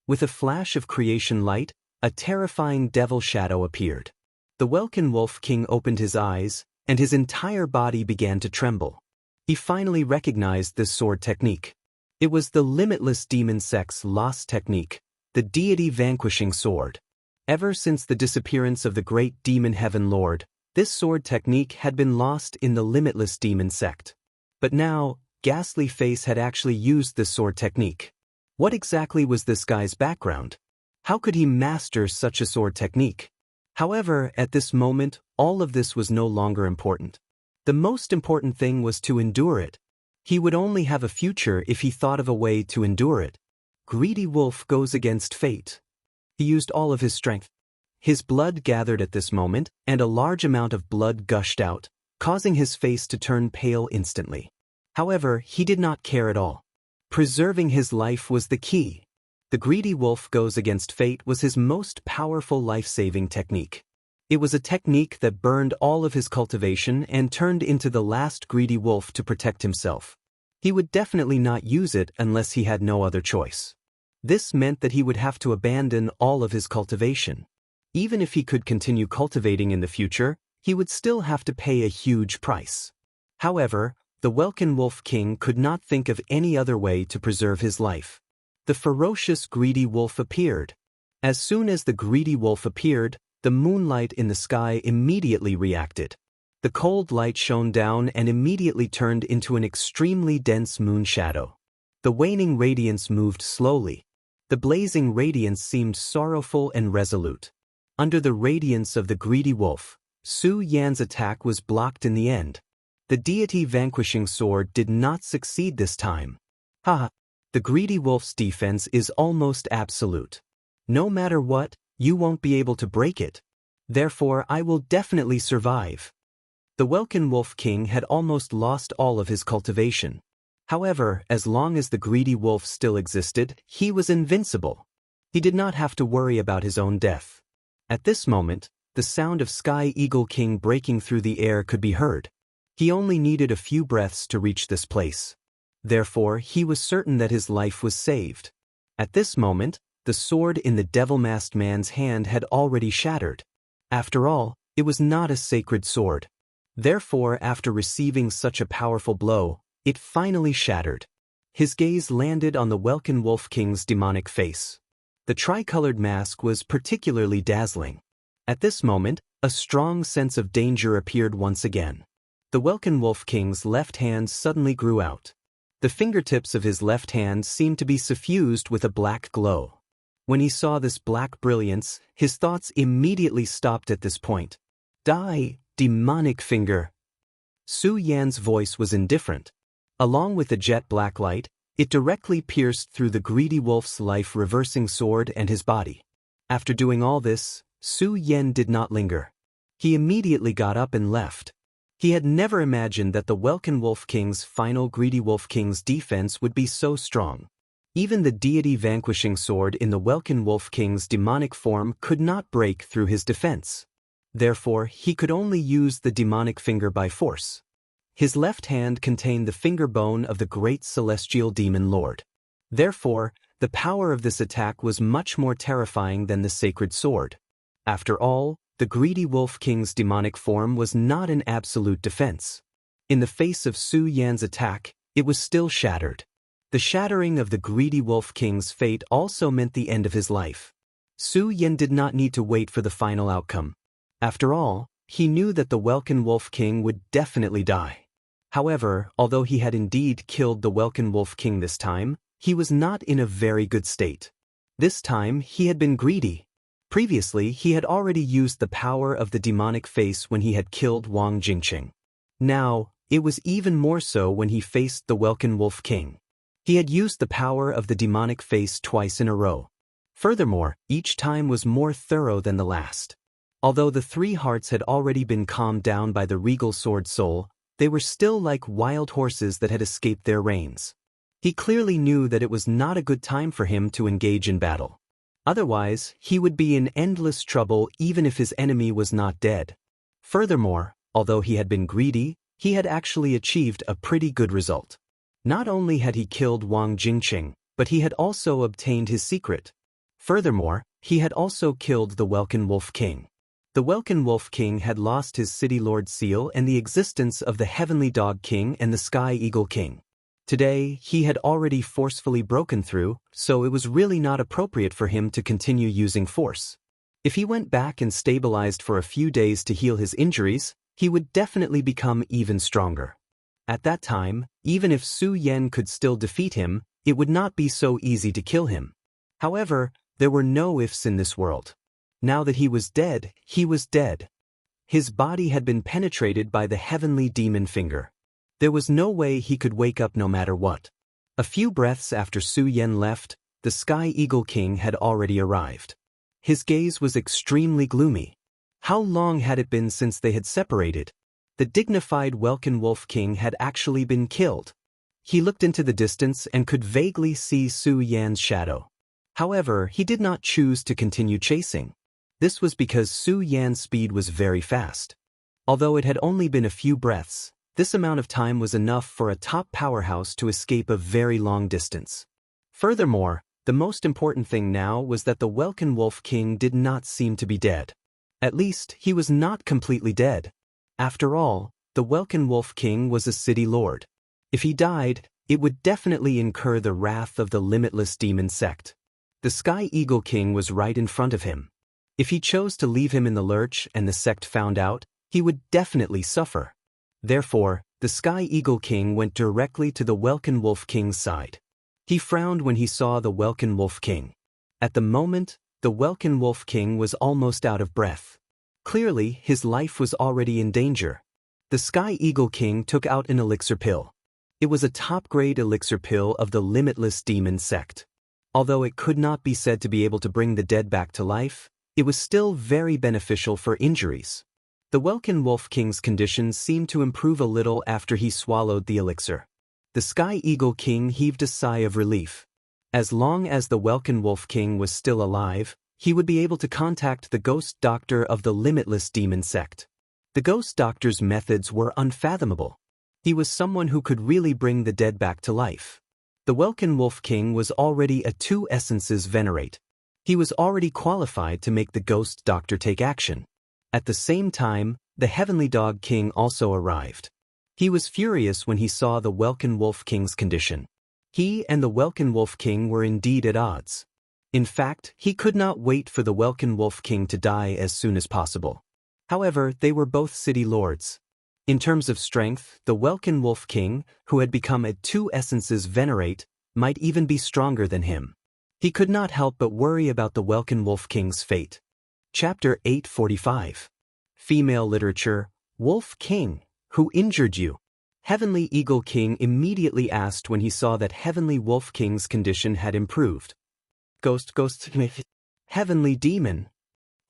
With a flash of creation light, a terrifying devil shadow appeared. The Welkin Wolf King opened his eyes, and his entire body began to tremble. He finally recognized this sword technique. It was the limitless demon sect's lost technique, the deity vanquishing sword. Ever since the disappearance of the great demon heaven lord, this sword technique had been lost in the limitless demon sect. But now, Ghastly Face had actually used this sword technique. What exactly was this guy's background? How could he master such a sword technique? However, at this moment, all of this was no longer important. The most important thing was to endure it. He would only have a future if he thought of a way to endure it. Greedy Wolf goes against fate. He used all of his strength. His blood gathered at this moment, and a large amount of blood gushed out, causing his face to turn pale instantly. However, he did not care at all. Preserving his life was the key. The Greedy Wolf goes against fate was his most powerful life-saving technique. It was a technique that burned all of his cultivation and turned into the last greedy wolf to protect himself. He would definitely not use it unless he had no other choice. This meant that he would have to abandon all of his cultivation. Even if he could continue cultivating in the future, he would still have to pay a huge price. However, the Welkin Wolf King could not think of any other way to preserve his life. The ferocious greedy wolf appeared. As soon as the greedy wolf appeared, the moonlight in the sky immediately reacted. The cold light shone down and immediately turned into an extremely dense moon shadow. The waning radiance moved slowly. The blazing radiance seemed sorrowful and resolute. Under the radiance of the greedy wolf, Su Yan's attack was blocked in the end. The deity vanquishing sword did not succeed this time. Haha. The greedy wolf's defense is almost absolute. No matter what, you won't be able to break it. Therefore, I will definitely survive. The Welkin Wolf King had almost lost all of his cultivation. However, as long as the greedy wolf still existed, he was invincible. He did not have to worry about his own death. At this moment, the sound of Sky Eagle King breaking through the air could be heard. He only needed a few breaths to reach this place. Therefore, he was certain that his life was saved. At this moment, the sword in the devil-masked man's hand had already shattered. After all, it was not a sacred sword. Therefore, after receiving such a powerful blow, it finally shattered. His gaze landed on the Welkin Wolf King's demonic face. The tricolored mask was particularly dazzling. At this moment, a strong sense of danger appeared once again. The Welkin Wolf King's left hand suddenly grew out. The fingertips of his left hand seemed to be suffused with a black glow. When he saw this black brilliance, his thoughts immediately stopped at this point. Die, demonic finger. Su Yan's voice was indifferent. Along with the jet black light, it directly pierced through the greedy wolf's life-reversing sword and his body. After doing all this, Su Yan did not linger. He immediately got up and left. He had never imagined that the Welkin Wolf King's final Greedy Wolf King's defense would be so strong. Even the deity vanquishing sword in the Welkin Wolf King's demonic form could not break through his defense. Therefore, he could only use the demonic finger by force. His left hand contained the finger bone of the great celestial demon lord. Therefore, the power of this attack was much more terrifying than the sacred sword. After all, the Greedy Wolf King's demonic form was not an absolute defense. In the face of Su Yan's attack, it was still shattered. The shattering of the Greedy Wolf King's fate also meant the end of his life. Su Yan did not need to wait for the final outcome. After all, he knew that the Welkin Wolf King would definitely die. However, although he had indeed killed the Welkin Wolf King this time, he was not in a very good state. This time, he had been greedy. Previously, he had already used the power of the demonic face when he had killed Wang Jingqing. Now, it was even more so when he faced the Welkin Wolf King. He had used the power of the demonic face twice in a row. Furthermore, each time was more thorough than the last. Although the three hearts had already been calmed down by the regal sword soul, they were still like wild horses that had escaped their reins. He clearly knew that it was not a good time for him to engage in battle. Otherwise, he would be in endless trouble even if his enemy was not dead. Furthermore, although he had been greedy, he had actually achieved a pretty good result. Not only had he killed Wang Jingqing, but he had also obtained his secret. Furthermore, he had also killed the Welkin Wolf King. The Welkin Wolf King had lost his City Lord seal and the existence of the Heavenly Dog King and the Sky Eagle King. Today, he had already forcefully broken through, so it was really not appropriate for him to continue using force. If he went back and stabilized for a few days to heal his injuries, he would definitely become even stronger. At that time, even if Su Yan could still defeat him, it would not be so easy to kill him. However, there were no ifs in this world. Now that he was dead, he was dead. His body had been penetrated by the heavenly demon finger. There was no way he could wake up no matter what. A few breaths after Su Yan left, the Sky Eagle King had already arrived. His gaze was extremely gloomy. How long had it been since they had separated? The dignified Welkin Wolf King had actually been killed. He looked into the distance and could vaguely see Su Yan's shadow. However, he did not choose to continue chasing. This was because Su Yan's speed was very fast. Although it had only been a few breaths, this amount of time was enough for a top powerhouse to escape a very long distance. Furthermore, the most important thing now was that the Welkin Wolf King did not seem to be dead. At least, he was not completely dead. After all, the Welkin Wolf King was a city lord. If he died, it would definitely incur the wrath of the limitless demon sect. The Sky Eagle King was right in front of him. If he chose to leave him in the lurch and the sect found out, he would definitely suffer. Therefore, the Sky Eagle King went directly to the Welkin Wolf King's side. He frowned when he saw the Welkin Wolf King. At the moment, the Welkin Wolf King was almost out of breath. Clearly, his life was already in danger. The Sky Eagle King took out an elixir pill. It was a top-grade elixir pill of the limitless demon sect. Although it could not be said to be able to bring the dead back to life, it was still very beneficial for injuries. The Welkin Wolf King's condition seemed to improve a little after he swallowed the elixir. The Sky Eagle King heaved a sigh of relief. As long as the Welkin Wolf King was still alive, he would be able to contact the Ghost Doctor of the Limitless Demon Sect. The Ghost Doctor's methods were unfathomable. He was someone who could really bring the dead back to life. The Welkin Wolf King was already a two essences venerate. He was already qualified to make the Ghost Doctor take action. At the same time, the Heavenly Dog King also arrived. He was furious when he saw the Welkin Wolf King's condition. He and the Welkin Wolf King were indeed at odds. In fact, he could not wait for the Welkin Wolf King to die as soon as possible. However, they were both city lords. In terms of strength, the Welkin Wolf King, who had become a two essences venerate, might even be stronger than him. He could not help but worry about the Welkin Wolf King's fate. Chapter 845. Female Literature, Wolf King, who injured you? Heavenly Eagle King immediately asked when he saw that Heavenly Wolf King's condition had improved. Ghost, Heavenly Demon.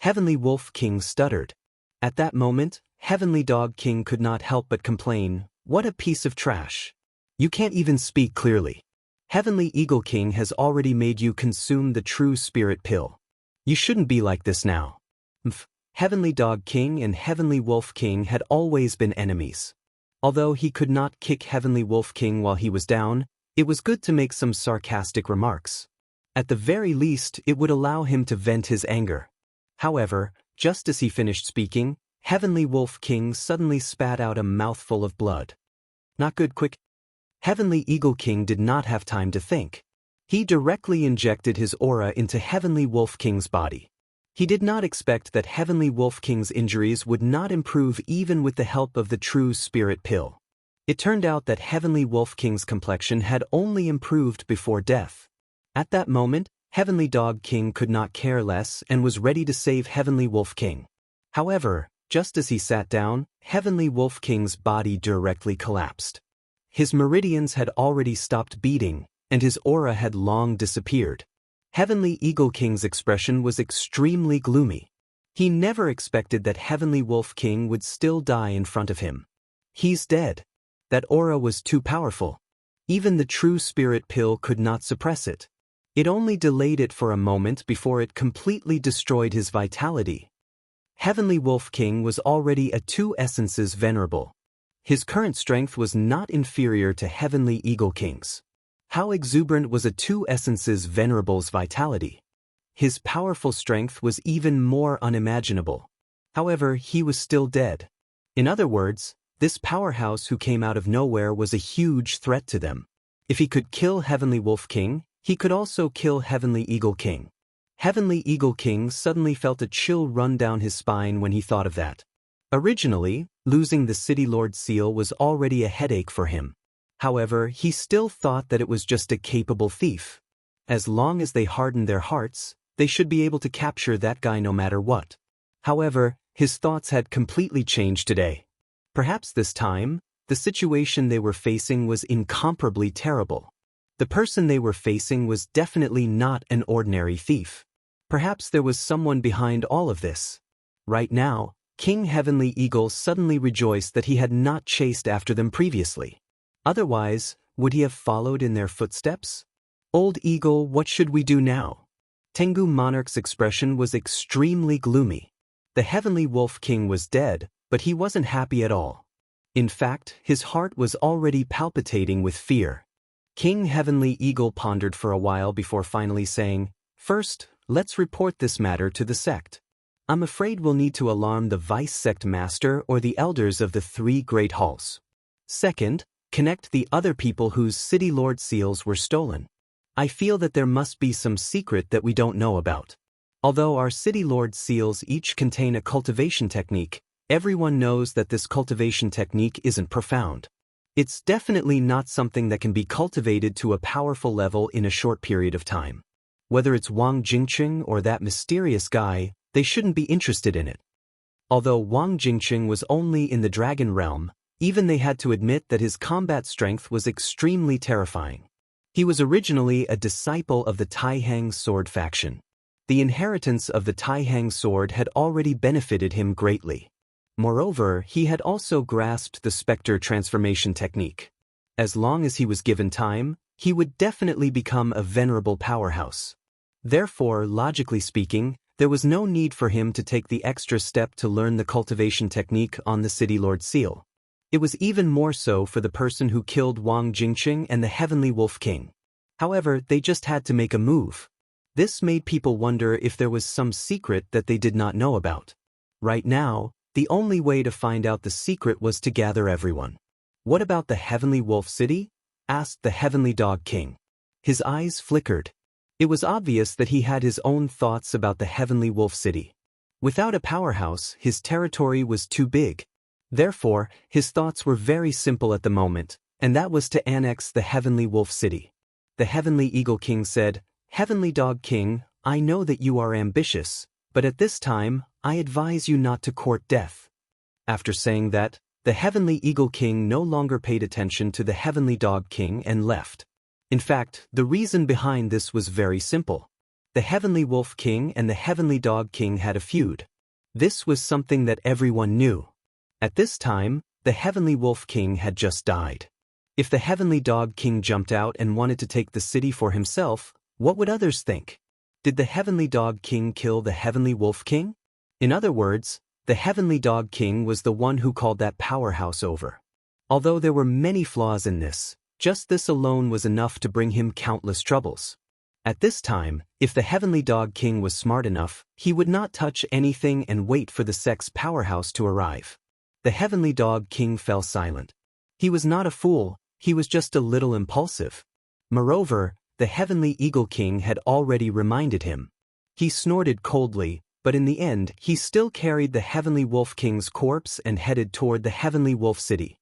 Heavenly Wolf King stuttered. At that moment, Heavenly Dog King could not help but complain, "What a piece of trash. You can't even speak clearly. Heavenly Eagle King has already made you consume the true spirit pill. You shouldn't be like this now." Heavenly Dog King and Heavenly Wolf King had always been enemies. Although he could not kick Heavenly Wolf King while he was down, it was good to make some sarcastic remarks. At the very least, it would allow him to vent his anger. However, just as he finished speaking, Heavenly Wolf King suddenly spat out a mouthful of blood. Not good, quick. Heavenly Eagle King did not have time to think. He directly injected his aura into Heavenly Wolf King's body. He did not expect that Heavenly Wolf King's injuries would not improve even with the help of the true spirit pill. It turned out that Heavenly Wolf King's complexion had only improved before death. At that moment, Heavenly Dog King could not care less and was ready to save Heavenly Wolf King. However, just as he sat down, Heavenly Wolf King's body directly collapsed. His meridians had already stopped beating, and his aura had long disappeared. Heavenly Eagle King's expression was extremely gloomy. He never expected that Heavenly Wolf King would still die in front of him. He's dead. That aura was too powerful. Even the true spirit pill could not suppress it. It only delayed it for a moment before it completely destroyed his vitality. Heavenly Wolf King was already a two essences venerable. His current strength was not inferior to Heavenly Eagle King's. How exuberant was a two essences venerable's vitality? His powerful strength was even more unimaginable. However, he was still dead. In other words, this powerhouse who came out of nowhere was a huge threat to them. If he could kill Heavenly Wolf King, he could also kill Heavenly Eagle King. Heavenly Eagle King suddenly felt a chill run down his spine when he thought of that. Originally, losing the City Lord seal was already a headache for him. However, he still thought that it was just a capable thief. As long as they hardened their hearts, they should be able to capture that guy no matter what. However, his thoughts had completely changed today. Perhaps this time, the situation they were facing was incomparably terrible. The person they were facing was definitely not an ordinary thief. Perhaps there was someone behind all of this. Right now, King Heavenly Eagle suddenly rejoiced that he had not chased after them previously. Otherwise, would he have followed in their footsteps? Old Eagle, what should we do now? Tengu Monarch's expression was extremely gloomy. The Heavenly Wolf King was dead, but he wasn't happy at all. In fact, his heart was already palpitating with fear. King Heavenly Eagle pondered for a while before finally saying, "First, let's report this matter to the sect. I'm afraid we'll need to alarm the vice sect master or the elders of the 3 great halls. Second, connect the other people whose City Lord seals were stolen. I feel that there must be some secret that we don't know about. Although our City Lord seals each contain a cultivation technique, everyone knows that this cultivation technique isn't profound. It's definitely not something that can be cultivated to a powerful level in a short period of time. Whether it's Wang Jingqing or that mysterious guy, they shouldn't be interested in it." Although Wang Jingqing was only in the dragon realm, even they had to admit that his combat strength was extremely terrifying. He was originally a disciple of the Taihang sword faction. The inheritance of the Taihang sword had already benefited him greatly. Moreover, he had also grasped the Spectre transformation technique. As long as he was given time, he would definitely become a venerable powerhouse. Therefore, logically speaking, there was no need for him to take the extra step to learn the cultivation technique on the City Lord seal. It was even more so for the person who killed Wang Jingqing and the Heavenly Wolf King. However, they just had to make a move. This made people wonder if there was some secret that they did not know about. Right now, the only way to find out the secret was to gather everyone. "What about the Heavenly Wolf City?" asked the Heavenly Dog King. His eyes flickered. It was obvious that he had his own thoughts about the Heavenly Wolf City. Without a powerhouse, his territory was too big. Therefore, his thoughts were very simple at the moment, and that was to annex the Heavenly Wolf City. The Heavenly Eagle King said, "Heavenly Dog King, I know that you are ambitious, but at this time, I advise you not to court death." After saying that, the Heavenly Eagle King no longer paid attention to the Heavenly Dog King and left. In fact, the reason behind this was very simple. The Heavenly Wolf King and the Heavenly Dog King had a feud. This was something that everyone knew. At this time, the Heavenly Wolf King had just died. If the Heavenly Dog King jumped out and wanted to take the city for himself, what would others think? Did the Heavenly Dog King kill the Heavenly Wolf King? In other words, the Heavenly Dog King was the one who called that powerhouse over. Although there were many flaws in this, just this alone was enough to bring him countless troubles. At this time, if the Heavenly Dog King was smart enough, he would not touch anything and wait for the sect's powerhouse to arrive. The Heavenly Dog King fell silent. He was not a fool, he was just a little impulsive. Moreover, the Heavenly Eagle King had already reminded him. He snorted coldly, but in the end he still carried the Heavenly Wolf King's corpse and headed toward the Heavenly Wolf City.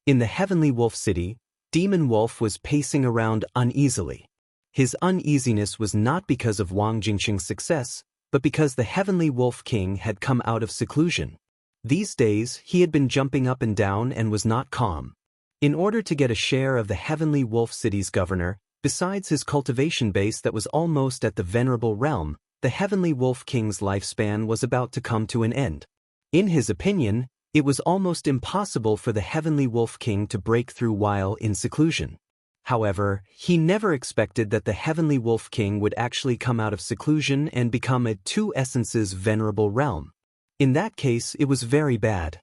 In the Heavenly Wolf City, Demon Wolf was pacing around uneasily. His uneasiness was not because of Wang Jingqing's success, but because the Heavenly Wolf King had come out of seclusion. These days, he had been jumping up and down and was not calm. In order to get a share of the Heavenly Wolf City's governor, besides his cultivation base that was almost at the venerable realm, the Heavenly Wolf King's lifespan was about to come to an end. In his opinion, it was almost impossible for the Heavenly Wolf King to break through while in seclusion. However, he never expected that the Heavenly Wolf King would actually come out of seclusion and become a Two Essences venerable realm. In that case, it was very bad.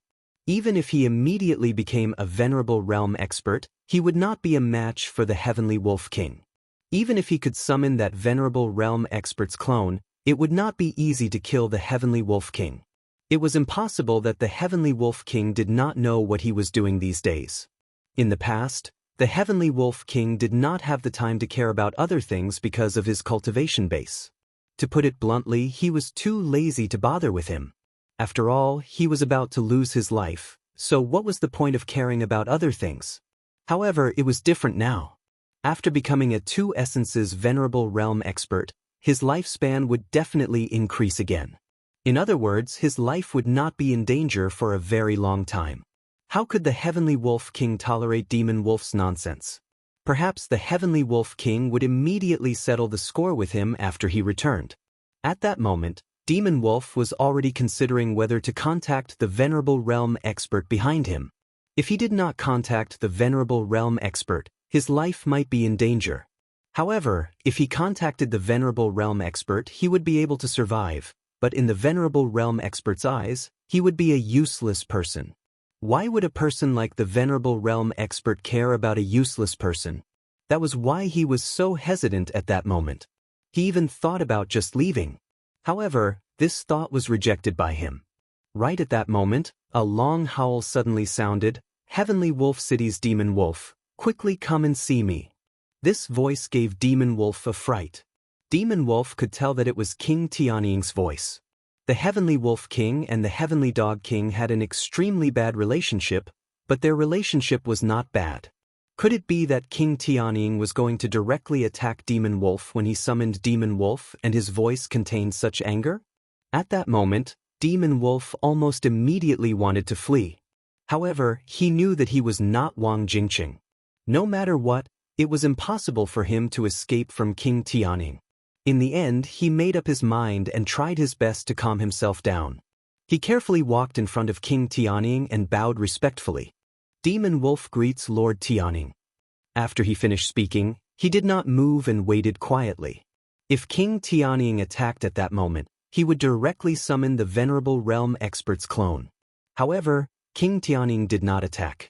Even if he immediately became a venerable realm expert, he would not be a match for the Heavenly Wolf King. Even if he could summon that venerable realm expert's clone, it would not be easy to kill the Heavenly Wolf King. It was impossible that the Heavenly Wolf King did not know what he was doing these days. In the past, the Heavenly Wolf King did not have the time to care about other things because of his cultivation base. To put it bluntly, he was too lazy to bother with him. After all, he was about to lose his life, so what was the point of caring about other things? However, it was different now. After becoming a Two Essences Venerable Realm expert, his lifespan would definitely increase again. In other words, his life would not be in danger for a very long time. How could the Heavenly Wolf King tolerate Demon Wolf's nonsense? Perhaps the Heavenly Wolf King would immediately settle the score with him after he returned. At that moment, Demon Wolf was already considering whether to contact the Venerable Realm expert behind him. If he did not contact the Venerable Realm expert, his life might be in danger. However, if he contacted the Venerable Realm expert, he would be able to survive, but in the Venerable Realm expert's eyes, he would be a useless person. Why would a person like the Venerable Realm expert care about a useless person? That was why he was so hesitant at that moment. He even thought about just leaving. However, this thought was rejected by him. Right at that moment, a long howl suddenly sounded. Heavenly Wolf City's Demon Wolf, quickly come and see me. This voice gave Demon Wolf a fright. Demon Wolf could tell that it was King Tianying's voice. The Heavenly Wolf King and the Heavenly Dog King had an extremely bad relationship, but their relationship was not bad. Could it be that King Tianying was going to directly attack Demon Wolf when he summoned Demon Wolf and his voice contained such anger? At that moment, Demon Wolf almost immediately wanted to flee. However, he knew that he was not Wang Jingqing. No matter what, it was impossible for him to escape from King Tianying. In the end, he made up his mind and tried his best to calm himself down. He carefully walked in front of King Tianying and bowed respectfully. Demon Wolf greets Lord Tianying. After he finished speaking, he did not move and waited quietly. If King Tianying attacked at that moment, he would directly summon the Venerable Realm expert's clone. However, King Tianying did not attack.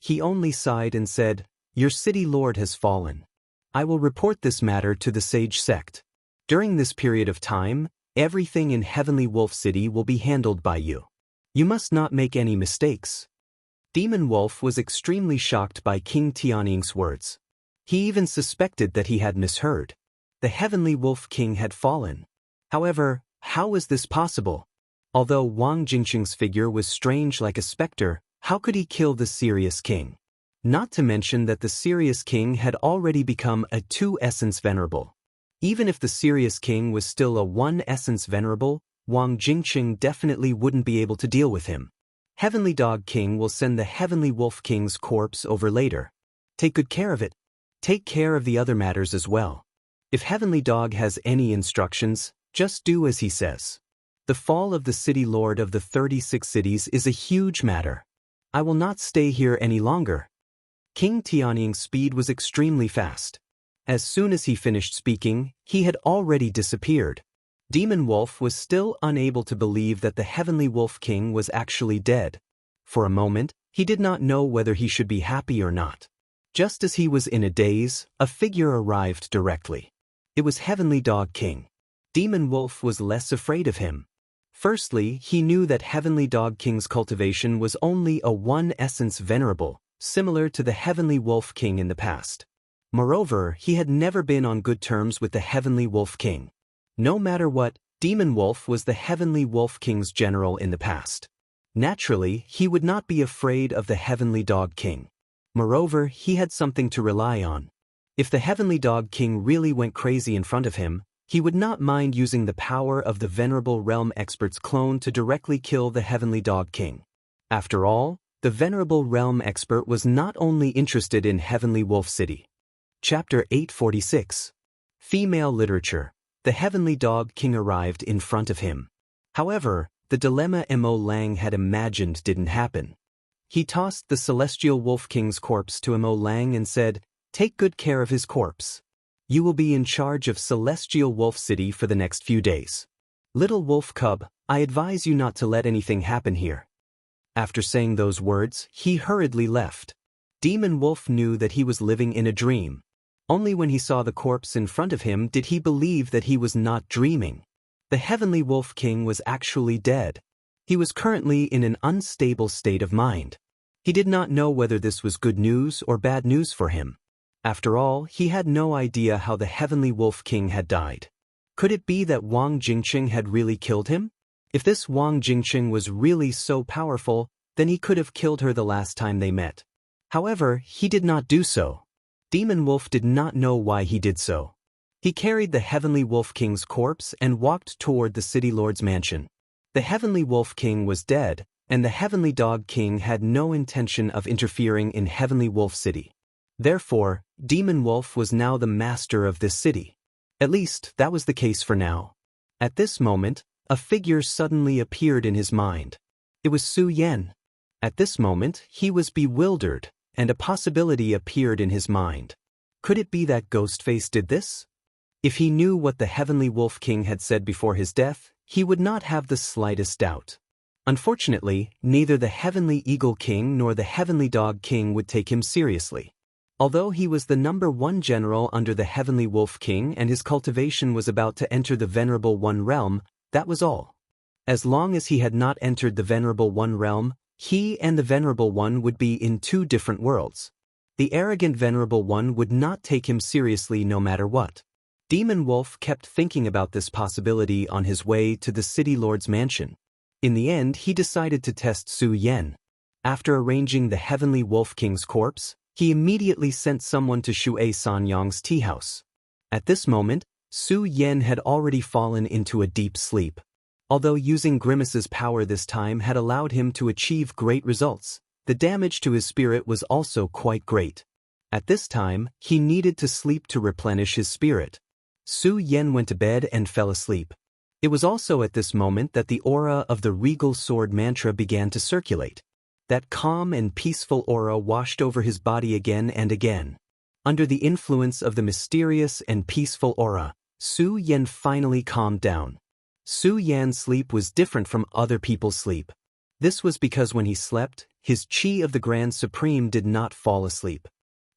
He only sighed and said, "Your city lord has fallen. I will report this matter to the Sage Sect. During this period of time, everything in Heavenly Wolf City will be handled by you. You must not make any mistakes." Demon Wolf was extremely shocked by King Tianying's words. He even suspected that he had misheard. The Heavenly Wolf King had fallen. However, how was this possible? Although Wang Jingqing's figure was strange like a specter, how could he kill the Serious King? Not to mention that the Serious King had already become a Two-Essence Venerable. Even if the Serious King was still a One-Essence Venerable, Wang Jingqing definitely wouldn't be able to deal with him. Heavenly Dog King will send the Heavenly Wolf King's corpse over later. Take good care of it. Take care of the other matters as well. If Heavenly Dog has any instructions, just do as he says. The fall of the City Lord of the 36 cities is a huge matter. I will not stay here any longer. King Tianying's speed was extremely fast. As soon as he finished speaking, he had already disappeared. Demon Wolf was still unable to believe that the Heavenly Wolf King was actually dead. For a moment, he did not know whether he should be happy or not. Just as he was in a daze, a figure arrived directly. It was Heavenly Dog King. Demon Wolf was less afraid of him. Firstly, he knew that Heavenly Dog King's cultivation was only a One-Essence Venerable, similar to the Heavenly Wolf King in the past. Moreover, he had never been on good terms with the Heavenly Wolf King. No matter what, Demon Wolf was the Heavenly Wolf King's general in the past. Naturally, he would not be afraid of the Heavenly Dog King. Moreover, he had something to rely on. If the Heavenly Dog King really went crazy in front of him, he would not mind using the power of the Venerable Realm expert's clone to directly kill the Heavenly Dog King. After all, the Venerable Realm expert was not only interested in Heavenly Wolf City. Chapter 846. Female Literature. The Heavenly Dog King arrived in front of him. However, the dilemma Mo Lang had imagined didn't happen. He tossed the Celestial Wolf King's corpse to Mo Lang and said, "Take good care of his corpse. You will be in charge of Celestial Wolf City for the next few days. Little wolf cub, I advise you not to let anything happen here." After saying those words, he hurriedly left. Demon Wolf knew that he was living in a dream. Only when he saw the corpse in front of him did he believe that he was not dreaming. The Heavenly Wolf King was actually dead. He was currently in an unstable state of mind. He did not know whether this was good news or bad news for him. After all, he had no idea how the Heavenly Wolf King had died. Could it be that Wang Jingqing had really killed him? If this Wang Jingqing was really so powerful, then he could have killed her the last time they met. However, he did not do so. Demon Wolf did not know why he did so. He carried the Heavenly Wolf King's corpse and walked toward the City Lord's mansion. The Heavenly Wolf King was dead, and the Heavenly Dog King had no intention of interfering in Heavenly Wolf City. Therefore, Demon Wolf was now the master of this city. At least, that was the case for now. At this moment, a figure suddenly appeared in his mind. It was Su Yan. At this moment, he was bewildered, and a possibility appeared in his mind. Could it be that Ghostface did this? If he knew what the Heavenly Wolf King had said before his death, he would not have the slightest doubt. Unfortunately, neither the Heavenly Eagle King nor the Heavenly Dog King would take him seriously. Although he was the #1 general under the Heavenly Wolf King and his cultivation was about to enter the Venerable One realm, that was all. As long as he had not entered the Venerable One realm, he and the Venerable One would be in two different worlds. The arrogant Venerable One would not take him seriously no matter what. Demon Wolf kept thinking about this possibility on his way to the City Lord's mansion. In the end, he decided to test Su Yan. After arranging the Heavenly Wolf King's corpse, he immediately sent someone to Wuxia and Xianxia's tea house. At this moment, Su Yan had already fallen into a deep sleep. Although using Grimace's power this time had allowed him to achieve great results, the damage to his spirit was also quite great. At this time, he needed to sleep to replenish his spirit. Su Yan went to bed and fell asleep. It was also at this moment that the aura of the Regal Sword mantra began to circulate. That calm and peaceful aura washed over his body again and again. Under the influence of the mysterious and peaceful aura, Su Yan finally calmed down. Su Yan's sleep was different from other people's sleep. This was because when he slept, his chi of the Grand Supreme did not fall asleep.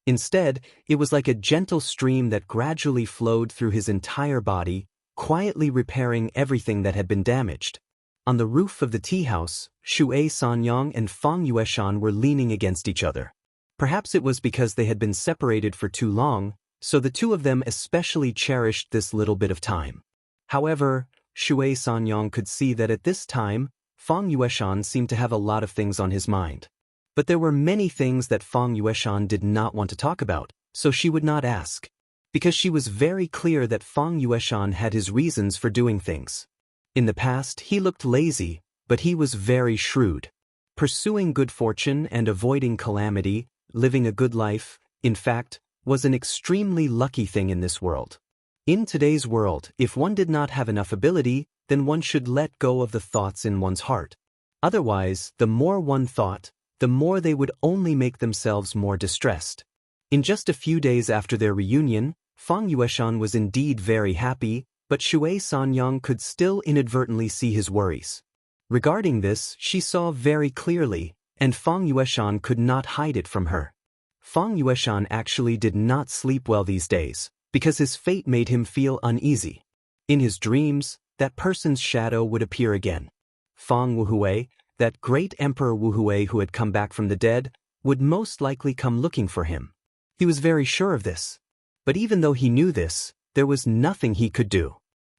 Instead, it was like a gentle stream that gradually flowed through his entire body, quietly repairing everything that had been damaged. On the roof of the tea house, Wuxia and Xianxia and Fang Yueshan were leaning against each other. Perhaps it was because they had been separated for too long, so the two of them especially cherished this little bit of time. However, Wuxia and Xianxia could see that at this time, Fang Yueshan seemed to have a lot of things on his mind. But there were many things that Fang Yueshan did not want to talk about, so she would not ask. Because she was very clear that Fang Yueshan had his reasons for doing things. In the past, he looked lazy, but he was very shrewd. Pursuing good fortune and avoiding calamity, living a good life, in fact, was an extremely lucky thing in this world. In today's world, if one did not have enough ability, then one should let go of the thoughts in one's heart. Otherwise, the more one thought, the more they would only make themselves more distressed. In just a few days after their reunion, Fang Yueshan was indeed very happy, but Wuxia and Xianxia could still inadvertently see his worries. Regarding this, she saw very clearly, and Fang Yueshan could not hide it from her. Fang Yueshan actually did not sleep well these days, because his fate made him feel uneasy. In his dreams, that person's shadow would appear again. Fang Wuhui, that great Emperor Wuhui who had come back from the dead, would most likely come looking for him. He was very sure of this. But even though he knew this, there was nothing he could do.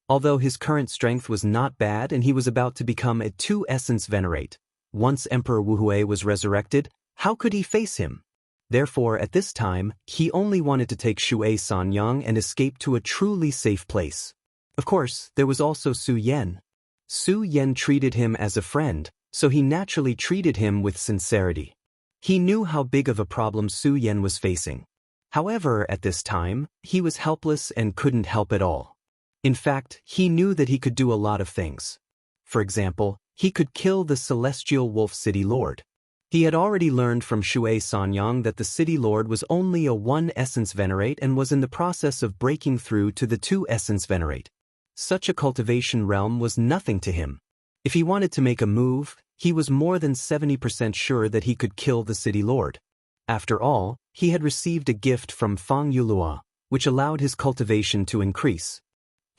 Although his current strength was not bad and he was about to become a 2-essence venerate, once Emperor Wuhui was resurrected, how could he face him? Therefore, at this time, he only wanted to take Wuxia and Xianxia and escape to a truly safe place. Of course, there was also Su Yan. Su Yan treated him as a friend, so he naturally treated him with sincerity. He knew how big of a problem Su Yan was facing. However, at this time, he was helpless and couldn't help at all. In fact, he knew that he could do a lot of things. For example, he could kill the Celestial Wolf City Lord. He had already learned from Wuxia and Xianxia that the City Lord was only a 1-essence venerate and was in the process of breaking through to the 2-essence venerate. Such a cultivation realm was nothing to him. If he wanted to make a move, he was more than 70% sure that he could kill the City Lord. After all, he had received a gift from Fang Yulua, which allowed his cultivation to increase.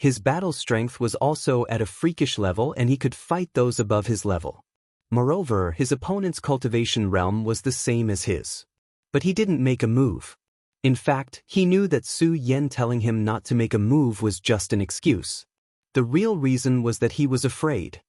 His battle strength was also at a freakish level and he could fight those above his level. Moreover, his opponent's cultivation realm was the same as his. But he didn't make a move. In fact, he knew that Su Yan telling him not to make a move was just an excuse. The real reason was that he was afraid.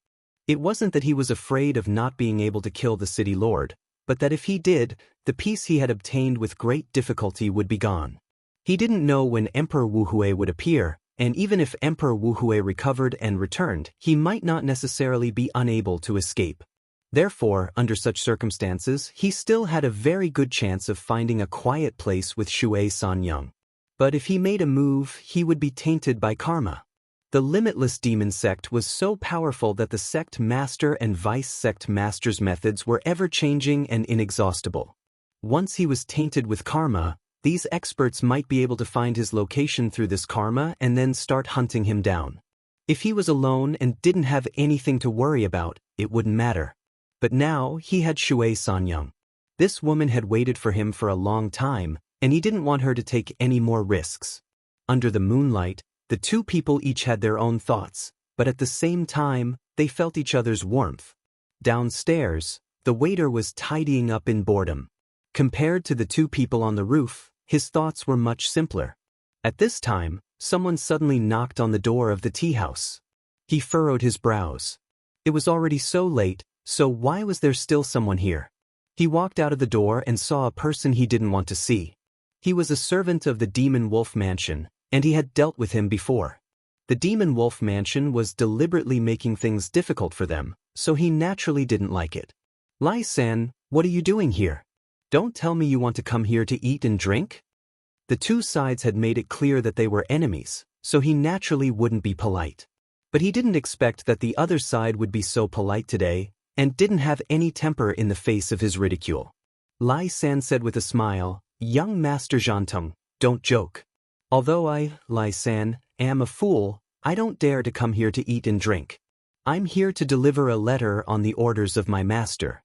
It wasn't that he was afraid of not being able to kill the city lord, but that if he did, the peace he had obtained with great difficulty would be gone. He didn't know when Emperor Wu Hui would appear, and even if Emperor Wu Hui recovered and returned, he might not necessarily be unable to escape. Therefore, under such circumstances, he still had a very good chance of finding a quiet place with Shui Sanyang. But if he made a move, he would be tainted by karma. The limitless demon sect was so powerful that the sect master and vice sect master's methods were ever-changing and inexhaustible. Once he was tainted with karma, these experts might be able to find his location through this karma and then start hunting him down. If he was alone and didn't have anything to worry about, it wouldn't matter. But now, he had Shui Sanyang. This woman had waited for him for a long time, and he didn't want her to take any more risks. Under the moonlight, the two people each had their own thoughts, but at the same time, they felt each other's warmth. Downstairs, the waiter was tidying up in boredom. Compared to the two people on the roof, his thoughts were much simpler. At this time, someone suddenly knocked on the door of the tea house. He furrowed his brows. It was already so late, so why was there still someone here? He walked out of the door and saw a person he didn't want to see. He was a servant of the Demon Wolf Mansion, and he had dealt with him before. The Demon Wolf Mansion was deliberately making things difficult for them, so he naturally didn't like it. Lai-san, what are you doing here? Don't tell me you want to come here to eat and drink? The two sides had made it clear that they were enemies, so he naturally wouldn't be polite. But he didn't expect that the other side would be so polite today, and didn't have any temper in the face of his ridicule. Lai-san said with a smile, "Young Master Zhantong, don't joke. Although I, Lai-san, am a fool, I don't dare to come here to eat and drink. I'm here to deliver a letter on the orders of my master."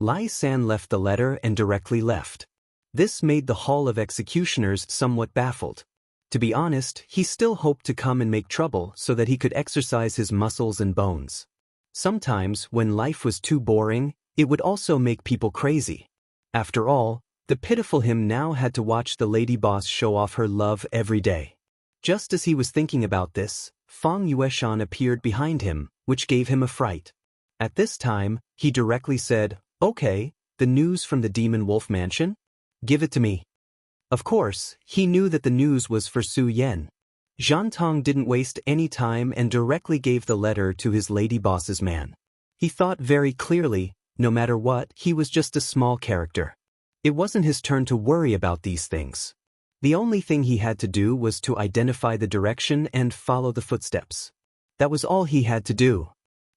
Lai-san left the letter and directly left. This made the Hall of Executioners somewhat baffled. To be honest, he still hoped to come and make trouble so that he could exercise his muscles and bones. Sometimes, when life was too boring, it would also make people crazy. After all, the pitiful him now had to watch the lady boss show off her love every day. Just as he was thinking about this, Fang Yueshan appeared behind him, which gave him a fright. At this time, he directly said, "Okay, the news from the Demon Wolf Mansion? Give it to me." Of course, he knew that the news was for Su Yan. Zhantong didn't waste any time and directly gave the letter to his lady boss's man. He thought very clearly, no matter what, he was just a small character. It wasn't his turn to worry about these things. The only thing he had to do was to identify the direction and follow the footsteps. That was all he had to do.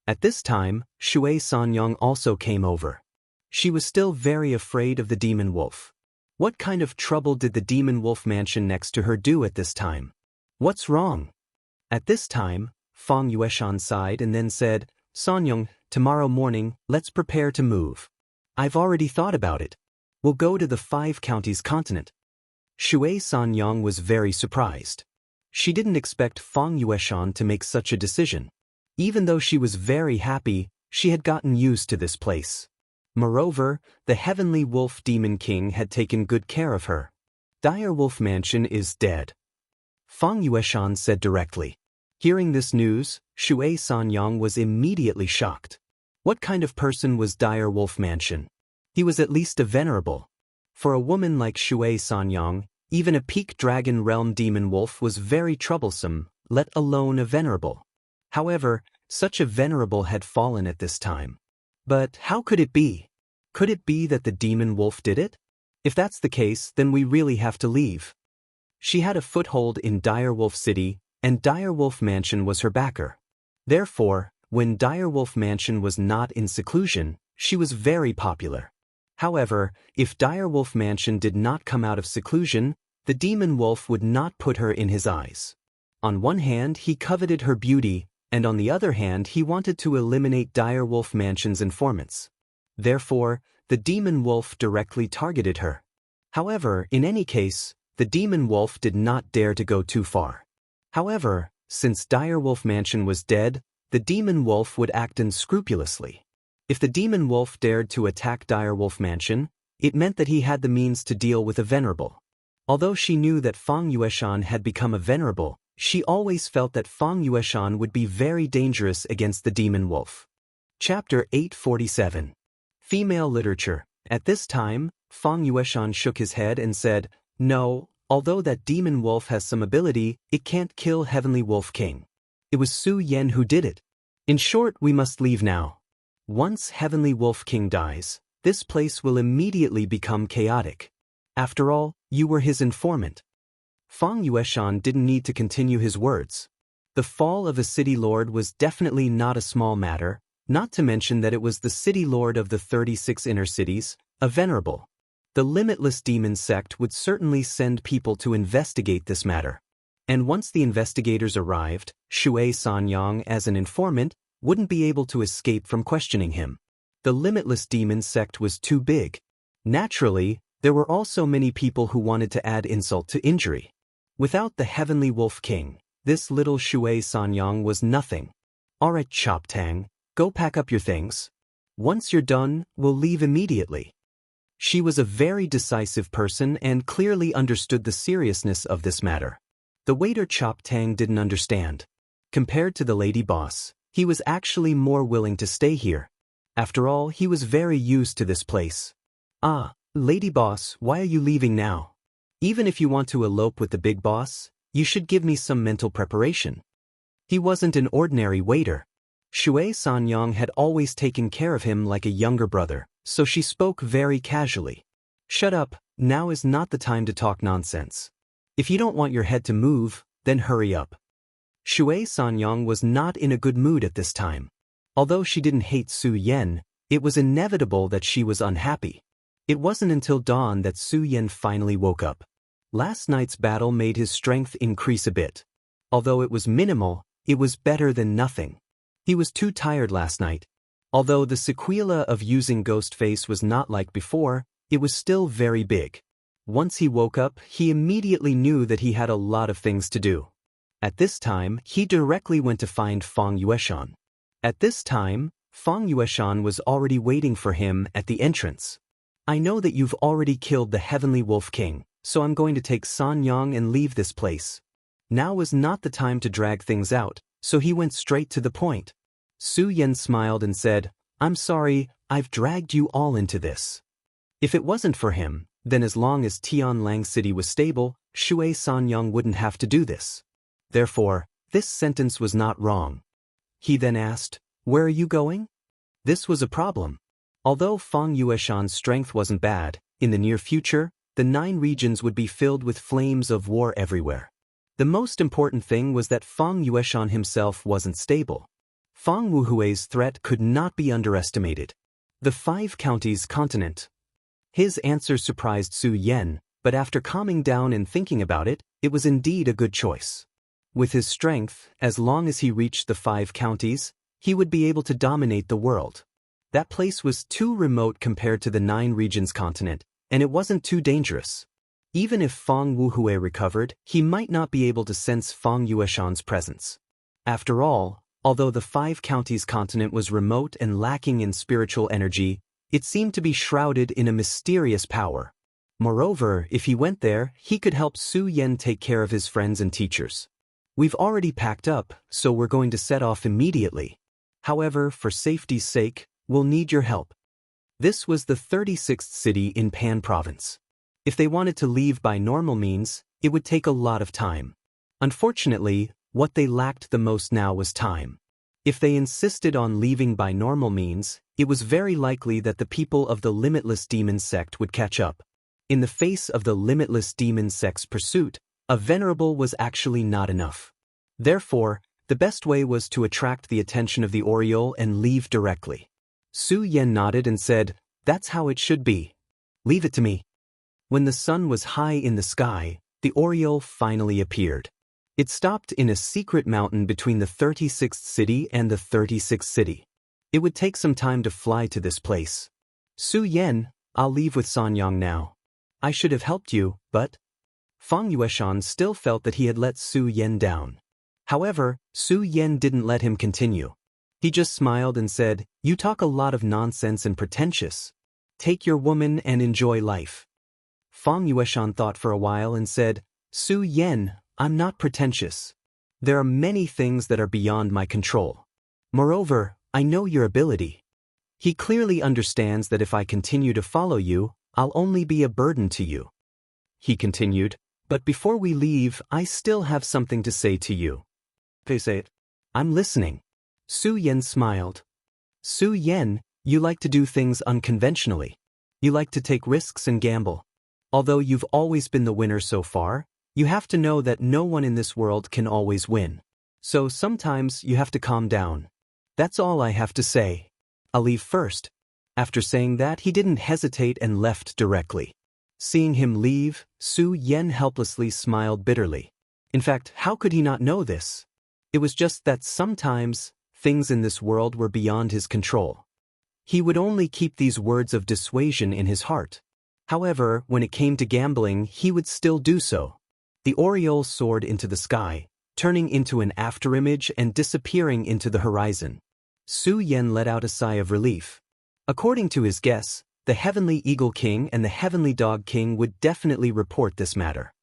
At this time, Shui Sanyang also came over. She was still very afraid of the demon wolf. What kind of trouble did the Demon Wolf Mansion next to her do at this time? What's wrong? At this time, Fang Yueshan sighed and then said, "Sanyang, tomorrow morning, let's prepare to move. I've already thought about it. We'll go to the 5 counties continent." Shui Sanyang was very surprised. She didn't expect Fang Yueshan to make such a decision. Even though she was very happy, she had gotten used to this place. Moreover, the Heavenly Wolf Demon King had taken good care of her. Dire Wolf Mansion is dead. Fang Yueshan said directly. Hearing this news, Shui Sanyang was immediately shocked. What kind of person was Dire Wolf Mansion? He was at least a venerable. For a woman like Shui Sanyang, even a peak dragon realm demon wolf was very troublesome, let alone a venerable. However, such a venerable had fallen at this time. But how could it be? Could it be that the demon wolf did it? If that's the case, then we really have to leave. She had a foothold in Dire Wolf City, and Dire Wolf Mansion was her backer. Therefore, when Dire Wolf Mansion was not in seclusion, she was very popular. However, if Dire Wolf Mansion did not come out of seclusion, the demon wolf would not put her in his eyes. On one hand, he coveted her beauty, and on the other hand, he wanted to eliminate Dire Wolf Mansion's informants. Therefore, the demon wolf directly targeted her. However, in any case, the demon wolf did not dare to go too far. However, Since Direwolf Mansion was dead, the demon wolf would act unscrupulously. If the demon wolf dared to attack Direwolf Mansion, it meant that he had the means to deal with a venerable. Although she knew that Fang Yueshan had become a venerable, she always felt that Fang Yueshan would be very dangerous against the demon wolf. Chapter 847. Female Literature. At this time, Fang Yueshan shook his head and said, "No, although that demon wolf has some ability, it can't kill Heavenly Wolf King. It was Su Yan who did it. In short, we must leave now. Once Heavenly Wolf King dies, this place will immediately become chaotic. After all, you were his informant." Fang Yueshan didn't need to continue his words. The fall of a city lord was definitely not a small matter, not to mention that it was the city lord of the 36 inner cities, a venerable. The limitless demon sect would certainly send people to investigate this matter. And once the investigators arrived, Shui Sanyang as an informant wouldn't be able to escape from questioning him. The limitless demon sect was too big. Naturally, there were also many people who wanted to add insult to injury. Without the Heavenly Wolf King, this little Shui Sanyang was nothing. "Alright, Chop Tang, go pack up your things. Once you're done, we'll leave immediately." She was a very decisive person and clearly understood the seriousness of this matter. The waiter Chop Tang didn't understand. Compared to the lady boss, he was actually more willing to stay here. After all, he was very used to this place. "Ah, lady boss, why are you leaving now? Even if you want to elope with the big boss, you should give me some mental preparation." He wasn't an ordinary waiter. Shui Sanyang had always taken care of him like a younger brother, so she spoke very casually. "Shut up, now is not the time to talk nonsense. If you don't want your head to move, then hurry up." Shui Sanyang was not in a good mood at this time. Although she didn't hate Su Yan, it was inevitable that she was unhappy. It wasn't until dawn that Su Yan finally woke up. Last night's battle made his strength increase a bit. Although it was minimal, it was better than nothing. He was too tired last night. Although the sequela of using Ghostface was not like before, it was still very big. Once he woke up, he immediately knew that he had a lot of things to do. At this time, he directly went to find Fang Yueshan. At this time, Fang Yueshan was already waiting for him at the entrance. "I know that you've already killed the Heavenly Wolf King, so I'm going to take Sanyang and leave this place." Now was not the time to drag things out, so he went straight to the point. Su Yan smiled and said, "I'm sorry, I've dragged you all into this." If it wasn't for him, then as long as Tianlang City was stable, Shui Sanyang wouldn't have to do this. Therefore, this sentence was not wrong. He then asked, "Where are you going?" This was a problem. Although Fang Yueshan's strength wasn't bad, in the near future, the 9 regions would be filled with flames of war everywhere. The most important thing was that Fang Yueshan himself wasn't stable. Fang Wuhui's threat could not be underestimated. The 5 counties continent. His answer surprised Su Yan, but after calming down and thinking about it, it was indeed a good choice. With his strength, as long as he reached the 5 counties, he would be able to dominate the world. That place was too remote compared to the 9 regions continent, and it wasn't too dangerous. Even if Fang Wuhui recovered, he might not be able to sense Fang Yueshan's presence. After all, although the 5 counties continent was remote and lacking in spiritual energy, it seemed to be shrouded in a mysterious power. Moreover, if he went there, he could help Su Yan take care of his friends and teachers. "We've already packed up, so we're going to set off immediately. However, for safety's sake, we'll need your help." This was the 36th city in Pan Province. If they wanted to leave by normal means, it would take a lot of time. Unfortunately, what they lacked the most now was time. If they insisted on leaving by normal means, it was very likely that the people of the Limitless Demon Sect would catch up. In the face of the Limitless Demon Sect's pursuit, a venerable was actually not enough. Therefore, the best way was to attract the attention of the Oriole and leave directly. Su Yan nodded and said, "That's how it should be. Leave it to me." When the sun was high in the sky, the Oriole finally appeared. It stopped in a secret mountain between the 36th city and the 36th city. It would take some time to fly to this place. "Su Yan, I'll leave with Sanyang now. I should have helped you, but..." Fang Yueshan still felt that he had let Su Yan down. However, Su Yan didn't let him continue. He just smiled and said, "You talk a lot of nonsense and pretentious. Take your woman and enjoy life." Fang Yueshan thought for a while and said, "Su Yan, I'm not pretentious. There are many things that are beyond my control. Moreover, I know your ability." He clearly understands that if I continue to follow you, I'll only be a burden to you. He continued, "But before we leave, I still have something to say to you." They say it. "I'm listening." Su Yan smiled. "Su Yan, you like to do things unconventionally. You like to take risks and gamble. Although you've always been the winner so far, you have to know that no one in this world can always win. So sometimes you have to calm down. That's all I have to say. I'll leave first." After saying that, he didn't hesitate and left directly. Seeing him leave, Su Yan helplessly smiled bitterly. In fact, how could he not know this? It was just that sometimes, things in this world were beyond his control. He would only keep these words of dissuasion in his heart. However, when it came to gambling, he would still do so. The Oriole soared into the sky, turning into an afterimage and disappearing into the horizon. Su Yan let out a sigh of relief. According to his guess, the Heavenly Eagle King and the Heavenly Dog King would definitely report this matter.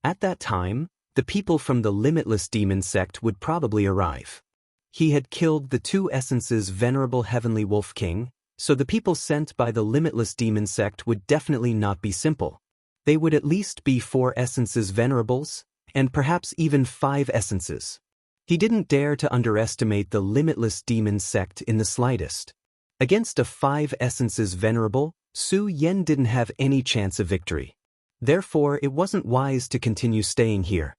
At that time, the people from the Limitless Demon sect would probably arrive. He had killed the two essences Venerable Heavenly Wolf King, so the people sent by the Limitless Demon sect would definitely not be simple. They would at least be 4 essences venerables, and perhaps even 5 essences. He didn't dare to underestimate the Limitless Demon sect in the slightest. Against a 5 essences venerable, Su Yan didn't have any chance of victory. Therefore, it wasn't wise to continue staying here.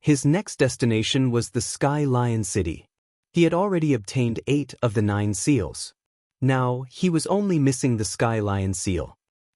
His next destination was the Sky Lion City. He had already obtained 8 of the 9 seals. Now, he was only missing the Sky Lion seal.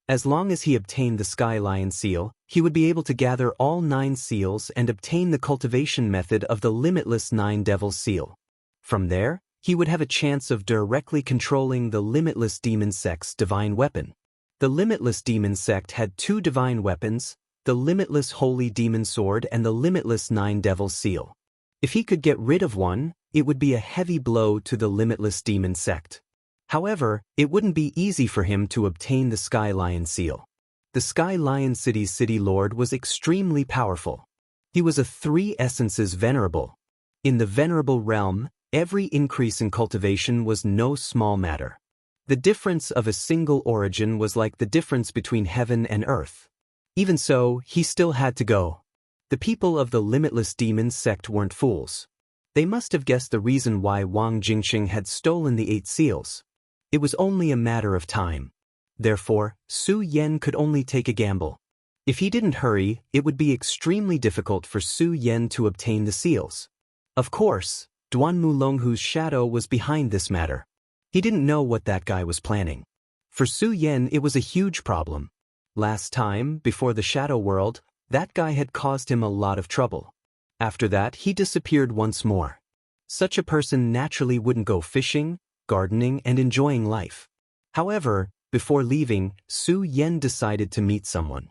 As long as he obtained the Sky Lion seal, he would be able to gather all 9 seals and obtain the cultivation method of the limitless 9 Devils seal. From there, he would have a chance of directly controlling the Limitless Demon sect's divine weapon. The Limitless Demon sect had 2 divine weapons, the Limitless Holy Demon Sword and the Limitless 9 Devils seal. If he could get rid of one, it would be a heavy blow to the Limitless Demon sect. However, it wouldn't be easy for him to obtain the Sky Lion seal. The Sky Lion City's city lord was extremely powerful. He was a 3 essences venerable. In the venerable realm, every increase in cultivation was no small matter. The difference of a single origin was like the difference between heaven and earth. Even so, he still had to go. The people of the Limitless Demon sect weren't fools. They must have guessed the reason why Wang Jingxing had stolen the 8 seals. It was only a matter of time. Therefore, Su Yan could only take a gamble. If he didn't hurry, it would be extremely difficult for Su Yan to obtain the seals. Of course, Duan Mulonghu's shadow was behind this matter. He didn't know what that guy was planning. For Su Yan, it was a huge problem. Last time, before the shadow world, that guy had caused him a lot of trouble. After that, he disappeared once more. Such a person naturally wouldn't go fishing, gardening, and enjoying life. However, before leaving, Su Yan decided to meet someone.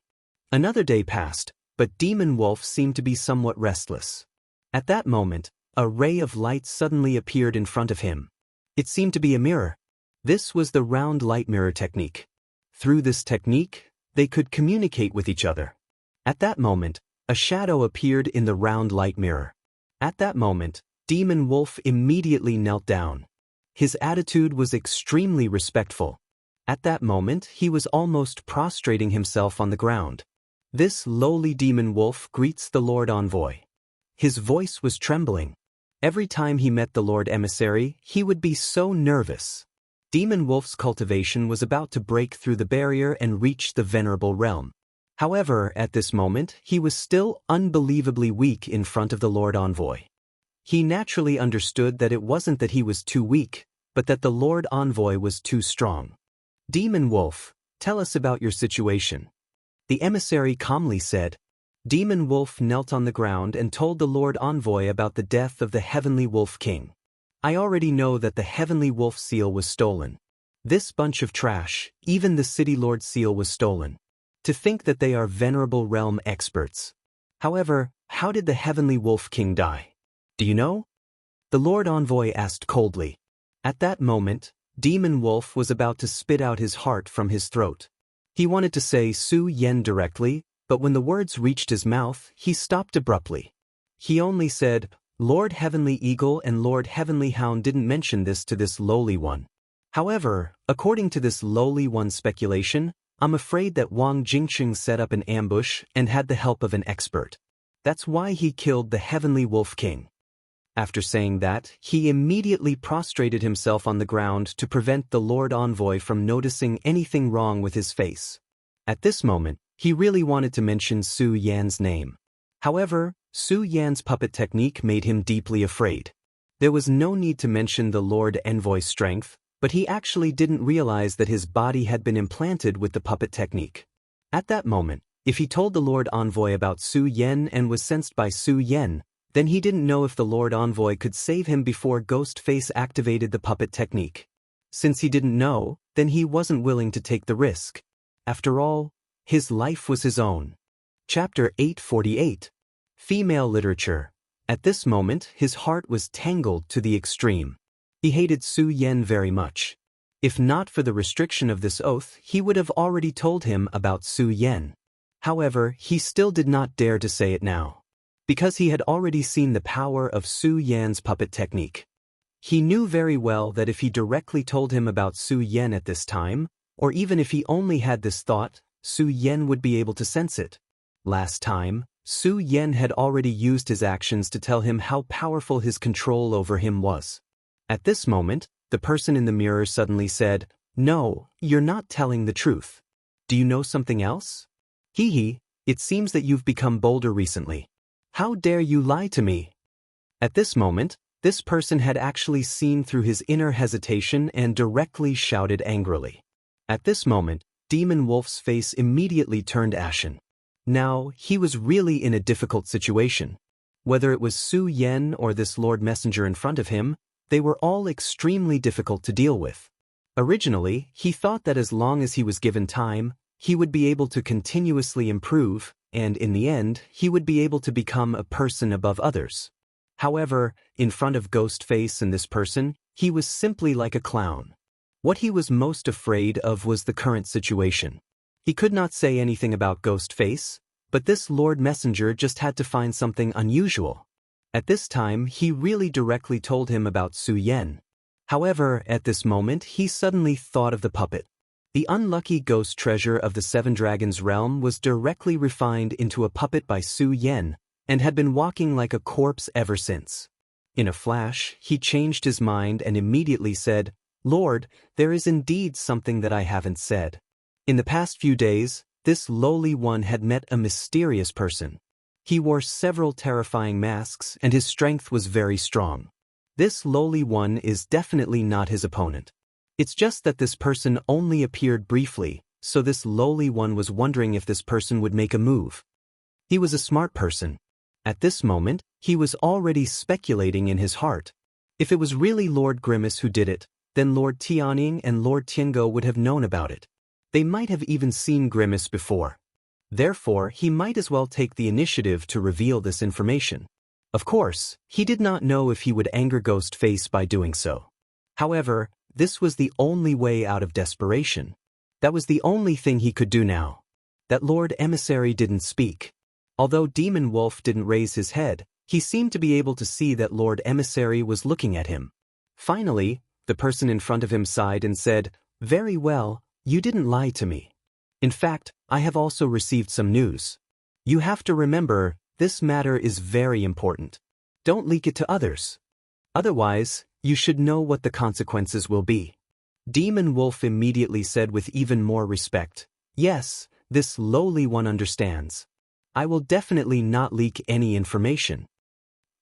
Another day passed, but Demon Wolf seemed to be somewhat restless. At that moment, a ray of light suddenly appeared in front of him. It seemed to be a mirror. This was the round light mirror technique. Through this technique, they could communicate with each other. At that moment, a shadow appeared in the round light mirror. At that moment, Demon Wolf immediately knelt down. His attitude was extremely respectful. At that moment, he was almost prostrating himself on the ground. This lowly Demon Wolf greets the Lord Envoy. His voice was trembling. Every time he met the Lord Emissary, he would be so nervous. Demon Wolf's cultivation was about to break through the barrier and reach the venerable realm. However, at this moment, he was still unbelievably weak in front of the Lord Envoy. He naturally understood that it wasn't that he was too weak, but that the Lord Envoy was too strong. Demon Wolf, tell us about your situation. The emissary calmly said. Demon Wolf knelt on the ground and told the Lord Envoy about the death of the Heavenly Wolf King. I already know that the Heavenly Wolf seal was stolen. This bunch of trash, even the City Lord seal was stolen. To think that they are venerable realm experts. However, how did the Heavenly Wolf King die? Do you know? The Lord Envoy asked coldly. At that moment, Demon Wolf was about to spit out his heart from his throat. He wanted to say Su Yen directly, but when the words reached his mouth, he stopped abruptly. He only said, Lord Heavenly Eagle and Lord Heavenly Hound didn't mention this to this lowly one. However, according to this lowly one's speculation, I'm afraid that Wang Jingqing set up an ambush and had the help of an expert. That's why he killed the Heavenly Wolf King. After saying that, he immediately prostrated himself on the ground to prevent the Lord Envoy from noticing anything wrong with his face. At this moment, he really wanted to mention Su Yan's name. However, Su Yan's puppet technique made him deeply afraid. There was no need to mention the Lord Envoy's strength, but he actually didn't realize that his body had been implanted with the puppet technique. At that moment, if he told the Lord Envoy about Su Yan and was sensed by Su Yan, then he didn't know if the Lord Envoy could save him before Ghostface activated the puppet technique. Since he didn't know, then he wasn't willing to take the risk. After all, his life was his own. Chapter 848. Female Literature. At this moment, his heart was tangled to the extreme. He hated Su Yan very much. If not for the restriction of this oath, he would have already told him about Su Yan. However, he still did not dare to say it now, because he had already seen the power of Su Yan's puppet technique. He knew very well that if he directly told him about Su Yan at this time, or even if he only had this thought, Su Yan would be able to sense it. Last time, Su Yan had already used his actions to tell him how powerful his control over him was. At this moment, the person in the mirror suddenly said, "No, you're not telling the truth. Do you know something else? Hee, it seems that you've become bolder recently. How dare you lie to me?" At this moment, this person had actually seen through his inner hesitation and directly shouted angrily. At this moment, Demon Wolf's face immediately turned ashen. Now, he was really in a difficult situation. Whether it was Su Yan or this Lord Messenger in front of him, they were all extremely difficult to deal with. Originally, he thought that as long as he was given time, he would be able to continuously improve, and in the end, he would be able to become a person above others. However, in front of Ghostface and this person, he was simply like a clown. What he was most afraid of was the current situation. He could not say anything about Ghostface, but this Lord Messenger just had to find something unusual. At this time, he really directly told him about Su Yan. However, at this moment, he suddenly thought of the puppet. The unlucky ghost treasure of the Seven Dragons realm was directly refined into a puppet by Su Yan, and had been walking like a corpse ever since. In a flash, he changed his mind and immediately said, "Lord, there is indeed something that I haven't said. In the past few days, this lowly one had met a mysterious person. He wore several terrifying masks and his strength was very strong. This lowly one is definitely not his opponent. It's just that this person only appeared briefly, so this lowly one was wondering if this person would make a move. He was a smart person. At this moment, he was already speculating in his heart. If it was really Lord Grimace who did it, then Lord Tianning and Lord Tiango would have known about it. They might have even seen Grimace before. Therefore, he might as well take the initiative to reveal this information. Of course, he did not know if he would anger Ghostface by doing so. However, this was the only way out of desperation. That was the only thing he could do now. That Lord Emissary didn't speak. Although Demon Wolf didn't raise his head, he seemed to be able to see that Lord Emissary was looking at him. Finally, the person in front of him sighed and said, "Very well, you didn't lie to me. In fact, I have also received some news. You have to remember, this matter is very important. Don't leak it to others. Otherwise, you should know what the consequences will be." Demon Wolf immediately said with even more respect, "Yes, this lowly one understands. I will definitely not leak any information."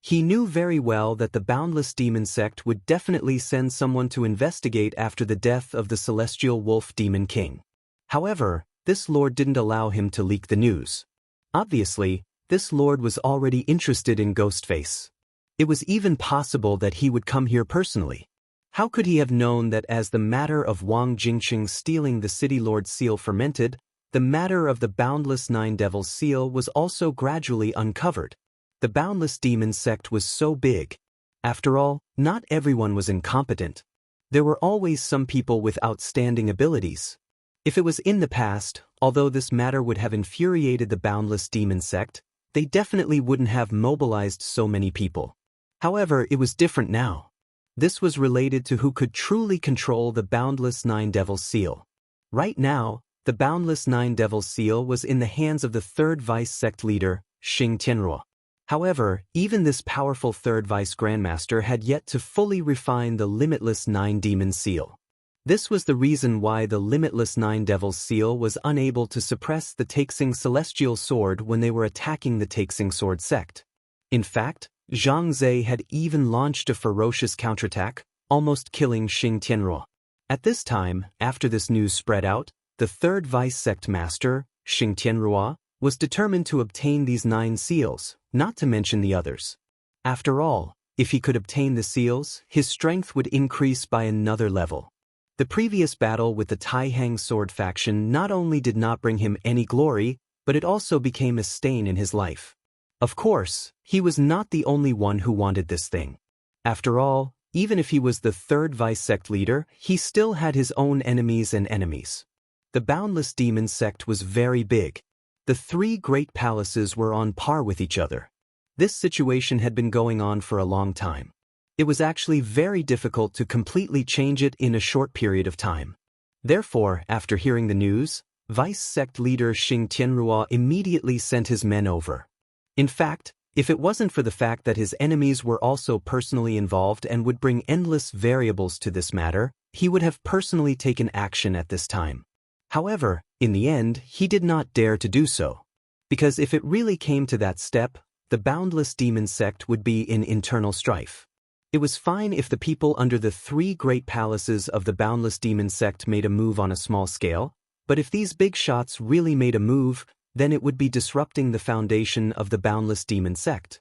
He knew very well that the Boundless Demon Sect would definitely send someone to investigate after the death of the Celestial Wolf Demon King. However, this lord didn't allow him to leak the news. Obviously, this lord was already interested in Ghostface. It was even possible that he would come here personally. How could he have known that as the matter of Wang Jingqing stealing the City Lord's seal fermented, the matter of the Boundless Nine Devils seal was also gradually uncovered? The boundless demon sect was so big. After all, not everyone was incompetent. There were always some people with outstanding abilities. If it was in the past, although this matter would have infuriated the boundless demon sect, they definitely wouldn't have mobilized so many people. However, it was different now. This was related to who could truly control the boundless Nine Devils seal. Right now, the boundless Nine Devils seal was in the hands of the third vice sect leader, Xing Tianruo. However, even this powerful third vice grandmaster had yet to fully refine the limitless Nine Demon seal. This was the reason why the limitless Nine Devils seal was unable to suppress the Taixing celestial sword when they were attacking the Taixing sword sect. In fact, Zhang Zhe had even launched a ferocious counterattack, almost killing Xing Tianruo. At this time, after this news spread out, the third vice sect master, Xing Tianruo, was determined to obtain these 9 seals, not to mention the others. After all, if he could obtain the seals, his strength would increase by another level. The previous battle with the Taihang sword faction not only did not bring him any glory, but it also became a stain in his life. Of course, he was not the only one who wanted this thing. After all, even if he was the third vice sect leader, he still had his own enemies and enemies. The boundless demon sect was very big. The 3 great palaces were on par with each other. This situation had been going on for a long time. It was actually very difficult to completely change it in a short period of time. Therefore, after hearing the news, vice sect leader Xing Tianruo immediately sent his men over. In fact, if it wasn't for the fact that his enemies were also personally involved and would bring endless variables to this matter, he would have personally taken action at this time. However, in the end, he did not dare to do so. Because if it really came to that step, the boundless demon sect would be in internal strife. It was fine if the people under the 3 great palaces of the boundless demon sect made a move on a small scale, but if these big shots really made a move, then it would be disrupting the foundation of the boundless demon sect.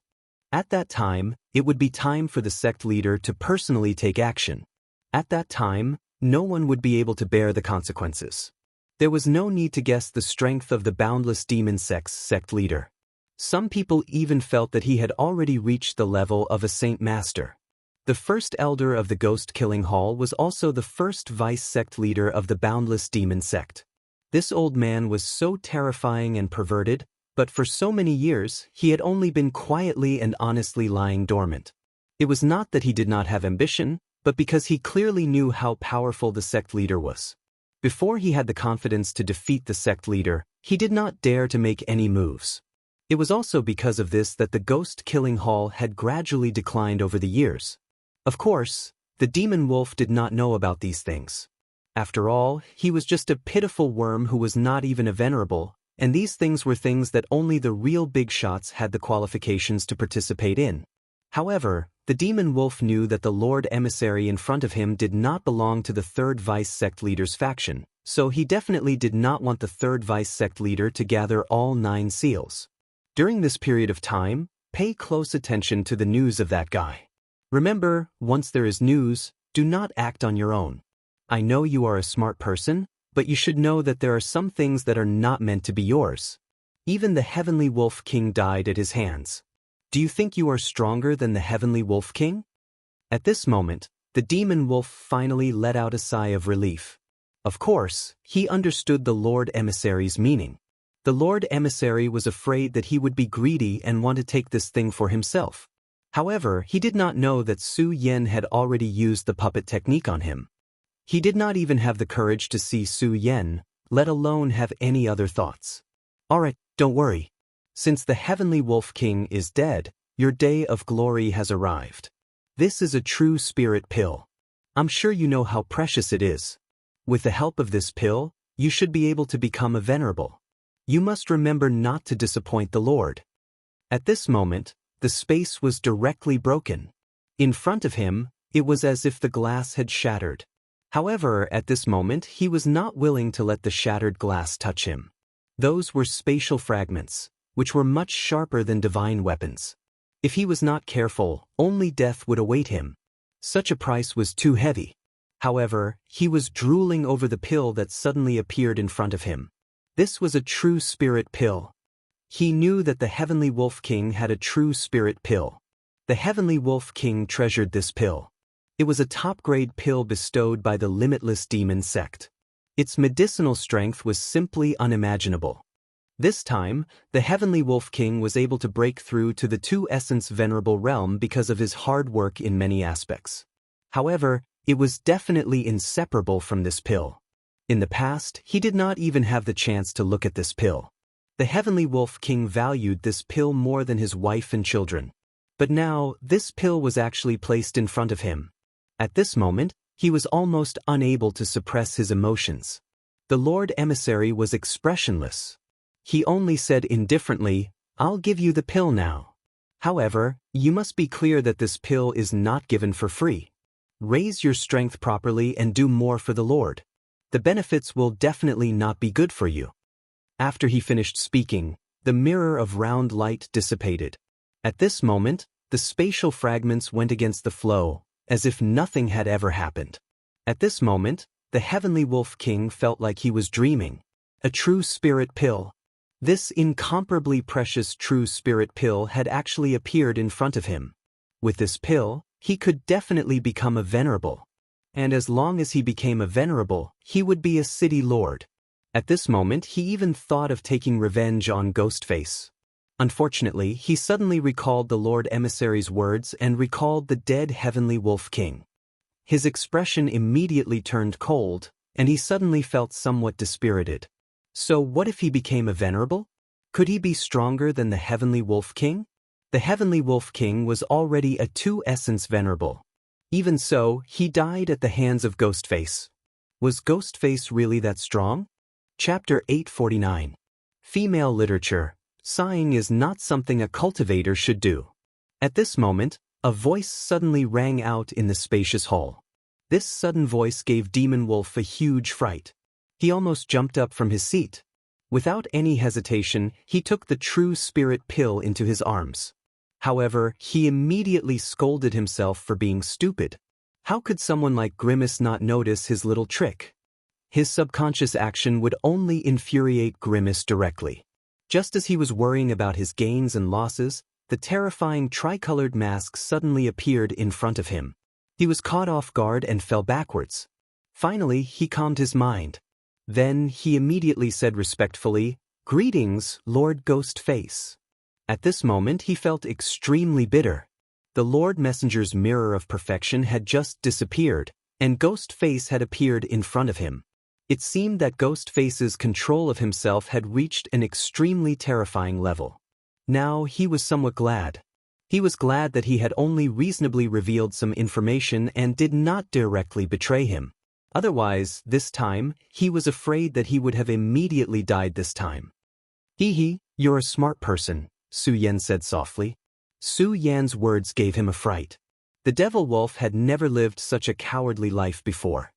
At that time, it would be time for the sect leader to personally take action. At that time, no one would be able to bear the consequences. There was no need to guess the strength of the boundless demon sect's sect leader. Some people even felt that he had already reached the level of a saint master. The first elder of the ghost-killing hall was also the first vice sect leader of the boundless demon sect. This old man was so terrifying and perverted, but for so many years, he had only been quietly and honestly lying dormant. It was not that he did not have ambition, but because he clearly knew how powerful the sect leader was. Before he had the confidence to defeat the sect leader, he did not dare to make any moves. It was also because of this that the ghost-killing hall had gradually declined over the years. Of course, the demon wolf did not know about these things. After all, he was just a pitiful worm who was not even a venerable, and these things were things that only the real big shots had the qualifications to participate in. However, the demon wolf knew that the Lord Emissary in front of him did not belong to the third vice sect leader's faction, so he definitely did not want the third vice sect leader to gather all 9 seals. During this period of time, pay close attention to the news of that guy. Remember, once there is news, do not act on your own. I know you are a smart person, but you should know that there are some things that are not meant to be yours. Even the Heavenly Wolf King died at his hands. Do you think you are stronger than the Heavenly Wolf King? At this moment, the demon wolf finally let out a sigh of relief. Of course, he understood the Lord Emissary's meaning. The Lord Emissary was afraid that he would be greedy and want to take this thing for himself. However, he did not know that Su Yan had already used the puppet technique on him. He did not even have the courage to see Su Yan, let alone have any other thoughts. Alright, don't worry. Since the Heavenly Wolf King is dead, your day of glory has arrived. This is a true spirit pill. I'm sure you know how precious it is. With the help of this pill, you should be able to become a venerable. You must remember not to disappoint the Lord. At this moment, the space was directly broken. In front of him, it was as if the glass had shattered. However, at this moment, he was not willing to let the shattered glass touch him. Those were spatial fragments, which were much sharper than divine weapons. If he was not careful, only death would await him. Such a price was too heavy. However, he was drooling over the pill that suddenly appeared in front of him. This was a true spirit pill. He knew that the Heavenly Wolf King had a true spirit pill. The Heavenly Wolf King treasured this pill. It was a top-grade pill bestowed by the Limitless Demon Sect. Its medicinal strength was simply unimaginable. This time, the Heavenly Wolf King was able to break through to the two-essence venerable realm because of his hard work in many aspects. However, it was definitely inseparable from this pill. In the past, he did not even have the chance to look at this pill. The Heavenly Wolf King valued this pill more than his wife and children. But now, this pill was actually placed in front of him. At this moment, he was almost unable to suppress his emotions. The Lord Emissary was expressionless. He only said indifferently, "I'll give you the pill now. However, you must be clear that this pill is not given for free. Raise your strength properly and do more for the Lord. The benefits will definitely not be good for you." After he finished speaking, the mirror of round light dissipated. At this moment, the spatial fragments went against the flow, as if nothing had ever happened. At this moment, the Heavenly Wolf King felt like he was dreaming. A true spirit pill. This incomparably precious true spirit pill had actually appeared in front of him. With this pill, he could definitely become a venerable. And as long as he became a venerable, he would be a city lord. At this moment, he even thought of taking revenge on Ghostface. Unfortunately, he suddenly recalled the Lord Emissary's words and recalled the dead Heavenly Wolf King. His expression immediately turned cold, and he suddenly felt somewhat dispirited. So what if he became a venerable? Could he be stronger than the Heavenly Wolf King? The Heavenly Wolf King was already a two-essence venerable. Even so, he died at the hands of Ghostface. Was Ghostface really that strong? Chapter 849. Female Literature. Sighing is not something a cultivator should do. At this moment, a voice suddenly rang out in the spacious hall. This sudden voice gave Demon Wolf a huge fright. He almost jumped up from his seat. Without any hesitation, he took the true spirit pill into his arms. However, he immediately scolded himself for being stupid. How could someone like Grimace not notice his little trick? His subconscious action would only infuriate Grimace directly. Just as he was worrying about his gains and losses, the terrifying tricolored mask suddenly appeared in front of him. He was caught off guard and fell backwards. Finally, he calmed his mind. Then he immediately said respectfully, "Greetings, Lord Ghostface." At this moment he felt extremely bitter. The Lord Messenger's mirror of perfection had just disappeared, and Ghostface had appeared in front of him. It seemed that Ghostface's control of himself had reached an extremely terrifying level. Now he was somewhat glad. He was glad that he had only reasonably revealed some information and did not directly betray him. Otherwise, this time, he was afraid that he would have immediately died this time. "Hee, you're a smart person," Su Yan said softly. Su Yan's words gave him a fright. The Devil Wolf had never lived such a cowardly life before.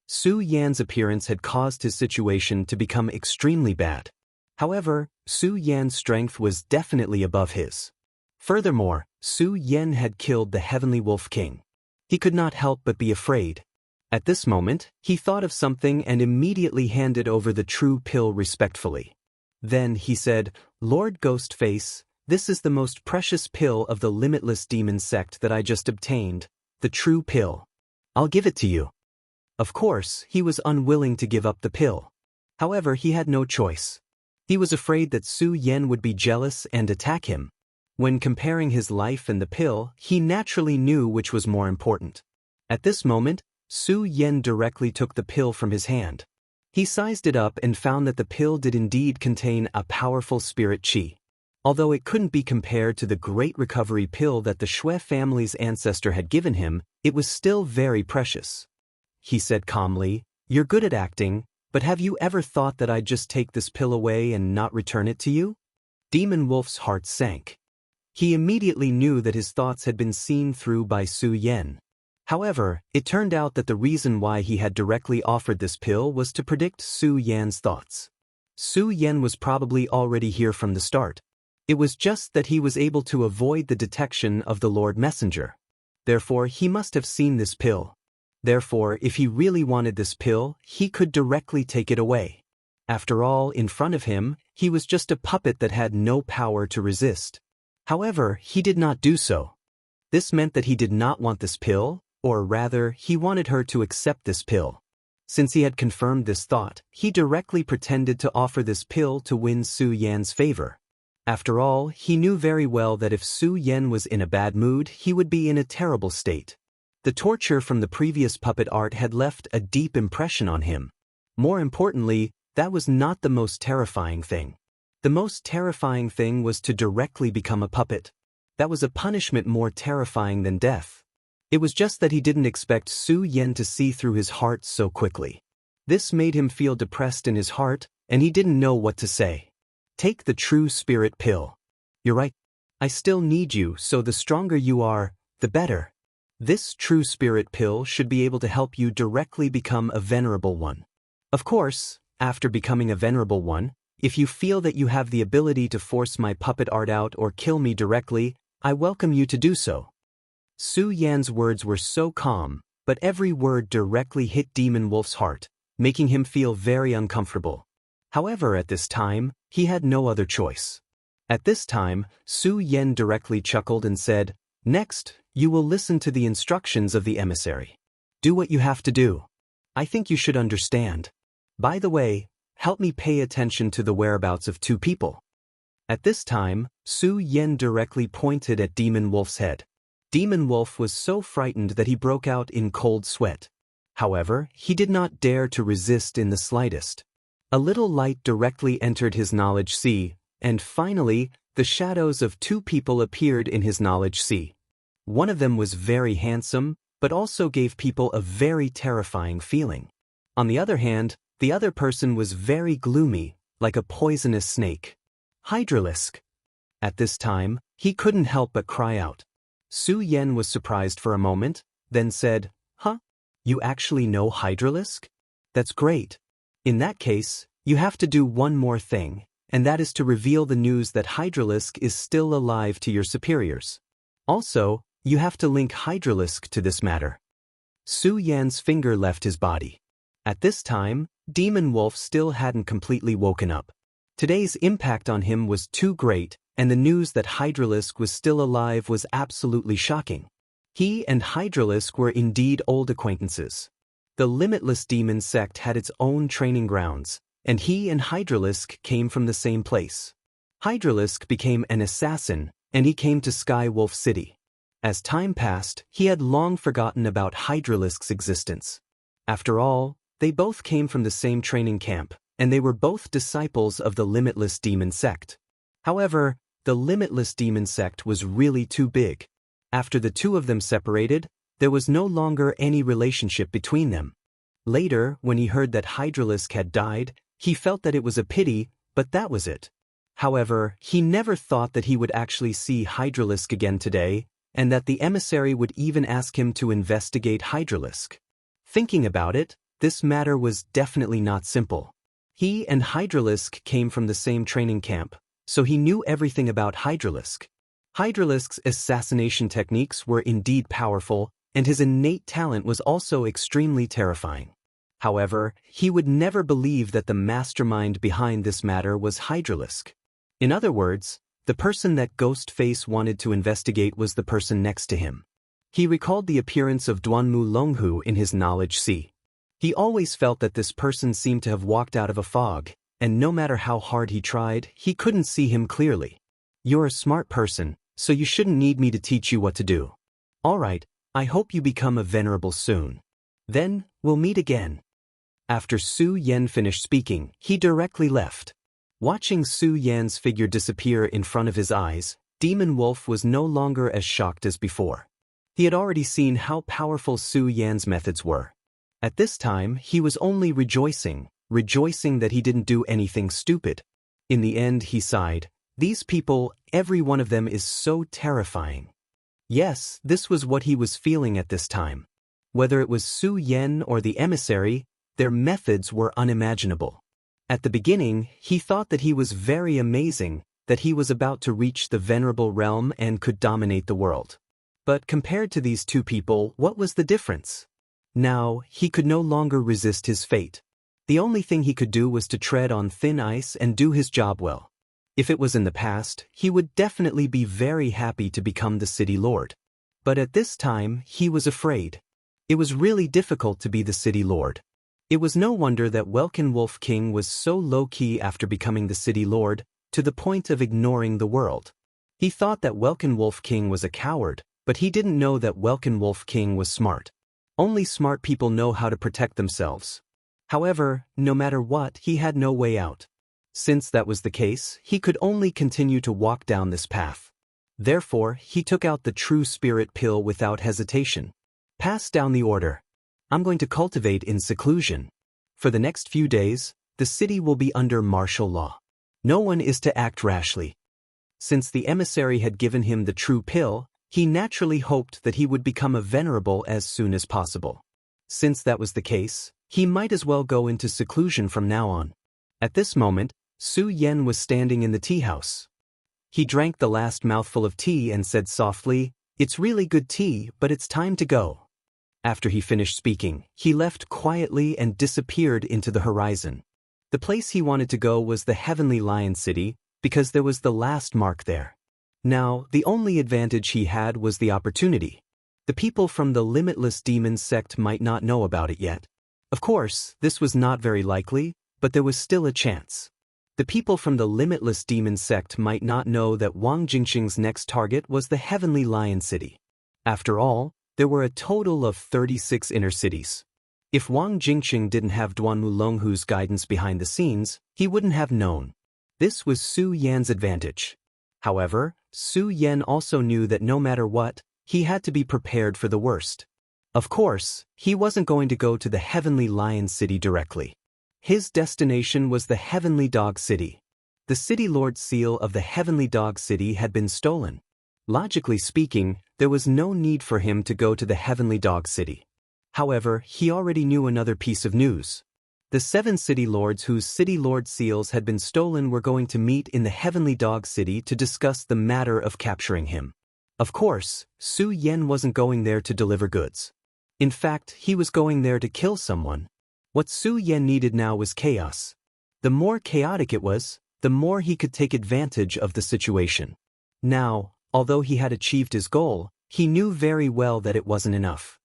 Su Yan's appearance had caused his situation to become extremely bad. However, Su Yan's strength was definitely above his. Furthermore, Su Yan had killed the Heavenly Wolf King. He could not help but be afraid. At this moment, he thought of something and immediately handed over the true pill respectfully. Then he said, "Lord Ghostface, this is the most precious pill of the Limitless Demon Sect that I just obtained, the true pill. I'll give it to you." Of course, he was unwilling to give up the pill. However, he had no choice. He was afraid that Su Yan would be jealous and attack him. When comparing his life and the pill, he naturally knew which was more important. At this moment, Su Yan directly took the pill from his hand. He sized it up and found that the pill did indeed contain a powerful spirit chi. Although it couldn't be compared to the great recovery pill that the Shui family's ancestor had given him, it was still very precious. He said calmly, "You're good at acting, but have you ever thought that I'd just take this pill away and not return it to you?" Demon Wolf's heart sank. He immediately knew that his thoughts had been seen through by Su Yan. However, it turned out that the reason why he had directly offered this pill was to predict Su Yan's thoughts. Su Yan was probably already here from the start. It was just that he was able to avoid the detection of the Lord Messenger. Therefore, he must have seen this pill. Therefore, if he really wanted this pill, he could directly take it away. After all, in front of him, he was just a puppet that had no power to resist. However, he did not do so. This meant that he did not want this pill, or rather, he wanted her to accept this pill. Since he had confirmed this thought, he directly pretended to offer this pill to win Su Yan's favor. After all, he knew very well that if Su Yan was in a bad mood, he would be in a terrible state. The torture from the previous puppet art had left a deep impression on him. More importantly, that was not the most terrifying thing. The most terrifying thing was to directly become a puppet. That was a punishment more terrifying than death. It was just that he didn't expect Su Yan to see through his heart so quickly. This made him feel depressed in his heart, and he didn't know what to say. Take the true spirit pill. You're right. I still need you, so the stronger you are, the better. This true spirit pill should be able to help you directly become a venerable one. Of course, after becoming a venerable one, if you feel that you have the ability to force my puppet art out or kill me directly, I welcome you to do so. Su Yan's words were so calm, but every word directly hit Demon Wolf's heart, making him feel very uncomfortable. However, at this time, he had no other choice. At this time, Su Yan directly chuckled and said, "Next, you will listen to the instructions of the emissary. Do what you have to do. I think you should understand. By the way, help me pay attention to the whereabouts of two people." At this time, Su Yan directly pointed at Demon Wolf's head. Demon Wolf was so frightened that he broke out in cold sweat. However, he did not dare to resist in the slightest. A little light directly entered his knowledge sea, and finally, the shadows of two people appeared in his knowledge sea. One of them was very handsome, but also gave people a very terrifying feeling. On the other hand, the other person was very gloomy, like a poisonous snake. Hydralisk. At this time, he couldn't help but cry out. Su Yan was surprised for a moment, then said, "Huh? You actually know Hydralisk? That's great. In that case, you have to do one more thing, and that is to reveal the news that Hydralisk is still alive to your superiors. Also, you have to link Hydralisk to this matter." Su Yan's finger left his body. At this time, Demon Wolf still hadn't completely woken up. Today's impact on him was too great, and the news that Hydralisk was still alive was absolutely shocking. He and Hydralisk were indeed old acquaintances. The Limitless Demon sect had its own training grounds, and he and Hydralisk came from the same place. Hydralisk became an assassin, and he came to Sky Wolf City. As time passed, he had long forgotten about Hydralisk's existence. After all, they both came from the same training camp, and they were both disciples of the Limitless Demon sect. However, the Limitless Demon sect was really too big. After the two of them separated, there was no longer any relationship between them. Later, when he heard that Hydralisk had died, he felt that it was a pity, but that was it. However, he never thought that he would actually see Hydralisk again today, and that the emissary would even ask him to investigate Hydralisk. Thinking about it, this matter was definitely not simple. He and Hydralisk came from the same training camp, so he knew everything about Hydralisk. Hydralisk's assassination techniques were indeed powerful, and his innate talent was also extremely terrifying. However, he would never believe that the mastermind behind this matter was Hydralisk. In other words, the person that Ghostface wanted to investigate was the person next to him. He recalled the appearance of Duanmu Longhu in his knowledge sea. He always felt that this person seemed to have walked out of a fog, and no matter how hard he tried, he couldn't see him clearly. "You're a smart person, so you shouldn't need me to teach you what to do. All right, I hope you become a venerable soon. Then, we'll meet again." After Su Yan finished speaking, he directly left. Watching Su Yan's figure disappear in front of his eyes, Demon Wolf was no longer as shocked as before. He had already seen how powerful Su Yan's methods were. At this time, he was only rejoicing that he didn't do anything stupid. In the end, he sighed, "These people, every one of them is so terrifying." Yes, this was what he was feeling at this time. Whether it was Su Yan or the emissary, their methods were unimaginable. At the beginning, he thought that he was very amazing, that he was about to reach the venerable realm and could dominate the world. But compared to these two people, what was the difference? Now, he could no longer resist his fate. The only thing he could do was to tread on thin ice and do his job well. If it was in the past, he would definitely be very happy to become the city lord. But at this time, he was afraid. It was really difficult to be the city lord. It was no wonder that Welkin Wolf King was so low-key after becoming the city lord, to the point of ignoring the world. He thought that Welkin Wolf King was a coward, but he didn't know that Welkin Wolf King was smart. Only smart people know how to protect themselves. However, no matter what, he had no way out. Since that was the case, he could only continue to walk down this path. Therefore, he took out the true spirit pill without hesitation. Pass down the order. I'm going to cultivate in seclusion. For the next few days, the city will be under martial law. No one is to act rashly. Since the emissary had given him the true pill, he naturally hoped that he would become a venerable as soon as possible. Since that was the case, he might as well go into seclusion from now on. At this moment, Su Yen was standing in the tea house. He drank the last mouthful of tea and said softly, "It's really good tea, but it's time to go." After he finished speaking, he left quietly and disappeared into the horizon. The place he wanted to go was the Heavenly Lion City, because there was the last mark there. Now, the only advantage he had was the opportunity. The people from the Limitless Demon sect might not know about it yet. Of course, this was not very likely, but there was still a chance. The people from the Limitless Demon sect might not know that Wang Jingxing's next target was the Heavenly Lion City. After all, there were a total of 36 inner cities. If Wang Jingxing didn't have Duanmu Longhu's guidance behind the scenes, he wouldn't have known. This was Su Yan's advantage. However, Su Yan also knew that no matter what, he had to be prepared for the worst. Of course, he wasn't going to go to the Heavenly Lion City directly. His destination was the Heavenly Dog City. The City Lord seal of the Heavenly Dog City had been stolen. Logically speaking, there was no need for him to go to the Heavenly Dog City. However, he already knew another piece of news. The 7 city lords whose City Lord seals had been stolen were going to meet in the Heavenly Dog City to discuss the matter of capturing him. Of course, Su Yen wasn't going there to deliver goods. In fact, he was going there to kill someone. What Su Yen needed now was chaos. The more chaotic it was, the more he could take advantage of the situation. Now, although he had achieved his goal, he knew very well that it wasn't enough.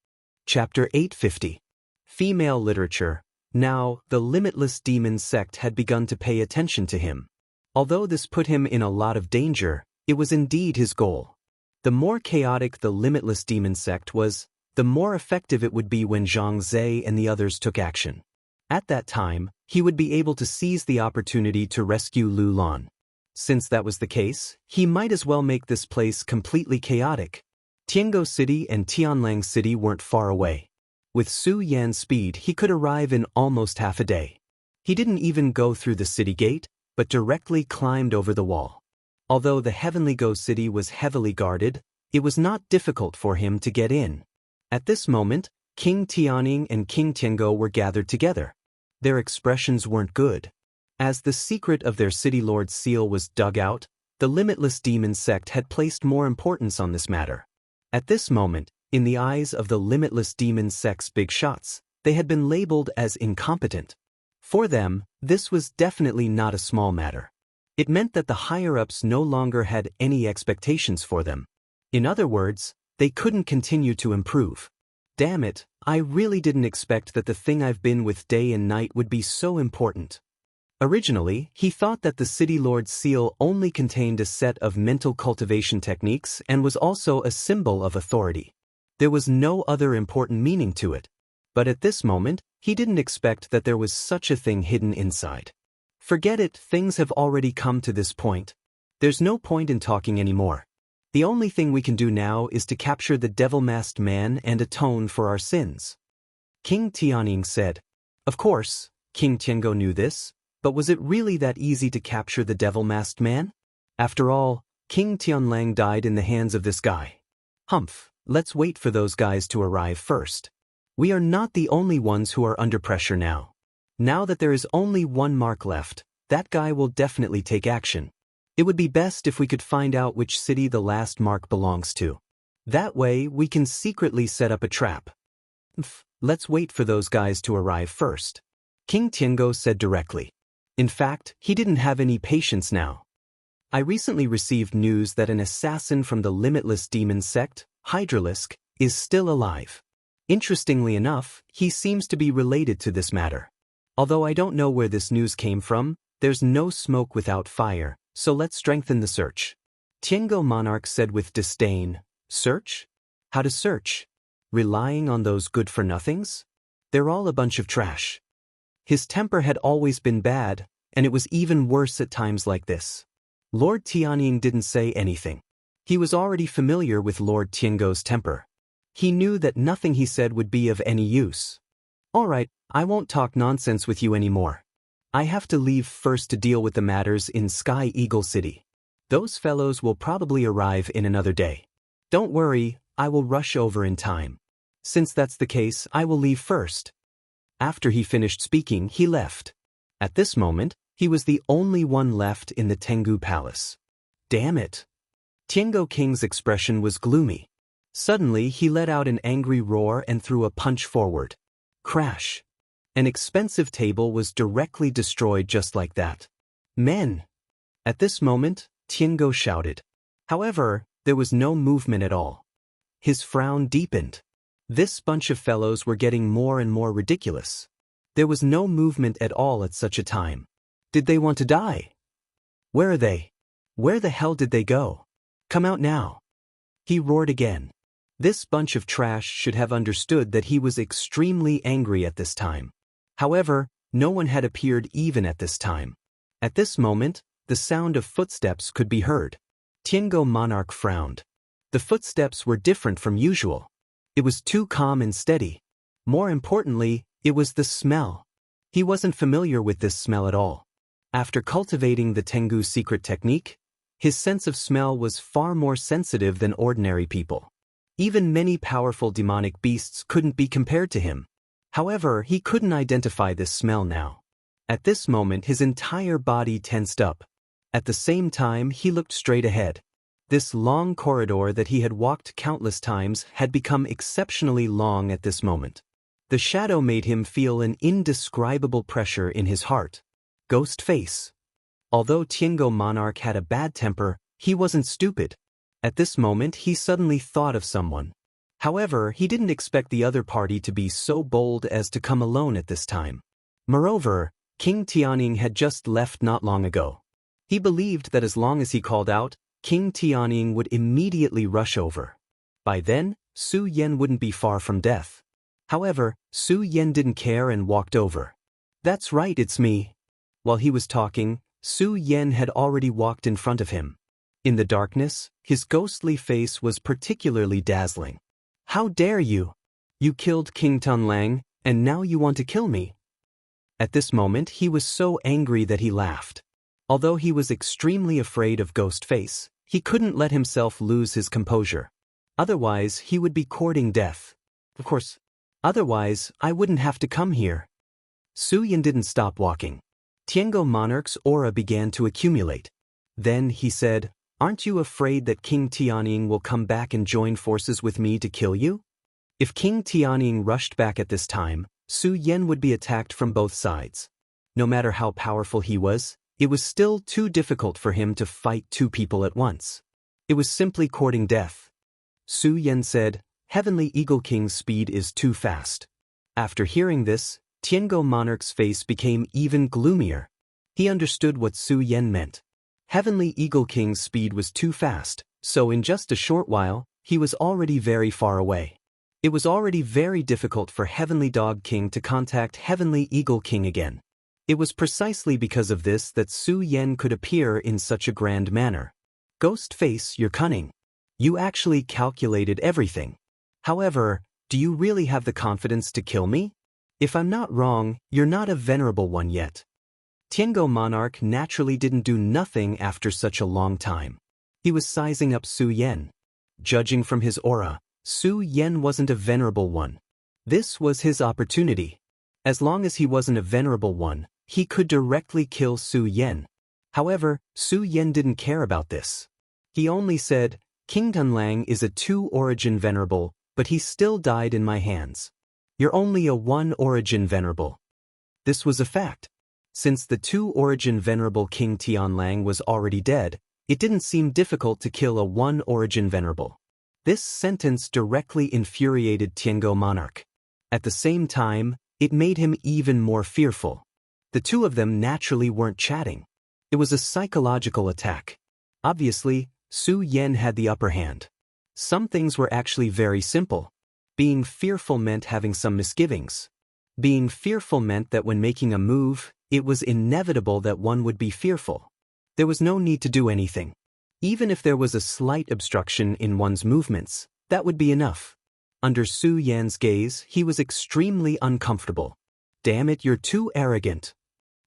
Chapter 850. Female Literature. Now, the Limitless Demon sect had begun to pay attention to him. Although this put him in a lot of danger, it was indeed his goal. The more chaotic the Limitless Demon sect was, the more effective it would be when Zhang Zhe and the others took action. At that time, he would be able to seize the opportunity to rescue Lu Lan. Since that was the case, he might as well make this place completely chaotic. Tiango City and Tianlang City weren't far away. With Su Yan's speed, he could arrive in almost half a day. He didn't even go through the city gate, but directly climbed over the wall. Although the Heavenly Go City was heavily guarded, it was not difficult for him to get in. At this moment, King Tianning and King Tiango were gathered together. Their expressions weren't good. As the secret of their City Lord's seal was dug out, the Limitless Demon sect had placed more importance on this matter. At this moment, in the eyes of the Limitless Demon sect's big shots, they had been labeled as incompetent. For them, this was definitely not a small matter. It meant that the higher-ups no longer had any expectations for them. In other words, they couldn't continue to improve. Damn it, I really didn't expect that the thing I've been with day and night would be so important. Originally, he thought that the City Lord's seal only contained a set of mental cultivation techniques and was also a symbol of authority. There was no other important meaning to it. But at this moment, he didn't expect that there was such a thing hidden inside. Forget it, things have already come to this point. There's no point in talking anymore. The only thing we can do now is to capture the devil-masked man and atone for our sins. King Tianning said. Of course, King Tiango knew this, but was it really that easy to capture the devil-masked man? After all, King Tianlang died in the hands of this guy. Humph, let's wait for those guys to arrive first. We are not the only ones who are under pressure now. Now that there is only one mark left, that guy will definitely take action. It would be best if we could find out which city the last mark belongs to. That way, we can secretly set up a trap. Let's wait for those guys to arrive first. King Tiango said directly. In fact, he didn't have any patience now. I recently received news that an assassin from the Limitless Demon sect, Hydralisk, is still alive. Interestingly enough, he seems to be related to this matter. Although I don't know where this news came from, there's no smoke without fire, so let's strengthen the search. Tiango Monarch said with disdain. Search? How to search? Relying on those good-for-nothings? They're all a bunch of trash. His temper had always been bad, and it was even worse at times like this. Lord Tianying didn't say anything. He was already familiar with Lord Tiango's temper. He knew that nothing he said would be of any use. All right, I won't talk nonsense with you anymore. I have to leave first to deal with the matters in Sky Eagle City. Those fellows will probably arrive in another day. Don't worry, I will rush over in time. Since that's the case, I will leave first. After he finished speaking, he left. At this moment, he was the only one left in the Tengu Palace. Damn it. Tiango King's expression was gloomy. Suddenly, he let out an angry roar and threw a punch forward. Crash. An expensive table was directly destroyed just like that. Men! At this moment, Tiango shouted. However, there was no movement at all. His frown deepened. This bunch of fellows were getting more and more ridiculous. There was no movement at all at such a time. Did they want to die? Where are they? Where the hell did they go? Come out now. He roared again. This bunch of trash should have understood that he was extremely angry at this time. However, no one had appeared even at this time. At this moment, the sound of footsteps could be heard. Tiango Monarch frowned. The footsteps were different from usual. It was too calm and steady. More importantly, it was the smell. He wasn't familiar with this smell at all. After cultivating the Tengu secret technique, his sense of smell was far more sensitive than ordinary people. Even many powerful demonic beasts couldn't be compared to him. However, he couldn't identify this smell now. At this moment, his entire body tensed up. At the same time, he looked straight ahead. This long corridor that he had walked countless times had become exceptionally long at this moment. The shadow made him feel an indescribable pressure in his heart. Ghost face. Although Tiango Monarch had a bad temper, he wasn't stupid. At this moment, he suddenly thought of someone. However, he didn't expect the other party to be so bold as to come alone at this time. Moreover, King Tianying had just left not long ago. He believed that as long as he called out, King Tianying would immediately rush over. By then, Su Yan wouldn't be far from death. However, Su Yan didn't care and walked over. That's right, it's me. While he was talking, Su Yan had already walked in front of him. In the darkness, his ghostly face was particularly dazzling. How dare you? You killed King Tunlang, and now you want to kill me? At this moment, he was so angry that he laughed. Although he was extremely afraid of Ghostface, he couldn't let himself lose his composure. Otherwise, he would be courting death. Of course, otherwise, I wouldn't have to come here. Su Yan didn't stop walking. Tiango Monarch's aura began to accumulate. Then he said, "Aren't you afraid that King Tianying will come back and join forces with me to kill you?" If King Tianying rushed back at this time, Su Yan would be attacked from both sides. No matter how powerful he was, it was still too difficult for him to fight two people at once. It was simply courting death. Su Yan said, "Heavenly Eagle King's speed is too fast." After hearing this, Tiango Monarch's face became even gloomier. He understood what Su Yan meant. Heavenly Eagle King's speed was too fast, so in just a short while, he was already very far away. It was already very difficult for Heavenly Dog King to contact Heavenly Eagle King again. It was precisely because of this that Su Yan could appear in such a grand manner. Ghost Face, you're cunning. You actually calculated everything. However, do you really have the confidence to kill me? If I'm not wrong, you're not a venerable one yet. Tiango Monarch naturally didn't do nothing after such a long time. He was sizing up Su Yan. Judging from his aura, Su Yan wasn't a venerable one. This was his opportunity. As long as he wasn't a venerable one, he could directly kill Su Yan. However, Su Yan didn't care about this. He only said, "King Tunlang is a 2-origin venerable, but he still died in my hands. You're only a 1-origin venerable." This was a fact. Since the two-origin venerable King Tianlang was already dead, it didn't seem difficult to kill a one-origin venerable. This sentence directly infuriated Tiango monarch. At the same time, it made him even more fearful. The two of them naturally weren't chatting. It was a psychological attack. Obviously, Su Yan had the upper hand. Some things were actually very simple. Being fearful meant having some misgivings. Being fearful meant that when making a move, it was inevitable that one would be fearful. There was no need to do anything. Even if there was a slight obstruction in one's movements, that would be enough. Under Su Yan's gaze, he was extremely uncomfortable. Damn it, you're too arrogant.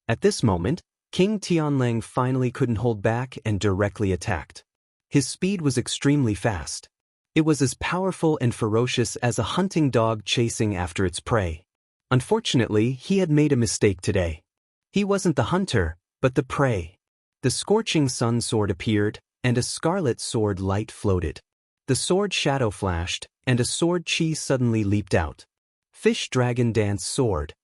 At this moment, King Tianlang finally couldn't hold back and directly attacked. His speed was extremely fast. It was as powerful and ferocious as a hunting dog chasing after its prey. Unfortunately, he had made a mistake today. He wasn't the hunter, but the prey. The scorching sun sword appeared, and a scarlet sword light floated. The sword shadow flashed, and a sword chi suddenly leaped out. Fish dragon dance sword.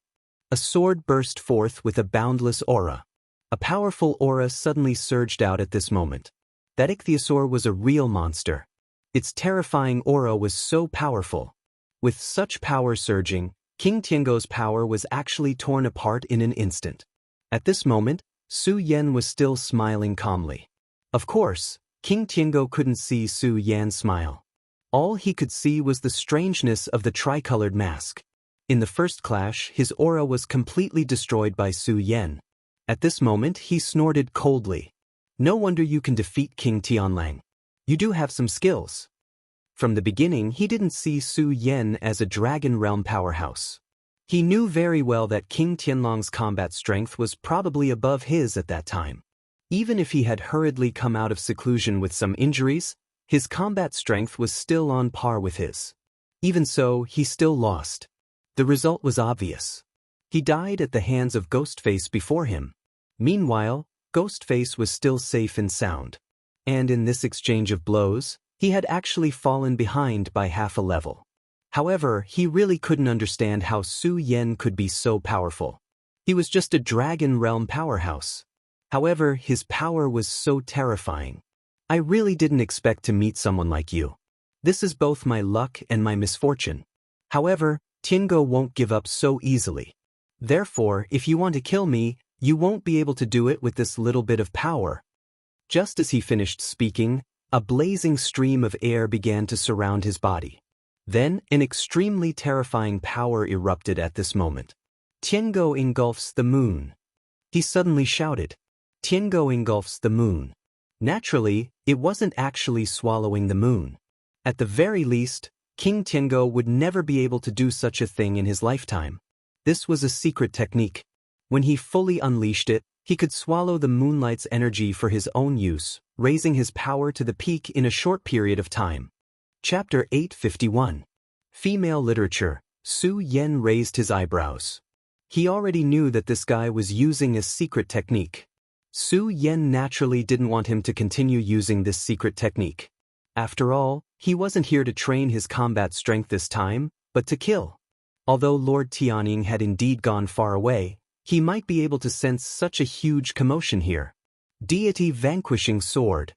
A sword burst forth with a boundless aura. A powerful aura suddenly surged out at this moment. That ichthyosaur was a real monster. Its terrifying aura was so powerful. With such power surging, King Tiango's power was actually torn apart in an instant. At this moment, Su Yan was still smiling calmly. Of course, King Tiango couldn't see Su Yan smile. All he could see was the strangeness of the tricolored mask. In the first clash, his aura was completely destroyed by Su Yan. At this moment, he snorted coldly. No wonder you can defeat King Tianlang. You do have some skills. From the beginning, he didn't see Su Yan as a Dragon Realm powerhouse. He knew very well that King Tianlang's combat strength was probably above his at that time. Even if he had hurriedly come out of seclusion with some injuries, his combat strength was still on par with his. Even so, he still lost. The result was obvious. He died at the hands of Ghostface before him. Meanwhile, Ghostface was still safe and sound. And in this exchange of blows, he had actually fallen behind by half a level. However, he really couldn't understand how Su Yan could be so powerful. He was just a Dragon Realm powerhouse. However, his power was so terrifying. I really didn't expect to meet someone like you. This is both my luck and my misfortune. However, Tiango won't give up so easily. Therefore, if you want to kill me, you won't be able to do it with this little bit of power. Just as he finished speaking, a blazing stream of air began to surround his body. Then, an extremely terrifying power erupted at this moment. Tiango engulfs the moon. He suddenly shouted. Tiango engulfs the moon. Naturally, it wasn't actually swallowing the moon. At the very least, King Tiango would never be able to do such a thing in his lifetime. This was a secret technique. When he fully unleashed it, he could swallow the moonlight's energy for his own use, raising his power to the peak in a short period of time. Chapter 851. Female Literature. Su Yan raised his eyebrows. He already knew that this guy was using a secret technique. Su Yan naturally didn't want him to continue using this secret technique. After all, he wasn't here to train his combat strength this time, but to kill. Although Lord Tianying had indeed gone far away, he might be able to sense such a huge commotion here. Deity Vanquishing Sword.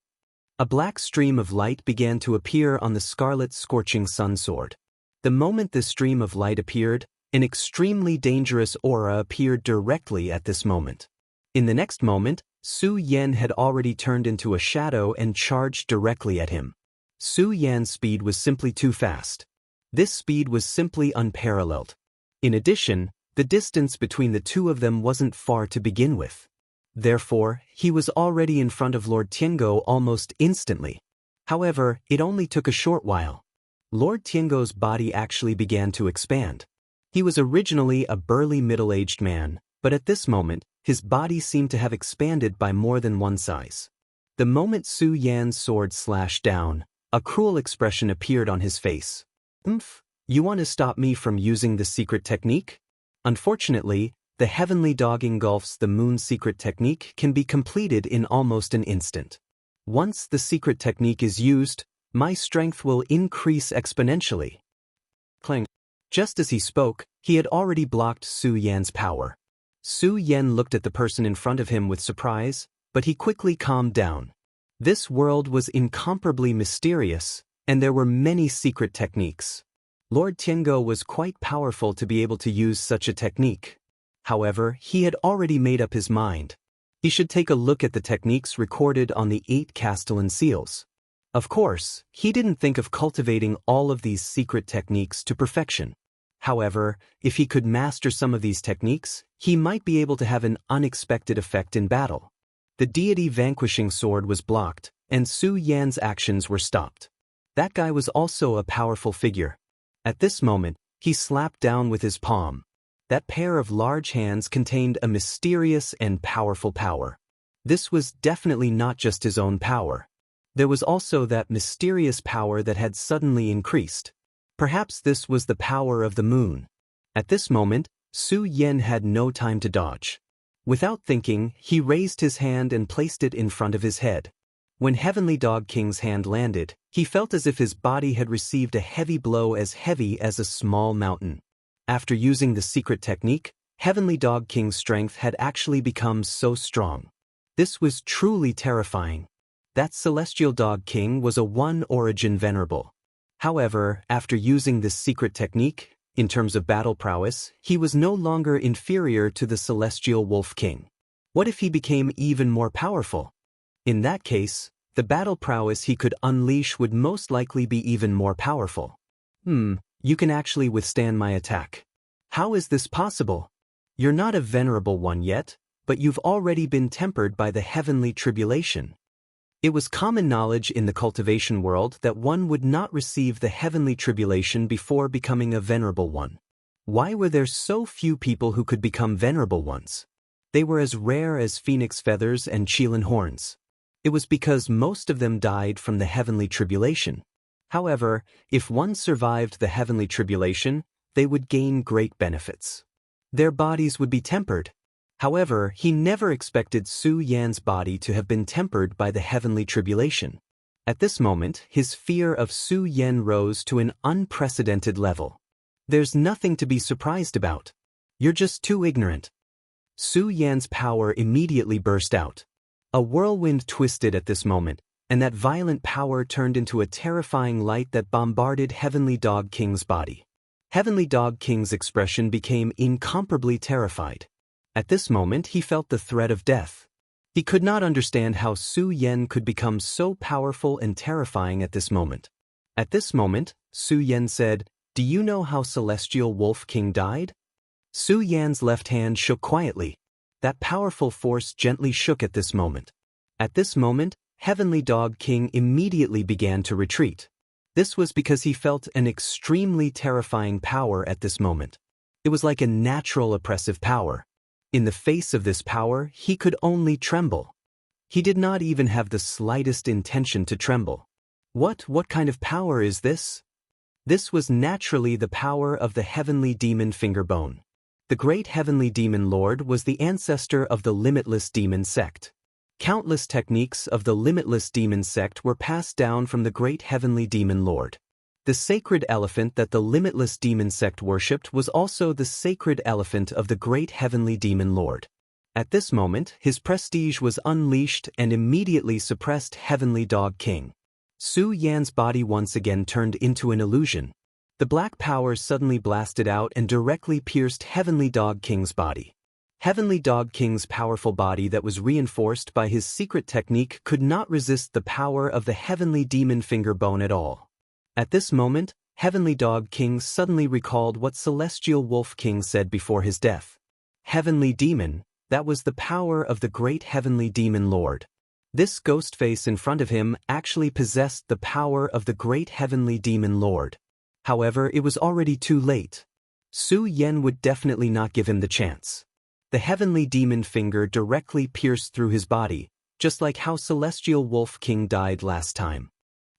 A black stream of light began to appear on the scarlet scorching sun sword. The moment this stream of light appeared, an extremely dangerous aura appeared directly at this moment. In the next moment, Su Yan had already turned into a shadow and charged directly at him. Su Yan's speed was simply too fast. This speed was simply unparalleled. In addition, the distance between the two of them wasn't far to begin with. Therefore, he was already in front of Lord Tiango almost instantly. However, it only took a short while. Lord Tiango's body actually began to expand. He was originally a burly middle-aged man, but at this moment, his body seemed to have expanded by more than one size. The moment Su Yan's sword slashed down, a cruel expression appeared on his face. You want to stop me from using the secret technique? Unfortunately, the heavenly dog engulfs the moon secret technique can be completed in almost an instant. Once the secret technique is used, my strength will increase exponentially. Clang. Just as he spoke, he had already blocked Su Yan's power. Su Yan looked at the person in front of him with surprise, but he quickly calmed down. This world was incomparably mysterious, and there were many secret techniques. Lord Tiango was quite powerful to be able to use such a technique. However, he had already made up his mind. He should take a look at the techniques recorded on the 8 Castellan seals. Of course, he didn't think of cultivating all of these secret techniques to perfection. However, if he could master some of these techniques, he might be able to have an unexpected effect in battle. The deity vanquishing sword was blocked, and Su Yan's actions were stopped. That guy was also a powerful figure. At this moment, he slapped down with his palm. That pair of large hands contained a mysterious and powerful power. This was definitely not just his own power. There was also that mysterious power that had suddenly increased. Perhaps this was the power of the moon. At this moment, Su Yan had no time to dodge. Without thinking, he raised his hand and placed it in front of his head. When Heavenly Dog King's hand landed, he felt as if his body had received a heavy blow as heavy as a small mountain. After using the secret technique, Heavenly Dog King's strength had actually become so strong. This was truly terrifying. That Celestial Dog King was a one-origin venerable. However, after using this secret technique, in terms of battle prowess, he was no longer inferior to the Celestial Wolf King. What if he became even more powerful? In that case, the battle prowess he could unleash would most likely be even more powerful. You can actually withstand my attack. How is this possible? You're not a venerable one yet, but you've already been tempered by the heavenly tribulation. It was common knowledge in the cultivation world that one would not receive the heavenly tribulation before becoming a venerable one. Why were there so few people who could become venerable ones? They were as rare as phoenix feathers and Qilin horns. It was because most of them died from the heavenly tribulation. However, if one survived the heavenly tribulation, they would gain great benefits. Their bodies would be tempered. However, he never expected Su Yan's body to have been tempered by the heavenly tribulation. At this moment, his fear of Su Yan rose to an unprecedented level. There's nothing to be surprised about. You're just too ignorant. Su Yan's power immediately burst out. A whirlwind twisted at this moment, and that violent power turned into a terrifying light that bombarded Heavenly Dog King's body. Heavenly Dog King's expression became incomparably terrified. At this moment, he felt the threat of death. He could not understand how Su Yan could become so powerful and terrifying at this moment. At this moment, Su Yan said, "Do you know how Celestial Wolf King died?" Su Yan's left hand shook quietly. That powerful force gently shook at this moment. At this moment, Heavenly Dog King immediately began to retreat. This was because he felt an extremely terrifying power at this moment. It was like a natural oppressive power. In the face of this power, he could only tremble. He did not even have the slightest intention to tremble. What kind of power is this? This was naturally the power of the heavenly demon Fingerbone. The great heavenly demon lord was the ancestor of the limitless demon sect. Countless techniques of the limitless demon sect were passed down from the great heavenly demon lord. The sacred elephant that the limitless demon sect worshipped was also the sacred elephant of the great heavenly demon lord. At this moment, his prestige was unleashed and immediately suppressed Heavenly Dog King. Su Yan's body once again turned into an illusion. The black power suddenly blasted out and directly pierced Heavenly Dog King's body. Heavenly Dog King's powerful body that was reinforced by his secret technique could not resist the power of the heavenly demon Fingerbone at all. At this moment, Heavenly Dog King suddenly recalled what Celestial Wolf King said before his death. Heavenly Demon, that was the power of the great heavenly demon lord. This ghost face in front of him actually possessed the power of the great heavenly demon lord. However, it was already too late. Su Yan would definitely not give him the chance. The heavenly demon finger directly pierced through his body, just like how Celestial Wolf King died last time.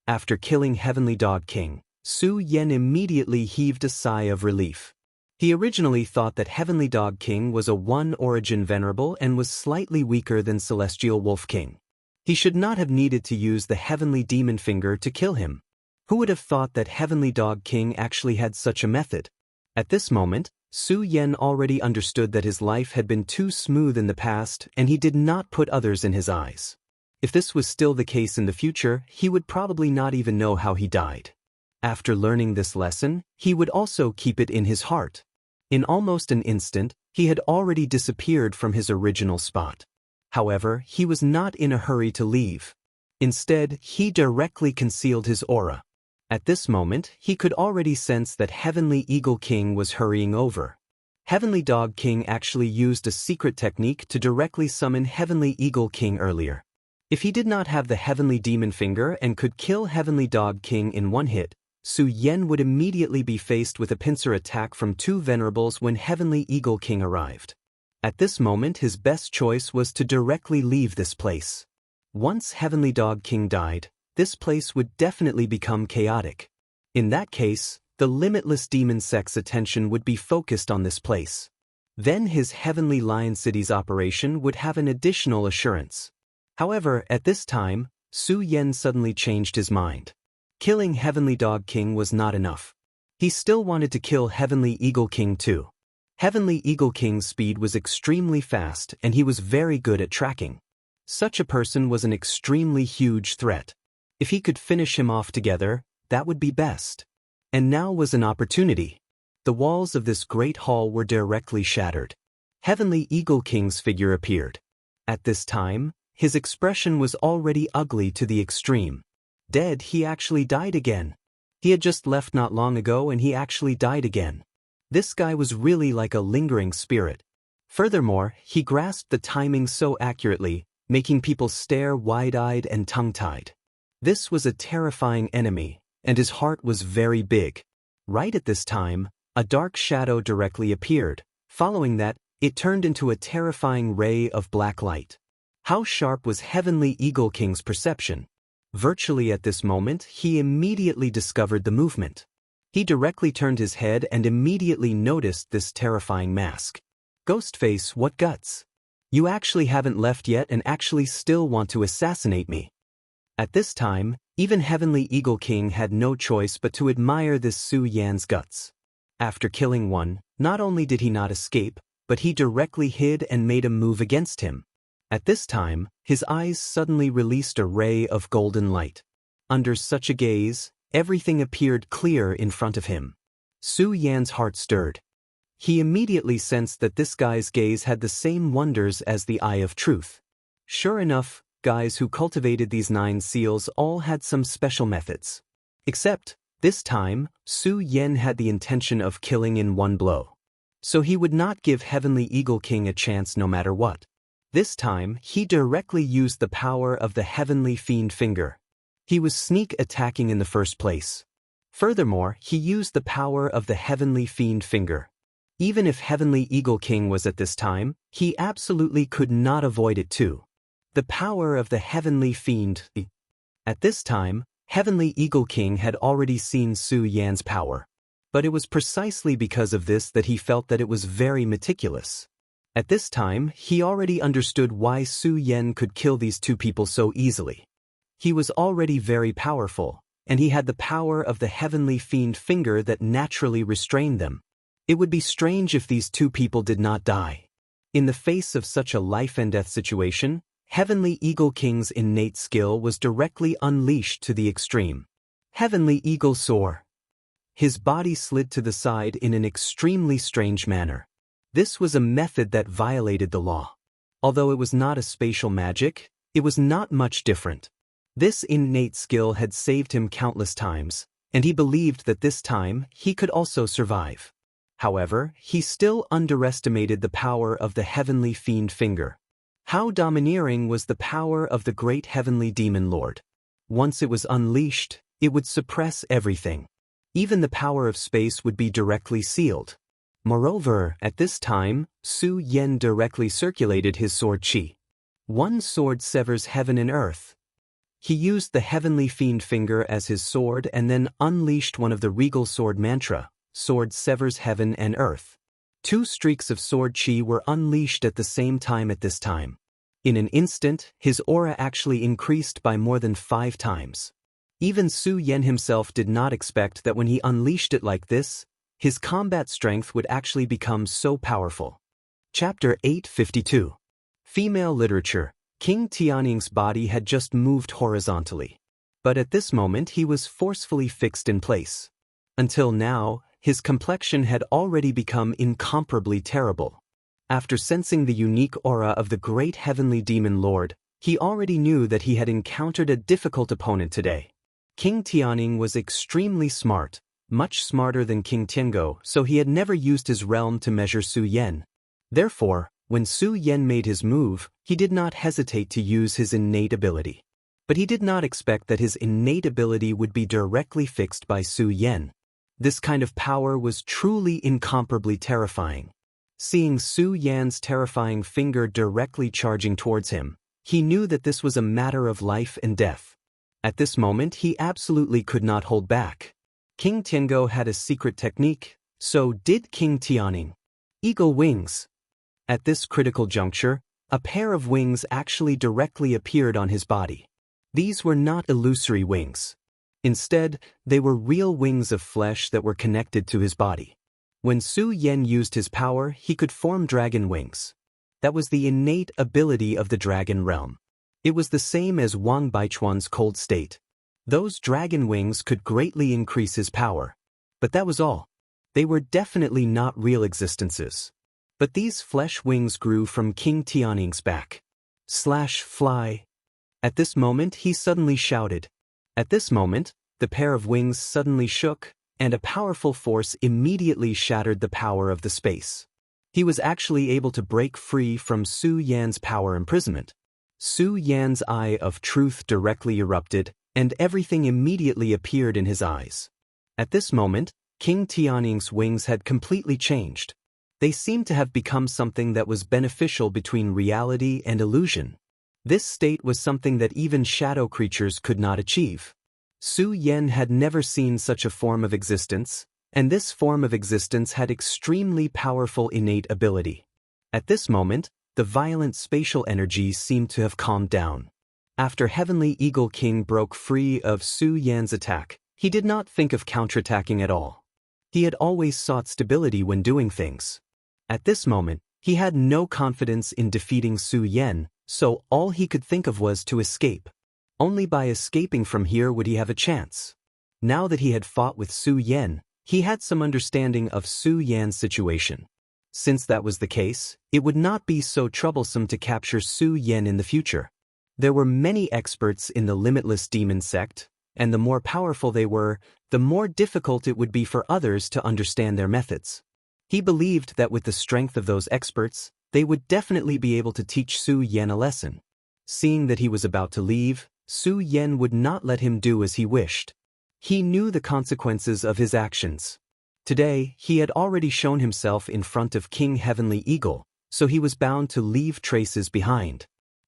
After killing Heavenly Dog King, Su Yan immediately heaved a sigh of relief. He originally thought that Heavenly Dog King was a one-origin venerable and was slightly weaker than Celestial Wolf King. He should not have needed to use the heavenly demon finger to kill him. Who would have thought that Heavenly Dog King actually had such a method? At this moment, Su Yan already understood that his life had been too smooth in the past and he did not put others in his eyes. If this was still the case in the future, he would probably not even know how he died. After learning this lesson, he would also keep it in his heart. In almost an instant, he had already disappeared from his original spot. However, he was not in a hurry to leave. Instead, he directly concealed his aura. At this moment, he could already sense that Heavenly Eagle King was hurrying over. Heavenly Dog King actually used a secret technique to directly summon Heavenly Eagle King earlier. If he did not have the Heavenly Demon Finger and could kill Heavenly Dog King in one hit, Su Yan would immediately be faced with a pincer attack from two venerables when Heavenly Eagle King arrived. At this moment, his best choice was to directly leave this place. Once Heavenly Dog King died, this place would definitely become chaotic. In that case, the limitless demon sect's attention would be focused on this place. Then his Heavenly Lion City's operation would have an additional assurance. However, at this time, Su Yan suddenly changed his mind. Killing Heavenly Dog King was not enough. He still wanted to kill Heavenly Eagle King too. Heavenly Eagle King's speed was extremely fast and he was very good at tracking. Such a person was an extremely huge threat. If he could finish him off together, that would be best. And now was an opportunity. The walls of this great hall were directly shattered. Heavenly Eagle King's figure appeared. At this time, his expression was already ugly to the extreme. Dead, he actually died again. He had just left not long ago and he actually died again. This guy was really like a lingering spirit. Furthermore, he grasped the timing so accurately, making people stare wide-eyed and tongue-tied. This was a terrifying enemy, and his heart was very big. Right at this time, a dark shadow directly appeared. Following that, it turned into a terrifying ray of black light. How sharp was Heavenly Eagle King's perception? Virtually at this moment, he immediately discovered the movement. He directly turned his head and immediately noticed this terrifying mask. Ghostface, what guts? You actually haven't left yet and actually still want to assassinate me. At this time, even Heavenly Eagle King had no choice but to admire this Su Yan's guts. After killing one, not only did he not escape, but he directly hid and made a move against him. At this time, his eyes suddenly released a ray of golden light. Under such a gaze, everything appeared clear in front of him. Su Yan's heart stirred. He immediately sensed that this guy's gaze had the same wonders as the Eye of Truth. Sure enough, guys who cultivated these 9 seals all had some special methods. Except, this time, Su Yan had the intention of killing in one blow. So he would not give Heavenly Eagle King a chance no matter what. This time, he directly used the power of the Heavenly Fiend Finger. He was sneak attacking in the first place. Furthermore, he used the power of the Heavenly Fiend Finger. Even if Heavenly Eagle King was at this time, he absolutely could not avoid it too. The power of the Heavenly Fiend. At this time, Heavenly Eagle King had already seen Su Yan's power. But it was precisely because of this that he felt that it was very meticulous. At this time, he already understood why Su Yan could kill these two people so easily. He was already very powerful, and he had the power of the Heavenly Fiend Finger that naturally restrained them. It would be strange if these two people did not die. In the face of such a life-and-death situation, Heavenly Eagle King's innate skill was directly unleashed to the extreme. Heavenly Eagle Soar. His body slid to the side in an extremely strange manner. This was a method that violated the law. Although it was not a spatial magic, it was not much different. This innate skill had saved him countless times, and he believed that this time he could also survive. However, he still underestimated the power of the Heavenly Fiend Finger. How domineering was the power of the great Heavenly Demon Lord. Once it was unleashed, it would suppress everything. Even the power of space would be directly sealed. Moreover, at this time, Su Yan directly circulated his sword qi. One sword severs heaven and earth. He used the Heavenly Fiend Finger as his sword and then unleashed one of the regal sword mantra, sword severs heaven and earth. 2 streaks of sword qi were unleashed at the same time at this time. In an instant, his aura actually increased by more than 5 times. Even Su Yan himself did not expect that when he unleashed it like this, his combat strength would actually become so powerful. Chapter 852. Female Literature. King Tianning's body had just moved horizontally. But at this moment he was forcefully fixed in place. Until now, his complexion had already become incomparably terrible. After sensing the unique aura of the great heavenly demon lord, he already knew that he had encountered a difficult opponent today. King Tianning was extremely smart, much smarter than King Tiango, so he had never used his realm to measure Su Yan. Therefore, when Su Yan made his move, he did not hesitate to use his innate ability. But he did not expect that his innate ability would be directly fixed by Su Yan. This kind of power was truly incomparably terrifying. Seeing Su Yan's terrifying finger directly charging towards him, he knew that this was a matter of life and death. At this moment he absolutely could not hold back. King Tiango had a secret technique, so did King Tianning. Eagle wings. At this critical juncture, a pair of wings actually directly appeared on his body. These were not illusory wings. Instead, they were real wings of flesh that were connected to his body. When Su Yan used his power, he could form dragon wings. That was the innate ability of the dragon realm. It was the same as Wang Baichuan's cold state. Those dragon wings could greatly increase his power. But that was all. They were definitely not real existences. But these flesh wings grew from King Tianning's back. Fly. At this moment he suddenly shouted. At this moment, the pair of wings suddenly shook, and a powerful force immediately shattered the power of the space. He was actually able to break free from Su Yan's power imprisonment. Su Yan's eye of truth directly erupted, and everything immediately appeared in his eyes. At this moment, King Tianning's wings had completely changed. They seemed to have become something that was beneficial between reality and illusion. This state was something that even shadow creatures could not achieve. Su Yan had never seen such a form of existence, and this form of existence had extremely powerful innate ability. At this moment, the violent spatial energies seemed to have calmed down. After Heavenly Eagle King broke free of Su Yan's attack, he did not think of counterattacking at all. He had always sought stability when doing things. At this moment, he had no confidence in defeating Su Yan, so all he could think of was to escape. Only by escaping from here would he have a chance. Now that he had fought with Su Yan, he had some understanding of Su Yan's situation. Since that was the case, it would not be so troublesome to capture Su Yan in the future. There were many experts in the limitless demon sect, and the more powerful they were, the more difficult it would be for others to understand their methods. He believed that with the strength of those experts, they would definitely be able to teach Su Yan a lesson. Seeing that he was about to leave, Su Yan would not let him do as he wished. He knew the consequences of his actions. Today, he had already shown himself in front of King Heavenly Eagle, so he was bound to leave traces behind.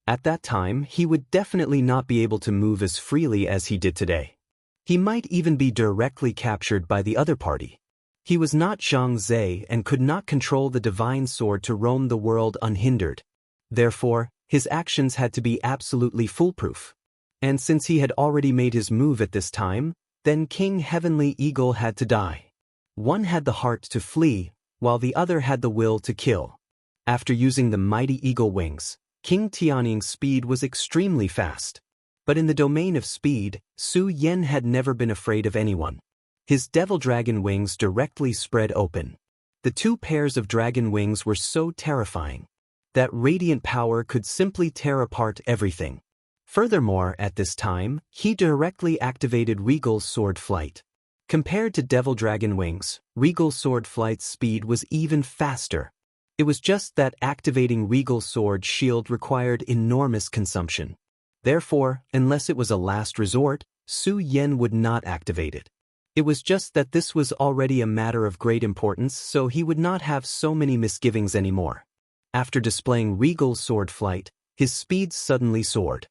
At that time, he would definitely not be able to move as freely as he did today. He might even be directly captured by the other party. He was not Zhang Zhe and could not control the divine sword to roam the world unhindered. Therefore, his actions had to be absolutely foolproof. And since he had already made his move at this time, then King Heavenly Eagle had to die. One had the heart to flee, while the other had the will to kill. After using the mighty eagle wings, King Tianning's speed was extremely fast. But in the domain of speed, Su Yan had never been afraid of anyone. His devil dragon wings directly spread open. The two pairs of dragon wings were so terrifying that radiant power could simply tear apart everything. Furthermore, at this time, he directly activated Regal's sword flight. Compared to devil dragon wings, Regal's sword flight's speed was even faster. It was just that activating Regal's sword shield required enormous consumption. Therefore, unless it was a last resort, Su Yan would not activate it. It was just that this was already a matter of great importance, so he would not have so many misgivings anymore. After displaying Regal's sword flight, his speed suddenly soared.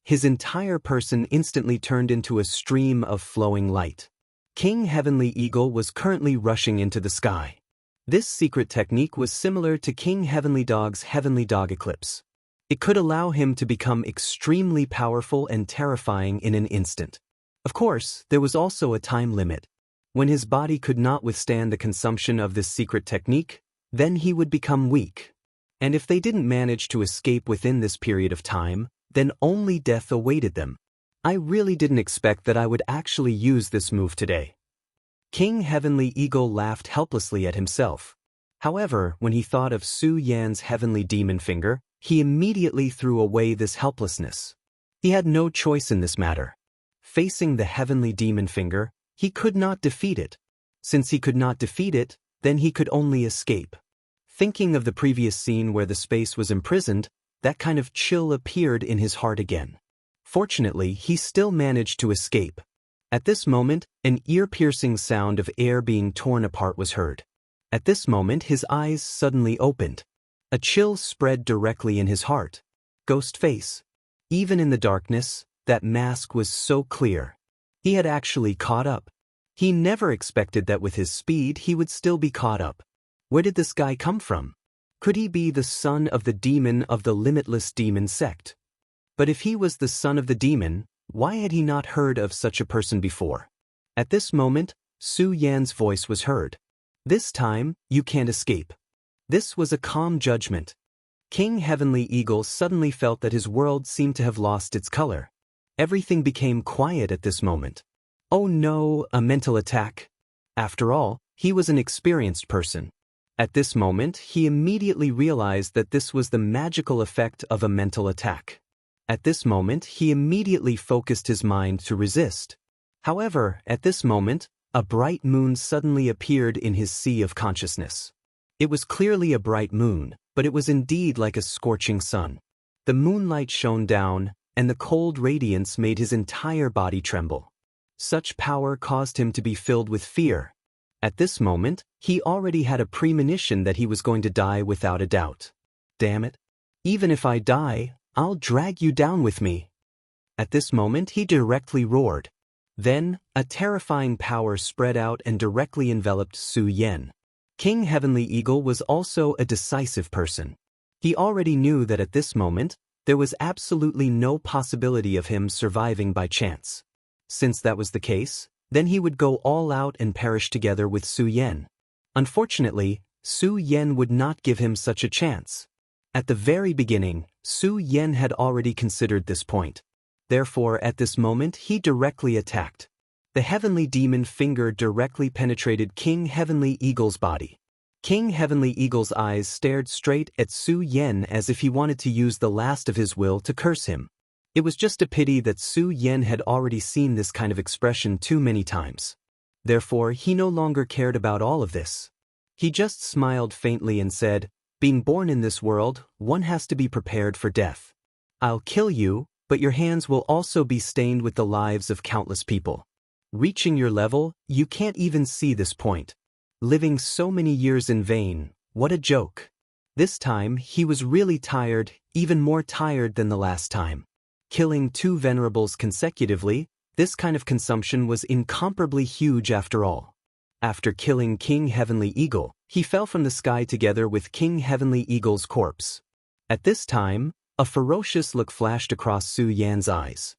His entire person instantly turned into a stream of flowing light. King Heavenly Eagle was currently rushing into the sky. This secret technique was similar to King Heavenly Dog's Heavenly Dog Eclipse. It could allow him to become extremely powerful and terrifying in an instant. Of course, there was also a time limit. When his body could not withstand the consumption of this secret technique, then he would become weak. And if they didn't manage to escape within this period of time, then only death awaited them. I really didn't expect that I would actually use this move today. King Heavenly Eagle laughed helplessly at himself. However, when he thought of Su Yan's heavenly demon finger, he immediately threw away this helplessness. He had no choice in this matter. Facing the heavenly demon finger, he could not defeat it. Since he could not defeat it, then he could only escape. Thinking of the previous scene where the space was imprisoned, that kind of chill appeared in his heart again. Fortunately, he still managed to escape. At this moment, an ear-piercing sound of air being torn apart was heard. At this moment, his eyes suddenly opened. A chill spread directly in his heart. Ghost face. Even in the darkness, that mask was so clear. He had actually caught up. He never expected that with his speed he would still be caught up. Where did this guy come from? Could he be the son of the demon of the limitless demon sect? But if he was the son of the demon, why had he not heard of such a person before? At this moment, Su Yan's voice was heard. This time, you can't escape. This was a calm judgment. King Heavenly Eagle suddenly felt that his world seemed to have lost its color. Everything became quiet at this moment. Oh no, a mental attack. After all, he was an experienced person. At this moment, he immediately realized that this was the magical effect of a mental attack. At this moment, he immediately focused his mind to resist. However, at this moment, a bright moon suddenly appeared in his sea of consciousness. It was clearly a bright moon, but it was indeed like a scorching sun. The moonlight shone down, and the cold radiance made his entire body tremble. Such power caused him to be filled with fear. At this moment, he already had a premonition that he was going to die without a doubt. Damn it. Even if I die, I'll drag you down with me. At this moment, he directly roared. Then, a terrifying power spread out and directly enveloped Su Yan. King Heavenly Eagle was also a decisive person. He already knew that at this moment, there was absolutely no possibility of him surviving by chance. Since that was the case, then he would go all out and perish together with Su Yan. Unfortunately, Su Yan would not give him such a chance. At the very beginning, Su Yan had already considered this point. Therefore, at this moment, he directly attacked. The heavenly demon finger directly penetrated King Heavenly Eagle's body. King Heavenly Eagle's eyes stared straight at Su Yan as if he wanted to use the last of his will to curse him. It was just a pity that Su Yan had already seen this kind of expression too many times. Therefore, he no longer cared about all of this. He just smiled faintly and said, "Being born in this world, one has to be prepared for death. I'll kill you, but your hands will also be stained with the lives of countless people. Reaching your level, you can't even see this point. Living so many years in vain, what a joke." This time, he was really tired, even more tired than the last time. Killing 2 venerables consecutively, this kind of consumption was incomparably huge after all. After killing King Heavenly Eagle, he fell from the sky together with King Heavenly Eagle's corpse. At this time, a ferocious look flashed across Su Yan's eyes.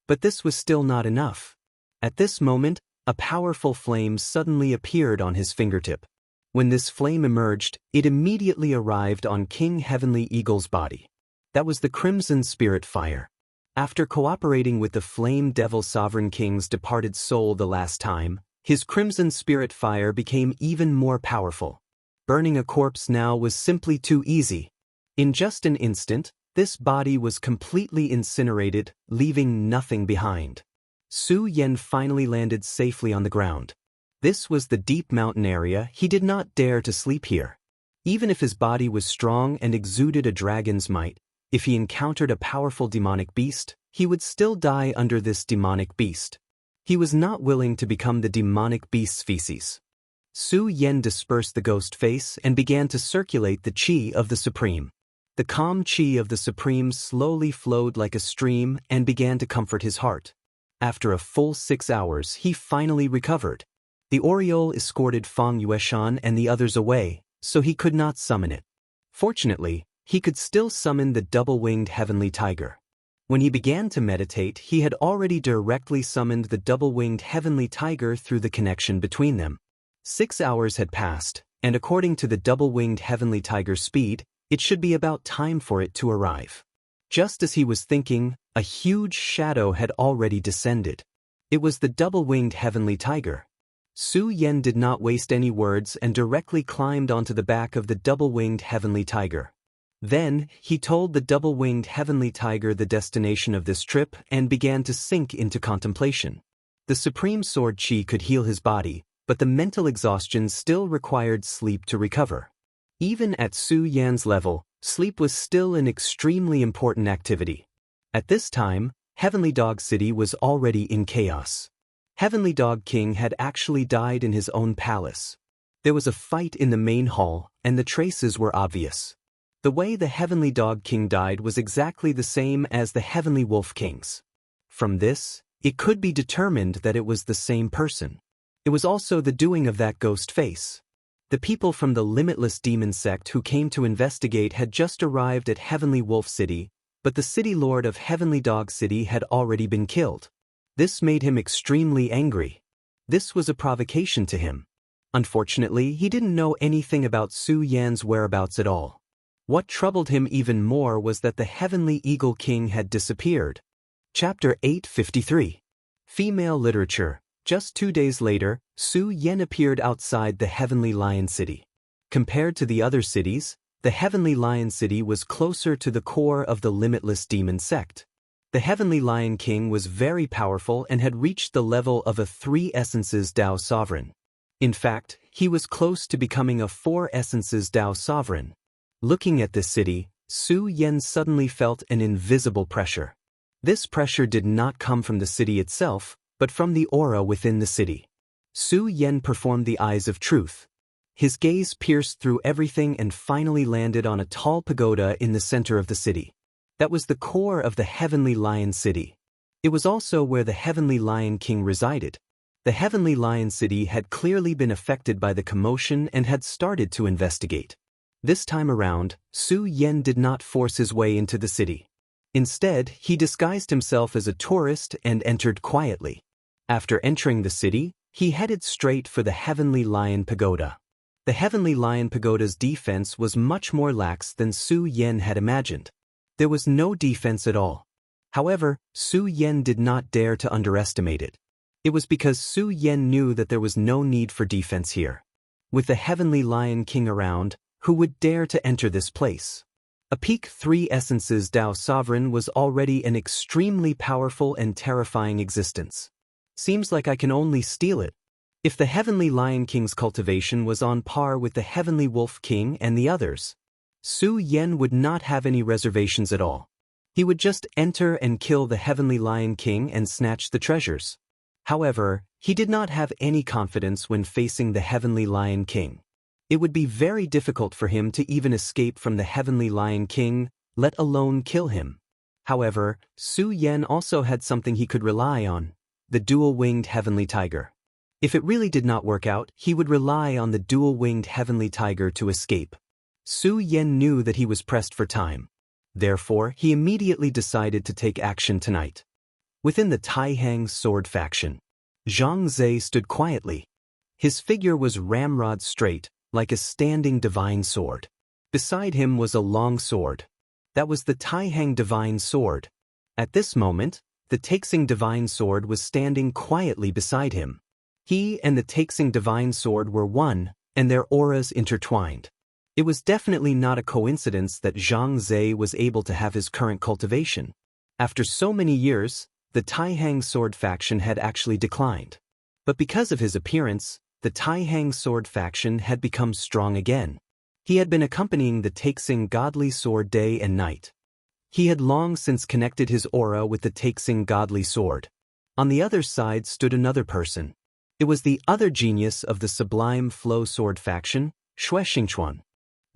But this was still not enough. At this moment, a powerful flame suddenly appeared on his fingertip. When this flame emerged, it immediately arrived on King Heavenly Eagle's body. That was the Crimson Spirit Fire. After cooperating with the Flame Devil Sovereign King's departed soul the last time, his Crimson Spirit Fire became even more powerful. Burning a corpse now was simply too easy. In just an instant, this body was completely incinerated, leaving nothing behind. Su Yan finally landed safely on the ground. This was the deep mountain area. He did not dare to sleep here. Even if his body was strong and exuded a dragon's might, if he encountered a powerful demonic beast, he would still die under this demonic beast. He was not willing to become the demonic beast's feces. Su Yan dispersed the ghost face and began to circulate the qi of the Supreme. The calm qi of the Supreme slowly flowed like a stream and began to comfort his heart. After a full 6 hours, he finally recovered. The Oriole escorted Feng Yueshan and the others away, so he could not summon it. Fortunately, he could still summon the double-winged heavenly tiger. When he began to meditate, he had already directly summoned the double-winged heavenly tiger through the connection between them. 6 hours had passed, and according to the double-winged heavenly tiger's speed, it should be about time for it to arrive. Just as he was thinking, a huge shadow had already descended. It was the double-winged heavenly tiger. Su Yan did not waste any words and directly climbed onto the back of the double-winged heavenly tiger. Then, he told the double-winged heavenly tiger the destination of this trip and began to sink into contemplation. The supreme sword chi could heal his body, but the mental exhaustion still required sleep to recover. Even at Su Yan's level, sleep was still an extremely important activity. At this time, Heavenly Dog City was already in chaos. Heavenly Dog King had actually died in his own palace. There was a fight in the main hall, and the traces were obvious. The way the Heavenly Dog King died was exactly the same as the Heavenly Wolf King's. From this, it could be determined that it was the same person. It was also the doing of that ghost face. The people from the Limitless Demon sect who came to investigate had just arrived at Heavenly Wolf City, but the city lord of Heavenly Dog City had already been killed. This made him extremely angry. This was a provocation to him. Unfortunately, he didn't know anything about Su Yan's whereabouts at all. What troubled him even more was that the Heavenly Eagle King had disappeared. Chapter 853. Female Literature. Just 2 days later, Su Yan appeared outside the Heavenly Lion City. Compared to the other cities, the Heavenly Lion City was closer to the core of the Limitless Demon sect. The Heavenly Lion King was very powerful and had reached the level of a 3 essences Dao sovereign. In fact, he was close to becoming a 4 essences Dao sovereign. Looking at this city, Su Yan suddenly felt an invisible pressure. This pressure did not come from the city itself, but from the aura within the city. Su Yan performed the eyes of truth. His gaze pierced through everything and finally landed on a tall pagoda in the center of the city. That was the core of the Heavenly Lion City. It was also where the Heavenly Lion King resided. The Heavenly Lion City had clearly been affected by the commotion and had started to investigate. This time around, Su Yan did not force his way into the city. Instead, he disguised himself as a tourist and entered quietly. After entering the city, he headed straight for the Heavenly Lion Pagoda. The Heavenly Lion Pagoda's defense was much more lax than Su Yan had imagined. There was no defense at all. However, Su Yan did not dare to underestimate it. It was because Su Yan knew that there was no need for defense here. With the Heavenly Lion King around, who would dare to enter this place? A peak 3 essences Dao sovereign was already an extremely powerful and terrifying existence. Seems like I can only steal it. If the Heavenly Lion King's cultivation was on par with the Heavenly Wolf King and the others, Su Yan would not have any reservations at all. He would just enter and kill the Heavenly Lion King and snatch the treasures. However, he did not have any confidence when facing the Heavenly Lion King. It would be very difficult for him to even escape from the Heavenly Lion King, let alone kill him. However, Su Yan also had something he could rely on, the dual-winged Heavenly Tiger. If it really did not work out, he would rely on the dual-winged Heavenly Tiger to escape. Su Yan knew that he was pressed for time. Therefore, he immediately decided to take action tonight. Within the Taihang sword faction, Zhang Zhe stood quietly. His figure was ramrod straight, like a standing divine sword. Beside him was a long sword. That was the Taihang divine sword. At this moment, the Taixing divine sword was standing quietly beside him. He and the Taixing divine sword were one, and their auras intertwined. It was definitely not a coincidence that Zhang Zhe was able to have his current cultivation. After so many years, the Taihang sword faction had actually declined. But because of his appearance, the Taihang sword faction had become strong again. He had been accompanying the Taixing godly sword day and night. He had long since connected his aura with the Taixing godly sword. On the other side stood another person. It was the other genius of the sublime flow sword faction, Xue Xingchuan.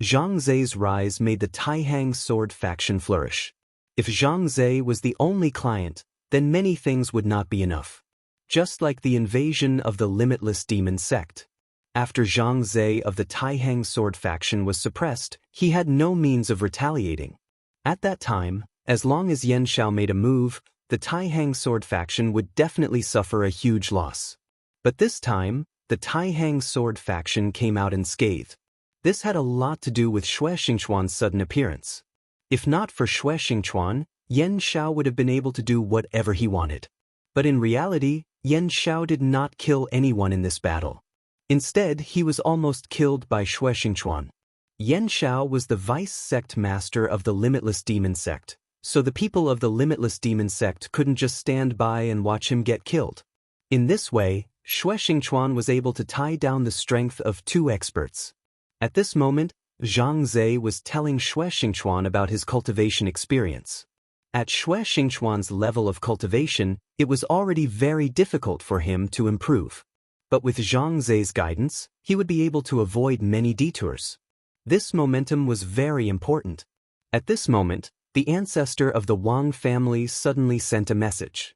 Zhang Zhe's rise made the Taihang sword faction flourish. If Zhang Zhe was the only client, then many things would not be enough. Just like the invasion of the Limitless Demon sect. After Zhang Zhe of the Taihang sword faction was suppressed, he had no means of retaliating. At that time, As long as Yan Shao made a move, the Taihang sword faction would definitely suffer a huge loss. But this time, the Taihang sword faction came out unscathed. This had a lot to do with Xue Xingchuan's sudden appearance. If not for Xue Xingchuan, Yan Shao would have been able to do whatever he wanted. But in reality, Yan Shao did not kill anyone in this battle. Instead, he was almost killed by Xue Xingchuan. Yan Shao was the vice sect master of the Limitless Demon Sect, so the people of the Limitless Demon Sect couldn't just stand by and watch him get killed. In this way, Xue Xingchuan was able to tie down the strength of two experts. At this moment, Zhang Zhe was telling Xue Xingchuan about his cultivation experience. At Xue Xingchuan's level of cultivation, it was already very difficult for him to improve. But with Zhang Zhe's guidance, he would be able to avoid many detours. This momentum was very important. At this moment, the ancestor of the Wang family suddenly sent a message.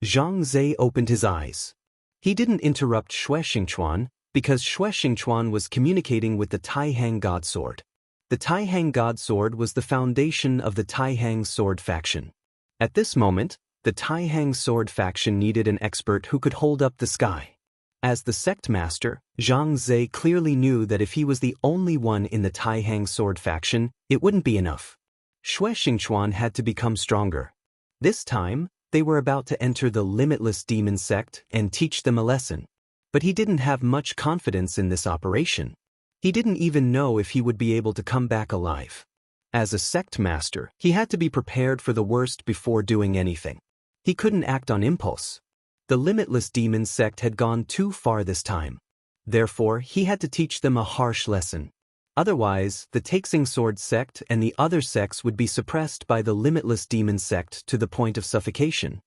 Zhang Zhe opened his eyes. He didn't interrupt Xue Xingchuan, because Xue Xingchuan was communicating with the Taihang God Sword. The Taihang God Sword was the foundation of the Taihang Sword faction. At this moment, the Taihang Sword faction needed an expert who could hold up the sky. As the sect master, Zhang Zhe clearly knew that if he was the only one in the Taihang Sword faction, it wouldn't be enough. Xue Xingchuan had to become stronger. This time, they were about to enter the Limitless Demon Sect and teach them a lesson. But he didn't have much confidence in this operation. He didn't even know if he would be able to come back alive. As a sect master, he had to be prepared for the worst before doing anything. He couldn't act on impulse. The Limitless Demon Sect had gone too far this time. Therefore, he had to teach them a harsh lesson. Otherwise, the Taixing Sword Sect and the other sects would be suppressed by the Limitless Demon Sect to the point of suffocation.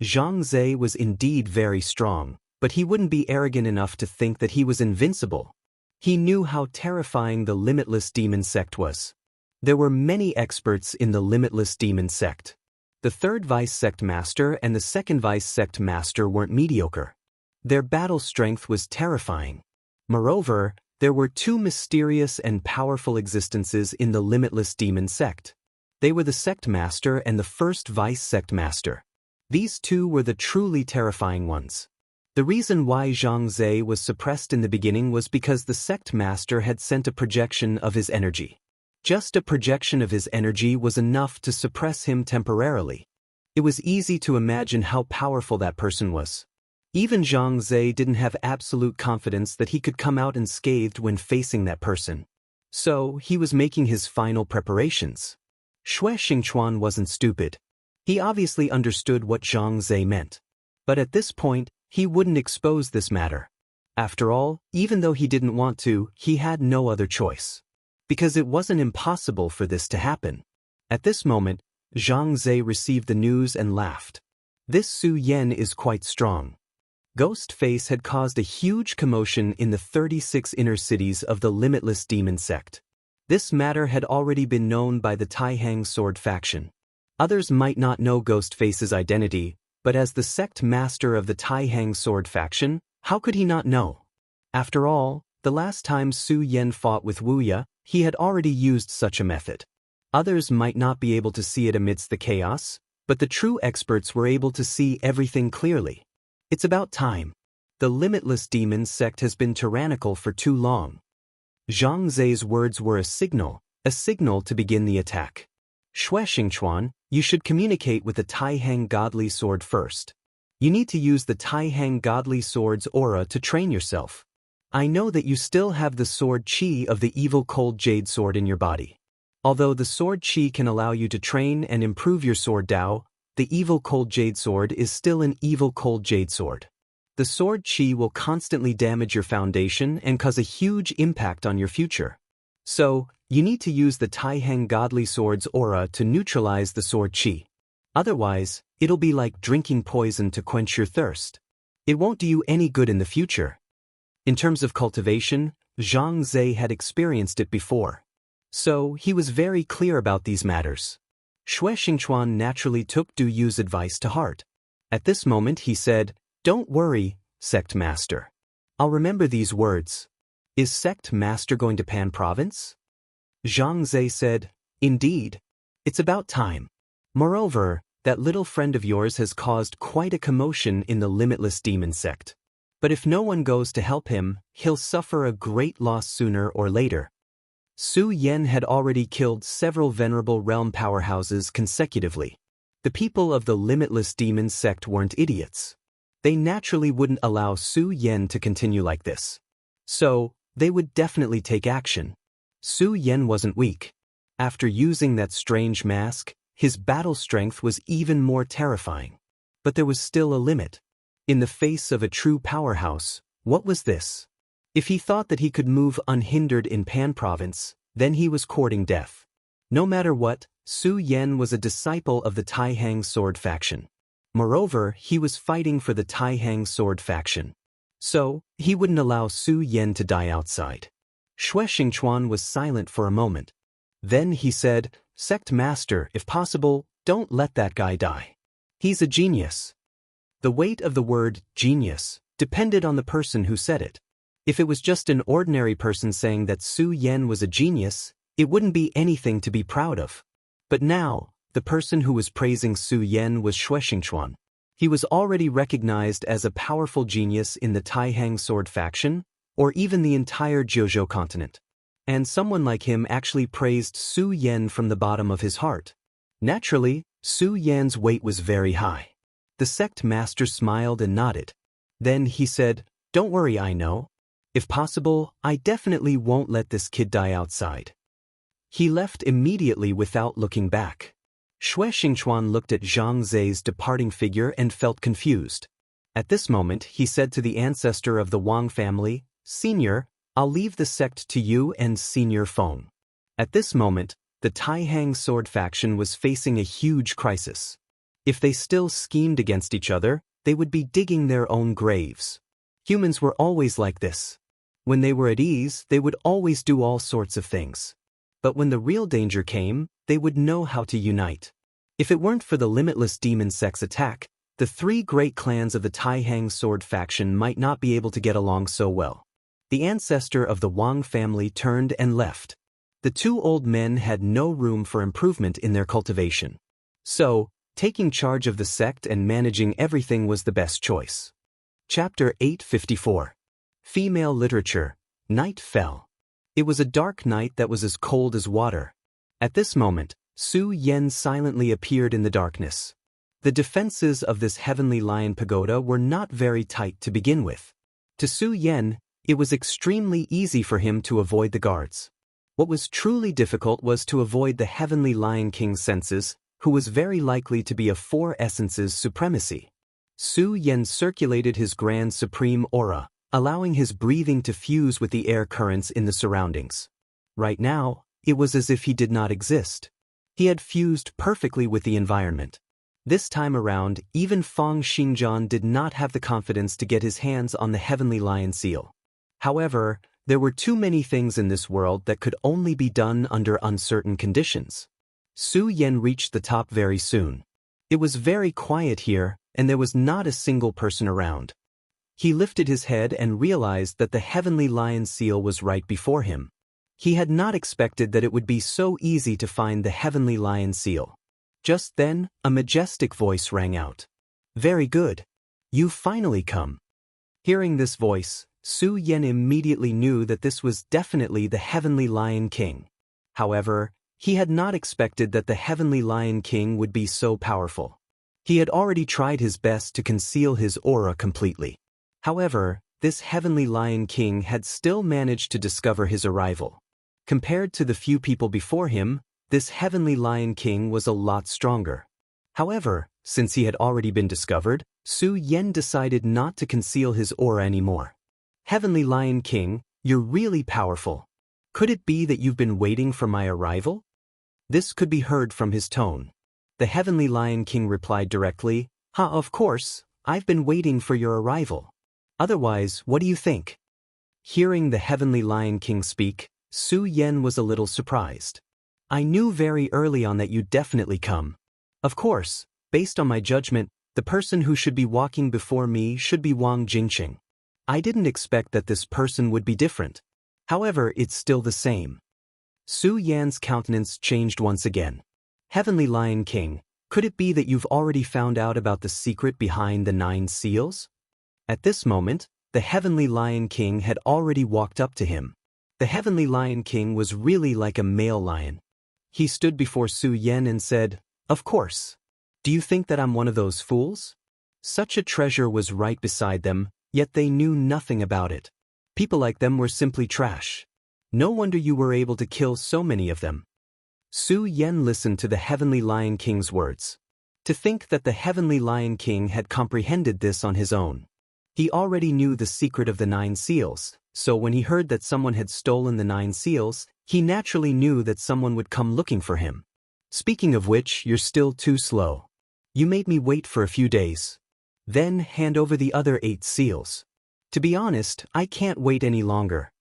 Zhang Zhe was indeed very strong, but he wouldn't be arrogant enough to think that he was invincible. He knew how terrifying the Limitless Demon Sect was. There were many experts in the Limitless Demon Sect. The third Vice Sect Master and the second Vice Sect Master weren't mediocre. Their battle strength was terrifying. Moreover, there were two mysterious and powerful existences in the Limitless Demon Sect. They were the Sect Master and the first Vice Sect Master. These two were the truly terrifying ones. The reason why Zhang Zhe was suppressed in the beginning was because the Sect Master had sent a projection of his energy. Just a projection of his energy was enough to suppress him temporarily. It was easy to imagine how powerful that person was. Even Zhang Zhe didn't have absolute confidence that he could come out unscathed when facing that person. So, he was making his final preparations. Xue Xingchuan wasn't stupid. He obviously understood what Zhang Zhe meant. But at this point, he wouldn't expose this matter. After all, even though he didn't want to, he had no other choice. Because it wasn't impossible for this to happen. At this moment, Zhang Zhe received the news and laughed. This Su Yan is quite strong. Ghostface had caused a huge commotion in the 36 inner cities of the Limitless Demon Sect. This matter had already been known by the Taihang Sword faction. Others might not know Ghostface's identity, but as the sect master of the Taihang Sword faction, how could he not know? After all, the last time Su Yan fought with Wuya, he had already used such a method. Others might not be able to see it amidst the chaos, but the true experts were able to see everything clearly. It's about time. The Limitless Demon Sect has been tyrannical for too long. Zhang Zhe's words were a signal to begin the attack. Xue Xingchuan, you should communicate with the Taihang Godly Sword first. You need to use the Taihang Godly Sword's aura to train yourself. I know that you still have the sword qi of the evil cold jade sword in your body. Although the sword qi can allow you to train and improve your sword Dao, the evil cold jade sword is still an evil cold jade sword. The sword qi will constantly damage your foundation and cause a huge impact on your future. So, you need to use the Taihang Godly Sword's aura to neutralize the sword qi. Otherwise, it'll be like drinking poison to quench your thirst. It won't do you any good in the future. In terms of cultivation, Zhang Zhe had experienced it before. So, he was very clear about these matters. Xue Xingchuan naturally took Du Yu's advice to heart. At this moment he said, "Don't worry, Sect Master. I'll remember these words. Is Sect Master going to Pan Province?" Zhang Zhe said, "Indeed. It's about time." Moreover, that little friend of yours has caused quite a commotion in the limitless demon sect. But if no one goes to help him, he'll suffer a great loss sooner or later. Su Yan had already killed several venerable realm powerhouses consecutively. The people of the limitless demon sect weren't idiots. They naturally wouldn't allow Su Yan to continue like this. So, they would definitely take action. Su Yan wasn't weak. After using that strange mask, his battle strength was even more terrifying. But there was still a limit. In the face of a true powerhouse, what was this? If he thought that he could move unhindered in Pan Province, then he was courting death. No matter what, Su Yan was a disciple of the Taihang Sword faction. Moreover, he was fighting for the Taihang Sword faction. So, he wouldn't allow Su Yan to die outside. Xue Xingchuan was silent for a moment. Then he said, "Sect Master, if possible, don't let that guy die. He's a genius." The weight of the word genius depended on the person who said it. If it was just an ordinary person saying that Su Yan was a genius, it wouldn't be anything to be proud of. But now, the person who was praising Su Yan was Xue Xingchuan. He was already recognized as a powerful genius in the Taihang Sword faction, or even the entire Jiuzhou continent. And someone like him actually praised Su Yan from the bottom of his heart. Naturally, Su Yan's weight was very high. The sect master smiled and nodded. Then he said, "Don't worry, I know. If possible, I definitely won't let this kid die outside." He left immediately without looking back. Xue Xingchuan looked at Zhang Zei's departing figure and felt confused. At this moment, he said to the ancestor of the Wang family, "Senior, I'll leave the sect to you and Senior Feng." At this moment, the Taihang Sword faction was facing a huge crisis. If they still schemed against each other, they would be digging their own graves. Humans were always like this. When they were at ease, they would always do all sorts of things. But when the real danger came, they would know how to unite. If it weren't for the limitless demon sect's attack, the three great clans of the Taihang Sword faction might not be able to get along so well. The ancestor of the Wang family turned and left. The two old men had no room for improvement in their cultivation. So, taking charge of the sect and managing everything was the best choice. Chapter 854. Female Literature. Night fell. It was a dark night that was as cold as water. At this moment, Su Yan silently appeared in the darkness. The defenses of this heavenly lion pagoda were not very tight to begin with. To Su Yan, it was extremely easy for him to avoid the guards. What was truly difficult was to avoid the heavenly lion king's senses, who was very likely to be a four essences supremacy. Su Yan circulated his grand supreme aura, allowing his breathing to fuse with the air currents in the surroundings. Right now, it was as if he did not exist. He had fused perfectly with the environment. This time around, even Fang Xingjian did not have the confidence to get his hands on the heavenly lion seal. However, there were too many things in this world that could only be done under uncertain conditions. Su Yan reached the top very soon. It was very quiet here, and there was not a single person around. He lifted his head and realized that the heavenly lion seal was right before him. He had not expected that it would be so easy to find the heavenly lion seal. Just then, a majestic voice rang out. "Very good. You've finally come." Hearing this voice, Su Yan immediately knew that this was definitely the heavenly lion king. However, he had not expected that the heavenly lion king would be so powerful. He had already tried his best to conceal his aura completely. However, this heavenly lion king had still managed to discover his arrival. Compared to the few people before him, this heavenly lion king was a lot stronger. However, since he had already been discovered, Su Yan decided not to conceal his aura anymore. "Heavenly Lion King, you're really powerful. Could it be that you've been waiting for my arrival?" This could be heard from his tone. The Heavenly Lion King replied directly, Of course, I've been waiting for your arrival. Otherwise, what do you think?" Hearing the Heavenly Lion King speak, Su Yan was a little surprised. "I knew very early on that you'd definitely come. Of course, based on my judgment, the person who should be walking before me should be Wang Jingqing. I didn't expect that this person would be different. However, it's still the same." Su Yan's countenance changed once again. "Heavenly Lion King, Could it be that you've already found out about the secret behind the 9 seals? At this moment, the Heavenly Lion King had already walked up to him. The Heavenly Lion King was really like a male lion. He stood before Su Yan and said, "Of course. Do you think that I'm one of those fools?" Such a treasure was right beside them, yet they knew nothing about it. People like them were simply trash. No wonder you were able to kill so many of them. Su Yan listened to the Heavenly Lion King's words. To think that the Heavenly Lion King had comprehended this on his own. He already knew the secret of the 9 seals, so when he heard that someone had stolen the 9 seals, he naturally knew that someone would come looking for him. Speaking of which, you're still too slow. You made me wait for a few days. Then hand over the other 8 seals. To be honest, I can't wait any longer.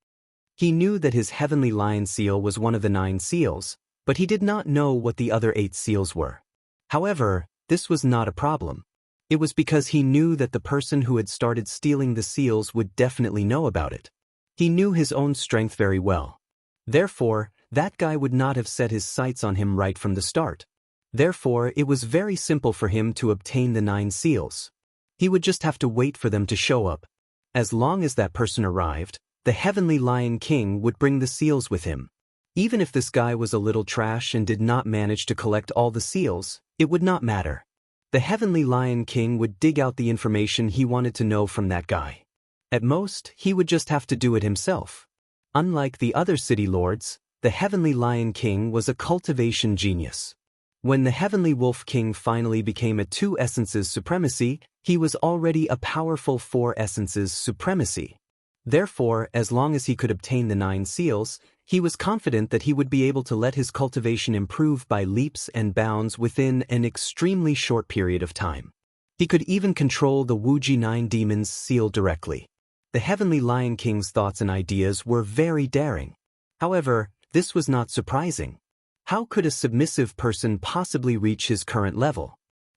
He knew that his Heavenly Lion seal was one of the 9 seals, but he did not know what the other 8 seals were. However, this was not a problem. It was because he knew that the person who had started stealing the seals would definitely know about it. He knew his own strength very well. Therefore, that guy would not have set his sights on him right from the start. Therefore, it was very simple for him to obtain the 9 seals. He would just have to wait for them to show up. As long as that person arrived, the Heavenly Lion King would bring the seals with him. Even if this guy was a little trash and did not manage to collect all the seals, it would not matter. The Heavenly Lion King would dig out the information he wanted to know from that guy. At most, he would just have to do it himself. Unlike the other city lords, the Heavenly Lion King was a cultivation genius. When the Heavenly Wolf King finally became a 2 essences supremacy, he was already a powerful 4 essences supremacy. Therefore, as long as he could obtain the 9 seals, he was confident that he would be able to let his cultivation improve by leaps and bounds within an extremely short period of time. He could even control the Wuji 9 demons seal directly. The Heavenly Lion King's thoughts and ideas were very daring. However, this was not surprising. How could a submissive person possibly reach his current level?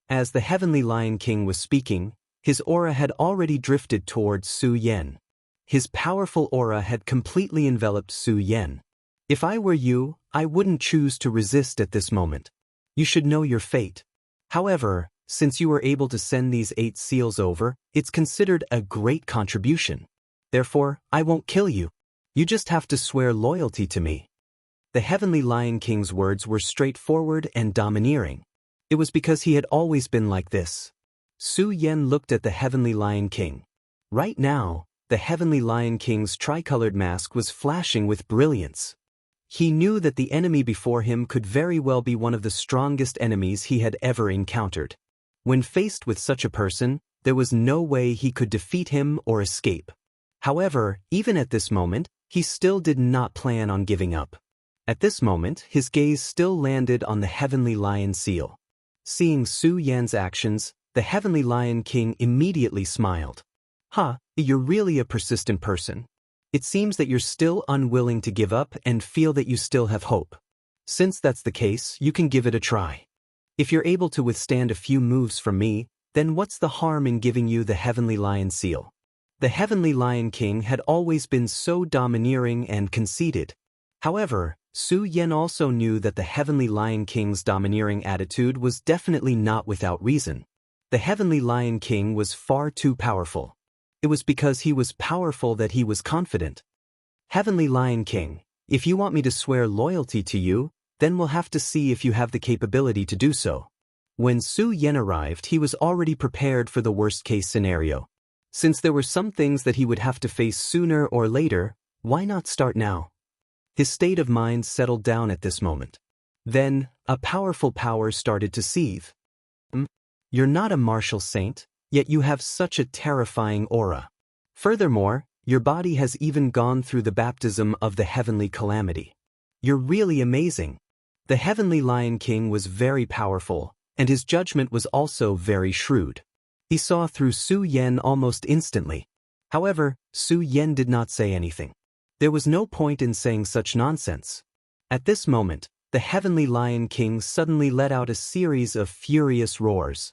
As the Heavenly Lion King was speaking, his aura had already drifted towards Su Yan. His powerful aura had completely enveloped Su Yan. If I were you, I wouldn't choose to resist at this moment. You should know your fate. However, since you were able to send these 8 seals over, it's considered a great contribution. Therefore, I won't kill you. You just have to swear loyalty to me. The Heavenly Lion King's words were straightforward and domineering. It was because he had always been like this. Su Yan looked at the Heavenly Lion King. Right now, the Heavenly Lion King's tricolored mask was flashing with brilliance. He knew that the enemy before him could very well be one of the strongest enemies he had ever encountered. When faced with such a person, there was no way he could defeat him or escape. However, even at this moment, he still did not plan on giving up. At this moment, his gaze still landed on the Heavenly Lion seal. Seeing Su Yan's actions, the Heavenly Lion King immediately smiled. You're really a persistent person. It seems that you're still unwilling to give up and feel that you still have hope. Since that's the case, you can give it a try. If you're able to withstand a few moves from me, then what's the harm in giving you the Heavenly Lion seal? The Heavenly Lion King had always been so domineering and conceited. However, Su Yan also knew that the Heavenly Lion King's domineering attitude was definitely not without reason. The Heavenly Lion King was far too powerful. It was because he was powerful that he was confident. Heavenly Lion King, if you want me to swear loyalty to you, then we'll have to see if you have the capability to do so. When Su Yan arrived, he was already prepared for the worst-case scenario. Since there were some things that he would have to face sooner or later, why not start now? His state of mind settled down at this moment. Then, a powerful power started to seethe. You're not a martial saint, yet you have such a terrifying aura. Furthermore, your body has even gone through the baptism of the heavenly calamity. You're really amazing. The Heavenly Lion King was very powerful, and his judgment was also very shrewd. He saw through Su Yan almost instantly. However, Su Yan did not say anything. There was no point in saying such nonsense. At this moment, the Heavenly Lion King suddenly let out a series of furious roars.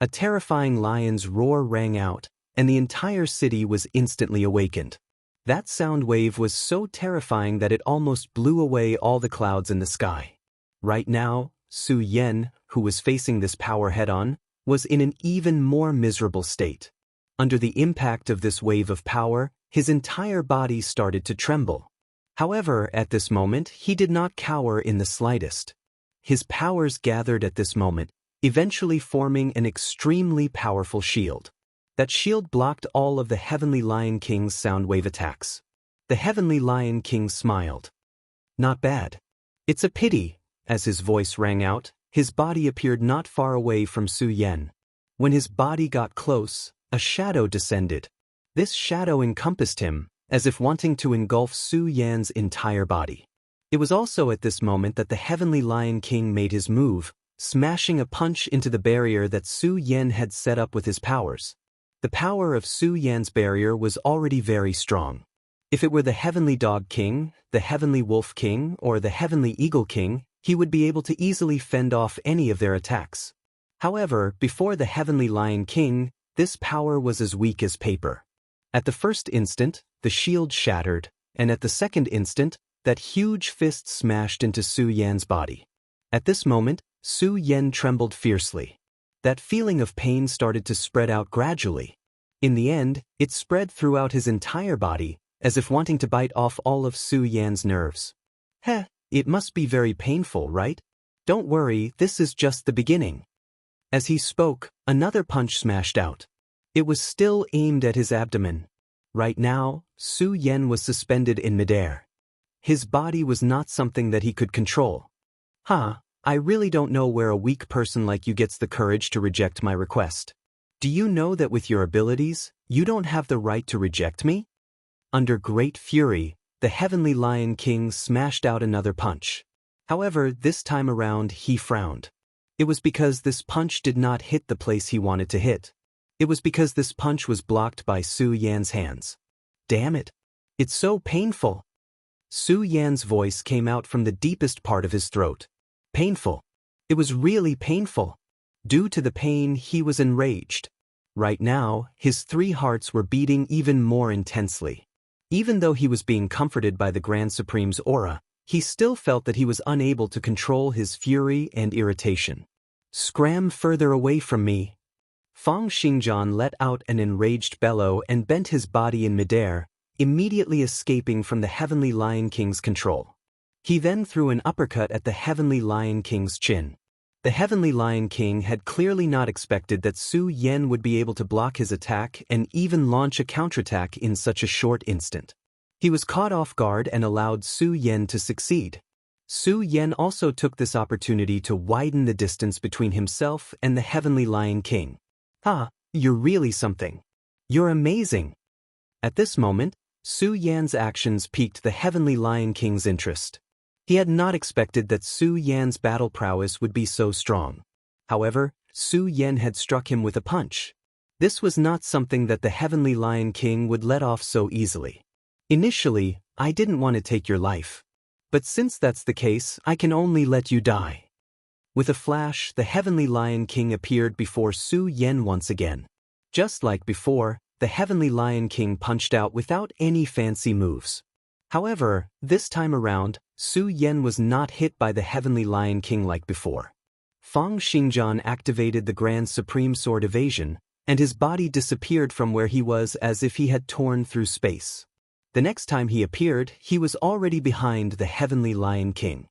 A terrifying lion's roar rang out, and the entire city was instantly awakened. That sound wave was so terrifying that it almost blew away all the clouds in the sky. Right now, Su Yan, who was facing this power head-on, was in an even more miserable state. Under the impact of this wave of power, his entire body started to tremble. However, at this moment, he did not cower in the slightest. His powers gathered at this moment, eventually forming an extremely powerful shield. That shield blocked all of the Heavenly Lion King's sound wave attacks. The Heavenly Lion King smiled. Not bad. It's a pity, as his voice rang out, his body appeared not far away from Su Yan. When his body got close, a shadow descended. This shadow encompassed him, as if wanting to engulf Su Yan's entire body. It was also at this moment that the Heavenly Lion King made his move, smashing a punch into the barrier that Su Yan had set up with his powers. The power of Su Yan's barrier was already very strong. If it were the Heavenly Dog King, the Heavenly Wolf King, or the Heavenly Eagle King, he would be able to easily fend off any of their attacks. However, before the Heavenly Lion King, this power was as weak as paper. At the first instant, the shield shattered, and at the second instant, that huge fist smashed into Su Yan's body. At this moment, Su Yan trembled fiercely. That feeling of pain started to spread out gradually. In the end, it spread throughout his entire body, as if wanting to bite off all of Su Yan's nerves. Heh, it must be very painful, right? Don't worry, this is just the beginning. As he spoke, another punch smashed out. It was still aimed at his abdomen. Right now, Su Yan was suspended in midair. His body was not something that he could control. I really don't know where a weak person like you gets the courage to reject my request. Do you know that with your abilities, you don't have the right to reject me? Under great fury, the Heavenly Lion King smashed out another punch. However, this time around he frowned. It was because this punch did not hit the place he wanted to hit. It was because this punch was blocked by Su Yan's hands. Damn it! It's so painful! Su Yan's voice came out from the deepest part of his throat. Painful. It was really painful. Due to the pain, he was enraged. Right now, his 3 hearts were beating even more intensely. Even though he was being comforted by the Grand Supreme's aura, he still felt that he was unable to control his fury and irritation. Scram further away from me. Fang Xingjian let out an enraged bellow and bent his body in midair, immediately escaping from the Heavenly Lion King's control. He then threw an uppercut at the Heavenly Lion King's chin. The Heavenly Lion King had clearly not expected that Su Yan would be able to block his attack and even launch a counterattack in such a short instant. He was caught off guard and allowed Su Yan to succeed. Su Yan also took this opportunity to widen the distance between himself and the Heavenly Lion King. You're really something. You're amazing. At this moment, Su Yan's actions piqued the Heavenly Lion King's interest. He had not expected that Su Yan's battle prowess would be so strong. However, Su Yan had struck him with a punch. This was not something that the Heavenly Lion King would let off so easily. Initially, I didn't want to take your life. But since that's the case, I can only let you die. With a flash, the Heavenly Lion King appeared before Su Yan once again. Just like before, the Heavenly Lion King punched out without any fancy moves. However, this time around, Su Yan was not hit by the Heavenly Lion King like before. Fang Xingjian activated the Grand Supreme Sword Evasion, and his body disappeared from where he was as if he had torn through space. The next time he appeared, he was already behind the Heavenly Lion King.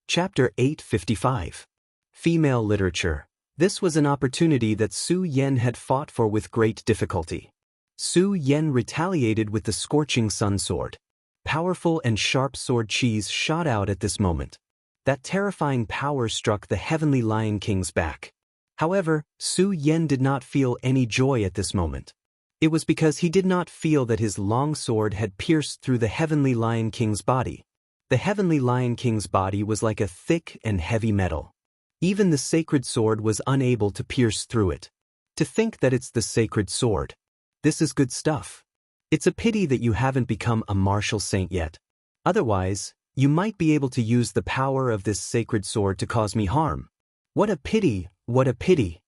Chapter 855. Female Literature. This was an opportunity that Su Yan had fought for with great difficulty. Su Yan retaliated with the Scorching Sun Sword. Powerful and sharp sword cheese shot out at this moment. That terrifying power struck the Heavenly Lion King's back. However, Su Yan did not feel any joy at this moment. It was because he did not feel that his long sword had pierced through the Heavenly Lion King's body. The Heavenly Lion King's body was like a thick and heavy metal. Even the sacred sword was unable to pierce through it. To think that it's the sacred sword. This is good stuff. It's a pity that you haven't become a martial saint yet. Otherwise, you might be able to use the power of this sacred sword to cause me harm. What a pity, what a pity.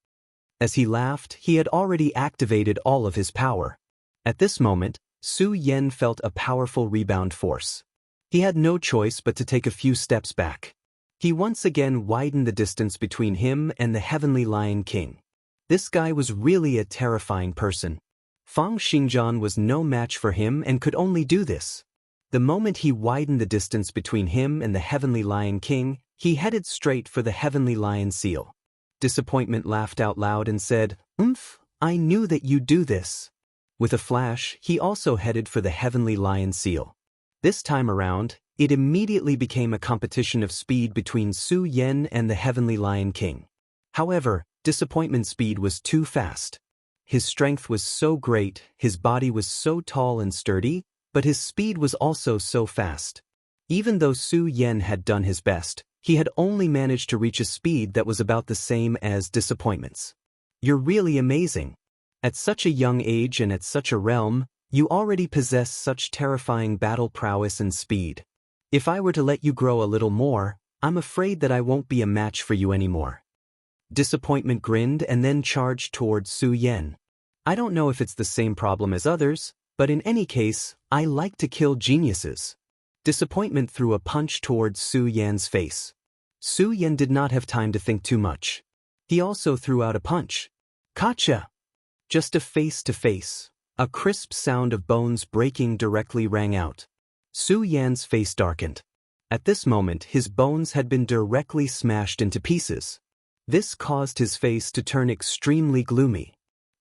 As he laughed, he had already activated all of his power. At this moment, Su Yan felt a powerful rebound force. He had no choice but to take a few steps back. He once again widened the distance between him and the Heavenly Lion King. This guy was really a terrifying person. Fang Xingjian was no match for him and could only do this. The moment he widened the distance between him and the Heavenly Lion King, he headed straight for the Heavenly Lion Seal. Disappointment laughed out loud and said, "Oomph, I knew that you'd do this." With a flash, he also headed for the Heavenly Lion Seal. This time around, it immediately became a competition of speed between Su Yan and the Heavenly Lion King. However, Disappointment's speed was too fast. His strength was so great, his body was so tall and sturdy, but his speed was also so fast. Even though Su Yan had done his best, he had only managed to reach a speed that was about the same as Disappointment's. "You're really amazing. At such a young age and at such a realm, you already possess such terrifying battle prowess and speed. If I were to let you grow a little more, I'm afraid that I won't be a match for you anymore." Disappointment grinned and then charged towards Su Yan. "I don't know if it's the same problem as others, but in any case, I like to kill geniuses." Disappointment threw a punch towards Su Yan's face. Su Yan did not have time to think too much. He also threw out a punch. "Gotcha!" Just a face-to-face. A crisp sound of bones breaking directly rang out. Su Yan's face darkened. At this moment, his bones had been directly smashed into pieces. This caused his face to turn extremely gloomy.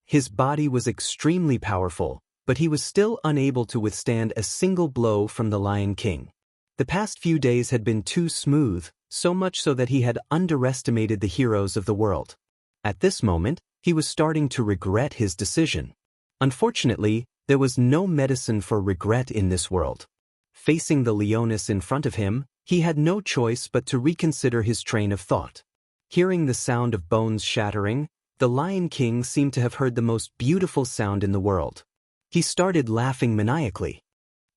His body was extremely powerful, but he was still unable to withstand a single blow from the Lion King. The past few days had been too smooth, so much so that he had underestimated the heroes of the world. At this moment, he was starting to regret his decision. Unfortunately, there was no medicine for regret in this world. Facing the Leoness in front of him, he had no choice but to reconsider his train of thought. Hearing the sound of bones shattering, the Lion King seemed to have heard the most beautiful sound in the world. He started laughing maniacally.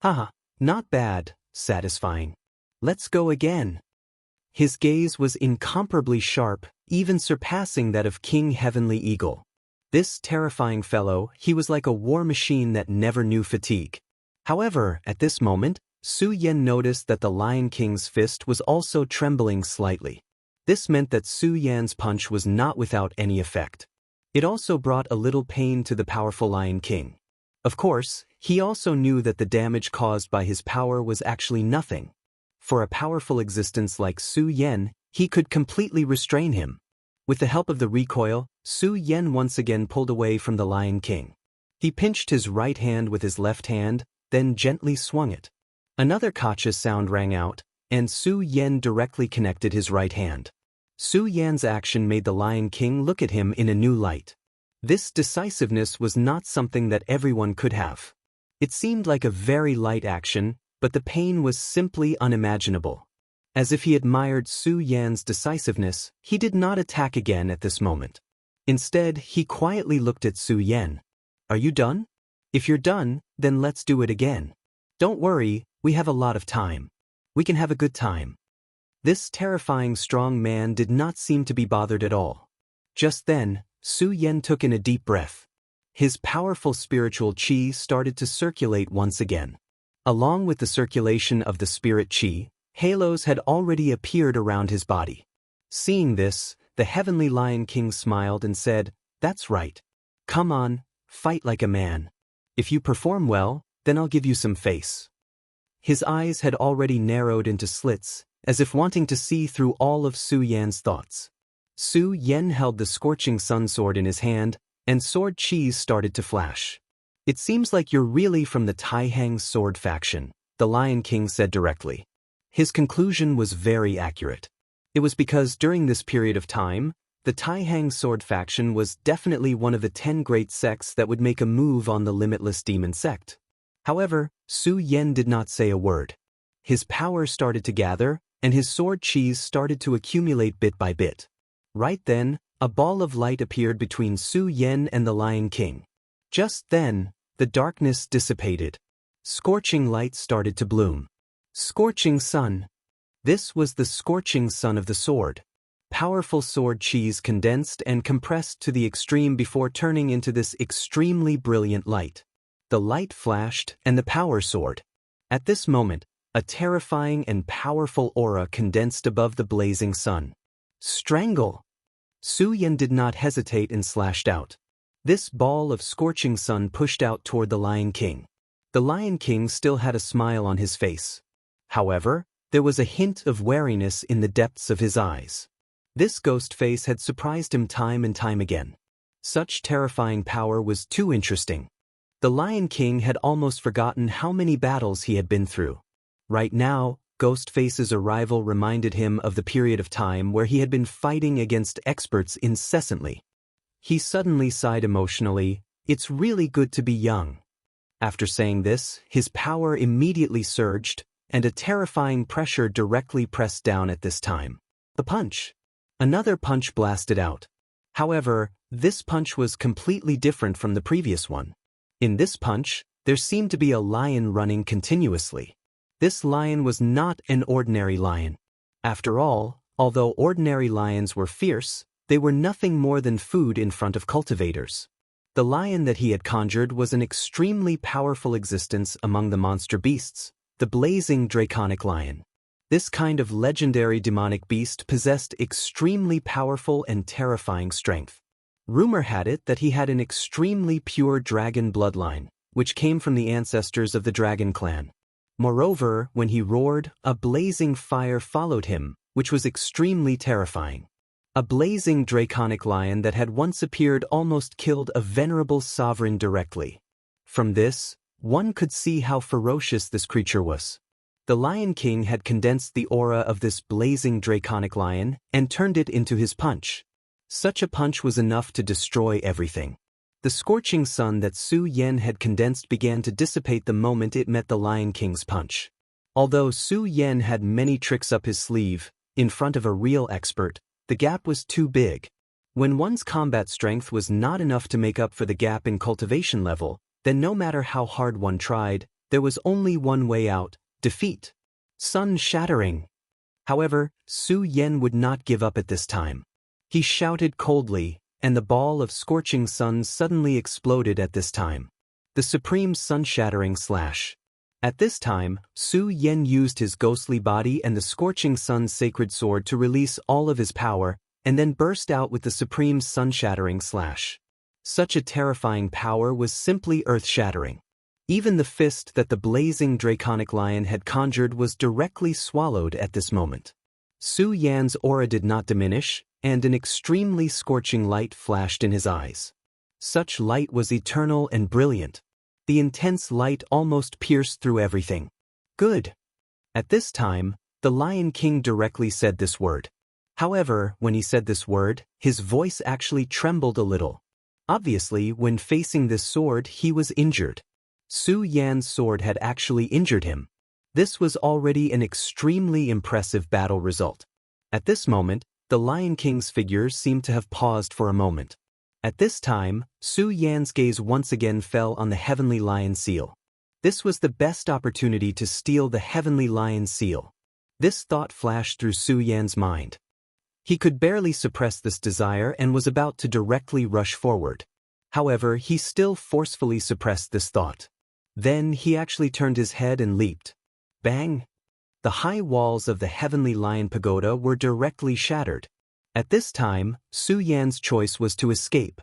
"Haha, not bad, satisfying. Let's go again." His gaze was incomparably sharp, even surpassing that of King Heavenly Eagle. This terrifying fellow, he was like a war machine that never knew fatigue. However, at this moment, Su Yan noticed that the Lion King's fist was also trembling slightly. This meant that Su Yan's punch was not without any effect. It also brought a little pain to the powerful Lion King. Of course, he also knew that the damage caused by his power was actually nothing. For a powerful existence like Su Yan, he could completely restrain him. With the help of the recoil, Su Yan once again pulled away from the Lion King. He pinched his right hand with his left hand, then gently swung it. Another gotcha sound rang out, and Su Yan directly connected his right hand. Su Yan's action made the Lion King look at him in a new light. This decisiveness was not something that everyone could have. It seemed like a very light action, but the pain was simply unimaginable. As if he admired Su Yan's decisiveness, he did not attack again at this moment. Instead, he quietly looked at Su Yan. "Are you done? If you're done, then let's do it again. Don't worry, we have a lot of time. We can have a good time." This terrifying strong man did not seem to be bothered at all. Just then, Su Yan took in a deep breath. His powerful spiritual qi started to circulate once again. Along with the circulation of the spirit qi, halos had already appeared around his body. Seeing this, the Heavenly Lion King smiled and said, "That's right. Come on, fight like a man. If you perform well, then I'll give you some face." His eyes had already narrowed into slits, as if wanting to see through all of Su Yan's thoughts. Su Yan held the scorching sun sword in his hand, and sword qis started to flash. "It seems like you're really from the Taihang sword faction," the Lion King said directly. His conclusion was very accurate. It was because during this period of time, the Taihang sword faction was definitely one of the 10 great sects that would make a move on the limitless demon sect. However, Su Yan did not say a word. His power started to gather, and his sword qis started to accumulate bit by bit. Right then, a ball of light appeared between Su Yan and the Lion King. Just then, the darkness dissipated. Scorching light started to bloom. Scorching sun. This was the scorching sun of the sword. Powerful sword qis condensed and compressed to the extreme before turning into this extremely brilliant light. The light flashed, and the power soared. At this moment, A terrifying and powerful aura condensed above the blazing sun. Strangle! Su Yan did not hesitate and slashed out. This ball of scorching sun pushed out toward the Lion King. The Lion King still had a smile on his face. However, there was a hint of wariness in the depths of his eyes. This ghost face had surprised him time and time again. Such terrifying power was too interesting. The Lion King had almost forgotten how many battles he had been through. Right now, Ghostface's arrival reminded him of the period of time where he had been fighting against experts incessantly. He suddenly sighed emotionally. It's really good to be young. After saying this, his power immediately surged, and a terrifying pressure directly pressed down at this time. The punch. Another punch blasted out. However, this punch was completely different from the previous one. In this punch, there seemed to be a lion running continuously. This lion was not an ordinary lion. After all, although ordinary lions were fierce, they were nothing more than food in front of cultivators. The lion that he had conjured was an extremely powerful existence among the monster beasts, the blazing draconic lion. This kind of legendary demonic beast possessed extremely powerful and terrifying strength. Rumor had it that he had an extremely pure dragon bloodline, which came from the ancestors of the dragon clan. Moreover, when he roared, a blazing fire followed him, which was extremely terrifying. A blazing draconic lion that had once appeared almost killed a venerable sovereign directly. From this, one could see how ferocious this creature was. The Lion King had condensed the aura of this blazing draconic lion and turned it into his punch. Such a punch was enough to destroy everything. The scorching sun that Su Yan had condensed began to dissipate the moment it met the Lion King's punch. Although Su Yan had many tricks up his sleeve, in front of a real expert, the gap was too big. When one's combat strength was not enough to make up for the gap in cultivation level, then no matter how hard one tried, there was only one way out: defeat. Sun-shattering. However, Su Yan would not give up at this time. He shouted coldly, and the ball of scorching sun suddenly exploded at this time. The supreme sun-shattering slash. At this time, Su Yan used his ghostly body and the scorching sun's sacred sword to release all of his power, and then burst out with the supreme sun-shattering slash. Such a terrifying power was simply earth-shattering. Even the fist that the blazing draconic lion had conjured was directly swallowed at this moment. Su Yan's aura did not diminish, and an extremely scorching light flashed in his eyes. Such light was eternal and brilliant. The intense light almost pierced through everything. Good. At this time, the Lion King directly said this word. However, when he said this word, his voice actually trembled a little. Obviously, when facing this sword, he was injured. Su Yan's sword had actually injured him. This was already an extremely impressive battle result. At this moment, the Lion King's figures seemed to have paused for a moment. At this time, Su Yan's gaze once again fell on the Heavenly Lion Seal. This was the best opportunity to steal the Heavenly Lion Seal. This thought flashed through Su Yan's mind. He could barely suppress this desire and was about to directly rush forward. However, he still forcefully suppressed this thought. Then he actually turned his head and leaped. Bang! The high walls of the Heavenly Lion Pagoda were directly shattered. At this time, Su Yan's choice was to escape.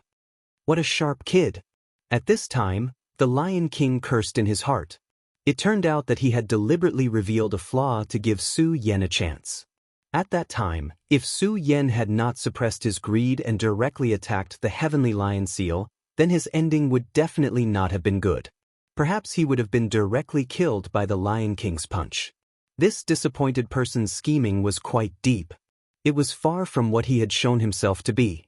What a sharp kid! At this time, the Lion King cursed in his heart. It turned out that he had deliberately revealed a flaw to give Su Yan a chance. At that time, if Su Yan had not suppressed his greed and directly attacked the Heavenly Lion Seal, then his ending would definitely not have been good. Perhaps he would have been directly killed by the Lion King's punch. This disappointed person's scheming was quite deep. It was far from what he had shown himself to be.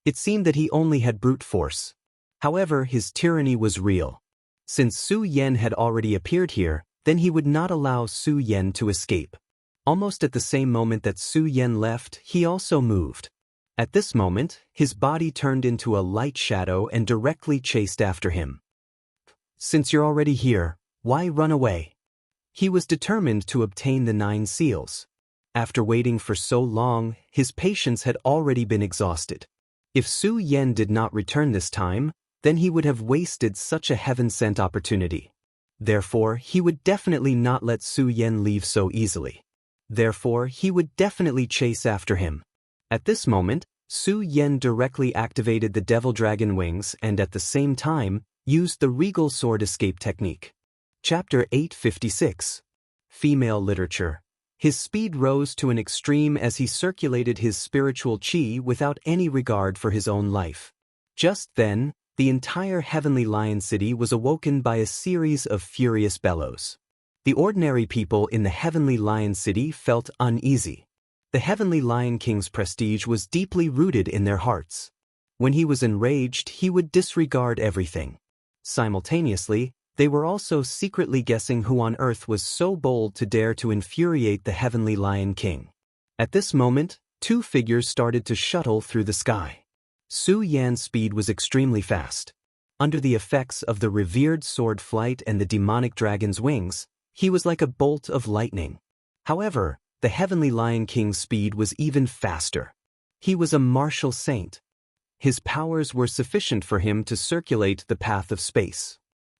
It seemed that he only had brute force. However, his tyranny was real. Since Su Yan had already appeared here, then he would not allow Su Yan to escape. Almost at the same moment that Su Yan left, he also moved. At this moment, his body turned into a light shadow and directly chased after him. Since you're already here, why run away? He was determined to obtain the 9 seals. After waiting for so long, his patience had already been exhausted. If Su Yan did not return this time, then he would have wasted such a heaven-sent opportunity. Therefore, he would definitely not let Su Yan leave so easily. Therefore, he would definitely chase after him. At this moment, Su Yan directly activated the Devil Dragon wings and at the same time, used the Regal Sword Escape technique. Chapter 856. Female Literature. His speed rose to an extreme as he circulated his spiritual chi without any regard for his own life. Just then, the entire Heavenly Lion City was awoken by a series of furious bellows. The ordinary people in the Heavenly Lion City felt uneasy. The Heavenly Lion King's prestige was deeply rooted in their hearts. When he was enraged, he would disregard everything. Simultaneously, they were also secretly guessing who on earth was so bold to dare to infuriate the Heavenly Lion King. At this moment, two figures started to shuttle through the sky. Su Yan's speed was extremely fast. Under the effects of the revered sword flight and the demonic dragon's wings, he was like a bolt of lightning. However, the Heavenly Lion King's speed was even faster. He was a martial saint. His powers were sufficient for him to circulate the path of space.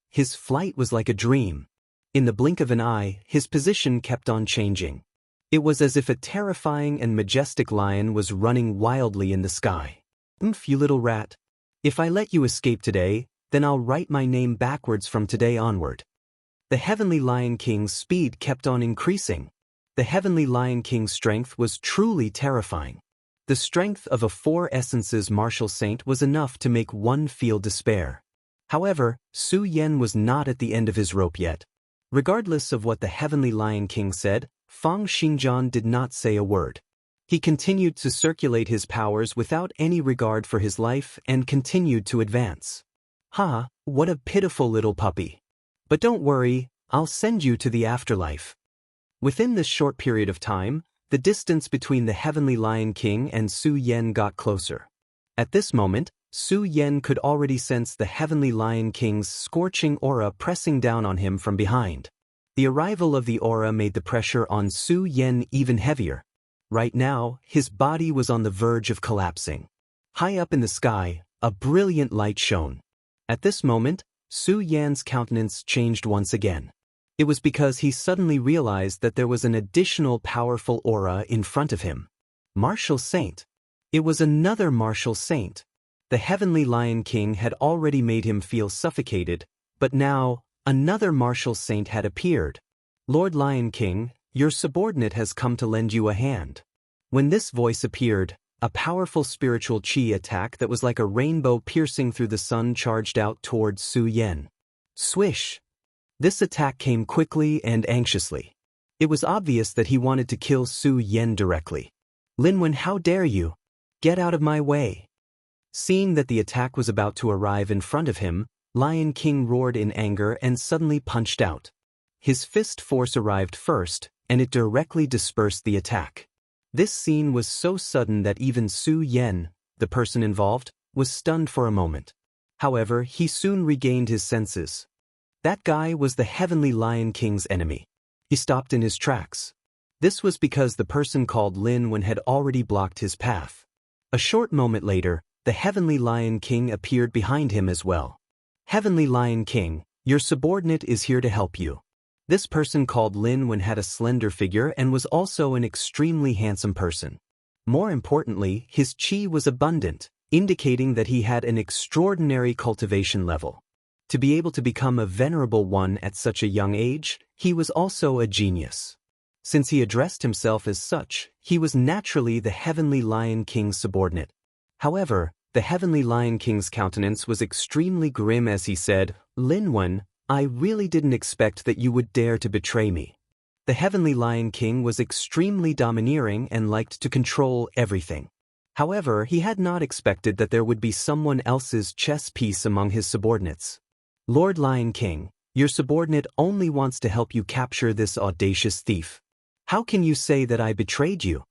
His flight was like a dream. In the blink of an eye, his position kept on changing. It was as if a terrifying and majestic lion was running wildly in the sky. You little rat. If I let you escape today, then I'll write my name backwards from today onward. The Heavenly Lion King's speed kept on increasing. The Heavenly Lion King's strength was truly terrifying. The strength of a four essences martial saint was enough to make one feel despair. However, Su Yan was not at the end of his rope yet. Regardless of what the Heavenly Lion King said, Fang Xingjian did not say a word. He continued to circulate his powers without any regard for his life and continued to advance. Ha, what a pitiful little puppy. But don't worry, I'll send you to the afterlife. Within this short period of time, the distance between the Heavenly Lion King and Su Yan got closer. At this moment, Su Yan could already sense the Heavenly Lion King's scorching aura pressing down on him from behind. The arrival of the aura made the pressure on Su Yan even heavier. Right now, his body was on the verge of collapsing. High up in the sky, a brilliant light shone. At this moment, Su Yan's countenance changed once again. It was because he suddenly realized that there was an additional powerful aura in front of him. Martial Saint. It was another Martial Saint. The Heavenly Lion King had already made him feel suffocated, but now, another Martial Saint had appeared. Lord Lion King, your subordinate has come to lend you a hand. When this voice appeared, a powerful spiritual chi attack that was like a rainbow piercing through the sun charged out towards Su Yan. Swish! This attack came quickly and anxiously. It was obvious that he wanted to kill Su Yan directly. Linwen, how dare you? Get out of my way. Seeing that the attack was about to arrive in front of him, Lion King roared in anger and suddenly punched out. His fist force arrived first, and it directly dispersed the attack. This scene was so sudden that even Su Yan, the person involved, was stunned for a moment. However, he soon regained his senses. That guy was the Heavenly Lion King's enemy. He stopped in his tracks. This was because the person called Linwen had already blocked his path. A short moment later, the Heavenly Lion King appeared behind him as well. Heavenly Lion King, your subordinate is here to help you. This person called Linwen had a slender figure and was also an extremely handsome person. More importantly, his chi was abundant, indicating that he had an extraordinary cultivation level. To be able to become a venerable one at such a young age, he was also a genius. Since he addressed himself as such, he was naturally the Heavenly Lion King's subordinate. However, the Heavenly Lion King's countenance was extremely grim as he said, Linwen, I really didn't expect that you would dare to betray me. The Heavenly Lion King was extremely domineering and liked to control everything. However, he had not expected that there would be someone else's chess piece among his subordinates. Lord Lion King, your subordinate only wants to help you capture this audacious thief. How can you say that I betrayed you?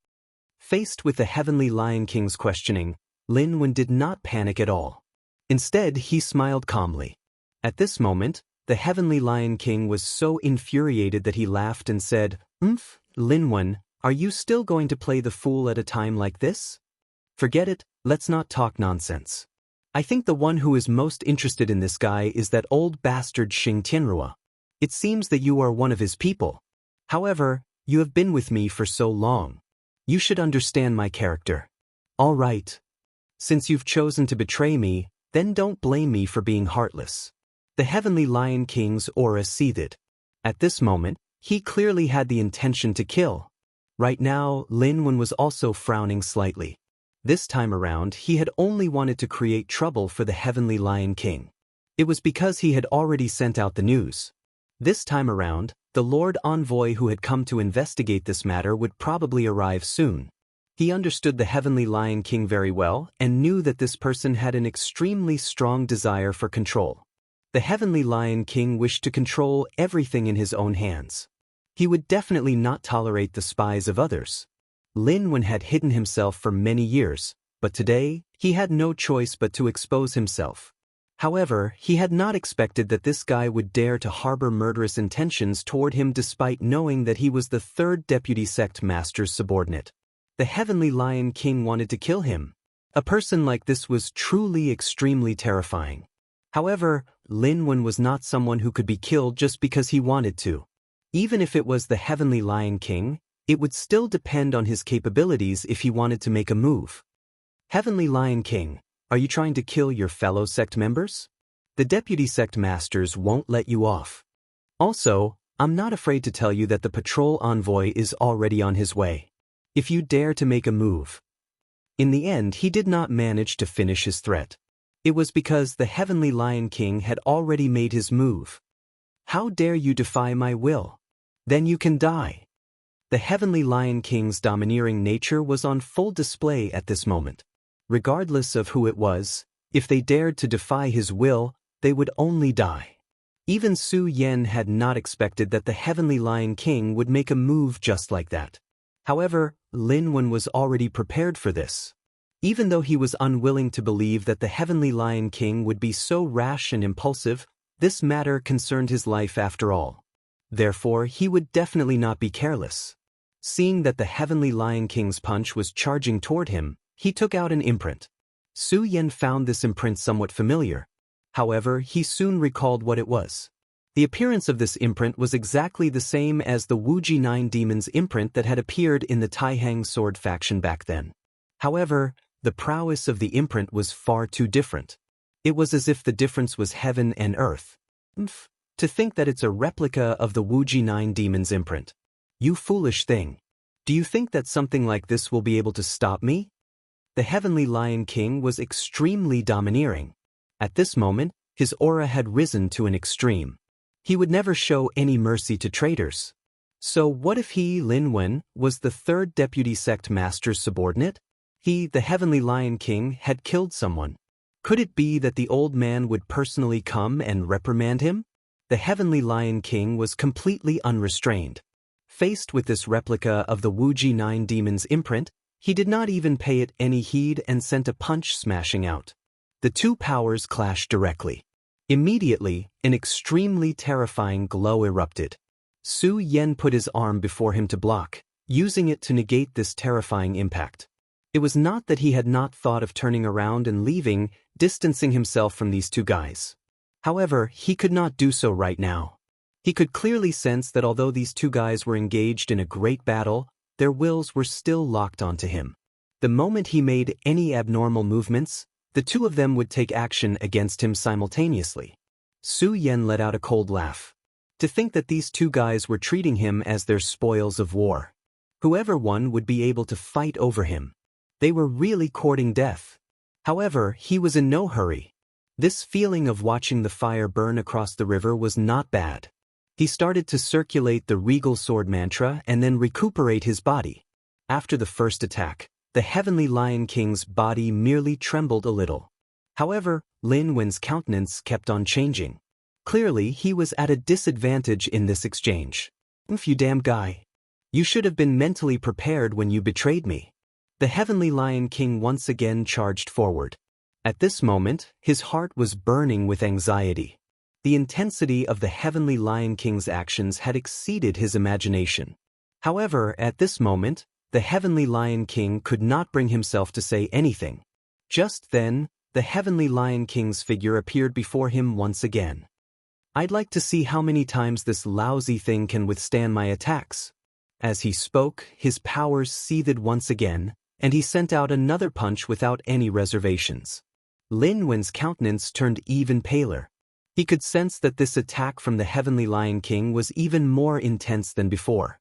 Faced with the Heavenly Lion King's questioning, Linwen did not panic at all. Instead, he smiled calmly. At this moment, the Heavenly Lion King was so infuriated that he laughed and said, Linwen, are you still going to play the fool at a time like this? Forget it, let's not talk nonsense. I think the one who is most interested in this guy is that old bastard Xing Tianrua. It seems that you are one of his people. However, you have been with me for so long. You should understand my character. All right. Since you've chosen to betray me, then don't blame me for being heartless. The Heavenly Lion King's aura seethed. At this moment, he clearly had the intention to kill. Right now, Lin Wen was also frowning slightly. This time around, he had only wanted to create trouble for the Heavenly Lion King. It was because he had already sent out the news. This time around, the Lord Envoy who had come to investigate this matter would probably arrive soon. He understood the Heavenly Lion King very well and knew that this person had an extremely strong desire for control. The Heavenly Lion King wished to control everything in his own hands. He would definitely not tolerate the spies of others. Lin Wen had hidden himself for many years, but today, he had no choice but to expose himself. However, he had not expected that this guy would dare to harbor murderous intentions toward him despite knowing that he was the third deputy sect master's subordinate. The Heavenly Lion King wanted to kill him. A person like this was truly extremely terrifying. However, Lin Wen was not someone who could be killed just because he wanted to. Even if it was the Heavenly Lion King, it would still depend on his capabilities if he wanted to make a move. Heavenly Lion King, are you trying to kill your fellow sect members? The deputy sect masters won't let you off. Also, I'm not afraid to tell you that the patrol envoy is already on his way. If you dare to make a move. In the end, he did not manage to finish his threat. It was because the Heavenly Lion King had already made his move. How dare you defy my will? Then you can die. The Heavenly Lion King's domineering nature was on full display at this moment. Regardless of who it was, if they dared to defy his will, they would only die. Even Su Yan had not expected that the Heavenly Lion King would make a move just like that. However, Lin Wen was already prepared for this. Even though he was unwilling to believe that the Heavenly Lion King would be so rash and impulsive, this matter concerned his life after all. Therefore, he would definitely not be careless. Seeing that the Heavenly Lion King's punch was charging toward him, he took out an imprint. Su Yan found this imprint somewhat familiar. However, he soon recalled what it was. The appearance of this imprint was exactly the same as the Wuji 9 Demon's imprint that had appeared in the Taihang Sword faction back then. However, the prowess of the imprint was far too different. It was as if the difference was heaven and earth. To think that it's a replica of the Wuji 9 Demon's imprint. You foolish thing. Do you think that something like this will be able to stop me? The Heavenly Lion King was extremely domineering. At this moment, his aura had risen to an extreme. He would never show any mercy to traitors. So what if he, Lin Wen, was the third deputy sect master's subordinate? He, the Heavenly Lion King, had killed someone. Could it be that the old man would personally come and reprimand him? The Heavenly Lion King was completely unrestrained. Faced with this replica of the Wuji 9 Demon's imprint, he did not even pay it any heed and sent a punch smashing out. The two powers clashed directly. Immediately, an extremely terrifying glow erupted. Su Yan put his arm before him to block, using it to negate this terrifying impact. It was not that he had not thought of turning around and leaving, distancing himself from these two guys. However, he could not do so right now. He could clearly sense that although these two guys were engaged in a great battle, their wills were still locked onto him. The moment he made any abnormal movements, the two of them would take action against him simultaneously. Su Yan let out a cold laugh. To think that these two guys were treating him as their spoils of war. Whoever won would be able to fight over him. They were really courting death. However, he was in no hurry. This feeling of watching the fire burn across the river was not bad. He started to circulate the regal sword mantra and then recuperate his body. After the first attack, the Heavenly Lion King's body merely trembled a little. However, Lin Wen's countenance kept on changing. Clearly, he was at a disadvantage in this exchange. You damn guy. You should have been mentally prepared when you betrayed me. The Heavenly Lion King once again charged forward. At this moment, his heart was burning with anxiety. The intensity of the Heavenly Lion King's actions had exceeded his imagination. However, at this moment, the Heavenly Lion King could not bring himself to say anything. Just then, the Heavenly Lion King's figure appeared before him once again. I'd like to see how many times this lousy thing can withstand my attacks. As he spoke, his powers seethed once again, and he sent out another punch without any reservations. Lin Wen's countenance turned even paler. He could sense that this attack from the Heavenly Lion King was even more intense than before.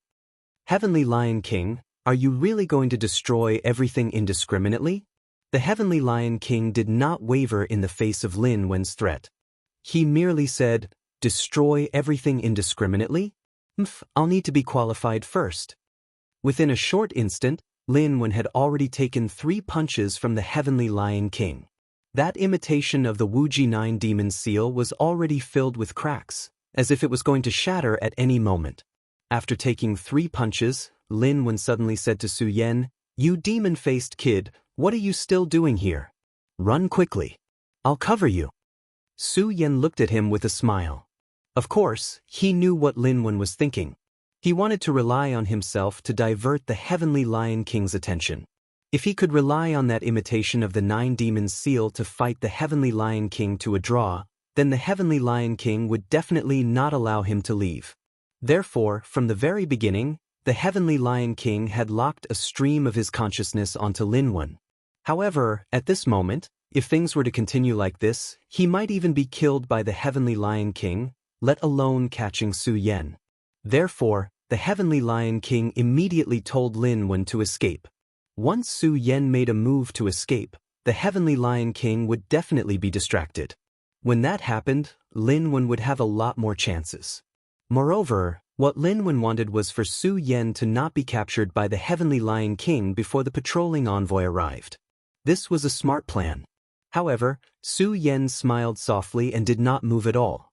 Heavenly Lion King, are you really going to destroy everything indiscriminately? The Heavenly Lion King did not waver in the face of Lin Wen's threat. He merely said, "Destroy everything indiscriminately? I'll need to be qualified first." Within a short instant, Lin Wen had already taken 3 punches from the Heavenly Lion King. That imitation of the Wuji 9 demon seal was already filled with cracks, as if it was going to shatter at any moment. After taking 3 punches, Lin Wen suddenly said to Su Yan, "You demon-faced kid, what are you still doing here? Run quickly. I'll cover you." Su Yan looked at him with a smile. Of course, he knew what Lin Wen was thinking. He wanted to rely on himself to divert the Heavenly Lion King's attention. If he could rely on that imitation of the 9 demons seal to fight the Heavenly Lion King to a draw, then the Heavenly Lion King would definitely not allow him to leave. Therefore, from the very beginning, the Heavenly Lion King had locked a stream of his consciousness onto Lin Wen. However, at this moment, if things were to continue like this, he might even be killed by the Heavenly Lion King, let alone catching Su Yan. Therefore, the Heavenly Lion King immediately told Lin Wen to escape. Once Su Yan made a move to escape, the Heavenly Lion King would definitely be distracted. When that happened, Lin Wen would have a lot more chances. Moreover, what Lin Wen wanted was for Su Yan to not be captured by the Heavenly Lion King before the patrolling envoy arrived. This was a smart plan. However, Su Yan smiled softly and did not move at all.